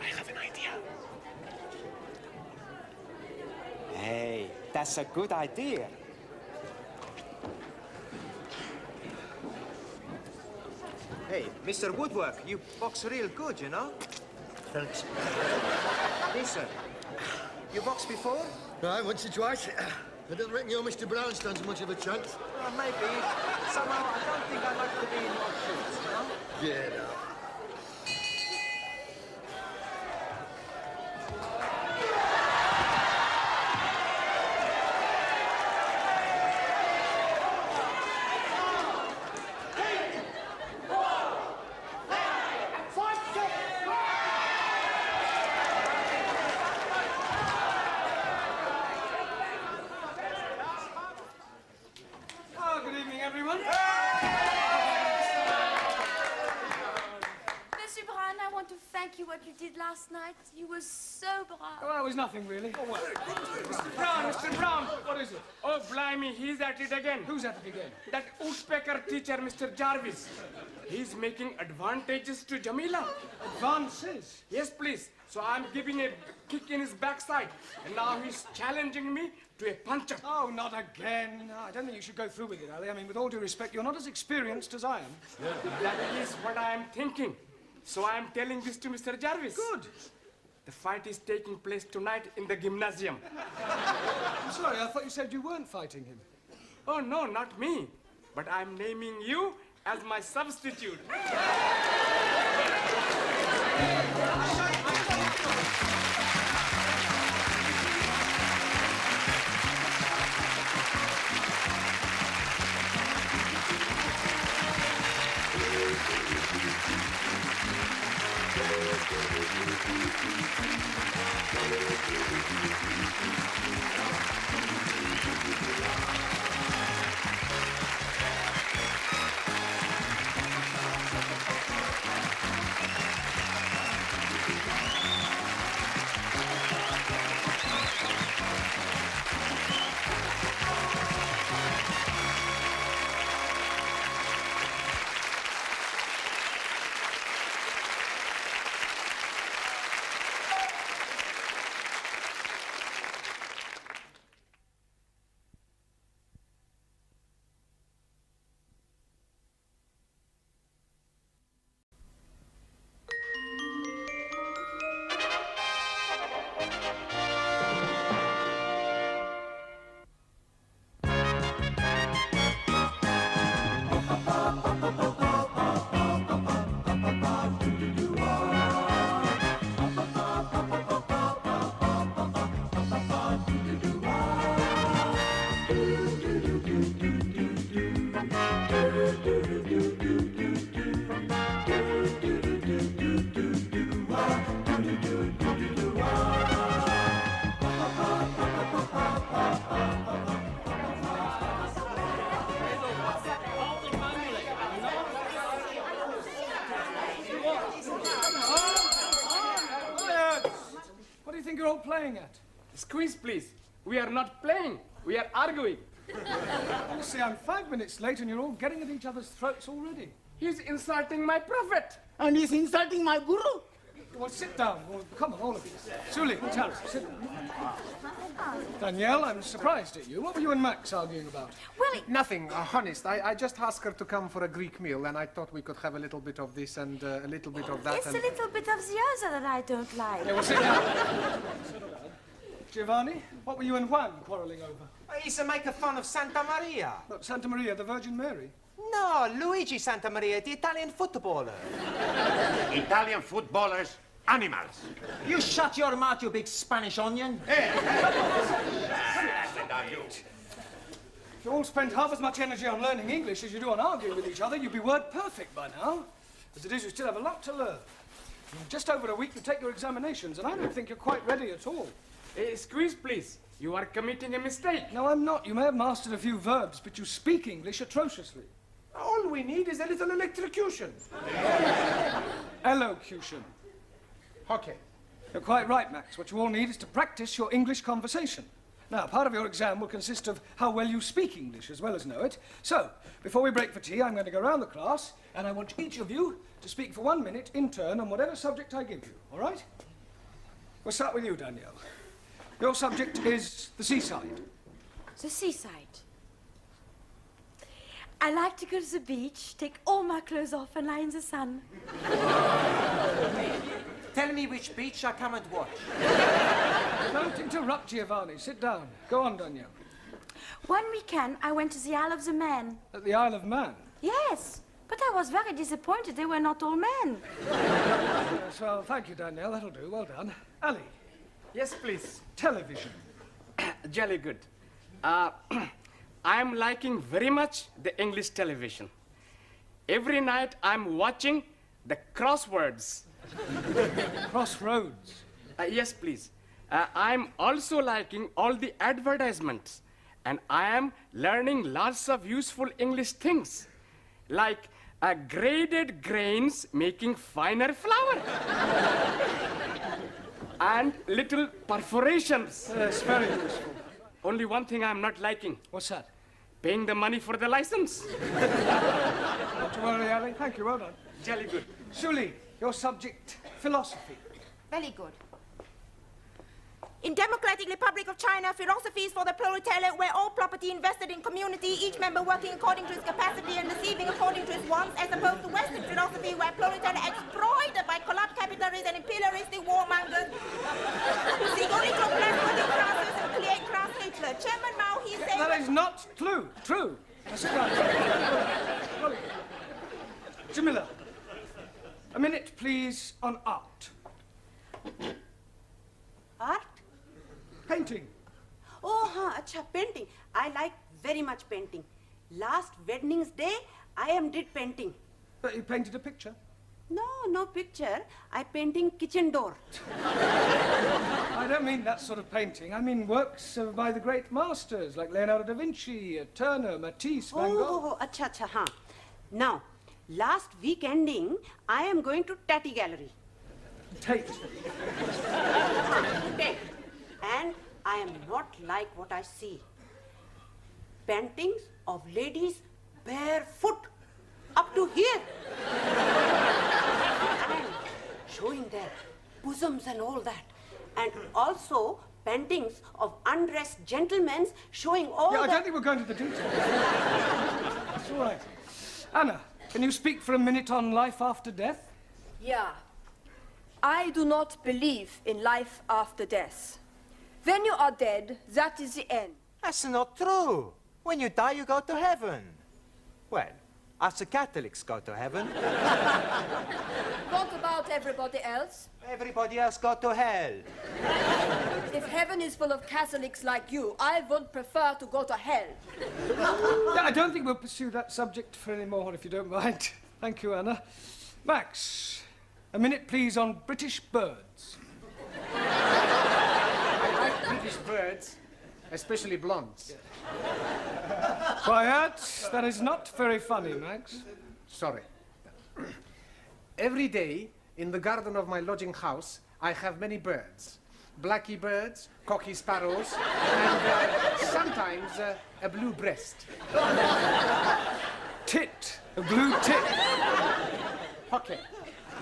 I have an idea. Hey, that's a good idea. Hey, Mr. Woodwork, you box real good, you know? Thanks. Listen, you boxed before? Right, once or twice. I don't reckon your Mr. Brown stands much of a chance. Well, maybe. Somehow, I don't think I'd like to be in your shoes, you know? Yeah, no. Oh, good evening, everyone. you did last night? You were so brave. Well, it was nothing, really. Oh, well. Mr. Brown. What is it? Oh, blimey, he's at it again. Who's at it again? That woodpecker teacher, Mr. Jarvis. He's making advantages to Jamila. Advances? Yes, please. So I'm giving a kick in his backside. And now he's challenging me to a punch-up. Oh, not again. No, I don't think you should go through with it, Ali. I mean, with all due respect, you're not as experienced as I am. That is what I am thinking. So I am telling this to Mr. Jarvis. Good. The fight is taking place tonight in the gymnasium. I'm sorry, I thought you said you weren't fighting him. Oh, no, not me. But I'm naming you as my substitute. You're all playing at? Squeeze, please. We are not playing. We are arguing. Honestly, I'm 5 minutes late and you're all getting at each other's throats already. He's insulting my prophet. And he's insulting my guru. Well, sit down. Well, come on, all of you. Suli, Charles, sit down. Danielle, I'm surprised at you. What were you and Max arguing about? Well, nothing, honest. I just asked her to come for a Greek meal, and I thought we could have a little bit of this and a little bit of that. It's a little bit of the other that I don't like. Yeah, well, sit down. Giovanni, what were you and Juan quarrelling over? He's making fun of Santa Maria. Look, Santa Maria, the Virgin Mary? No, Luigi Santa Maria, the Italian footballer. Italian footballers, animals. You shut your mouth, you big Spanish onion. If you all spent half as much energy on learning English as you do on arguing with each other, you'd be word perfect by now. As it is, you still have a lot to learn. You've just over a week to take your examinations, and I don't think you're quite ready at all. Squeeze, please. You are committing a mistake. No, I'm not. You may have mastered a few verbs, but you speak English atrociously. All we need is a little electrocution. Elocution. Okay. You're quite right, Max. What you all need is to practice your English conversation. Now, part of your exam will consist of how well you speak English as well as know it. So, before we break for tea, I'm going to go round the class, and I want each of you to speak for 1 minute in turn on whatever subject I give you, all right? We'll start with you, Danielle. Your subject is the seaside. The seaside. I like to go to the beach, take all my clothes off and lie in the sun. Tell me which beach I come and watch. Don't interrupt, Giovanni. Sit down. Go on, Danielle. One weekend, I went to the Isle of the Man. At the Isle of Man? Yes, but I was very disappointed they were not all men. Yes, well, thank you, Danielle. That'll do. Well done. Ali. Yes, please. Television. Jolly good. I'm liking very much the English television. Every night I'm watching the crosswords. Crossroads? Yes, please. I'm also liking all the advertisements. And I am learning lots of useful English things. Like Graded grains making finer flour. And little perforations. Yes, very useful. Only one thing I'm not liking. What's that? Paying the money for the license. Not to worry, Harry. Thank you, well done. Jolly good. Shuli, your subject, philosophy. Very good. In Democratic Republic of China, philosophy is for the proletariat, where all property invested in community, each member working according to his capacity and receiving according to his wants, as opposed to Western philosophy, where proletariat exploited by corrupt capitalists and imperialistic warmongers who seek only to oppress working classes and create class hatred. Chairman Mao, he said... That is not true. Jamila, a minute, please, on art. Art? Painting. Oh, acha, painting. I like very much painting. Last Wednesday's day, I did painting. But you painted a picture? No picture. I painting kitchen door. I don't mean that sort of painting. I mean works by the great masters, like Leonardo da Vinci, Turner, Matisse, Van Gogh. Oh, acha. Now, last week ending, I am going to Tatty Gallery. Tate. And I am not like what I see. Paintings of ladies barefoot up to here. And showing their bosoms and all that. And also paintings of undressed gentlemen showing all I don't think we're going to the details. It's all right. Anna, can you speak for a minute on life after death? Yeah. I do not believe in life after death. When you are dead, that is the end. That's not true. When you die, you go to heaven. Well, us Catholics go to heaven. What about everybody else? Everybody else go to hell. If heaven is full of Catholics like you, I would prefer to go to hell. I don't think we'll pursue that subject for any more, if you don't mind. Thank you, Anna. Max, a minute, please, on British birds. I like British birds, especially blondes. Quiet. That is not very funny, Max. Sorry. Every day, in the garden of my lodging house, I have many birds. Blacky birds, cocky sparrows, and sometimes a blue breast. Tit. A blue tit. Okay.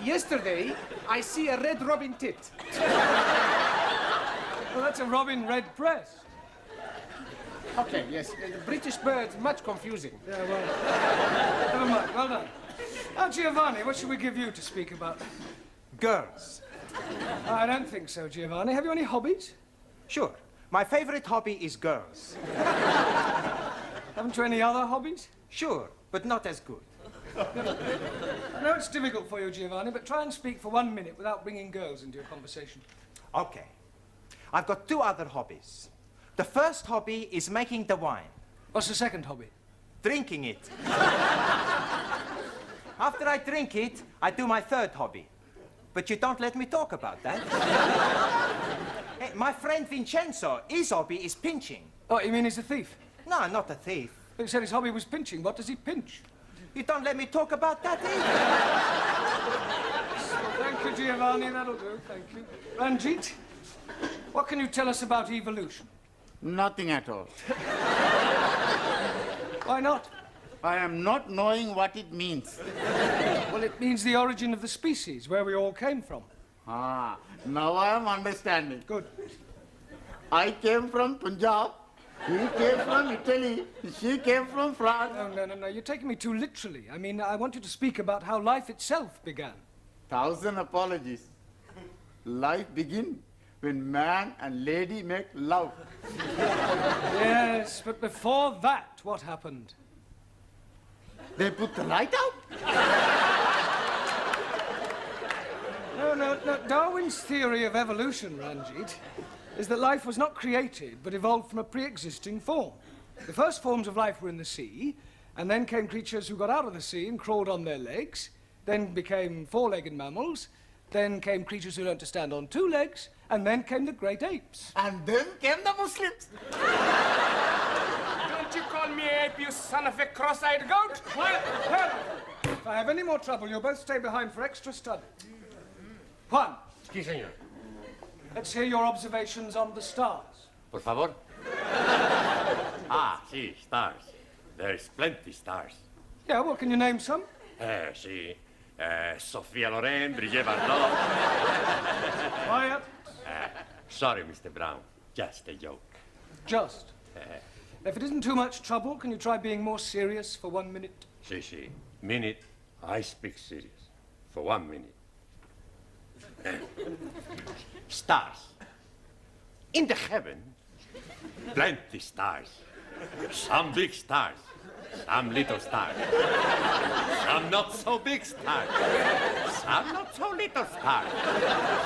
Yesterday, I see a red robin tit. Well, that's a robin redbreast. Okay, yes. The British birds, much confusing. Yeah, well, never mind. Well done. Now, Giovanni, what should we give you to speak about? Girls. I don't think so, Giovanni. Have you any hobbies? Sure. My favorite hobby is girls. Haven't you any other hobbies? Sure, but not as good. I know it's difficult for you, Giovanni, but try and speak for 1 minute without bringing girls into your conversation. Okay. I've got 2 other hobbies. The first hobby is making the wine. What's the second hobby? Drinking it. After I drink it, I do my third hobby. But you don't let me talk about that. Hey, my friend Vincenzo, his hobby is pinching. Oh, you mean he's a thief? No, not a thief. But he said his hobby was pinching. What does he pinch? You don't let me talk about that either. Thank you, Giovanni. That'll do. Thank you. Ranjit, what can you tell us about evolution? Nothing at all. Why not? I am not knowing what it means. Well, it means the origin of the species, where we all came from. Ah, now I am understanding. Good. I came from Punjab. He came from Italy. She came from France. No. You're taking me too literally. I mean, I want you to speak about how life itself began. 1,000 apologies. Life begins when man and lady make love. Yes, but before that, what happened? They put the light out? No. Darwin's theory of evolution, Ranjit, is that life was not created, but evolved from a pre-existing form. The first forms of life were in the sea, and then came creatures who got out of the sea and crawled on their legs, then became 4-legged mammals, then came creatures who learned to stand on 2 legs, and then came the great apes. And then came the Muslims. Don't you call me ape, you son of a cross-eyed goat? Quiet! If I have any more trouble, you'll both stay behind for extra study. Juan. Sí, señor. Let's hear your observations on the stars. Por favor. Sí, stars. There's plenty stars. Yeah, well, can you name some? Sí. Sophia Loren, Brigitte Bardot. Quiet. Sorry, Mr. Brown. Just a joke. Just. If it isn't too much trouble, can you try being more serious for 1 minute? Sí. Minute, I speak serious. For 1 minute. Stars. In the heaven, plenty stars. Some big stars. Some little stars. Some not so big stars. Some not so little stars.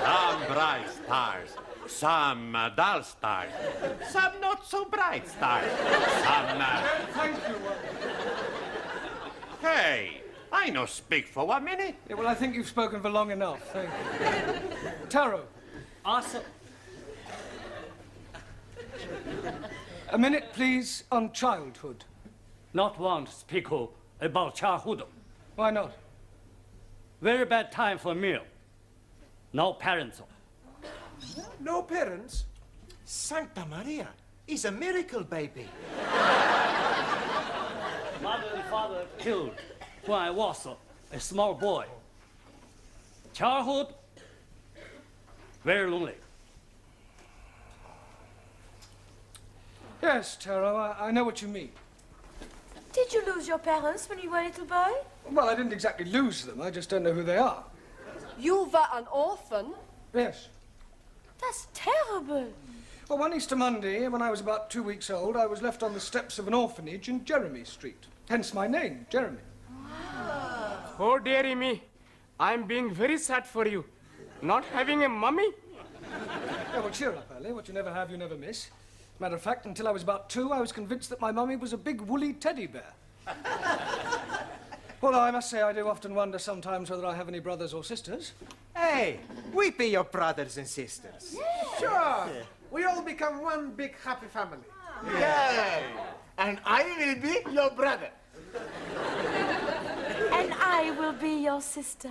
Some bright stars. Some dull stars. Some not so bright stars. Some... Thank you. Hey, I no speak for 1 minute. Yeah, well, I think you've spoken for long enough. Thank you. Taro. Also, a minute, please, on childhood. not want to speak about childhood. Why not? Very bad time for meal. No parents. No parents? Santa Maria is a miracle baby. Mother and father killed when I was a small boy. Childhood, very lonely. Yes, Taro, I know what you mean. Did you lose your parents when you were a little boy? Well, I didn't exactly lose them. I just don't know who they are. You were an orphan? Yes. That's terrible. Well, one Easter Monday, when I was about 2 weeks old, I was left on the steps of an orphanage in Jeremy Street. Hence my name, Jeremy. Oh, dearie me. I'm being very sad for you. Not having a mummy? Yeah, well, cheer up, Ellie. What you never have, you never miss. Matter of fact, until I was about 2, I was convinced that my mummy was a big woolly teddy bear. Although I must say I do often wonder sometimes whether I have any brothers or sisters. Hey, we be your brothers and sisters. Sure. We all become one big happy family. Yeah. And I will be your brother. And I will be your sister.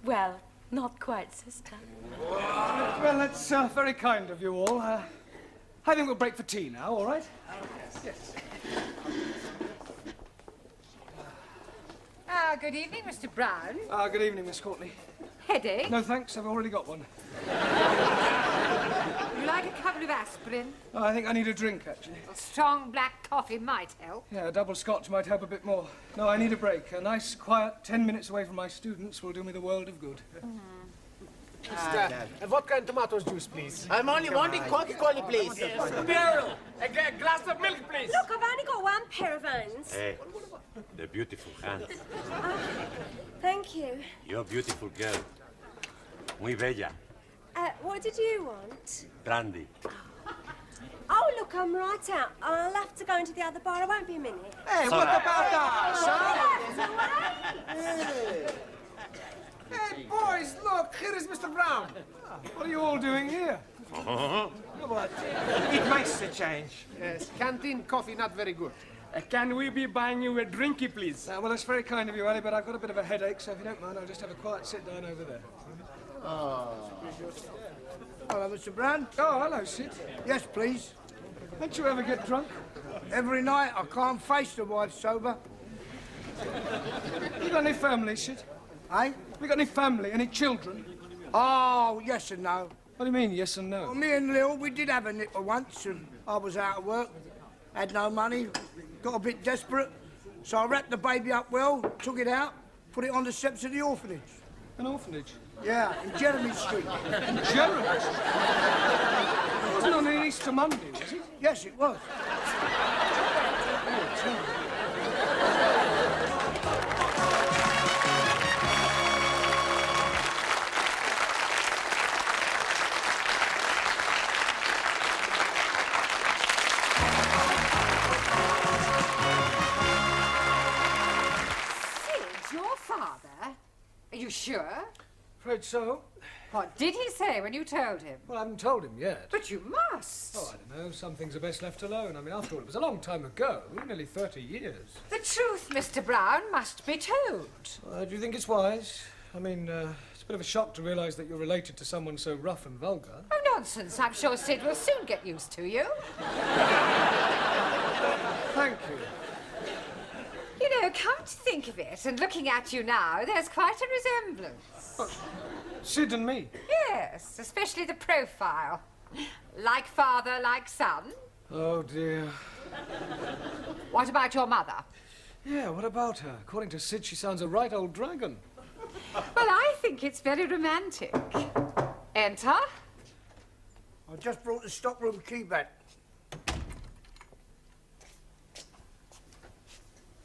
Well, not quite sister. Well, that's very kind of you all. I think we'll break for tea now, all right? Yes. Good evening, Mr. Brown. Good evening, Miss Courtney. Headache? No, thanks. I've already got one. Would you like a couple of aspirin? I think I need a drink, actually. A strong black coffee might help. Yeah, a double scotch might help a bit more. No, I need a break. A nice, quiet 10 minutes away from my students will do me the world of good. A vodka and tomatoes juice, please. I'm only wanting Coca-Cola, please. Beryl, a glass of milk, please. Look, I've only got one pair of hands. Hey, the beautiful hands. Thank you. You're a beautiful girl. Muy bella. What did you want? Brandy. Oh, look, I'm right out. I'll have to go into the other bar. I won't be a minute. Hey, what about us, Hey, boys, look, here is Mr. Brown. What are you all doing here? What? It makes a change. Yes, canteen coffee not very good. Can we be buying you a drinky, please? Well, that's very kind of you, Ali, but I've got a bit of a headache, so if you don't mind, I'll just have a quiet sit down over there. Hello, Mr. Brown. Oh, hello, Sid. Yes, please. Don't you ever get drunk? Every night I can't face the wife sober. You got any family, Sid? Eh? You got any family, any children? Oh, yes and no. What do you mean, yes and no? Well, me and Lil, we did have a nipper once, and I was out of work, had no money, got a bit desperate, so I wrapped the baby up well, took it out, put it on the steps of the orphanage. An orphanage? Yeah, in Jeremy Street. In Jeremy Street? It wasn't on an Easter Monday, was it? Yes, it was. Sid, your father? Are you sure? Afraid so. What did he say when you told him? Well, I haven't told him yet. But you must. Oh, I don't know. Some things are best left alone. I mean, after all, it was a long time ago. Nearly 30 years. The truth, Mr. Brown, must be told. Do you think it's wise? I mean, it's a bit of a shock to realise that you're related to someone so rough and vulgar. Oh, nonsense. I'm sure Sid will soon get used to you. Thank you. You know, come to think of it, and looking at you now, there's quite a resemblance. Oh, Sid and me? Yes, especially the profile. Like father, like son. Oh, dear. What about your mother? Yeah, what about her? According to Sid, she sounds a right old dragon. Well, I think it's very romantic. Enter. I just brought the stockroom key back.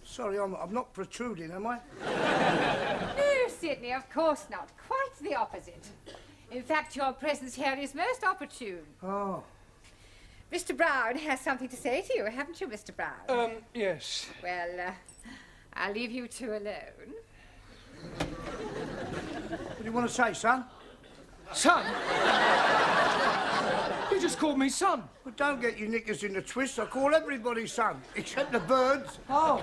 Sorry, I'm not protruding, am I? No, Sidney, of course not. Quite the opposite. In fact, your presence here is most opportune. Oh. Mr. Brown has something to say to you, haven't you, Mr. Brown? Yes. Well, I'll leave you two alone. What do you want to say, son? Son? You just called me son. Well, don't get your knickers in a twist. I call everybody son, except the birds. Oh.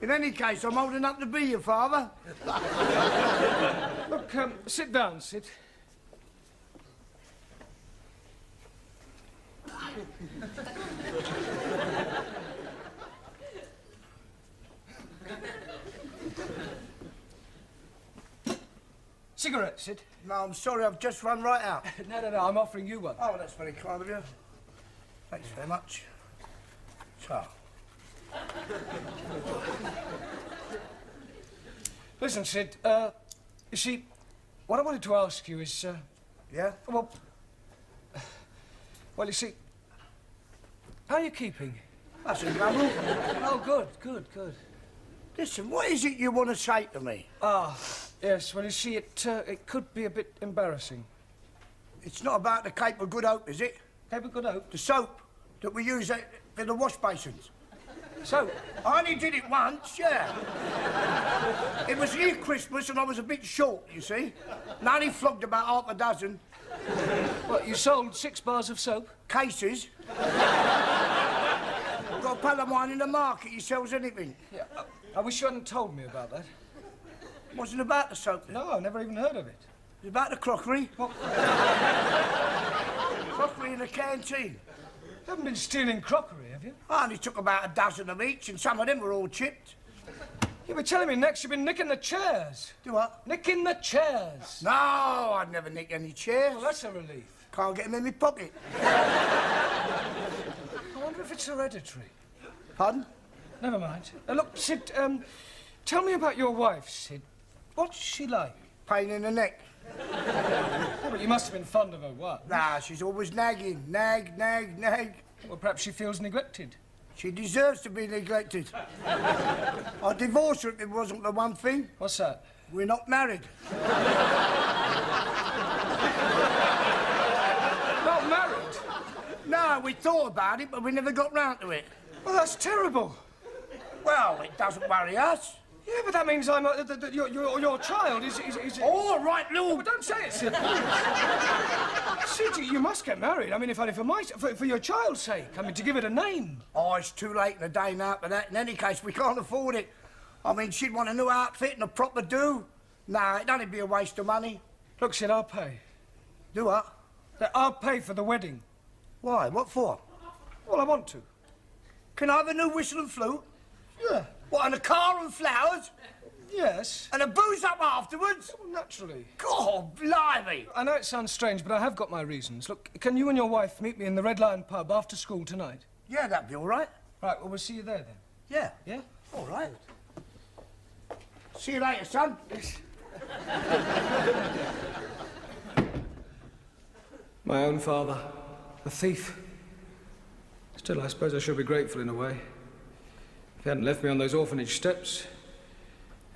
In any case, I'm old enough to be your father. Look, sit down, Sid. Cigarette, Sid? No, I'm sorry, I've just run right out. No, I'm offering you one. Oh, that's very kind of you. Thanks very much. So. Listen, Sid, you see, what I wanted to ask you is, Yeah? Well, you see, how are you keeping? That's in trouble. Oh, good. Listen, what is it you want to say to me? Ah, yes, well, you see, it could be a bit embarrassing. It's not about the Cape of Good Hope, is it? Cape of Good Hope? The soap that we use for the wash basins. So, I only did it once, yeah. It was near Christmas and I was a bit short, you see. And I only flogged about half a dozen. What, you sold 6 bars of soap? Cases. Got a pal of mine in the market, he sells anything. Yeah, I wish you hadn't told me about that. Wasn't about the soap then? No, I never even heard of it. It was about the crockery. Crockery in the canteen. You haven't been stealing crockery, have you? I only took about a dozen of each, and some of them were all chipped. You were telling me next you've been nicking the chairs. Do what? Nicking the chairs. No, I'd never nick any chairs. Well, that's a relief. Can't get them in my pocket. I wonder if it's hereditary. Pardon? Never mind. Look, Sid, tell me about your wife, Sid. What's she like? Pain in the neck. Oh, but you must have been fond of her, what? Nah, she's always nagging. Nag. Well, perhaps she feels neglected. She deserves to be neglected. I'd divorce her if it wasn't the one thing. What's that? We're not married. Not married? No, we thought about it, but we never got round to it. Well, that's terrible. Well, it doesn't worry us. Yeah, but that means I'm your child is. All right, Lou. But don't say it, Sid. Sid, you must get married. I mean, if only for your child's sake. I mean, to give it a name. Oh, it's too late in the day now for that. In any case, we can't afford it. I mean, she'd want a new outfit and a proper do. Nah, it'd only be a waste of money. Look, Sid, I'll pay. Do what? I'll pay for the wedding. Why? What for? Well, I want to. Can I have a new whistle and flute? Yeah. What, and a car and flowers? Yes. And a booze up afterwards? Well, naturally. God, blimey. I know it sounds strange, but I have got my reasons. Look, can you and your wife meet me in the Red Lion pub after school tonight? Yeah, that'd be all right. Right, well, we'll see you there then. Yeah. Yeah? All right. See you later, son. My own father, a thief. Still, I suppose I should be grateful in a way. If he hadn't left me on those orphanage steps,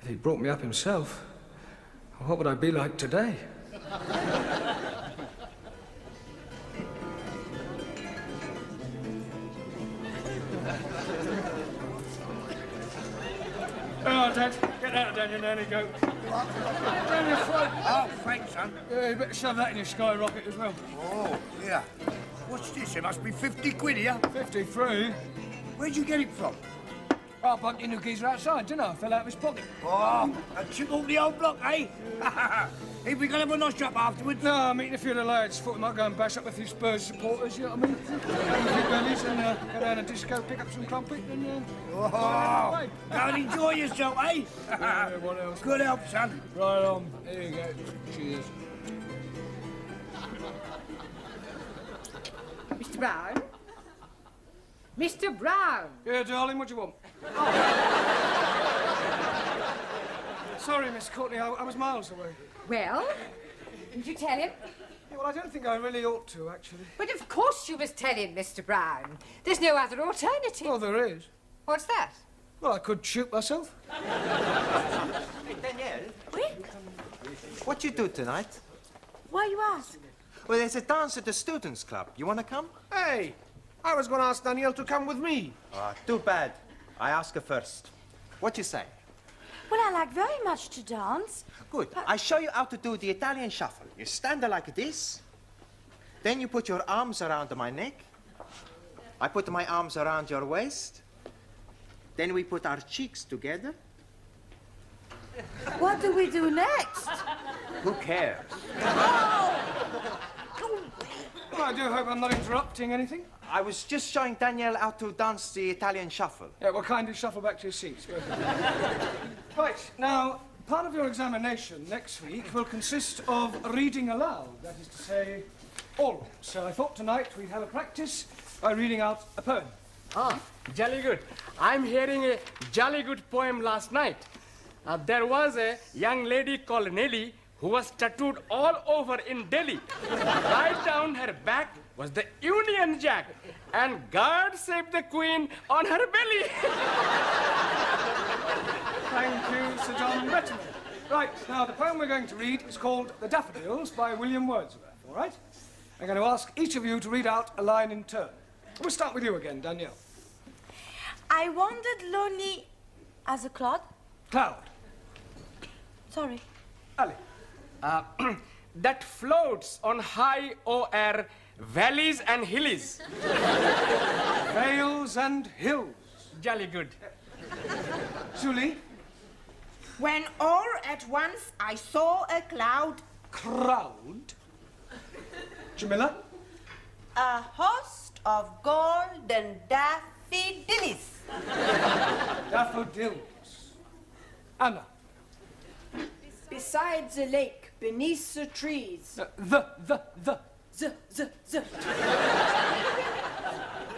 if he'd brought me up himself, what would I be like today? Oh, Dad, get out of down your nanny goat. Down your throat. Oh, thanks, son. Yeah, you better shove that in your skyrocket as well. Oh, yeah. What's this? It must be 50 quid here. 53? Where'd you get it from? I bumped into geezer outside, didn't I? Fell out of his pocket. Oh, a chip off the old block, eh? Hey, we gonna have a nice up afterwards? No, I'm meeting a few of the lads. Thought we might go and bash up a few Spurs supporters, you know what I mean? Have a few bellies and go down a disco, pick up some crumpet and... Oh, go and enjoy yourself, eh? Yeah, what else? Good help, son. Right on. Here you go. Cheers. Mr. Brown? Mr. Brown! Yeah, darling, what do you want? Sorry, Miss Courtney, I was miles away. Well, did you tell him? Yeah, well, I don't think I really ought to, actually. But of course you must tell him, Mr. Brown. There's no other alternative. Oh, there is. What's that? Well, I could shoot myself. Hey, Danielle. Oui? What you do tonight? Why you ask? Well, there's a dance at the Students' Club. You want to come? Hey, I was going to ask Danielle to come with me. Ah, too bad. I ask her first. What you say? Well, I like very much to dance. Good. I show you how to do the Italian shuffle. You stand there like this. Then you put your arms around my neck. I put my arms around your waist. Then we put our cheeks together. What do we do next? Who cares? Well, I do hope I'm not interrupting anything. I was just showing Danielle how to dance the Italian shuffle. Yeah, well, kindly shuffle back to your seats. Right, now, part of your examination next week will consist of reading aloud. That is to say, oral. So I thought tonight we'd have a practice by reading out a poem. Ah, jolly good. I'm hearing a jolly good poem last night. There was a young lady called Nelly who was tattooed all over in Delhi. Right down her back was the Union Jack, and God save the Queen on her belly. Thank you, Sir John Bretton. Right, now the poem we're going to read is called The Daffodils by William Wordsworth, all right? I'm going to ask each of you to read out a line in turn. We'll start with you again, Danielle. I wandered lonely as a cloud. Cloud. Sorry. Ali. That floats on high o'er valleys and hillies. Vales and hills. Jolly good. Julie. When all at once I saw a cloud. Crowd. Jamila. A host of golden daffodils. Daffodils. Anna. Beside the lake, beneath the trees. The. The.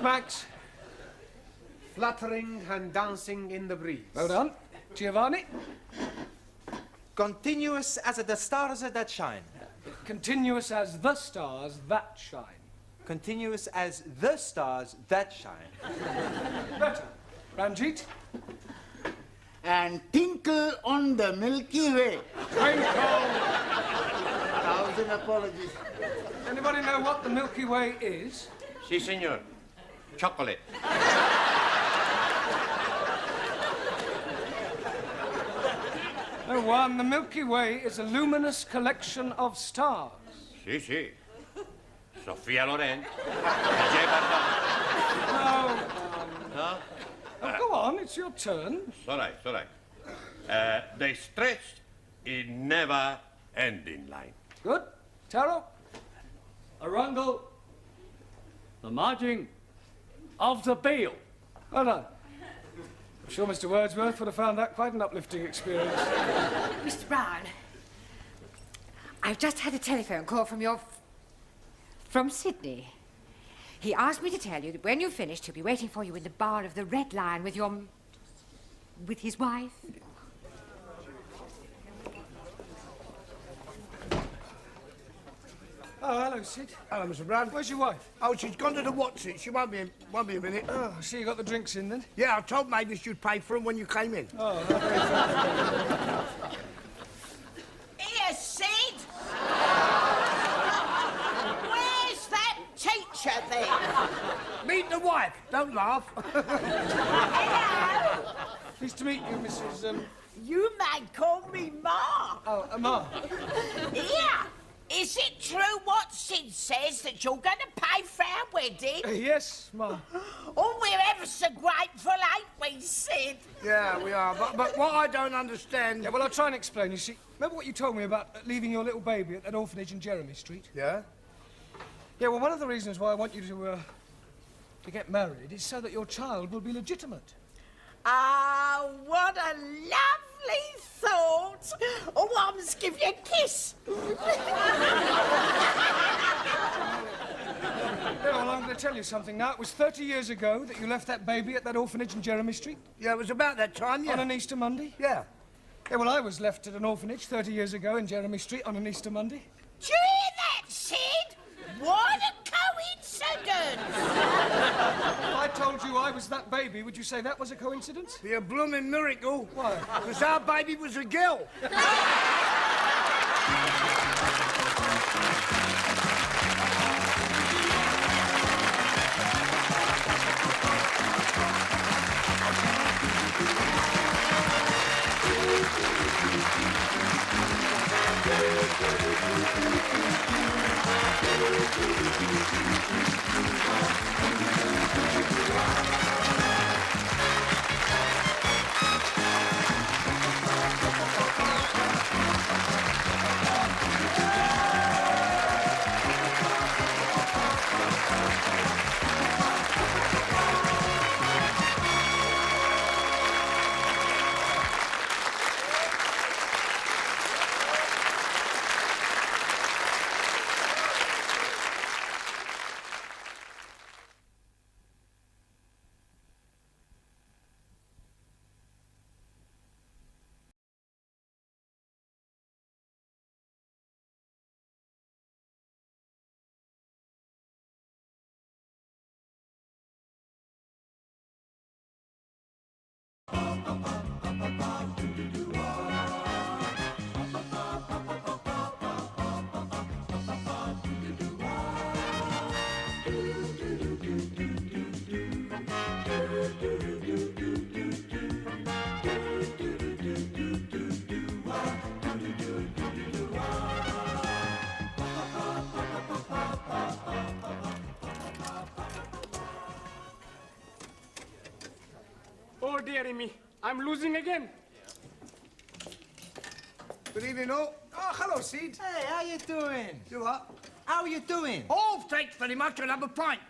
Max. Fluttering and dancing in the breeze. Well done. Giovanni. Continuous as the stars that shine. Continuous as the stars that shine. Continuous as the stars that shine. Better. Ranjit. And tinkle on the Milky Way. Twinkle. 1,000 apologies. Anybody know what the Milky Way is? Si, senor. Chocolate. No one. The Milky Way is a luminous collection of stars. Si, si. Sofia Loren. No. Oh, go on, it's your turn. It's all right, it's all right. They stretched in never-ending line. Good. Taro. Arundel, the margin of the bale. Well done. I'm sure Mr. Wordsworth would have found that quite an uplifting experience. Mr. Brown, I've just had a telephone call from Sydney. He asked me to tell you that when you've finished, he'll be waiting for you in the bar of the Red Lion with his wife. Oh, hello, Sid. Hello, Mr. Brown. Where's your wife? Oh, she's gone to the Watson. She won't be a minute. Oh, I see you got the drinks in then. Yeah, I told Mavis you'd pay for them when you came in. Oh, Here, Sid! Where's that teacher then? Meet the wife. Don't laugh. Hello? Pleased to meet you, Mrs. You may call me Ma. Oh, Ma. Here, is it true what Sid says that you're going to pay for our wedding? Yes, Ma. Oh, we're ever so grateful, ain't we, Sid? Yeah, we are. But what I don't understand... Yeah, well, I'll try and explain. You see, remember what you told me about leaving your little baby at that orphanage in Jeremy Street? Yeah? Yeah, well, one of the reasons why I want you to get married is so that your child will be legitimate. Ah, what a lovely thought. Oh, I must give you a kiss. Yeah, well, I'm going to tell you something now. It was 30 years ago that you left that baby at that orphanage in Jeremy Street. Yeah, it was about that time, yeah. On an Easter Monday? Yeah. Yeah, well, I was left at an orphanage 30 years ago in Jeremy Street on an Easter Monday. Do you hear that, Sid? What a coincidence! If I told you I was that baby, would you say that was a coincidence? Be a blooming miracle. Why? Because our baby was a girl. Oh, dearie me. I'm losing again. Good evening, all. Oh, hello, Sid. Hey, how you doing? You what? How you doing? Oh, thanks very much. I'll have a pint.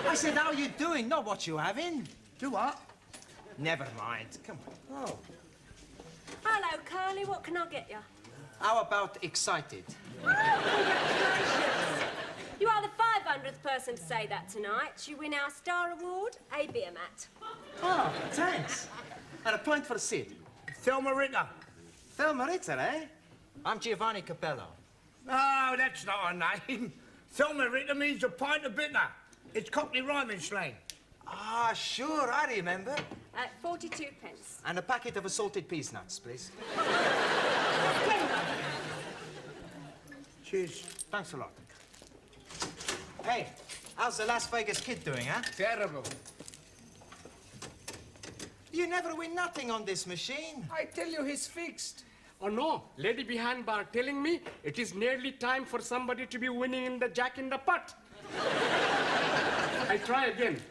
I said, how you doing, not what you having. Do what? Never mind. Come on. Oh. Hello, Curly. What can I get you? How about excited? You are the 500th person to say that tonight. You win our Star Award, a beer mat. Oh, thanks. And a pint for Sid. Thelma Ritter. Thelma Ritter, eh? I'm Giovanni Capello. No, that's not her name. Thelma Ritter means a pint of bitter. It's Cockney rhyming slang. Ah, sure, I remember. 42 pence. And a packet of assorted peas nuts, please. Cheers. Thanks a lot. Hey, how's the Las Vegas kid doing, huh? Terrible. You never win nothing on this machine. I tell you, he's fixed. Oh, no. Lady behind bar telling me it is nearly time for somebody to be winning in the Jack in the Pot. I try again.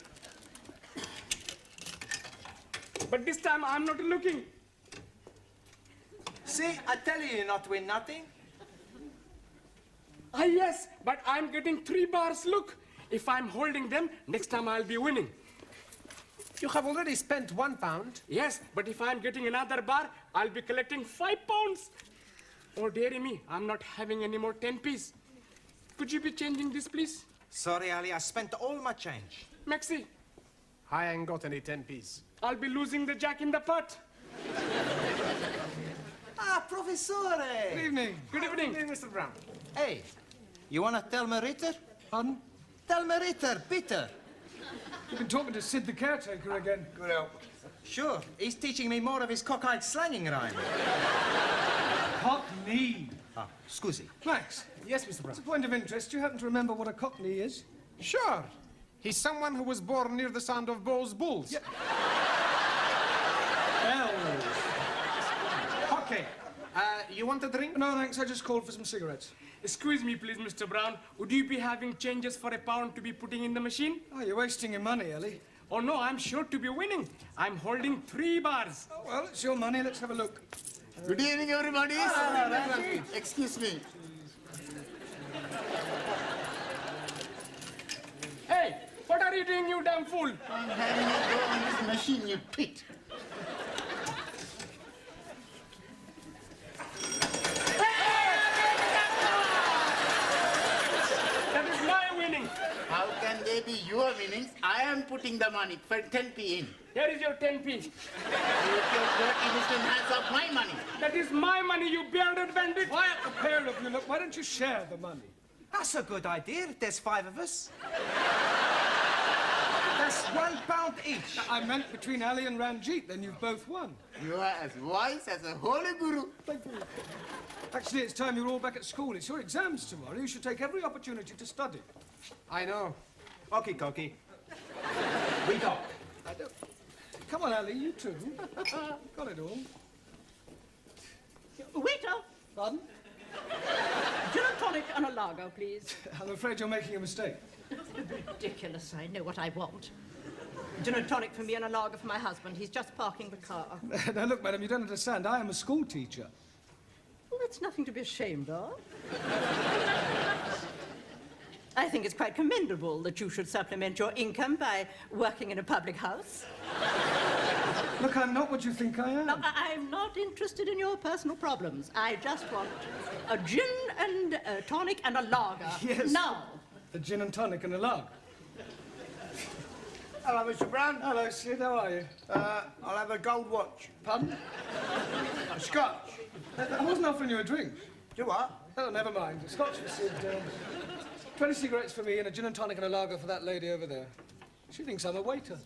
But this time I'm not looking. See, I tell you, you not win nothing. Ah, yes, but I'm getting 3 bars. Look, if I'm holding them, next time I'll be winning. You have already spent £1. Yes, but if I'm getting another bar, I'll be collecting £5. Oh, dearie me, I'm not having any more 10p's. Could you be changing this, please? Sorry, Ali, I spent all my change. Maxi, I ain't got any 10p's. I'll be losing the Jack in the Pot. Ah, Professore! Good evening. Good evening. Good evening, Mr. Brown. Hey, you want to Thelma Ritter? Pardon? Thelma Ritter, Peter. You've been talking to Sid the caretaker again. Good help. Sure, he's teaching me more of his cockeyed slanging rhyme. Cockney. Ah, scusi. Max. Yes, Mr. Brown. As a point of interest, do you happen to remember what a cockney is? Sure. He's someone who was born near the sound of Bow's bulls. Yeah. Okay. You want a drink? No, thanks. I just called for some cigarettes. Excuse me, please, Mr. Brown. Would you be having changes for £1 to be putting in the machine? Oh, you're wasting your money, Ellie. Oh, no, I'm sure to be winning. I'm holding 3 bars. Oh, well, it's your money. Let's have a look. Good evening, everybody. Excuse me. Hey, what are you doing, you damn fool? I'm having a go on this machine, you twit. That is my winning. How can they be your winnings? I am putting the money for 10p in. Here is your 10p. You take your dirty Muslim hands off my money. That is my money, you bearded bandit. Quiet, the pair of you. Look, why don't you share the money? That's a good idea. There's 5 of us. That's £1 each. I meant between Ali and Ranjit, then you've both won. You are as wise as a holy guru. Thank you. Actually, it's time you're all back at school. It's your exams tomorrow. You should take every opportunity to study. I know. Okie dokie. We go. Come on, Ali, you too. Got it all. Waiter, Pardon? gin and tonic and a lager, please. I'm afraid you're making a mistake. Ridiculous, I know what I want. Gin and tonic for me and a lager for my husband. He's just parking the car. Now, look, madam, you don't understand. I am a school teacher. Well, that's nothing to be ashamed of. I think it's quite commendable that you should supplement your income by working in a public house. Look, I'm not what you think I am. No, I'm not interested in your personal problems. I just want a gin and a tonic and a lager. Yes. Now. A gin and tonic and a lager. Hello, Mr. Brown. Hello, Sid. How are you? I'll have a gold watch. Pardon? A scotch. I wasn't offering you a drink. Do what? Oh, never mind. A scotch for Sid. 20 cigarettes for me and a gin and tonic and a lager for that lady over there. She thinks I'm a waiter.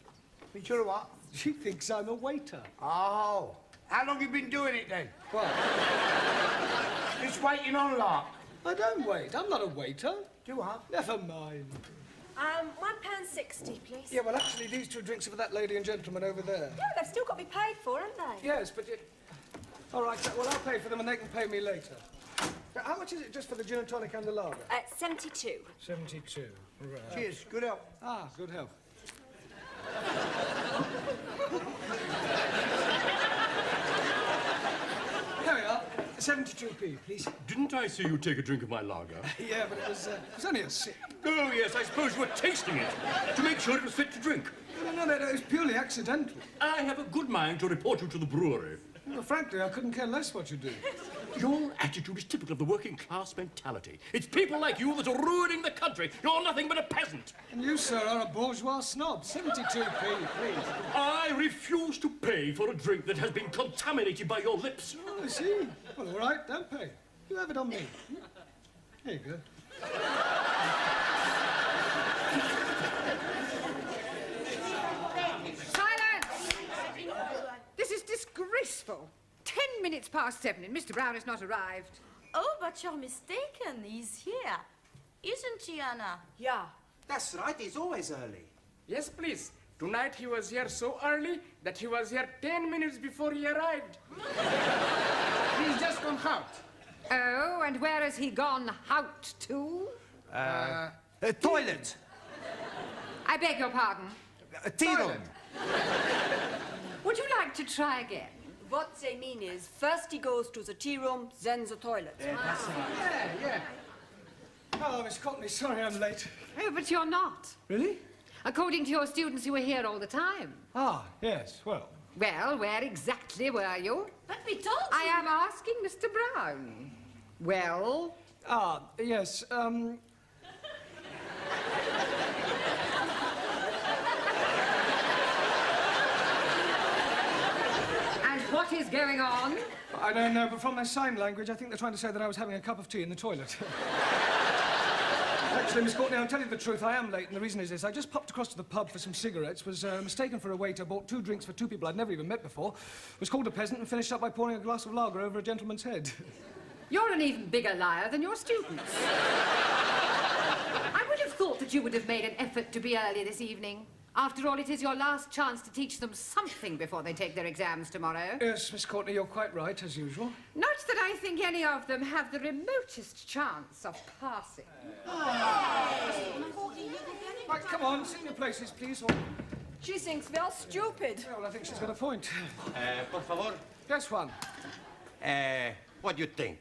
You sure of what? She thinks I'm a waiter. Oh. How long you been doing it then? What? Just waiting on lark. I don't wait. I'm not a waiter. Do what? Never mind. £1.60, please. Yeah, well, actually, these 2 drinks are for that lady and gentleman over there. Yeah, they've still got to be paid for, haven't they? Yes, but you... All right, well, I'll pay for them and they can pay me later. Now, how much is it just for the gin and tonic and the lager? 72. 72. Right. Cheers. Good health. Ah, good health. There we are. 72p, please. Didn't I see you take a drink of my lager? Yeah, but it was only a sip. Oh, yes, I suppose you were tasting it to make sure it was fit to drink. No, it was purely accidental. I have a good mind to report you to the brewery. Well, frankly, I couldn't care less what you do. Your attitude is typical of the working class mentality. It's people like you that are ruining the country. You're nothing but a peasant. And you, sir, are a bourgeois snob. 72p, please. I refuse to pay for a drink that has been contaminated by your lips. Oh, I see. Well, all right, don't pay. You have it on me. Here you go. Silence! This is disgraceful. 10 minutes past 7 and Mr. Brown has not arrived. Oh, but you're mistaken. He's here. Isn't he, Anna? Yeah. That's right. He's always early. Yes, please. Tonight he was here so early that he was here 10 minutes before he arrived. He's just gone out. Oh, and where has he gone out to? Toilet. I beg your pardon. Tea room. Would you like to try again? What they mean is, first he goes to the tea room, then the toilet. Yeah. Hello, Miss Courtney. Sorry I'm late. Oh, but you're not. Really? According to your students, you were here all the time. Ah, yes, well. Well, where exactly were you? But we told you. I am asking Mr. Brown. Well? Ah, yes, And what is going on? I don't know, but from their sign language, I think they're trying to say that I was having a cup of tea in the toilet. Actually, Miss Courtney, I'll tell you the truth. I am late, and the reason is this. I just popped across to the pub for some cigarettes, was mistaken for a waiter, bought 2 drinks for 2 people I'd never even met before, was called a peasant, and finished up by pouring a glass of lager over a gentleman's head. You're an even bigger liar than your students. I would have thought that you would have made an effort to be early this evening. After all, it is your last chance to teach them something before they take their exams tomorrow. Yes, Miss Courtney, you're quite right, as usual. Not that I think any of them have the remotest chance of passing. Right, come on, sit in your places, please. Or... She thinks we are stupid. Well, I think she's got a point. Por favor. Yes, Juan. What do you think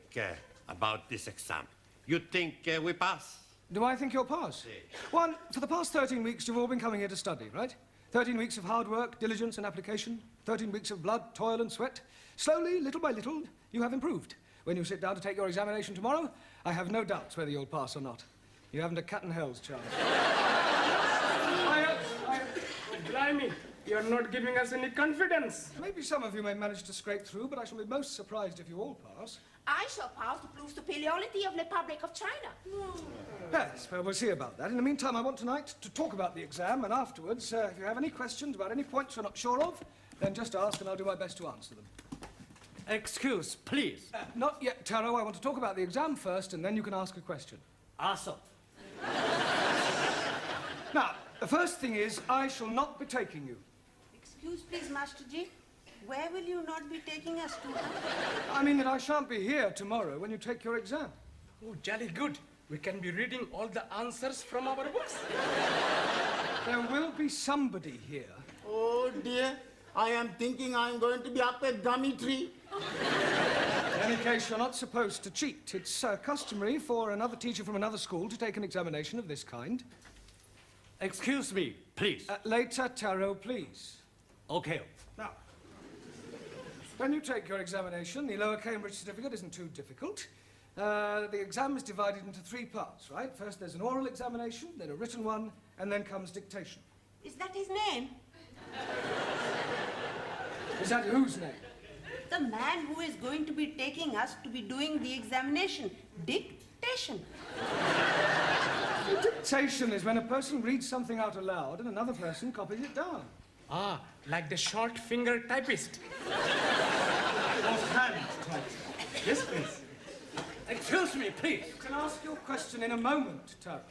about this exam? You think we pass? Do I think you'll pass? Juan, for the past 13 weeks, you've all been coming here to study, right? 13 weeks of hard work, diligence and application. 13 weeks of blood, toil and sweat. Slowly, little by little, you have improved. When you sit down to take your examination tomorrow, I have no doubts whether you'll pass or not. You haven't a cat and hell's chance. Blimey, you're not giving us any confidence. Maybe some of you may manage to scrape through, but I shall be most surprised if you all pass. I shall pass to prove superiority of the Republic of China. Yes, well, we'll see about that. In the meantime, I want tonight to talk about the exam, and afterwards, if you have any questions about any points you're not sure of, then just ask and I'll do my best to answer them. Excuse, please. Not yet, Taro. I want to talk about the exam first, and then you can ask a question. Awesome. Now, the first thing is, I shall not be taking you. Excuse please, Master G. Where will you not be taking us to? I mean that I shan't be here tomorrow when you take your exam. Oh, jolly good. We can be reading all the answers from our books. There will be somebody here. Oh, dear. I am thinking I'm going to be up a gummy tree. In any case, you're not supposed to cheat. It's customary for another teacher from another school to take an examination of this kind. Excuse me, please. Later, Taro, please. Okay. Now, when you take your examination, the Lower Cambridge certificate isn't too difficult. The exam is divided into 3 parts, right? First, there's an oral examination, then a written one, and then comes dictation. Is that his name? Is that whose name? The man who is going to be taking us to be doing the examination. Dictation. Dictation is when a person reads something out aloud and another person copies it down. Ah, like the short finger typist. Hand typist. Yes, please. Excuse me, please. You can ask your question in a moment, Taro.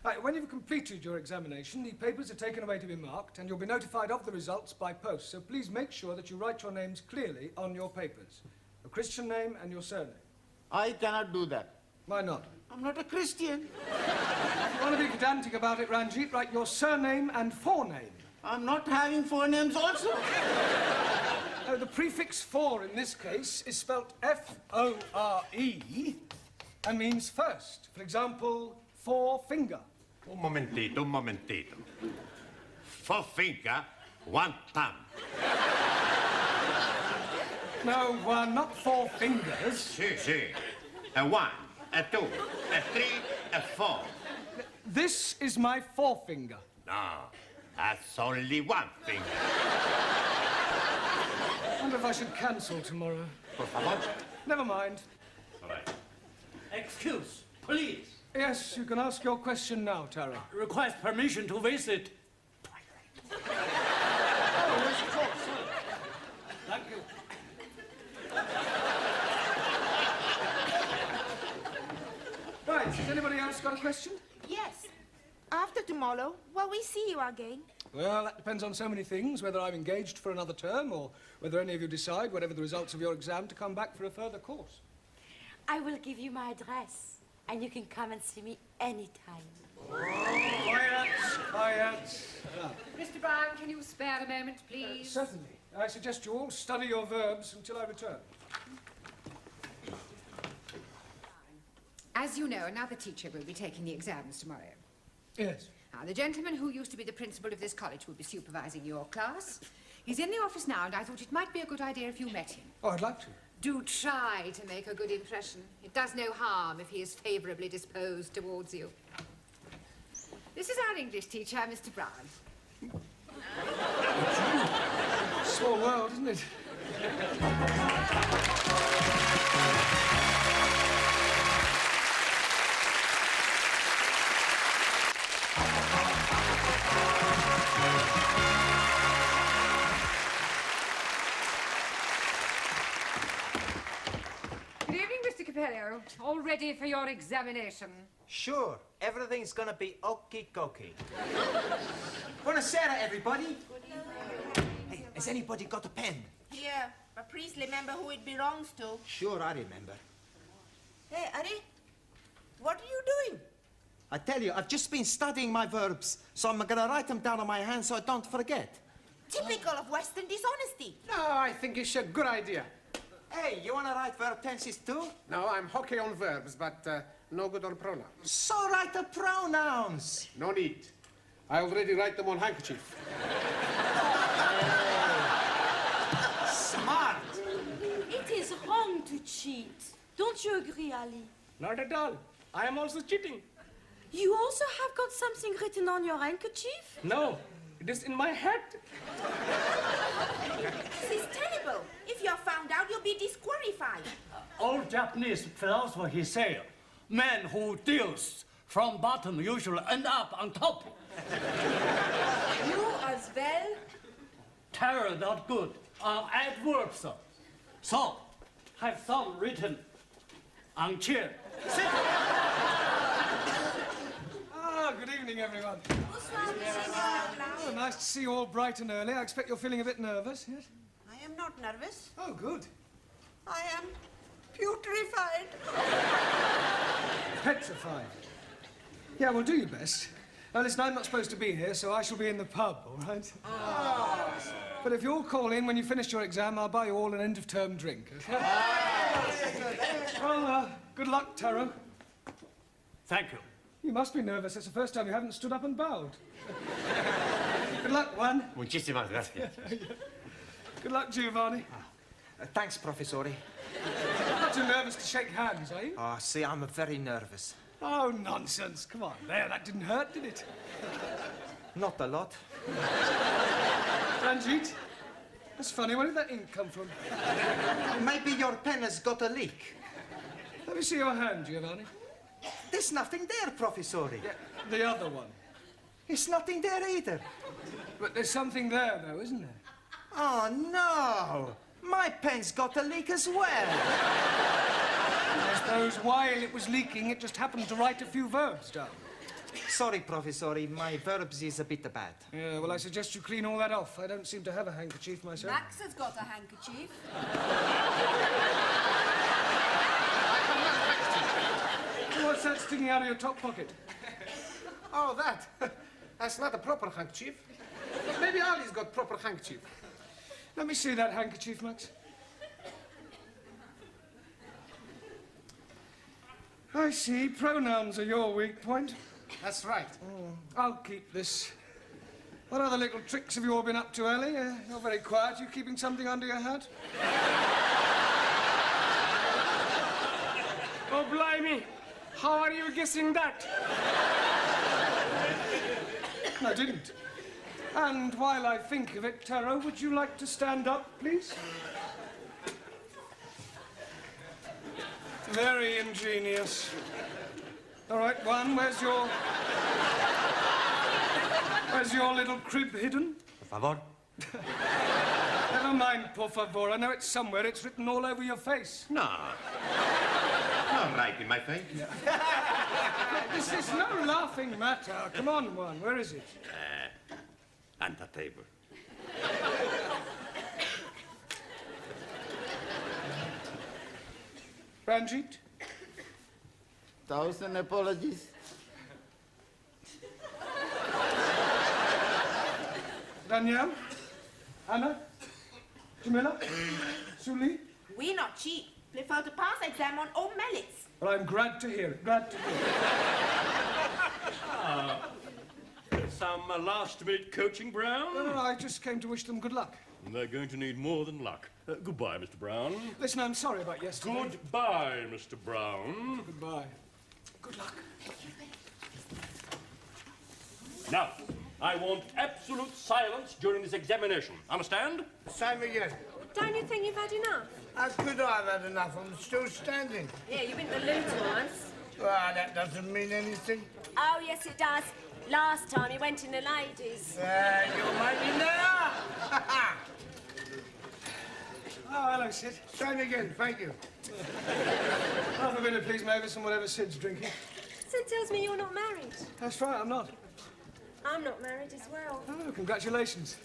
Right, when you've completed your examination, the papers are taken away to be marked, and you'll be notified of the results by post. So please make sure that you write your names clearly on your papers. Your Christian name and your surname. I cannot do that. Why not? I'm not a Christian. If you want to be pedantic about it, Ranjit, write your surname and forename. I'm not having forenames also. The prefix for in this case is spelt F-O-R-E and means first. For example, forefinger. Un momentito. Forefinger, one thumb. No, not 4 fingers. Si. A 1, a 2, a 3, a 4. This is my forefinger. No, that's only 1 finger. I wonder if I should cancel tomorrow. Por favor. Never mind. All right. Excuse, please. Yes, you can ask your question now, Taro. Request permission to visit. Oh, yes, of course. Thank you. Right, has anybody else got a question? Yes. After tomorrow, will we see you again? Well, that depends on so many things, whether I'm engaged for another term or whether any of you decide, whatever the results of your exam, to come back for a further course. I will give you my address, and you can come and see me anytime. Quiet. Mr. Brown, can you spare a moment, please? Certainly. I suggest you all study your verbs until I return. As you know, another teacher will be taking the exams tomorrow. Yes. Now, the gentleman who used to be the principal of this college will be supervising your class. He's in the office now, and I thought it might be a good idea if you met him. Oh, I'd like to. Do try to make a good impression. It does no harm if he is favourably disposed towards you. This is our English teacher, Mr. Brown. Small world, isn't it? Good evening, Mr. Capello. All ready for your examination? Sure, everything's gonna be okie-dokie. Buonasera, everybody. Hey, has anybody got a pen? Here, but please remember who it belongs to. Sure, I remember. Hey, Ari, what are you doing? I tell you, I've just been studying my verbs, so I'm gonna write them down on my hand so I don't forget. Typical of Western dishonesty. No, I think it's a good idea. Hey, you wanna write verb tenses too? No, I'm hockey on verbs, but no good on pronouns. So write the pronouns. No need. I already write them on handkerchief. Smart. It is wrong to cheat. Don't you agree, Ali? Not at all. I am also cheating. You also have got something written on your handkerchief? No, it is in my head. This is terrible. If you're found out, you'll be disqualified. Old Japanese philosopher, he said, man who deals from bottom usually end up on top. You as well? Terror not good. Adverbs. So, have some written on chair. Sit. Good evening, everyone. Oh, nice to see you all bright and early. I expect you're feeling a bit nervous, yes? I am not nervous. Oh, good. I am putrefied. Petrified. Yeah, well, do your best. Now, listen, I'm not supposed to be here, so I shall be in the pub, all right? Oh. But if you'll call in when you finish your exam, I'll buy you all an end-of-term drink, okay? Well, good luck, Taro. Thank you. You must be nervous. It's the first time you haven't stood up and bowed. Good luck, Juan. Muchísimas gracias. Good luck, Giovanni. Thanks, Professore. You're not too nervous to shake hands, are you? Oh, see, I'm very nervous. Oh, nonsense. Come on. There, that didn't hurt, did it? Not a lot. Ranjit, that's funny. Where did that ink come from? Maybe your pen has got a leak. Let me see your hand, Giovanni. There's nothing there, Professore. Yeah, the other one. It's nothing there either. But there's something there, though, isn't there? Oh, no. My pen's got a leak as well. I suppose while it was leaking, it just happened to write a few verbs down. Sorry, Professore, my verbs is a bit bad. Yeah, well, I suggest you clean all that off. I don't seem to have a handkerchief myself. Max has got a handkerchief. What's that sticking out of your top pocket? Oh, that. That's not a proper handkerchief. But maybe Ali's got proper handkerchief. Let me see that handkerchief, Max. I see. Pronouns are your weak point. That's right. I'll keep this. What other little tricks have you all been up to, Ellie? You're very quiet. You keeping something under your hat? Oh, blimey. How are you guessing that? I didn't. And while I think of it, Taro, would you like to stand up, please? Very ingenious. All right, Juan, where's your little crib hidden? Por favor. Never mind, por favor. I know it's somewhere. It's written all over your face. No. Not right in my face. This is no laughing matter. Come on, Juan. Where is it? On the table. Ranjit? 1,000 apologies. Danielle? Anna? Jamila? Suli? We not cheat. Prefer to pass exam on old merits. Well, I'm glad to hear it. Glad to hear it. Some last-minute coaching, Brown? No, I just came to wish them good luck. They're going to need more than luck. Goodbye, Mr. Brown. Listen, I'm sorry about yesterday. Goodbye, Mr. Brown. Goodbye. Good luck. Now, I want absolute silence during this examination. Understand? Same again. Don't you think you've had enough? How could I have had enough? I'm still standing. Yeah, you went to the loo twice. Well, that doesn't mean anything. Oh, yes, it does. Last time you went in the ladies. You're making now. Oh, hello, Sid. Same again, thank you. Half a minute, please, Mavis, and whatever Sid's drinking. Sid tells me you're not married. That's right, I'm not. I'm not married as well. Oh, congratulations.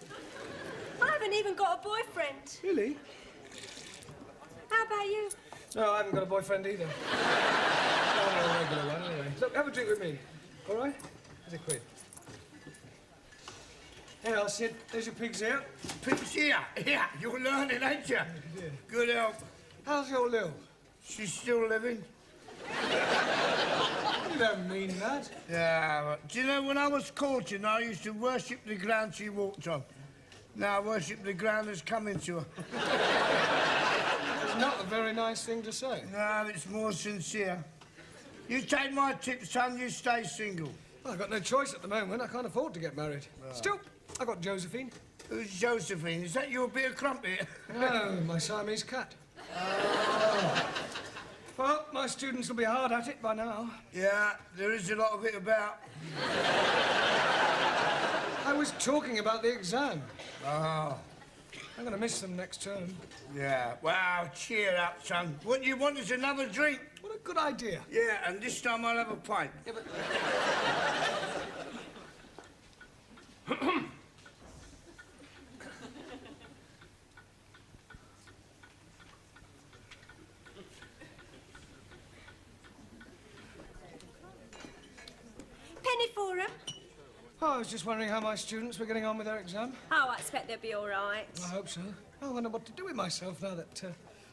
I haven't even got a boyfriend. Really? How about you? No, I haven't got a boyfriend either. Oh, no, a regular one, anyway. Look, have a drink with me. All right? Here's a quid. Here, Sid. There's your pig's ear. Pig's ear? Yeah, you're learning, ain't you? Yeah. Good help. How's your Lil? She's still living. You don't mean that. Yeah, but do you know, when I was courting, I used to worship the ground she walked on. Now I worship the ground that's coming to her. It's not a very nice thing to say. No, it's more sincere. You take my tip, son, you stay single. Well, I've got no choice at the moment. I can't afford to get married. Right. Still, I got Josephine. Who's Josephine? Is that your bit of crumpet? No, my Siamese cat. Well, my students will be hard at it by now. Yeah, there is a lot of it about. I was talking about the exam. Oh. I'm going to miss them next term. Yeah, well, cheer up, son. What you want is another drink. What a good idea. Yeah, and this time I'll have a pint. Yeah, but... Penny for 'em. Oh, I was just wondering how my students were getting on with their exam. Oh, I expect they'll be all right. I hope so. I wonder what to do with myself now that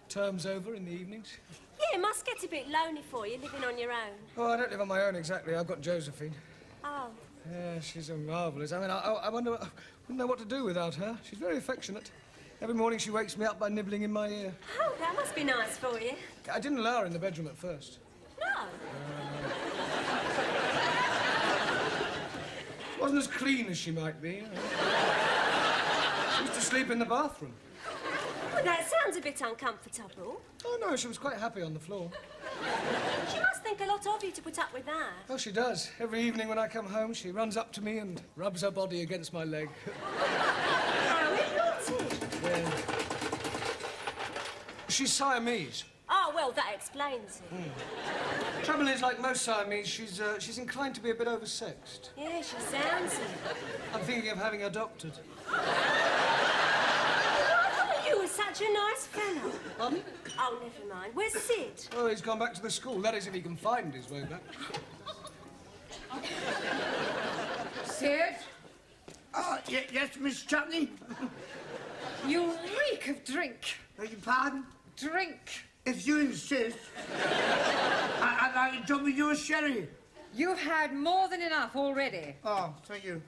term's over in the evenings. Yeah, it must get a bit lonely for you, living on your own. Oh, I don't live on my own exactly. I've got Josephine. Oh. Yeah, she's a marvellous. I mean, I wonder... I wouldn't know what to do without her. She's very affectionate. Every morning she wakes me up by nibbling in my ear. Oh, that must be nice for you. I didn't allow her in the bedroom at first. No. Wasn't as clean as she might be. You know. She used to sleep in the bathroom. Well, that sounds a bit uncomfortable. Oh, no, she was quite happy on the floor. She must think a lot of you to put up with that. Oh, she does. Every evening when I come home, she runs up to me and rubs her body against my leg. Oh, it's naughty. Yeah. She's Siamese. Oh, well, that explains it. Trouble is, like most Siamese, she's inclined to be a bit oversexed. Yeah, she sounds it. I'm thinking of having her adopted. I thought you were such a nice fellow. Pardon? Oh, never mind. Where's Sid? Oh, he's gone back to the school. That is, if he can find his way back. Sid? Oh, yes, Miss Chutney? You reek of drink. Beg your pardon? Drink. If you insist, I'd like to jump with your sherry. You've had more than enough already. Oh, thank you.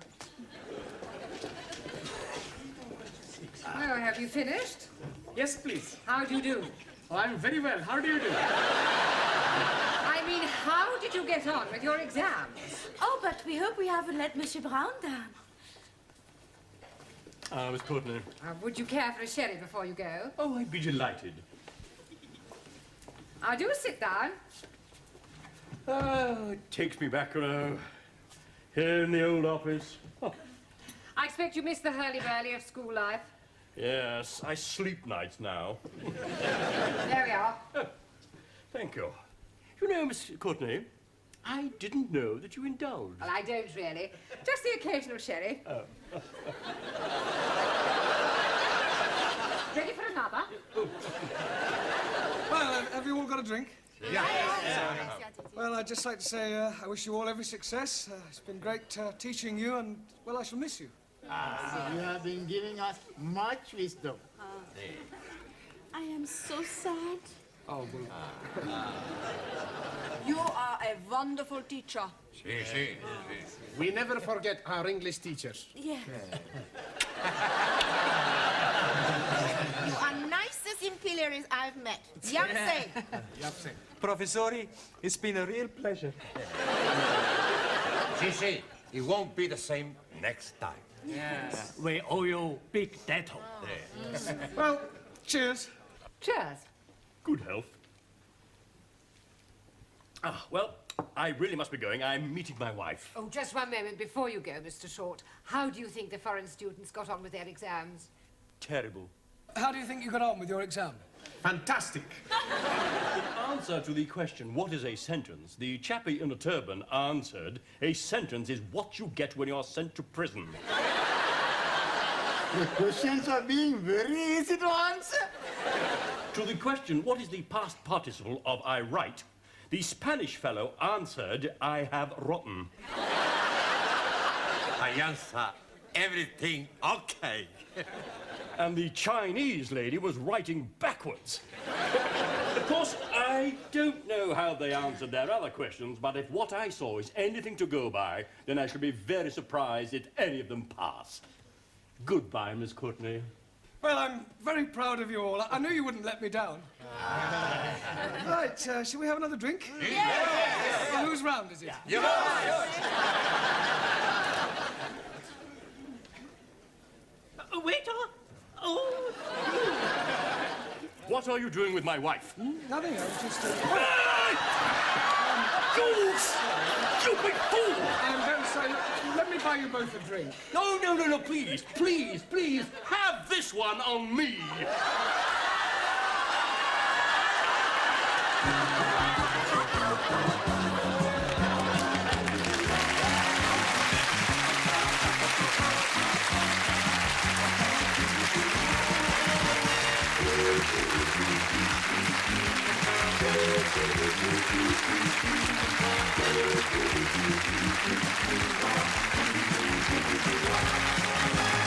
Well, have you finished? Yes, please. How do you do? Oh, I'm very well. How do you do? I mean, how did you get on with your exams? Oh, but we hope we haven't let Monsieur Brown down. Miss Courtney. Would you care for a sherry before you go? Oh, I'd be delighted. Do sit down. It takes me back, here in the old office. Oh. I expect you miss the hurly-burly of school life. Yes, I sleep nights now. There we are. Oh, thank you. You know, Miss Courtney, I didn't know that you indulged. Well, I don't really. Just the occasional sherry. Oh. Ready for another? Well, have you all got a drink? Yeah. Well, I'd just like to say I wish you all every success. It's been great teaching you, and, well, I shall miss you. You have been giving us much wisdom. I am so sad. Oh, well. You are a wonderful teacher. Si, si. We never forget our English teachers. Yeah. You are nicest imperials I've met. Yapse. Yapse. Professori, it's been a real pleasure. Si, si. It won't be the same next time. Yes. We owe you big debt. Well, cheers. Cheers. Good health. Well, I really must be going. I'm meeting my wife. Oh, just one moment before you go, Mr. Short. How do you think the foreign students got on with their exams? Terrible. How do you think you got on with your exam? Fantastic. In answer to the question, what is a sentence, the chappie in a turban answered, a sentence is what you get when you're sent to prison. The questions are being very easy to answer. To the question, what is the past participle of I write, the Spanish fellow answered, I have rotten. I answer everything okay. And the Chinese lady was writing backwards. Of course, I don't know how they answered their other questions, but if what I saw is anything to go by, then I shall be very surprised if any of them pass. Goodbye, Miss Courtney. Well, I'm very proud of you all. I knew you wouldn't let me down. Right, shall we have another drink? Yes. Well, whose round is it? Yours. Waiter! Oh! What are you doing with my wife? Nothing, I was just... You stupid fool! I'm very sorry. Let me buy you both a drink. No, no, no, no, please, please, please, have this one on me. Wow.